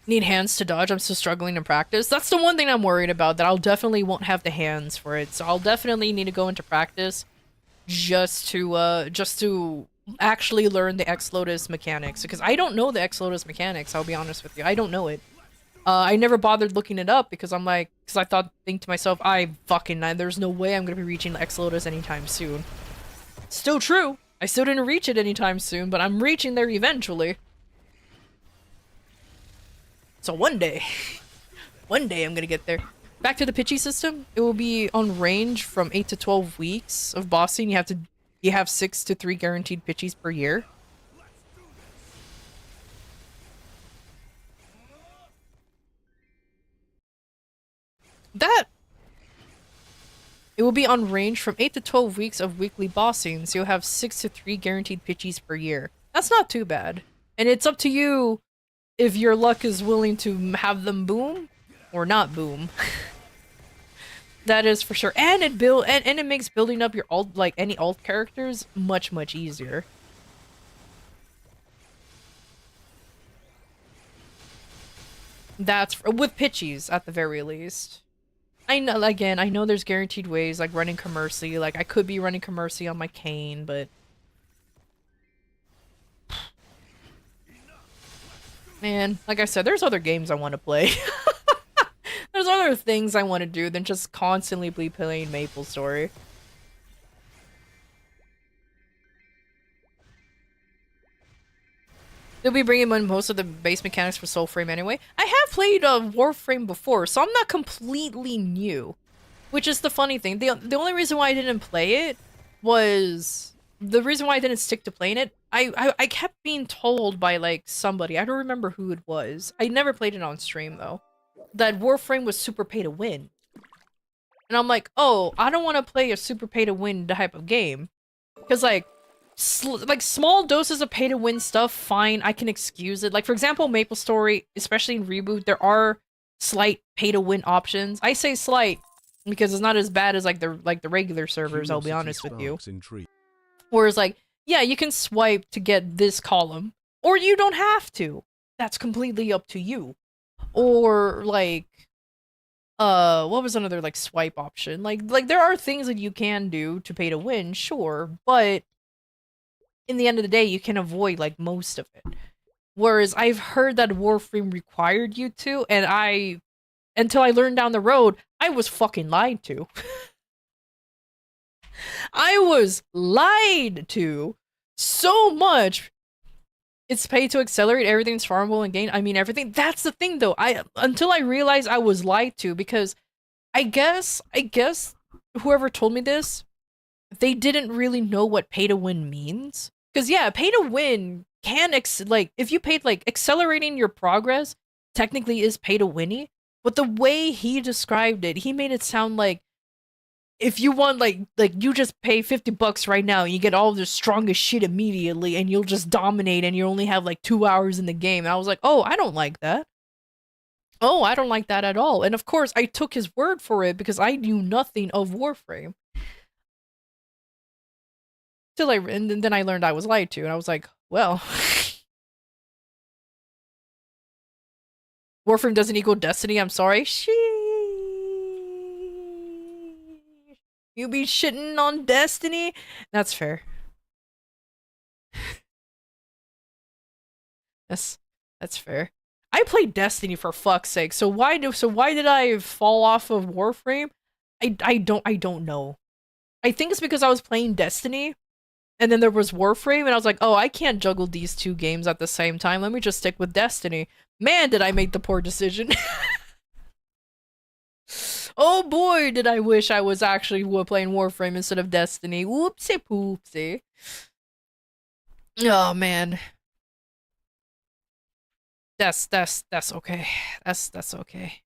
Need hands to dodge. I'm still struggling in practice. That's the one thing I'm worried about, that I'll definitely won't have the hands for it. So I'll definitely need to go into practice just to actually learn the X Lotus mechanics, because I don't know the X Lotus mechanics, I'll be honest with you. I don't know it. I never bothered looking it up because I think to myself, there's no way I'm gonna be reaching X Lotus anytime soon. Still true. I still didn't reach it anytime soon, but I'm reaching there eventually. So one day I'm gonna get there. Back to the pitchy system. It will be on range from 8 to 12 weeks of bossing. You have 6 to 3 guaranteed pitchies per year. It will be on range from 8 to 12 weeks of weekly bossing, so you'll have 6 to 3 guaranteed pitchies per year. That's not too bad. And it's up to you if your luck is willing to have them boom or not boom. That is for sure. And and it makes building up your alt, like any alt characters, much easier. That's with pitchies at the very least. I know, again, I know there's guaranteed ways, like running Commercy. Like, I could be running Commercy on my cane, but... Man, like I said, there's other games I want to play. There's other things I want to do than just constantly be playing MapleStory. They'll be bringing in most of the base mechanics for Soulframe anyway. I have played Warframe before, so I'm not completely new. Which is the funny thing. The only reason why I didn't play it was... The reason why I didn't stick to playing it, I kept being told by, like, somebody. I don't remember who it was. I never played it on stream, though. That Warframe was super pay to win. And I'm like, oh, I don't want to play a super pay to win type of game. Because, like small doses of pay to win stuff, fine, I can excuse it. Like, for example, MapleStory, especially in Reboot, there are slight pay to win options. I say slight because it's not as bad as like the regular servers, I'll be honest with you. Whereas, like, yeah, you can swipe to get this column, or you don't have to. That's completely up to you. Or, like, what was another, like, swipe option? Like, there are things that you can do to pay to win, sure, but in the end of the day, you can avoid, like, most of it. Whereas I've heard that Warframe required you to, and until I learned down the road, I was fucking lied to. I was lied to so much. It's pay to accelerate, everything's farmable and gain. I mean, everything. That's the thing, though. Until I realized I was lied to, because I guess whoever told me this, they didn't really know what pay to win means. Because yeah, pay to win can if you paid, like, accelerating your progress technically is pay to winny, but the way he described it, he made it sound like if you want, like you just pay $50 right now and you get all the strongest shit immediately and you'll just dominate and you only have like 2 hours in the game. And I was like, oh, I don't like that. Oh, I don't like that at all. And of course, I took his word for it because I knew nothing of Warframe. And then I learned I was lied to, and I was like, well... Warframe doesn't equal Destiny, I'm sorry. You be shitting on Destiny? That's fair. That's fair. I played Destiny for fuck's sake. So why did I fall off of Warframe? I don't know. I think it's because I was playing Destiny and then there was Warframe and I was like, "Oh, I can't juggle these two games at the same time. Let me just stick with Destiny." Man, did I make the poor decision. Oh boy, did I wish I was actually playing Warframe instead of Destiny. Whoopsie poopsie. Oh man. That's okay. That's okay.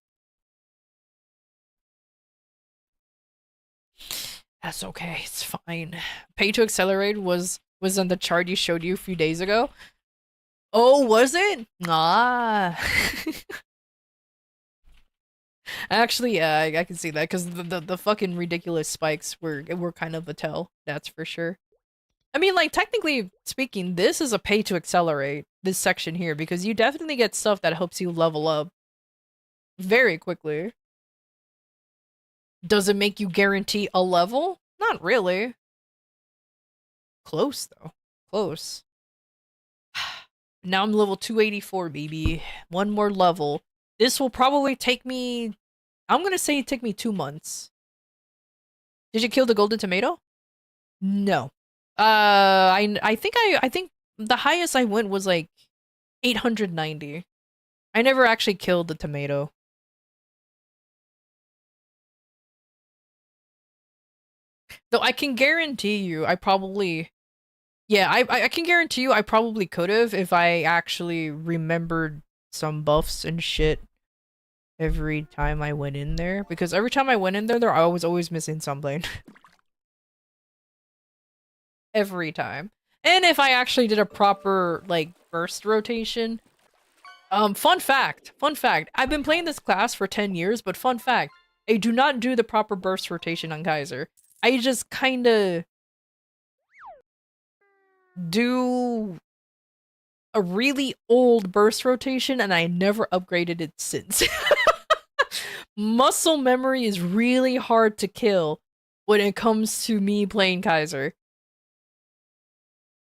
That's okay. It's fine. Pay to accelerate was on the chart you showed you a few days ago. Oh, was it? Ah. Actually, yeah, I can see that because the fucking ridiculous spikes were kind of a tell. That's for sure. I mean, like, technically speaking, this is a pay to accelerate, this section here, because you definitely get stuff that helps you level up very quickly. Does it make you guarantee a level? Not really. Close, though. Close. Now I'm level 284, baby. One more level. This will probably take me... I'm gonna say it take me 2 months. Did you kill the golden tomato? No. I think the highest I went was like 890. I never actually killed the tomato. Though I can guarantee you I probably... Yeah, I can guarantee you I probably could've if I actually remembered some buffs and shit every time I went in there. Because every time I went in there, I was always missing something. Every time. And if I actually did a proper, like, burst rotation. Fun fact. I've been playing this class for 10 years, but fun fact. I do not do the proper burst rotation on Kaiser. I just kinda do a really old burst rotation and I never upgraded it since. Muscle memory is really hard to kill when it comes to me playing Kaiser.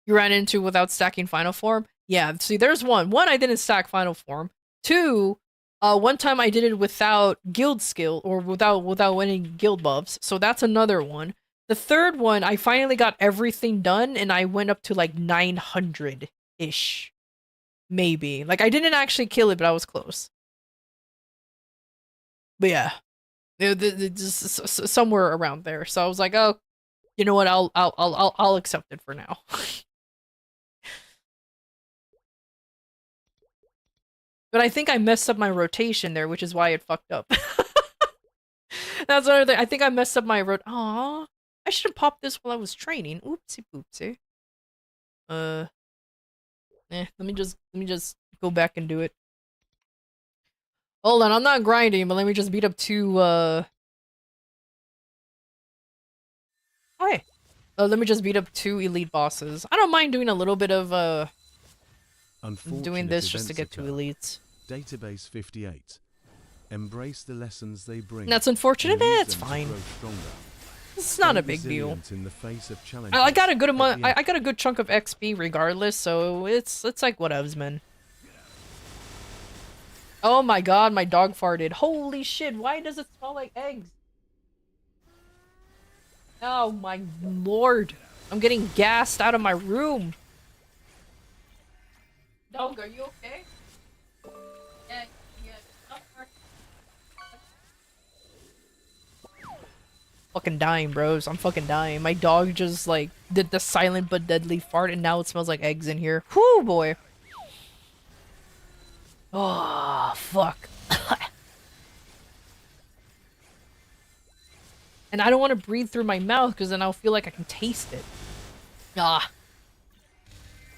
You ran into without stacking final form? Yeah, see, there's one. One, I didn't stack final form. Two, one time I did it without guild skill or without any guild buffs. So that's another one. The third one, I finally got everything done and I went up to like 900-ish. Maybe. Like I didn't actually kill it, but I was close. But yeah. Just somewhere around there. So I was like, "Oh, you know what? I'll accept it for now." But I think I messed up my rotation there, which is why it fucked up. That's another thing. I think I messed up my Aww. I should have popped this while I was training. Oopsie poopsie. Let me just go back and do it. Hold on, I'm not grinding, but let me just beat up two, Hi. Let me just beat up two elite bosses. I don't mind doing a little bit of, doing this just to get two elites. Database 58. Embrace the lessons they bring. That's unfortunate. It's fine. It's not a big deal. In the face of I got a good amount. I got a good chunk of XP regardless, so it's like whatevs, man. Oh my god, my dog farted. Holy shit! Why does it smell like eggs? Oh my lord! I'm getting gassed out of my room. Dog, are you okay? Yeah. Fucking dying, bros. I'm fucking dying. My dog just, like, did the silent but deadly fart, and now it smells like eggs in here. Whoo, boy. Oh, fuck. And I don't want to breathe through my mouth, because then I'll feel like I can taste it. Ah.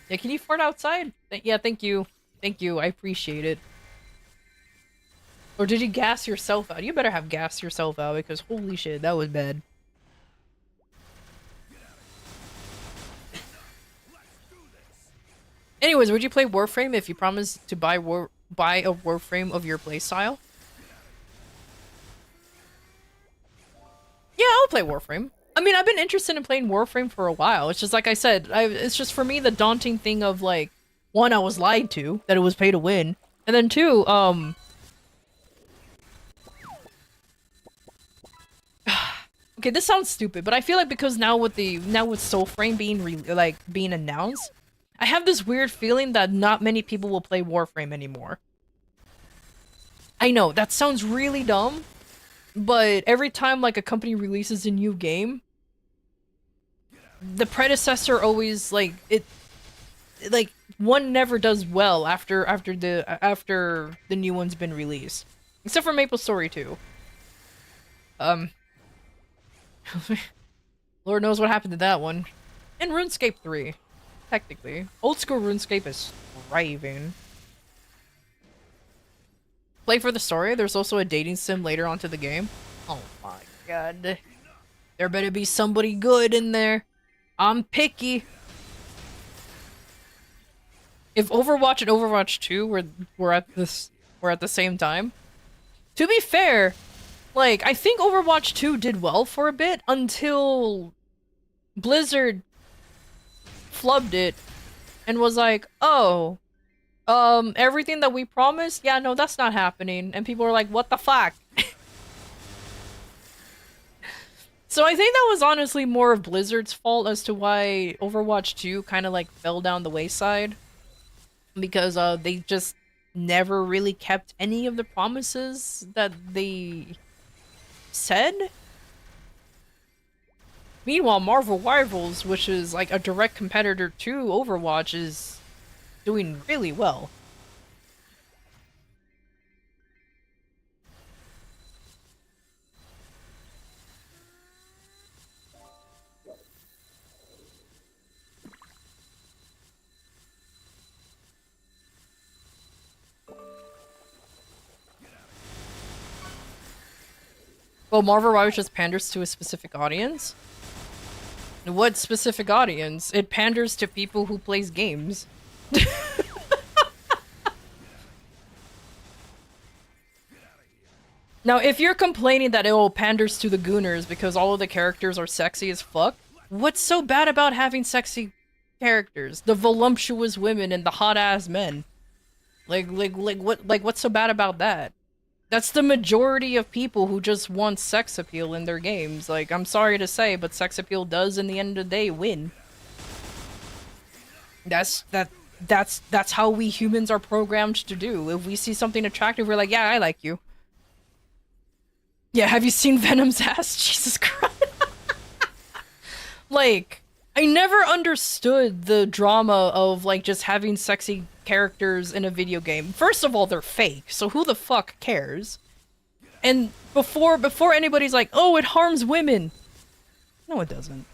Yeah, can you fart outside? Yeah, thank you. Thank you. I appreciate it. Or did you gas yourself out? You better have gassed yourself out because holy shit, that was bad. Anyways, would you play Warframe if you promised to buy a Warframe of your playstyle? Yeah, I'll play Warframe. I mean, I've been interested in playing Warframe for a while. It's just like I said, it's just for me the daunting thing of like, one, I was lied to, that it was pay to win. And then two, okay, this sounds stupid, but I feel like because now with Soulframe being announced, I have this weird feeling that not many people will play Warframe anymore. I know, that sounds really dumb, but every time like a company releases a new game, the predecessor always like one never does well after the new one's been released. Except for MapleStory 2. Lord knows what happened to that one. And RuneScape 3, technically. Old school RuneScape is thriving. Play for the story. There's also a dating sim later onto the game. Oh my god. There better be somebody good in there. I'm picky. If Overwatch and Overwatch 2 were at the same time. To be fair, like, I think Overwatch 2 did well for a bit until Blizzard flubbed it and was like, oh, everything that we promised? Yeah, no, that's not happening. And people were like, what the fuck? So I think that was honestly more of Blizzard's fault as to why Overwatch 2 kind of like fell down the wayside. Because they just never really kept any of the promises that they said. Meanwhile, Marvel Rivals, which is like a direct competitor to Overwatch, is doing really well. Well, Marvel Rivals just panders to a specific audience. What specific audience? It panders to people who plays games. Now, if you're complaining that it panders to the gooners because all of the characters are sexy as fuck, what's so bad about having sexy characters? The voluptuous women and the hot-ass men. What's so bad about that? That's the majority of people who just want sex appeal in their games. Like, I'm sorry to say, but sex appeal does, in the end of the day, win. That's how we humans are programmed to do. If we see something attractive, we're like, yeah, I like you. Yeah, have you seen Venom's ass? Jesus Christ. Like, I never understood the drama of, like, just having sexy characters in a video game. First of all, they're fake, so who the fuck cares? And before anybody's like, oh, it harms women. No, it doesn't.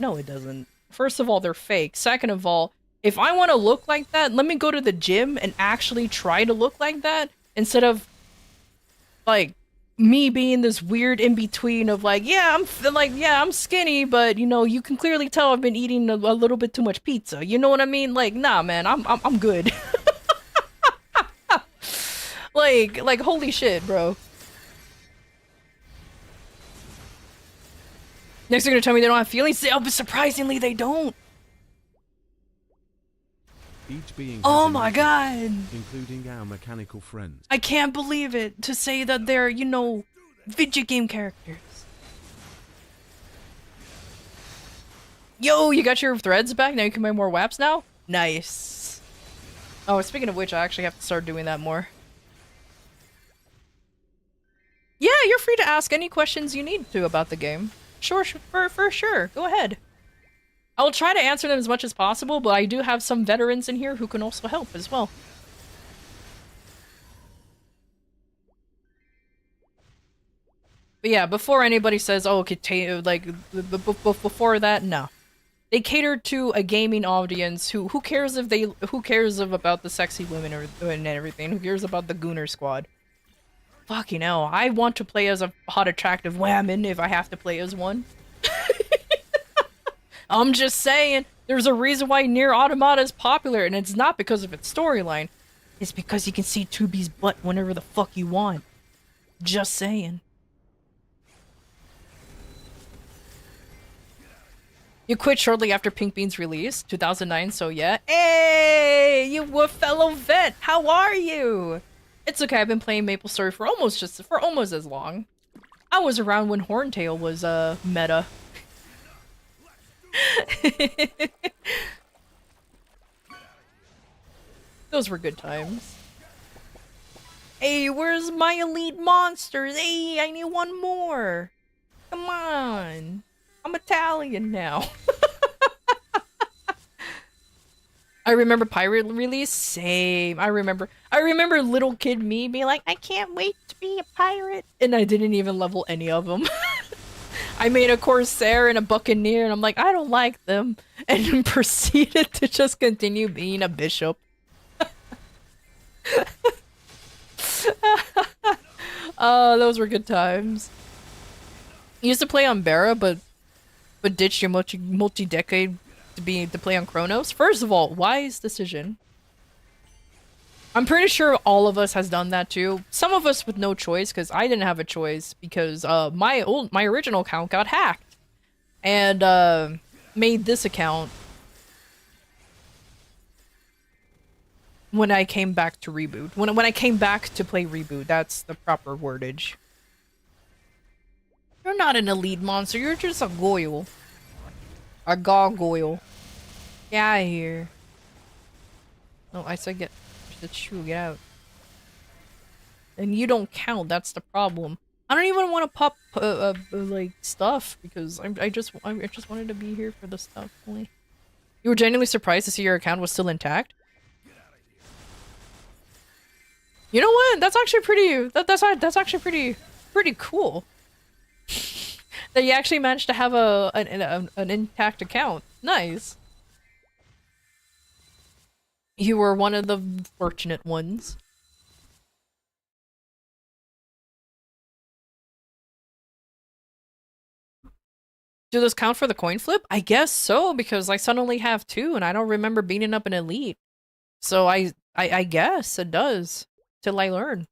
No, it doesn't. First of all, they're fake. Second of all, if I want to look like that, let me go to the gym and actually try to look like that instead of, like, me being this weird in-between of like, yeah, I'm skinny, but, you know, you can clearly tell I've been eating a little bit too much pizza. You know what I mean? Like, nah, man, I'm good. like, holy shit, bro. Next they're gonna tell me they don't have feelings? But surprisingly, they don't. Each being Oh my god! including our mechanical friends. I can't believe it, to say that they're, you know, video game characters. Yo, you got your threads back? Now you can buy more WAPs now? Nice. Oh, speaking of which, I actually have to start doing that more. Yeah, you're free to ask any questions you need to about the game. Sure, for sure. Go ahead. I'll try to answer them as much as possible, but I do have some veterans in here who can also help as well. But yeah, before anybody says, oh, like, before that, no. They cater to a gaming audience who cares about the sexy women and everything, who cares about the Gooner squad. Fucking hell, I want to play as a hot, attractive woman if I have to play as one. I'm just saying, there's a reason why Nier Automata is popular, and it's not because of its storyline. It's because you can see 2B's butt whenever the fuck you want. Just saying. You quit shortly after Pink Bean's release, 2009, so yeah. Hey, you a fellow vet, how are you? It's okay, I've been playing MapleStory for almost as long. I was around when Horntail was, meta. Those were good times. Hey, where's my elite monsters? Hey, I need one more. Come on. I'm Italian now. I remember pirate release. Same. I remember little kid me being like, I can't wait to be a pirate. And I didn't even level any of them. I made a Corsair and a Buccaneer, and I'm like, I don't like them. And then proceeded to just continue being a bishop. Oh, those were good times. Used to play on Barra, but ditched your multi-decade to play on Chronos. First of all, wise decision. I'm pretty sure all of us has done that too. Some of us with no choice, because I didn't have a choice because my original account got hacked, and made this account when I came back to reboot. When I came back to play reboot, that's the proper wordage. You're not an elite monster. You're just a goyle, a gargoyle. Get out of here. Oh, I said get. That's true, get out. And you don't count, that's the problem. I don't even want to pop, like, stuff, because I just wanted to be here for the stuff, only. You were genuinely surprised to see your account was still intact? You know what? That's actually pretty, that's actually pretty cool. That you actually managed to have an intact account. Nice. You were one of the fortunate ones. Do this count for the coin flip? I guess so, because I suddenly have 2 and I don't remember beating up an elite. So I guess it does. Till I learn.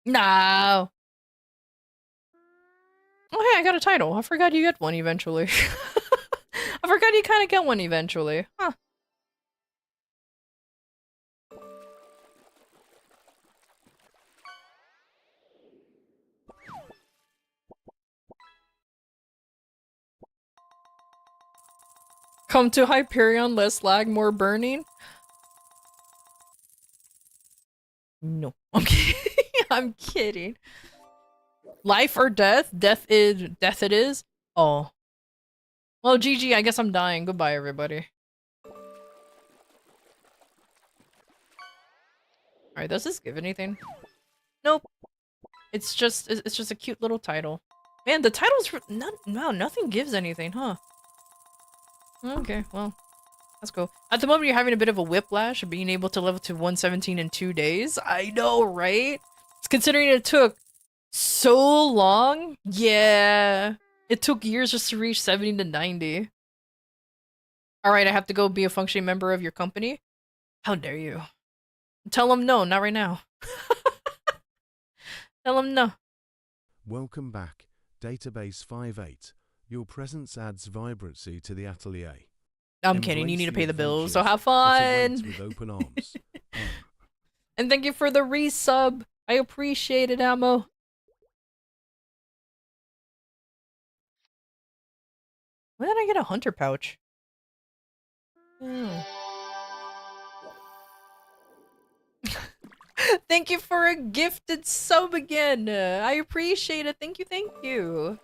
No. Oh hey, I got a title. I forgot you get one eventually. I forgot you kind of get one eventually. Huh. Come to Hyperion, less lag, more burning? No. I'm kidding. I'm kidding. Life or death? Death it is? Oh. Well, GG, I guess I'm dying. Goodbye, everybody. Alright, does this give anything? Nope. It's just a cute little title. Man, the titles no, nothing gives anything, huh? Okay, well, let's go. At the moment, you're having a bit of a whiplash of being able to level to 117 in 2 days. I know, right? It's considering it took so long. Yeah, it took years just to reach 70 to 90. All right, I have to go be a functioning member of your company. How dare you? Tell them no, not right now. Tell them no. Welcome back, Database 58. Your presence adds vibrancy to the atelier. I'm kidding. You need to pay the bills, so adventures, have but awaits fun. with open arms. And thank you for the resub. I appreciate it, Ammo. When did I get a hunter pouch? Hmm. Thank you for a gifted sub again. I appreciate it. Thank you, thank you.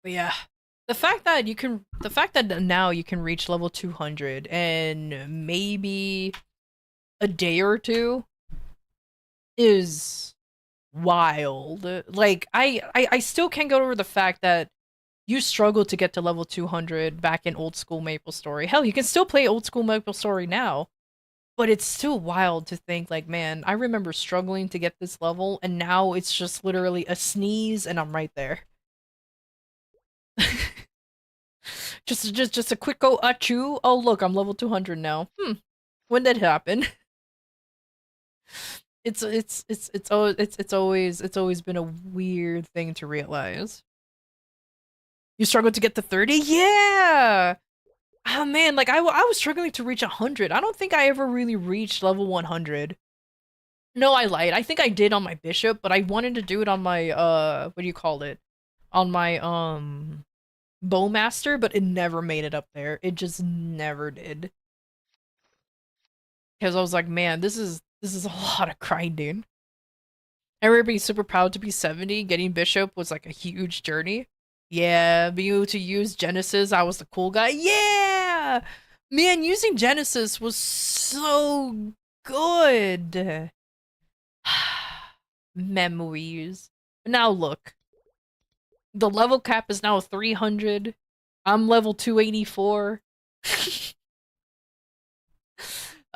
But yeah, the fact that now you can reach level 200 in maybe a day or two is wild. Like I still can't get over the fact that you struggled to get to level 200 back in old school MapleStory. Hell, you can still play old school MapleStory now, but it's still wild to think like, man, I remember struggling to get this level and now it's just literally a sneeze and I'm right there. just a quick go achoo. Oh look, I'm level 200 now. When did that happen? It's always been a weird thing to realize. You struggled to get to 30? Yeah! Oh man, like I was struggling to reach 100. I don't think I ever really reached level 100. No, I lied. I think I did on my bishop, but I wanted to do it on my, what do you call it? On my, bowmaster, but it never made it up there. It just never did. Because I was like, man, this is a lot of grinding. I remember being super proud to be 70. Getting bishop was like a huge journey. Yeah, being able to use Genesis, I was the cool guy. Yeah! Man, using Genesis was so good. Memories. Now look. The level cap is now 300. I'm level 284.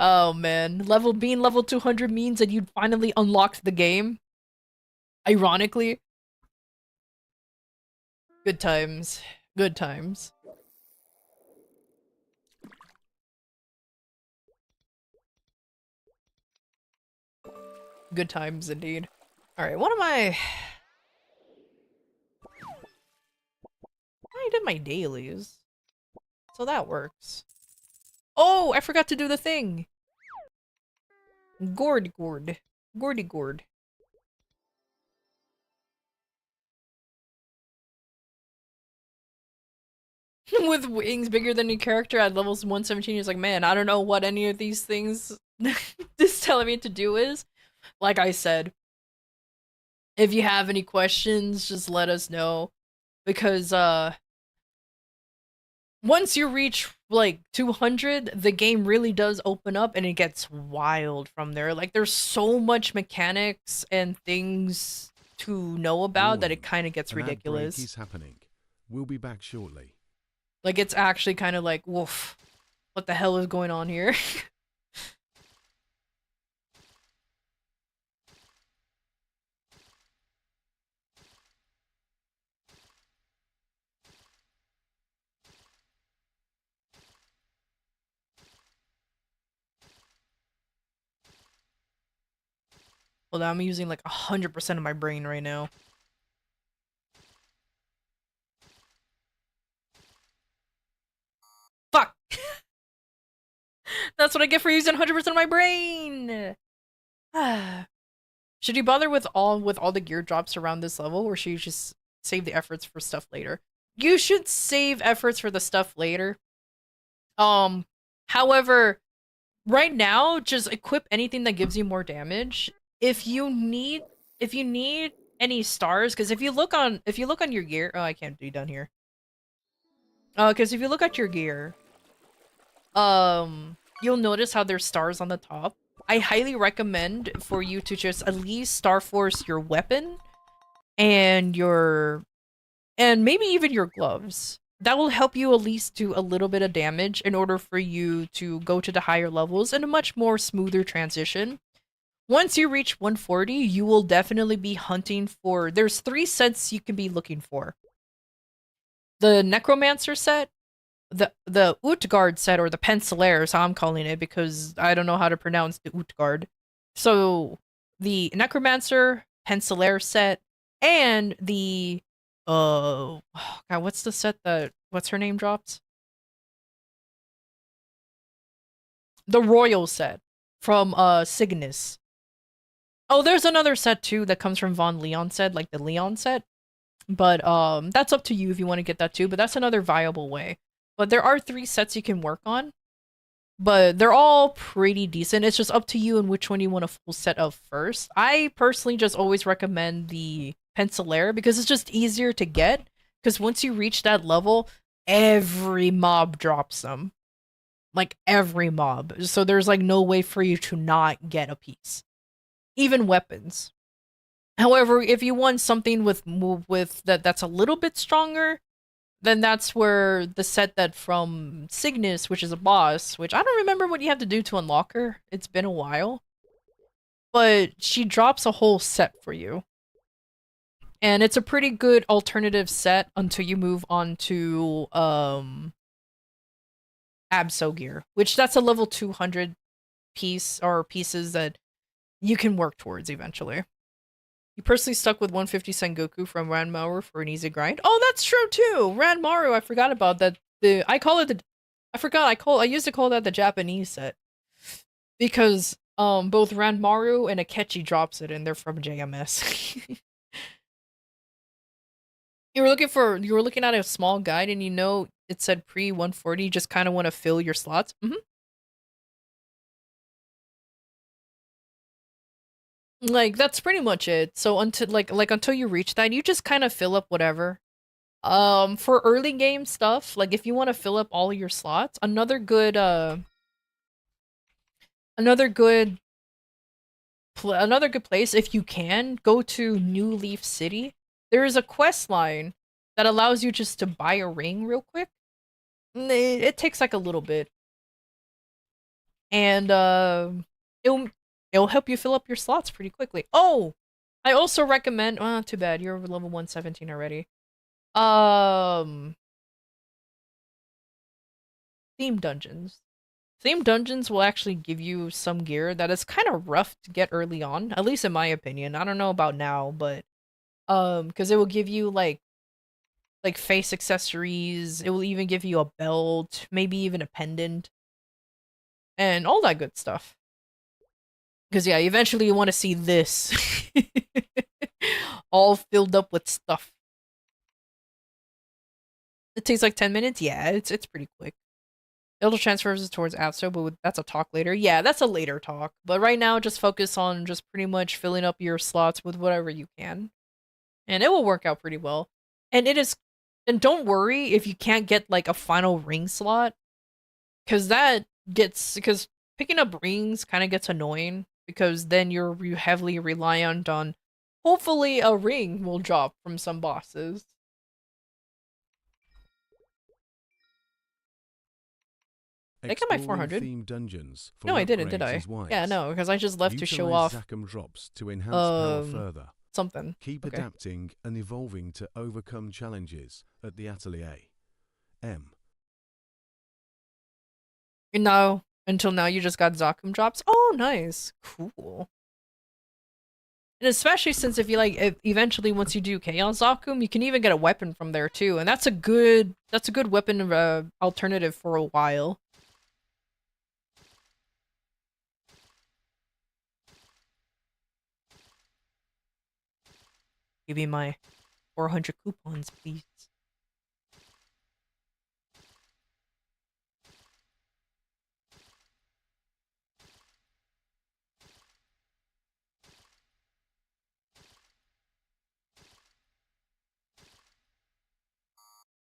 Oh man, being level 200 means that you'd finally unlocked the game. Ironically. Good times. Good times. Good times indeed. Alright, what am I... I did my dailies. So that works. Oh, I forgot to do the thing! Gordy gourd. Gordy gourd. With wings bigger than your character at levels 117, he's like, man, I don't know what any of these things this telling me to do is. Like I said, if you have any questions, just let us know. Because, once you reach like 200, the game really does open up and it gets wild from there. Like there's so much mechanics and things to know about that it Warning. kind of gets An ad break ridiculous. is happening. We'll be back shortly. Like it's actually kind of like, woof, what the hell is going on here? Well, I'm using like 100% of my brain right now. Fuck! That's what I get for using 100% of my brain! Should you bother with all the gear drops around this level, or should you just save the efforts for stuff later? You should save efforts for the stuff later. However, right now, just equip anything that gives you more damage. If you need any stars, because if you look on your gear, oh, I can't be done here. Because if you look at your gear, you'll notice how there's stars on the top. I highly recommend for you to just at least Star Force your weapon and maybe even your gloves. That will help you at least do a little bit of damage in order for you to go to the higher levels in a much more smoother transition. Once you reach 140, you will definitely be hunting for... There's 3 sets you can be looking for. The Necromancer set, the Utgard set, or the Pencilaire is how I'm calling it because I don't know how to pronounce the Utgard. So the Necromancer, Pencilaire set, and the God, what's the set that what's her name drops? The Royal set from Cygnus. Oh, there's another set too that comes from Von Leon set, like the Leon set. But that's up to you if you want to get that too, but that's another viable way. But there are 3 sets you can work on. But they're all pretty decent. It's just up to you and which one you want a full set of first. I personally just always recommend the Pencilaire because it's just easier to get. Because once you reach that level, every mob drops them. Like every mob. So there's like no way for you to not get a piece. Even weapons. However, if you want something with that's a little bit stronger, then that's where the set that from Cygnus, which is a boss, which I don't remember what you have to do to unlock her. It's been a while. But she drops a whole set for you. And it's a pretty good alternative set until you move on to Abso gear, which that's a level 200 piece or pieces that you can work towards eventually. You personally stuck with 150 Sengoku from Ranmaru for an easy grind. Oh, that's true too. Ranmaru, I forgot about that. I used to call that the Japanese set because both Ranmaru and Akechi drops it, and they're from JMS. You were looking at a small guide, and it said pre 140. You just kind of want to fill your slots. Like that's pretty much it. So until you reach that, you just kind of fill up whatever. For early game stuff, like if you want to fill up all of your slots, another good place, if you can, go to New Leaf City. There is a quest line that allows you just to buy a ring real quick. It takes like a little bit. And it'll help you fill up your slots pretty quickly. Oh, I also recommend, oh, too bad, you're level 117 already. Theme dungeons. Theme dungeons will actually give you some gear that is kind of rough to get early on, at least in my opinion. I don't know about now, but because it will give you like face accessories. It will even give you a belt, maybe even a pendant, and all that good stuff. Because yeah, eventually you want to see this all filled up with stuff. It takes like 10 minutes. Yeah, it's pretty quick. It'll transfers towards Abso, but that's a talk later. Yeah, that's a later talk. But right now, just focus on just pretty much filling up your slots with whatever you can. And it will work out pretty well. And it is And don't worry if you can't get like a final ring slot, because picking up rings kind of gets annoying, because then you're heavily reliant on hopefully a ring will drop from some bosses. Did I get my 400? Themed dungeons for No, I didn't, did upgrades I? is wise. Yeah, no, because I just left to show Utilize off Zachem drops to enhance power further. something. Keep Okay. adapting and evolving to overcome challenges at the atelier. M. No, until now you just got Zakum drops. Oh, nice. Cool. And especially since if you eventually once you do Chaos Zakum, you can even get a weapon from there too, and that's a good weapon alternative for a while. Give me my 400 coupons, please.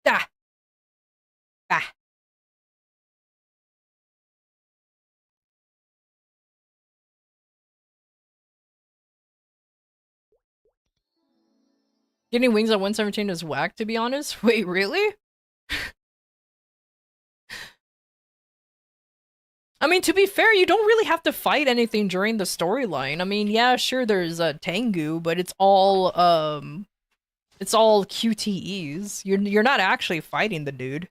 Ah! Ah! Getting wings at 117 is whack, to be honest. Wait, really? I mean, to be fair, you don't really have to fight anything during the storyline. I mean, yeah, sure, there's Tengu, but it's all QTEs. You're not actually fighting the dude.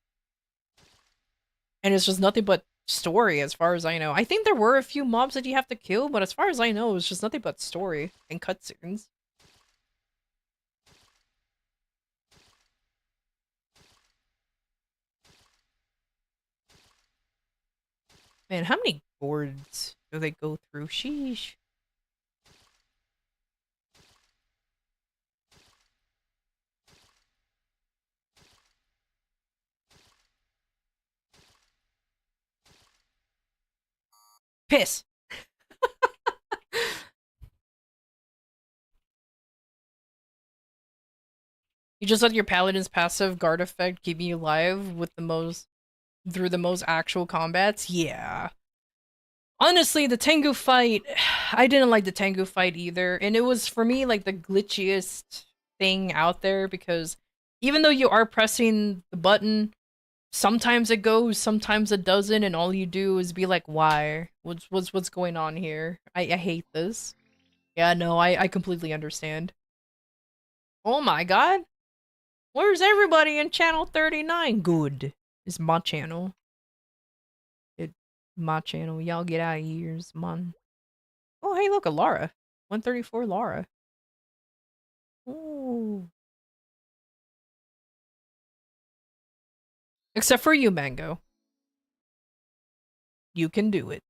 And it's just nothing but story, as far as I know. I think there were a few mobs that you have to kill, but as far as I know, it's just nothing but story and cutscenes. Man, how many gourds do they go through? Sheesh. Piss! You just let your paladin's passive guard effect keep you alive with through the most actual combats? Yeah. Honestly, the Tengu fight, I didn't like the Tengu fight either, and it was, for me, like, the glitchiest thing out there, because even though you are pressing the button, sometimes it goes, sometimes it doesn't, and all you do is be like, why? What's going on here? I hate this. Yeah, no, I completely understand. Oh my god! Where's everybody in channel 39? Good. It's my channel. My channel. Y'all get out of here, man. Oh, hey, look, a Lara. 134 Lara. Ooh. Except for you, Mango. You can do it.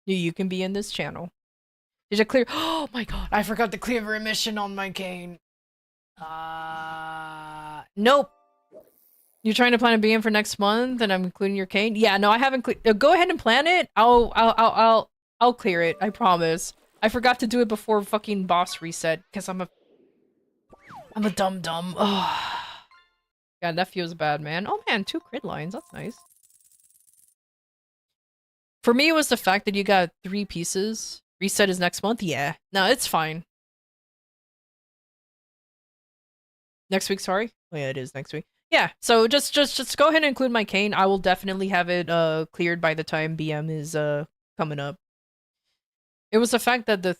You can be in this channel. Did you clear? Oh my god, I forgot to clear remission on my cane. Nope. You're trying to plan a BM for next month, and I'm including your cane? Yeah, no, I haven't cleared. Go ahead and plan it. I'll clear it. I promise. I forgot to do it before fucking boss reset, because I'm a dum-dum. Oh. God, that feels bad, man. Oh man, 2 crit lines. That's nice. For me, it was the fact that you got 3 pieces. Reset is next month? Yeah. No, it's fine. Next week, sorry? Oh yeah, it is next week. Yeah, so just go ahead and include my cane. I will definitely have it cleared by the time BM is coming up. It was the fact that the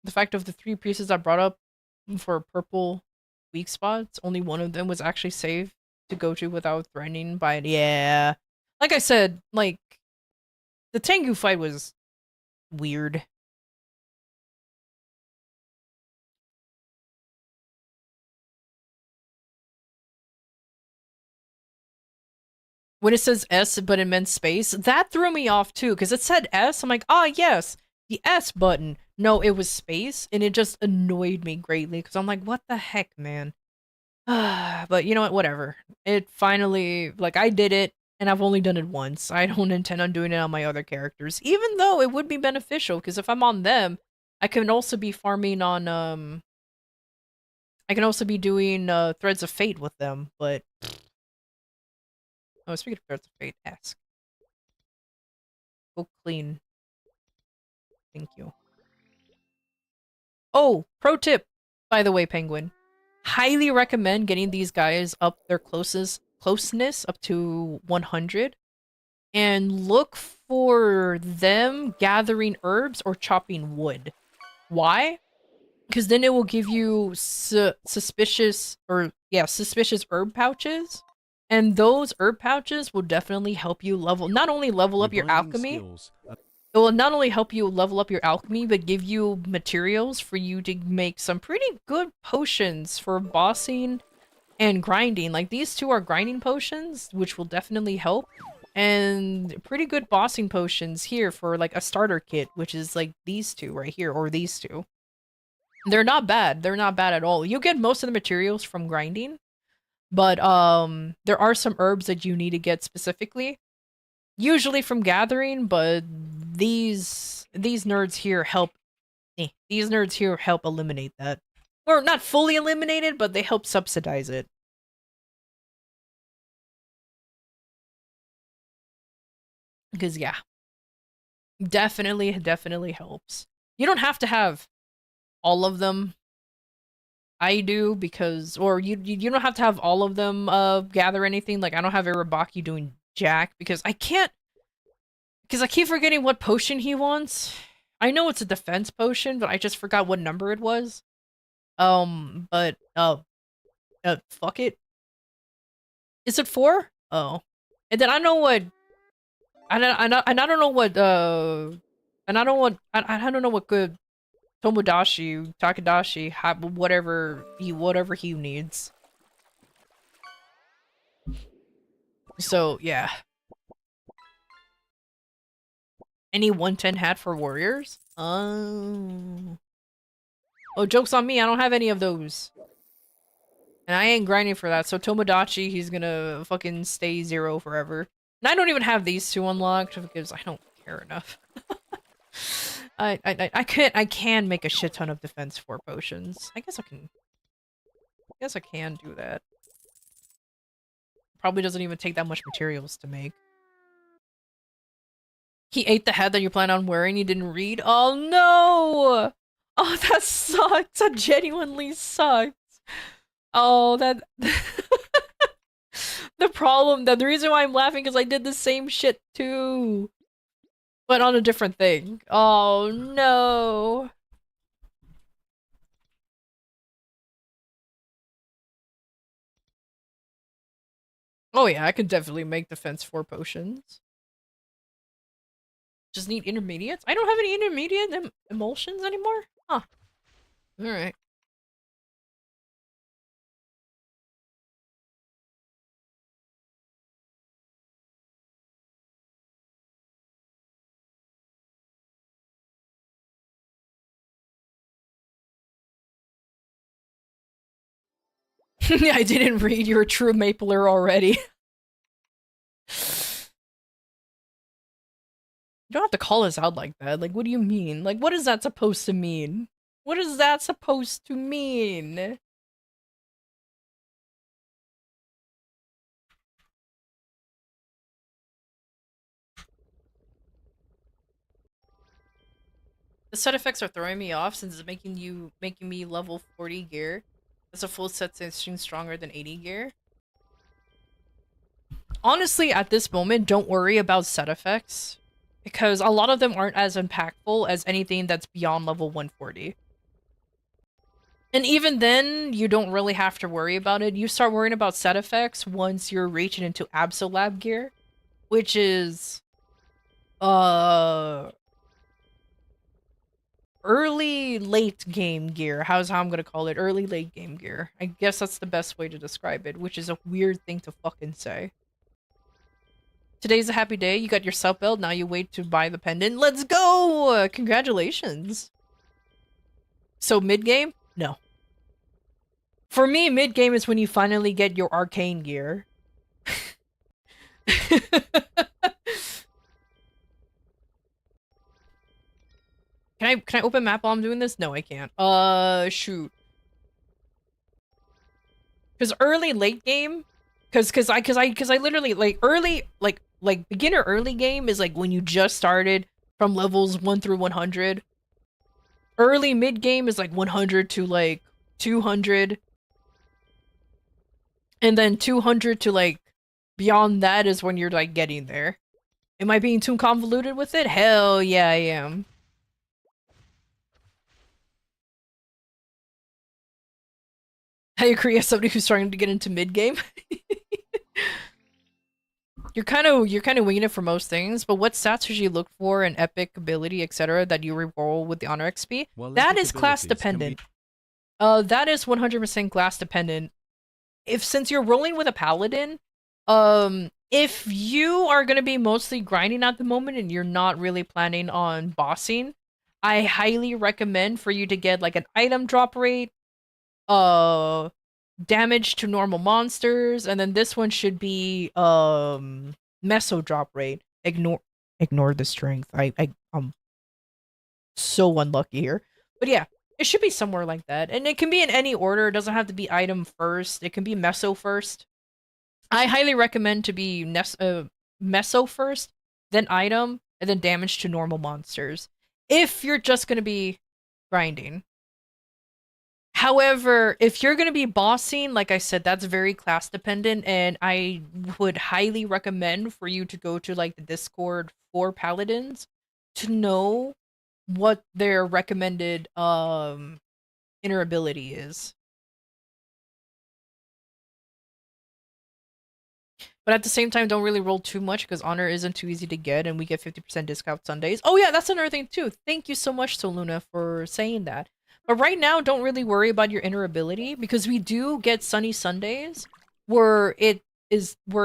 fact of the 3 pieces I brought up for purple weak spots, only one of them was actually saved to go to without threatening by it. Yeah. Like I said, like, the Tengu fight was weird. When it says S but it meant space, that threw me off too, because it said S. I'm like, ah, yes, the S button. No, it was space, and it just annoyed me greatly, because I'm like, what the heck, man? But you know what, whatever. It finally, like, I did it, and I've only done it once. I don't intend on doing it on my other characters, even though it would be beneficial, because if I'm on them, I can also be farming on, I can also be doing Threads of Fate with them, but... Oh, speaking of Threads of Fate, ask. Go clean. Thank you. Oh, pro tip, by the way, Penguin. Highly recommend getting these guys up their closeness up to 100. And look for them gathering herbs or chopping wood. Why? Because then it will give you suspicious herb pouches, and those herb pouches will definitely help you not only level up your Reviving alchemy. skills. It will not only help you level up your alchemy, but give you materials for you to make some pretty good potions for bossing and grinding. Like these two are grinding potions, which will definitely help. And pretty good bossing potions here for like a starter kit, which is like these two right here, or these two. They're not bad. They're not bad at all. You get most of the materials from grinding, but there are some herbs that you need to get specifically, usually from gathering, but these nerds here help these nerds here help eliminate that. Or not fully eliminate it, but they help subsidize it. Because yeah, definitely helps. You don't have to have all of them. I do because, or you don't have to have all of them gather anything. Like I don't have Irabaki doing jack because I can't, because I keep forgetting what potion he wants. I know it's a defense potion, but I just forgot what number it was. But fuck it. Is it 4? Oh, and then I know what. I don't know what and I don't know what good Takadashi whatever he needs. So yeah. Any 110 hat for warriors? Oh, joke's on me, I don't have any of those. And I ain't grinding for that, so Tomodachi, he's gonna fucking stay 0 forever. And I don't even have these two unlocked because I don't care enough. I can make a shit ton of defense 4 potions. I guess I can do that. Probably doesn't even take that much materials to make. He ate the head that you plan on wearing, you didn't read? Oh no! Oh, that sucks! That genuinely sucks! Oh, that... the reason why I'm laughing is I did the same shit too. But on a different thing. Oh no! Oh yeah, I could definitely make defense 4 potions. Just need intermediates? I don't have any intermediate emulsions anymore? Huh. Alright. I didn't read you're a true mapler already. You don't have to call us out like that. Like, what do you mean? Like, what is that supposed to mean? What is that supposed to mean? The set effects are throwing me off since it's making me level 40 gear. That's a full set seems stronger than 80 gear. Honestly, at this moment, don't worry about set effects, because a lot of them aren't as impactful as anything that's beyond level 140. And even then, you don't really have to worry about it. You start worrying about set effects once you're reaching into Absolab gear, which is early late game gear. How I'm gonna call it, early late game gear. I guess that's the best way to describe it, which is a weird thing to fucking say. Today's a happy day. You got your sub belt. Now you wait to buy the pendant. Let's go! Congratulations. So mid game? No. For me, mid game is when you finally get your arcane gear. Can I open map while I'm doing this? No, I can't. Shoot. Because early late game, because I literally like early like beginner early game is like when you just started from levels 1 through 100. Early mid game is like 100 to like 200, and then 200 to like beyond that is when you're like getting there. Am I being too convoluted with it? Hell yeah, I am. I agree as somebody who's starting to get into mid game. You're kind of winging it for most things, but what stats would you look for in epic ability, etc., that you reroll with the honor XP? While That epic is class abilities can be dependent. That is 100% class dependent. If since you're rolling with a paladin, if you are gonna be mostly grinding at the moment and you're not really planning on bossing, I highly recommend for you to get like an item drop rate, uh, damage to normal monsters, and then this one should be meso drop rate. Ignore the strength. I'm so unlucky here. But yeah, it should be somewhere like that. And it can be in any order. It doesn't have to be item first. It can be meso first. I highly recommend to be meso first, then item, and then damage to normal monsters. If you're just gonna be grinding. However, if you're gonna be bossing, like I said, that's very class dependent, and I would highly recommend for you to go to like the Discord for paladins to know what their recommended inner ability is. But at the same time, don't really roll too much because honor isn't too easy to get, and we get 50% discount Sundays. Oh yeah, that's another thing too. Thank you so much, Soluna, for saying that. But right now, don't really worry about your inner ability because we do get Sunny Sundays where it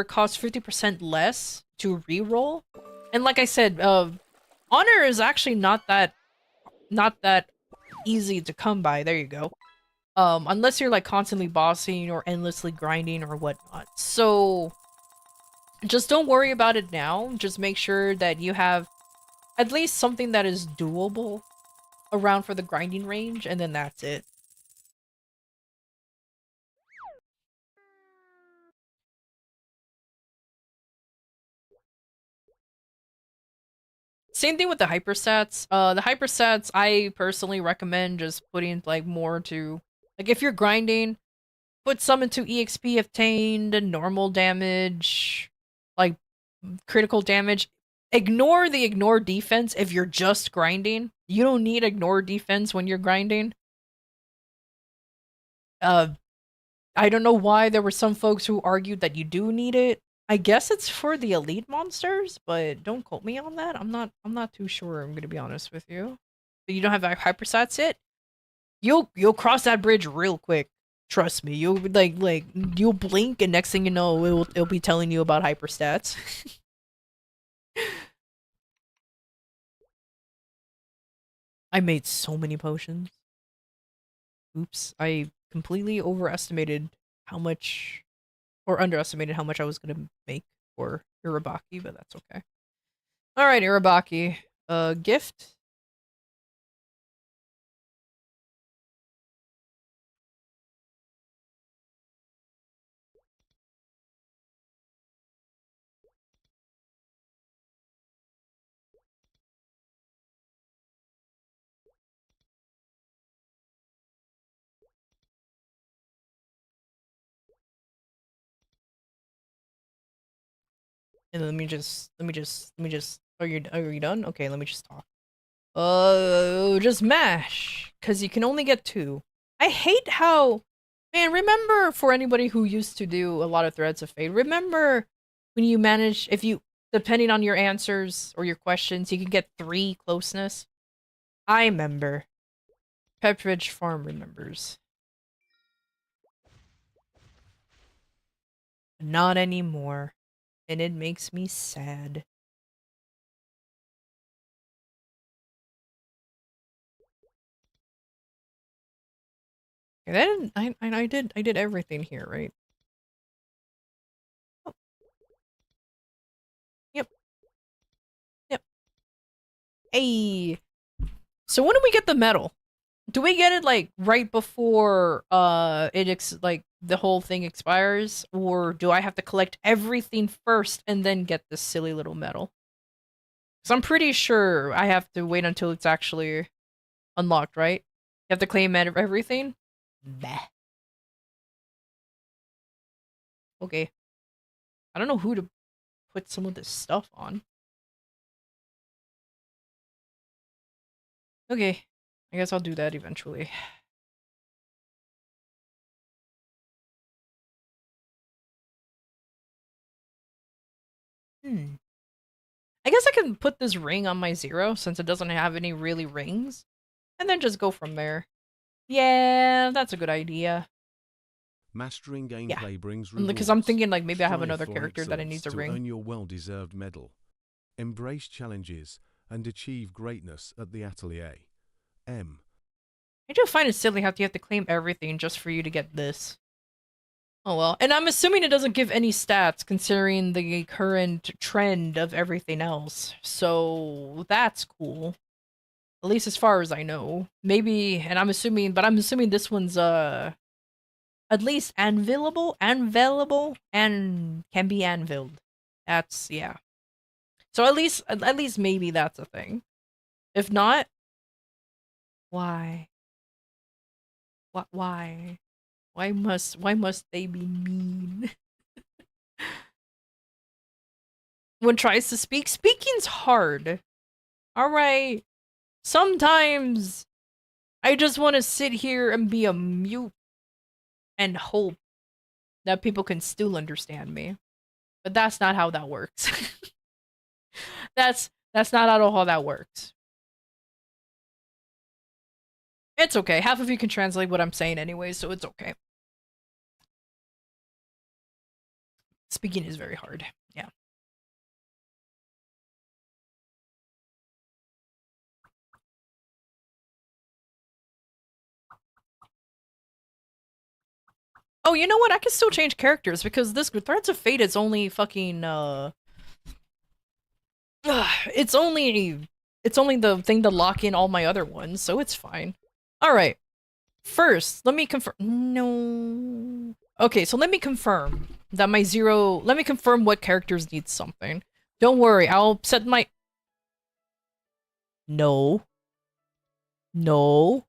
costs 50% less to reroll. And like I said, honor is actually not that easy to come by. There you go. Unless you're like constantly bossing or endlessly grinding or whatnot. So just don't worry about it now. Just make sure that you have at least something that is doable around for the grinding range, and then that's it. Same thing with the hyperstats. The hyperstats, I personally recommend just putting like more to, like if you're grinding, put some into EXP obtained, normal damage, like critical damage. Ignore the ignore defense if you're just grinding. You don't need ignore defense when you're grinding. Uh, I don't know why there were some folks who argued that you do need it. I guess it's for the elite monsters, but don't quote me on that. I'm not too sure, I'm gonna be honest with you. But you don't have hyperstats yet? You'll cross that bridge real quick. Trust me. You'll like you'll blink and next thing you know it'll be telling you about hyperstats. I made so many potions. Oops, I completely overestimated how much or underestimated how much I was gonna make for Irabaki, but that's okay. Alright, Irabaki. Gift? And let me just are you done? Okay, let me just talk. Just mash. Cause you can only get 2. I hate how man, remember for anybody who used to do a lot of Threads of Fate, remember when you manage if you depending on your answers or your questions, you can get 3 closeness? I remember. Pepperidge Farm remembers. Not anymore. And it makes me sad. And then I did everything here, right? Oh, yep. Yep. Hey. So when do we get the medal? do we get it like right before like the whole thing expires, or do I have to collect everything first and then get this silly little medal? Because I'm pretty sure I have to wait until it's actually unlocked, right? You have to claim everything? Bah. Okay. I don't know who to put some of this stuff on. Okay. I guess I'll do that eventually. I guess I can put this ring on my 0 since it doesn't have any really rings. And then just go from there. Yeah, that's a good idea. Mastering Yeah. gameplay brings Because rewards. I'm thinking like maybe I have Strive another for character that it needs a excellence to ring. earn your well-deserved medal. Embrace challenges and achieve greatness at the atelier. M. I do find it silly how you have to claim everything just for you to get this. Oh well. And I'm assuming it doesn't give any stats considering the current trend of everything else. So that's cool. At least as far as I know. Maybe, and I'm assuming this one's at least anvilable, and can be anviled. That's yeah. So at least maybe that's a thing. If not, why? What? Why? Why must they be mean? One tries to speak. Speaking's hard. All right. Sometimes I just want to sit here and be a mute and hope that people can still understand me. But that's not how that works. that's not at all how that works. It's okay. Half of you can translate what I'm saying anyway, so it's okay. Speaking is very hard. Yeah. Oh, you know what? I can still change characters because this Threads of Fate is only fucking it's only the thing to lock in all my other ones, so it's fine. All right. First, let me confirm. No. Okay, so let me confirm that my 0. Let me confirm what characters need something. Don't worry, I'll set my. No. No.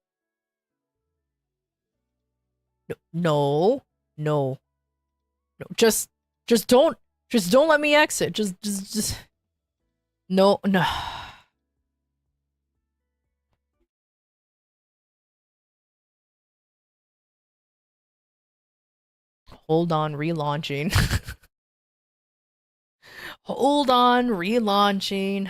No. No. No. Just don't let me exit. Just. No. No. Hold on, relaunching. Hold on, relaunching.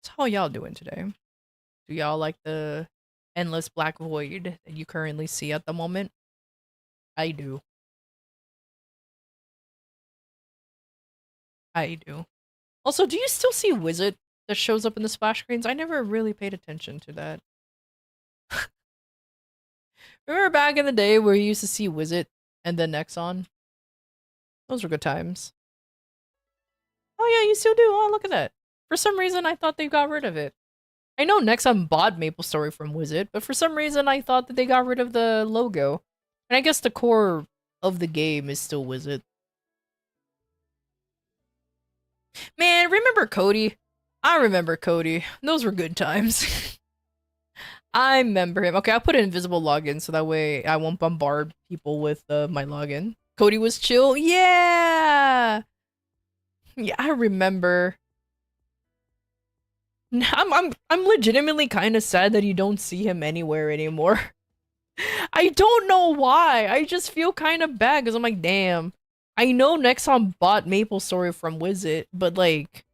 So how y'all doing today? Do y'all like the endless black void that you currently see at the moment? I do. I do. Also, do you still see Wizard that shows up in the splash screens? I never really paid attention to that. Remember back in the day where you used to see Wizard and then Nexon? Those were good times. Oh yeah, you still do. Oh, look at that. For some reason, I thought they got rid of it. I know Nexon bought MapleStory from Wizard, but for some reason, I thought that they got rid of the logo. And I guess the core of the game is still Wizard. Man, remember Cody? I remember Cody. Those were good times. I remember him. Okay, I'll put an invisible login so that way I won't bombard people with my login. Cody was chill. Yeah. Yeah, I remember. I'm legitimately kind of sad that you don't see him anywhere anymore. I don't know why. I just feel kind of bad because I'm like, damn. I know Nexon bought MapleStory from Wizard, but like,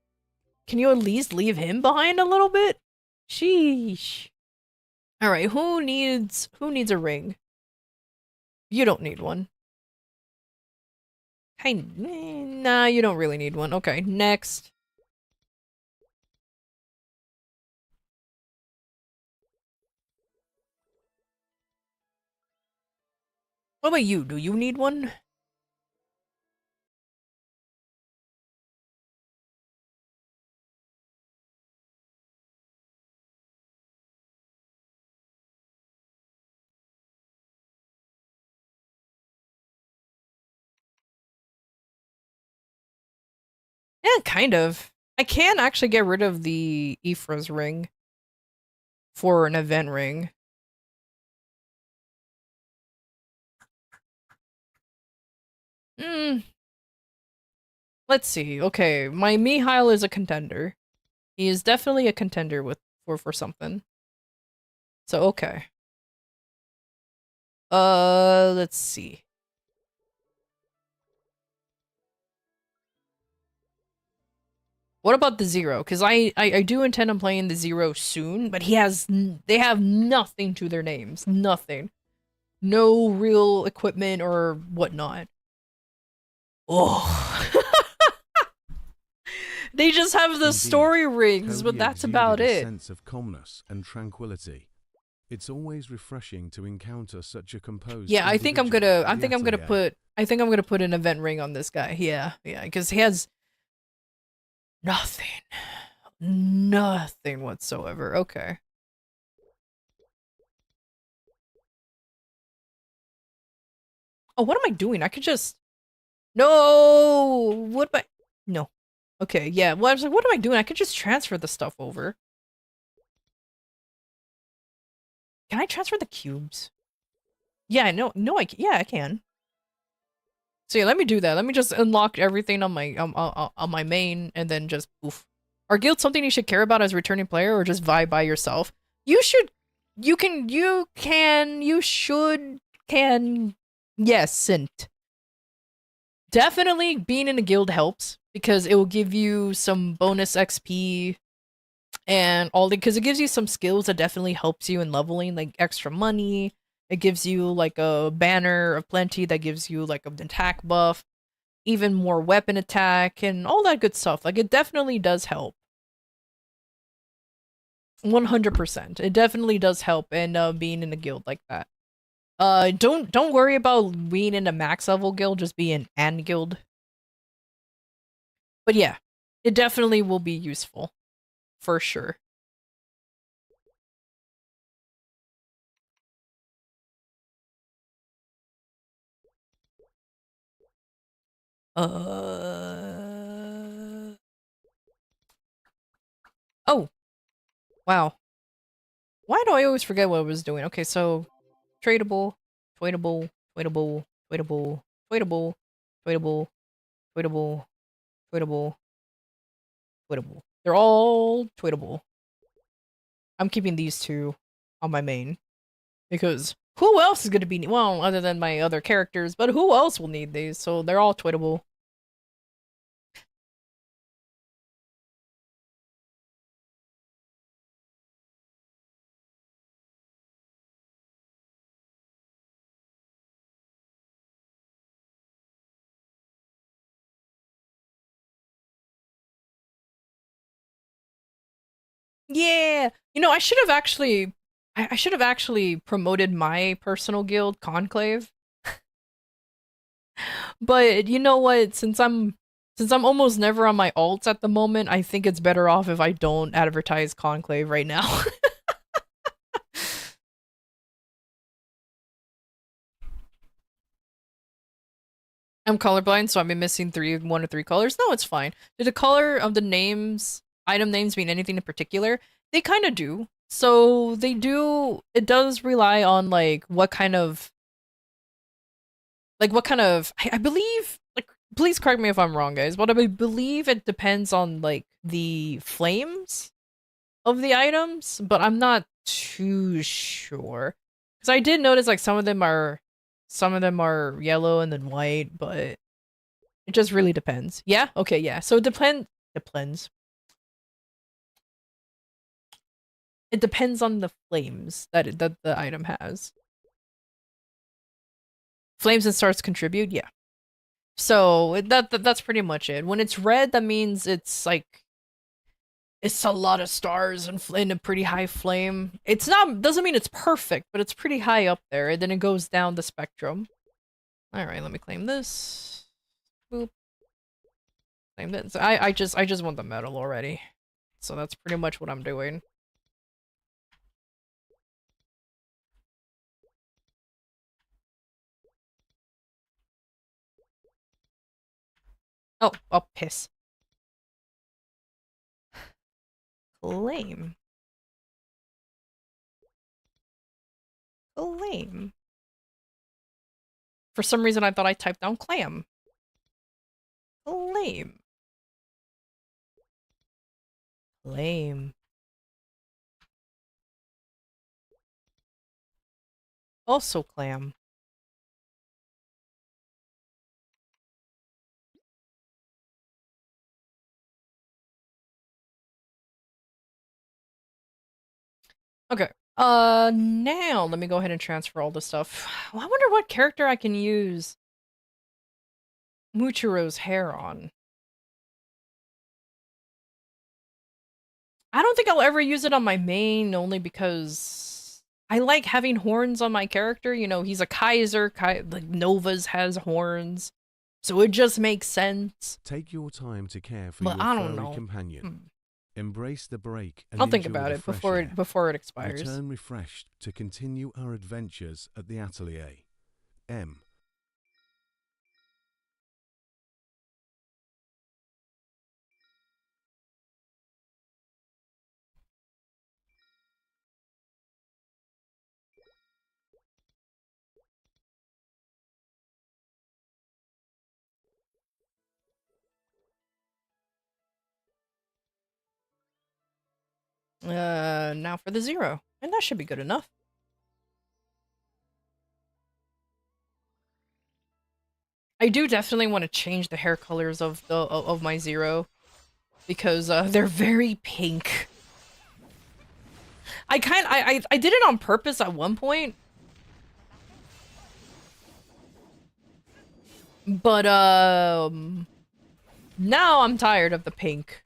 can you at least leave him behind a little bit? Sheesh. All right, who needs a ring? You don't need one. Nah, you don't really need one. Okay, next. What about you? Do you need one? Yeah, kind of. I can actually get rid of the Ephra's ring for an event ring. Hmm. Let's see. Okay, my Mihail is a contender. He is definitely a contender with for something. So okay. Let's see. What about the Zero? Because I do intend on playing the Zero soon, but they have nothing to their names. Nothing. No real equipment or whatnot. Oh. They just have the Indeed, story rings, but Cody that's exuded about a it. sense of calmness and tranquility. It's always refreshing to encounter such a composed Yeah, I think I'm individual gonna at I the think I'm gonna atelier. put I think I'm gonna put an event ring on this guy. Yeah, yeah, because he has nothing. Nothing whatsoever. Okay. Oh, what am I doing? I could just No! What am I No. Okay, yeah. Well, I was like, what am I doing? I could just transfer the stuff over. Can I transfer the cubes? Yeah, no, yeah, I can. So yeah, let me do that. Let me just unlock everything on my main, and then just oof. Are guilds something you should care about as a returning player, or just vibe by yourself? You should, you should, can, yes, and definitely being in a guild helps because it will give you some bonus XP and all the because it gives you some skills that definitely helps you in leveling, like extra money. It gives you like a banner of plenty that gives you like an attack buff, even more weapon attack, and all that good stuff. Like it definitely does help. 100%. It definitely does help and being in a guild like that. Don't worry about being in a max level guild, just be in an guild. But yeah, it definitely will be useful for sure. Oh, wow. Why do I always forget what I was doing? Okay, so tradable, tradable, tradable, tradable, tradable, tradable, tradable, tradable, tradable. They're all tradable. I'm keeping these two on my main because who else is going to be well other than my other characters? But who else will need these? So they're all tradable. Yeah, I should have actually, I should have actually promoted my personal guild, Conclave. But you know what? Since I'm almost never on my alts at the moment, I think it's better off if I don't advertise Conclave right now. I'm colorblind, so I've been missing one or three colors. No, it's fine. Do the color of the names, item names, mean anything in particular? They kind of do. So they do. It does rely on I believe, like, please correct me if I'm wrong, guys, but I believe it depends on like the flames of the items, but I'm not too sure. Because I did notice like some of them are yellow and then white, but it just really depends. Yeah? Okay, yeah. So depends. It depends on the flames that the item has. Flames and stars contribute, yeah. So that's pretty much it. When it's red, that means it's a lot of stars and a pretty high flame. It's not doesn't mean it's perfect, but it's pretty high up there, and then it goes down the spectrum. Alright, let me claim this. Boop. Claim this. I just want the medal already. So that's pretty much what I'm doing. Oh, piss. Claim. Claim. For some reason, I thought I typed down clam. Claim. Claim. Also clam. Okay. Now let me go ahead and transfer all this stuff. Well, I wonder what character I can use Muchiro's hair on. I don't think I'll ever use it on my main, only because I like having horns on my character. You know, he's a Kaiser, like Nova's has horns. So it just makes sense. Take your time to care for But your I don't furry know. companion. Embrace the break and I'll think enjoy about the it fresh before air. before it expires. Return refreshed to continue our adventures at the atelier. M. Now for the 0. And that should be good enough. I do definitely want to change the hair colors of my 0 because they're very pink. I did it on purpose at one point. But now I'm tired of the pink.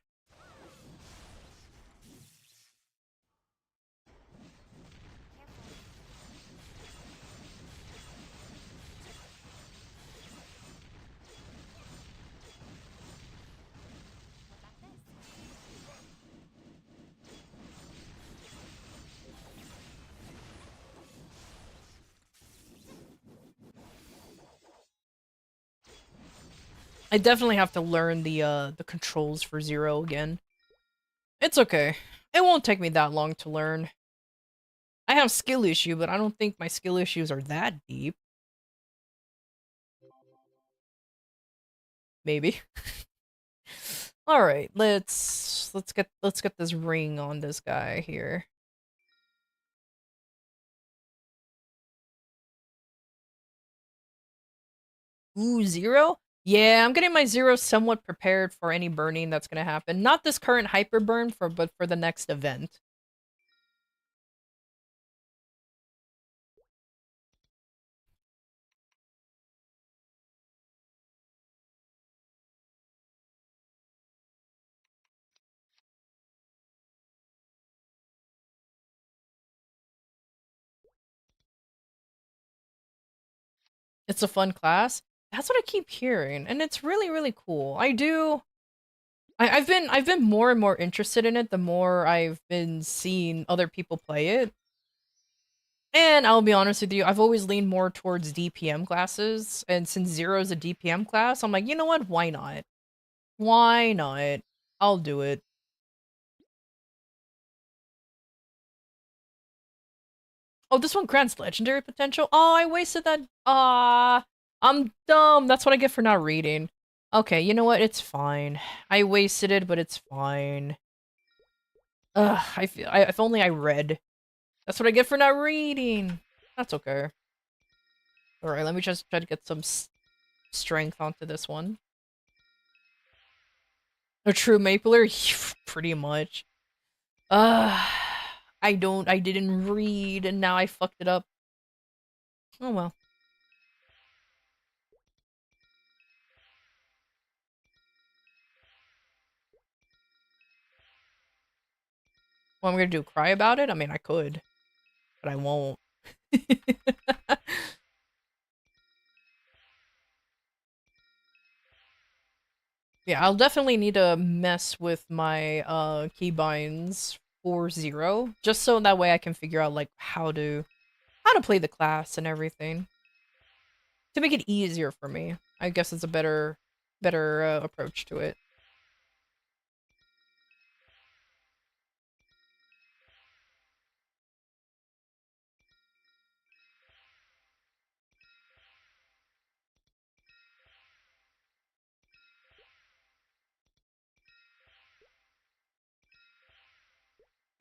I definitely have to learn the controls for 0 again. It's okay. It won't take me that long to learn. I have skill issue, but I don't think my skill issues are that deep. Maybe. All right, let's get this ring on this guy here. Ooh, 0? Yeah, I'm getting my 0 somewhat prepared for any burning that's gonna happen. Not this current hyper burn, but for the next event. It's a fun class. That's what I keep hearing, and it's really, really cool. I've been more and more interested in it the more I've been seeing other people play it. And I'll be honest with you, I've always leaned more towards DPM classes, and since 0 is a DPM class, I'm like, you know what? Why not? Why not? I'll do it. Oh, this one grants legendary potential? Oh, I wasted that. Ah, I'm dumb. That's what I get for not reading. Okay, you know what? It's fine. I wasted it, but it's fine. Ugh, if only I read. That's what I get for not reading. That's okay. Alright, let me just try to get some strength onto this one. A true mapler? Pretty much. I didn't read, and now I fucked it up. Oh well. What am I gonna do? Cry about it? I mean, I could. But I won't. Yeah, I'll definitely need to mess with my keybinds for 0, just so that way I can figure out like how to play the class and everything. To make it easier for me. I guess it's a better approach to it.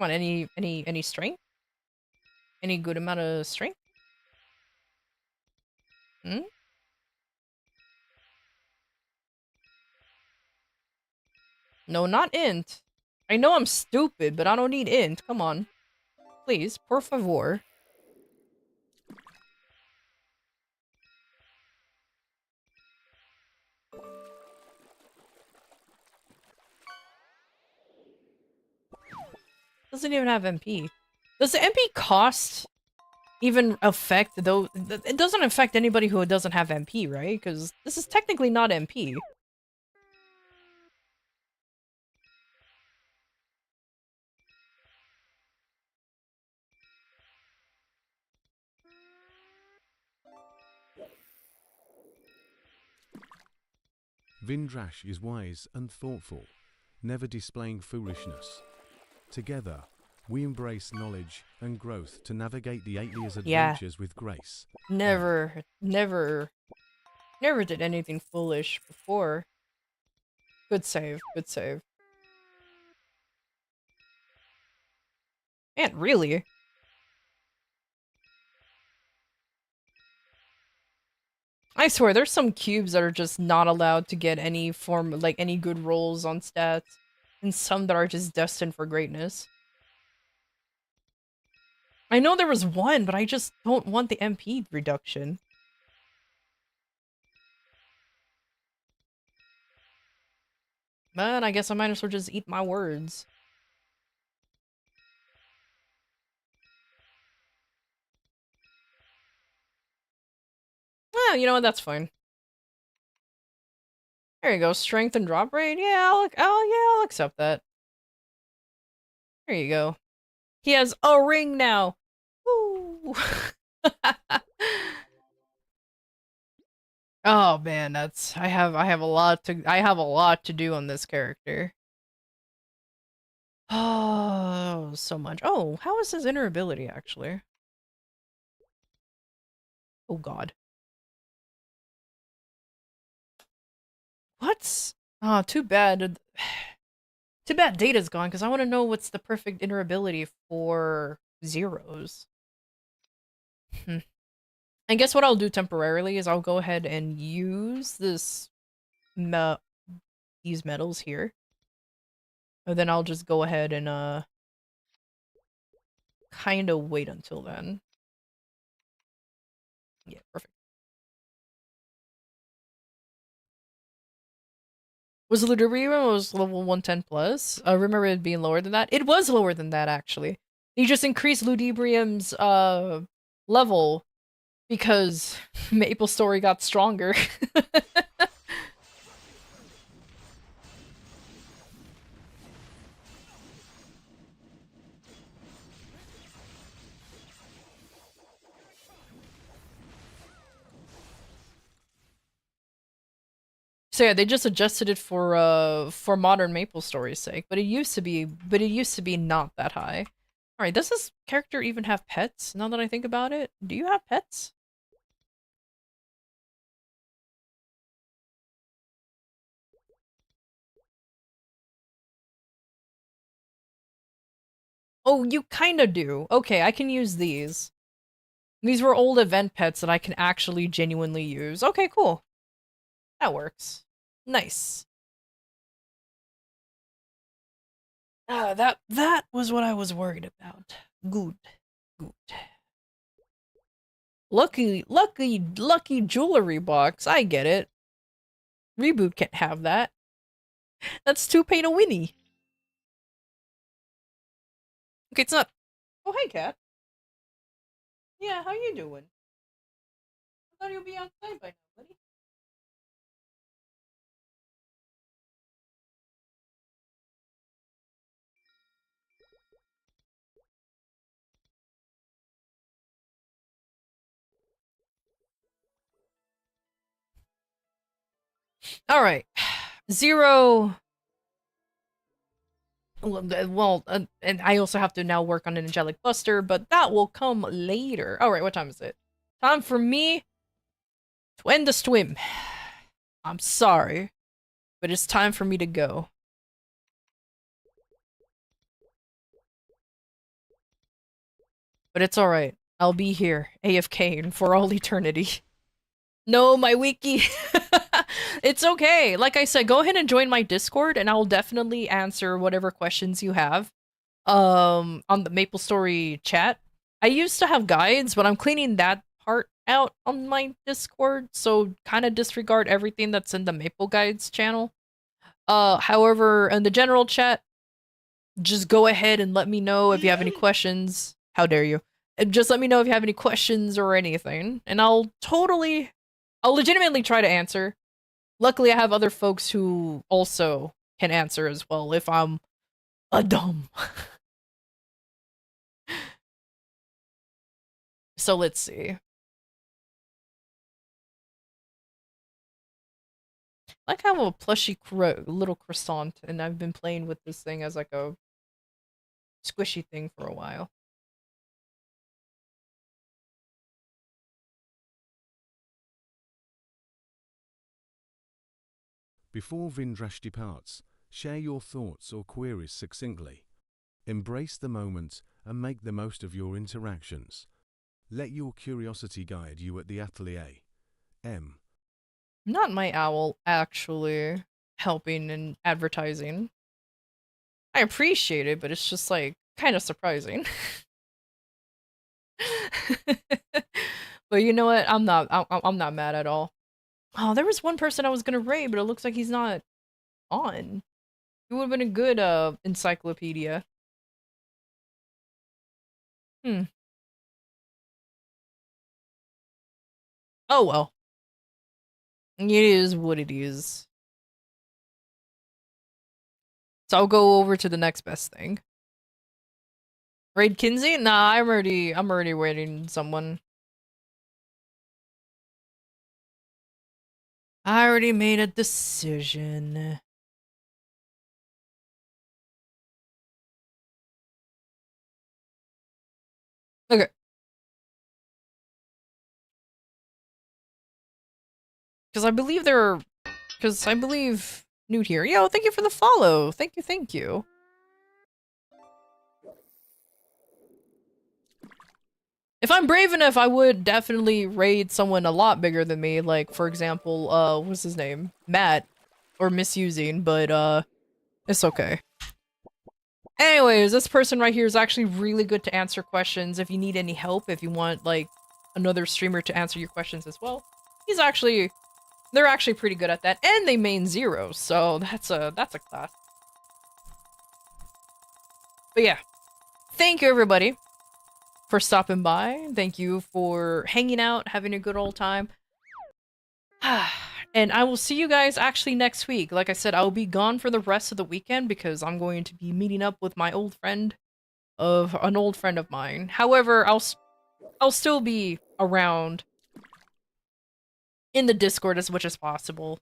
Come on, any strength? Any good amount of strength? Hmm? No, not int. I know I'm stupid, but I don't need int. Come on. Please, por favor. Doesn't even have MP. Does the MP cost even affect though? It doesn't affect anybody who doesn't have MP, right? Because this is technically not MP. Vindrash is wise and thoughtful, never displaying foolishness. Together, we embrace knowledge and growth to navigate the 8 years' Yeah. adventures with grace. Never did anything foolish before. Good save, good save. And really? I swear, there's some cubes that are just not allowed to get any form, like, any good rolls on stats. And some that are just destined for greatness. I know there was one, but I just don't want the MP reduction. Man, I guess I might as well just eat my words. Oh, you know what? That's fine. There you go. Strength and drop rate. Yeah, I'll accept that. There you go. He has a ring now. Woo! Oh man, that's I have a lot to do on this character. Oh, so much. Oh, how is his inner ability actually? Oh god. What? Oh, too bad. Too bad Data's gone, because I want to know what's the perfect inner ability for zeros. I guess what I'll do temporarily is I'll go ahead and use these medals here. And then I'll just go ahead and kind of wait until then. Yeah, perfect. Was Ludibrio was level 110 plus? I remember it being lower than that. It was lower than that actually. They just increased Ludibrium's level because Maple Story got stronger. So yeah, they just adjusted it for modern Maple Story's sake, but it used to be not that high. Alright, does this character even have pets, now that I think about it? Do you have pets? Oh, you kinda do. Okay, I can use these. These were old event pets that I can actually genuinely use. Okay, cool. That works. Nice. That was what I was worried about. Good. Good. Lucky jewelry box. I get it. Reboot can't have that. That's too pay to winnie. Okay, it's not. Oh, hey, cat. Yeah, how you doing? I thought you'd be outside by now, buddy. All right, zero. Well, and I also have to now work on an angelic buster, but that will come later. All right, what time is it? Time for me to end the swim. I'm sorry, but it's time for me to go. But it's alright. I'll be here, AFK, for all eternity. No, my wiki! It's okay. Like I said, go ahead and join my Discord, and I'll definitely answer whatever questions you have. On the Maple Story chat. I used to have guides, but I'm cleaning that part out on my Discord, so kind of disregard everything that's in the Maple Guides channel. However, in the general chat, just go ahead and let me know if you have any questions. How dare you? And just let me know if you have any questions or anything, and I'll legitimately try to answer. Luckily, I have other folks who also can answer as well if I'm a dumb. So let's see. Like I have a plushy little croissant, and I've been playing with this thing as like a squishy thing for a while. Before Vindrash departs, share your thoughts or queries succinctly. Embrace the moment and make the most of your interactions. Let your curiosity guide you at the atelier. M. Not my owl actually helping in advertising. I appreciate it, but it's just like kind of surprising. But you know what? I'm not mad at all. Oh, there was one person I was gonna raid, but it looks like he's not on. He would have been a good encyclopedia. Hmm. Oh well. It is what it is. So I'll go over to the next best thing. Raid Kinsey? Nah, I'm already raiding someone. I already made a decision. Okay. Because I believe Newt here. Yo, thank you for the follow. Thank you. If I'm brave enough, I would definitely raid someone a lot bigger than me. Like, for example, what's his name? Matt. Or misusing, but, it's okay. Anyways, this person right here is actually really good to answer questions if you need any help, if you want, like, another streamer to answer your questions as well. They're actually pretty good at that, and they main zero, so that's a class. But yeah, thank you everybody for stopping by. Thank you for hanging out, having a good old time. And I will see you guys actually next week. Like I said, I will be gone for the rest of the weekend because I'm going to be meeting up with my old friend of an old friend of mine. However, I'll still be around in the Discord as much as possible.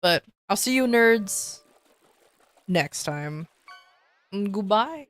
But I'll see you nerds next time. Goodbye.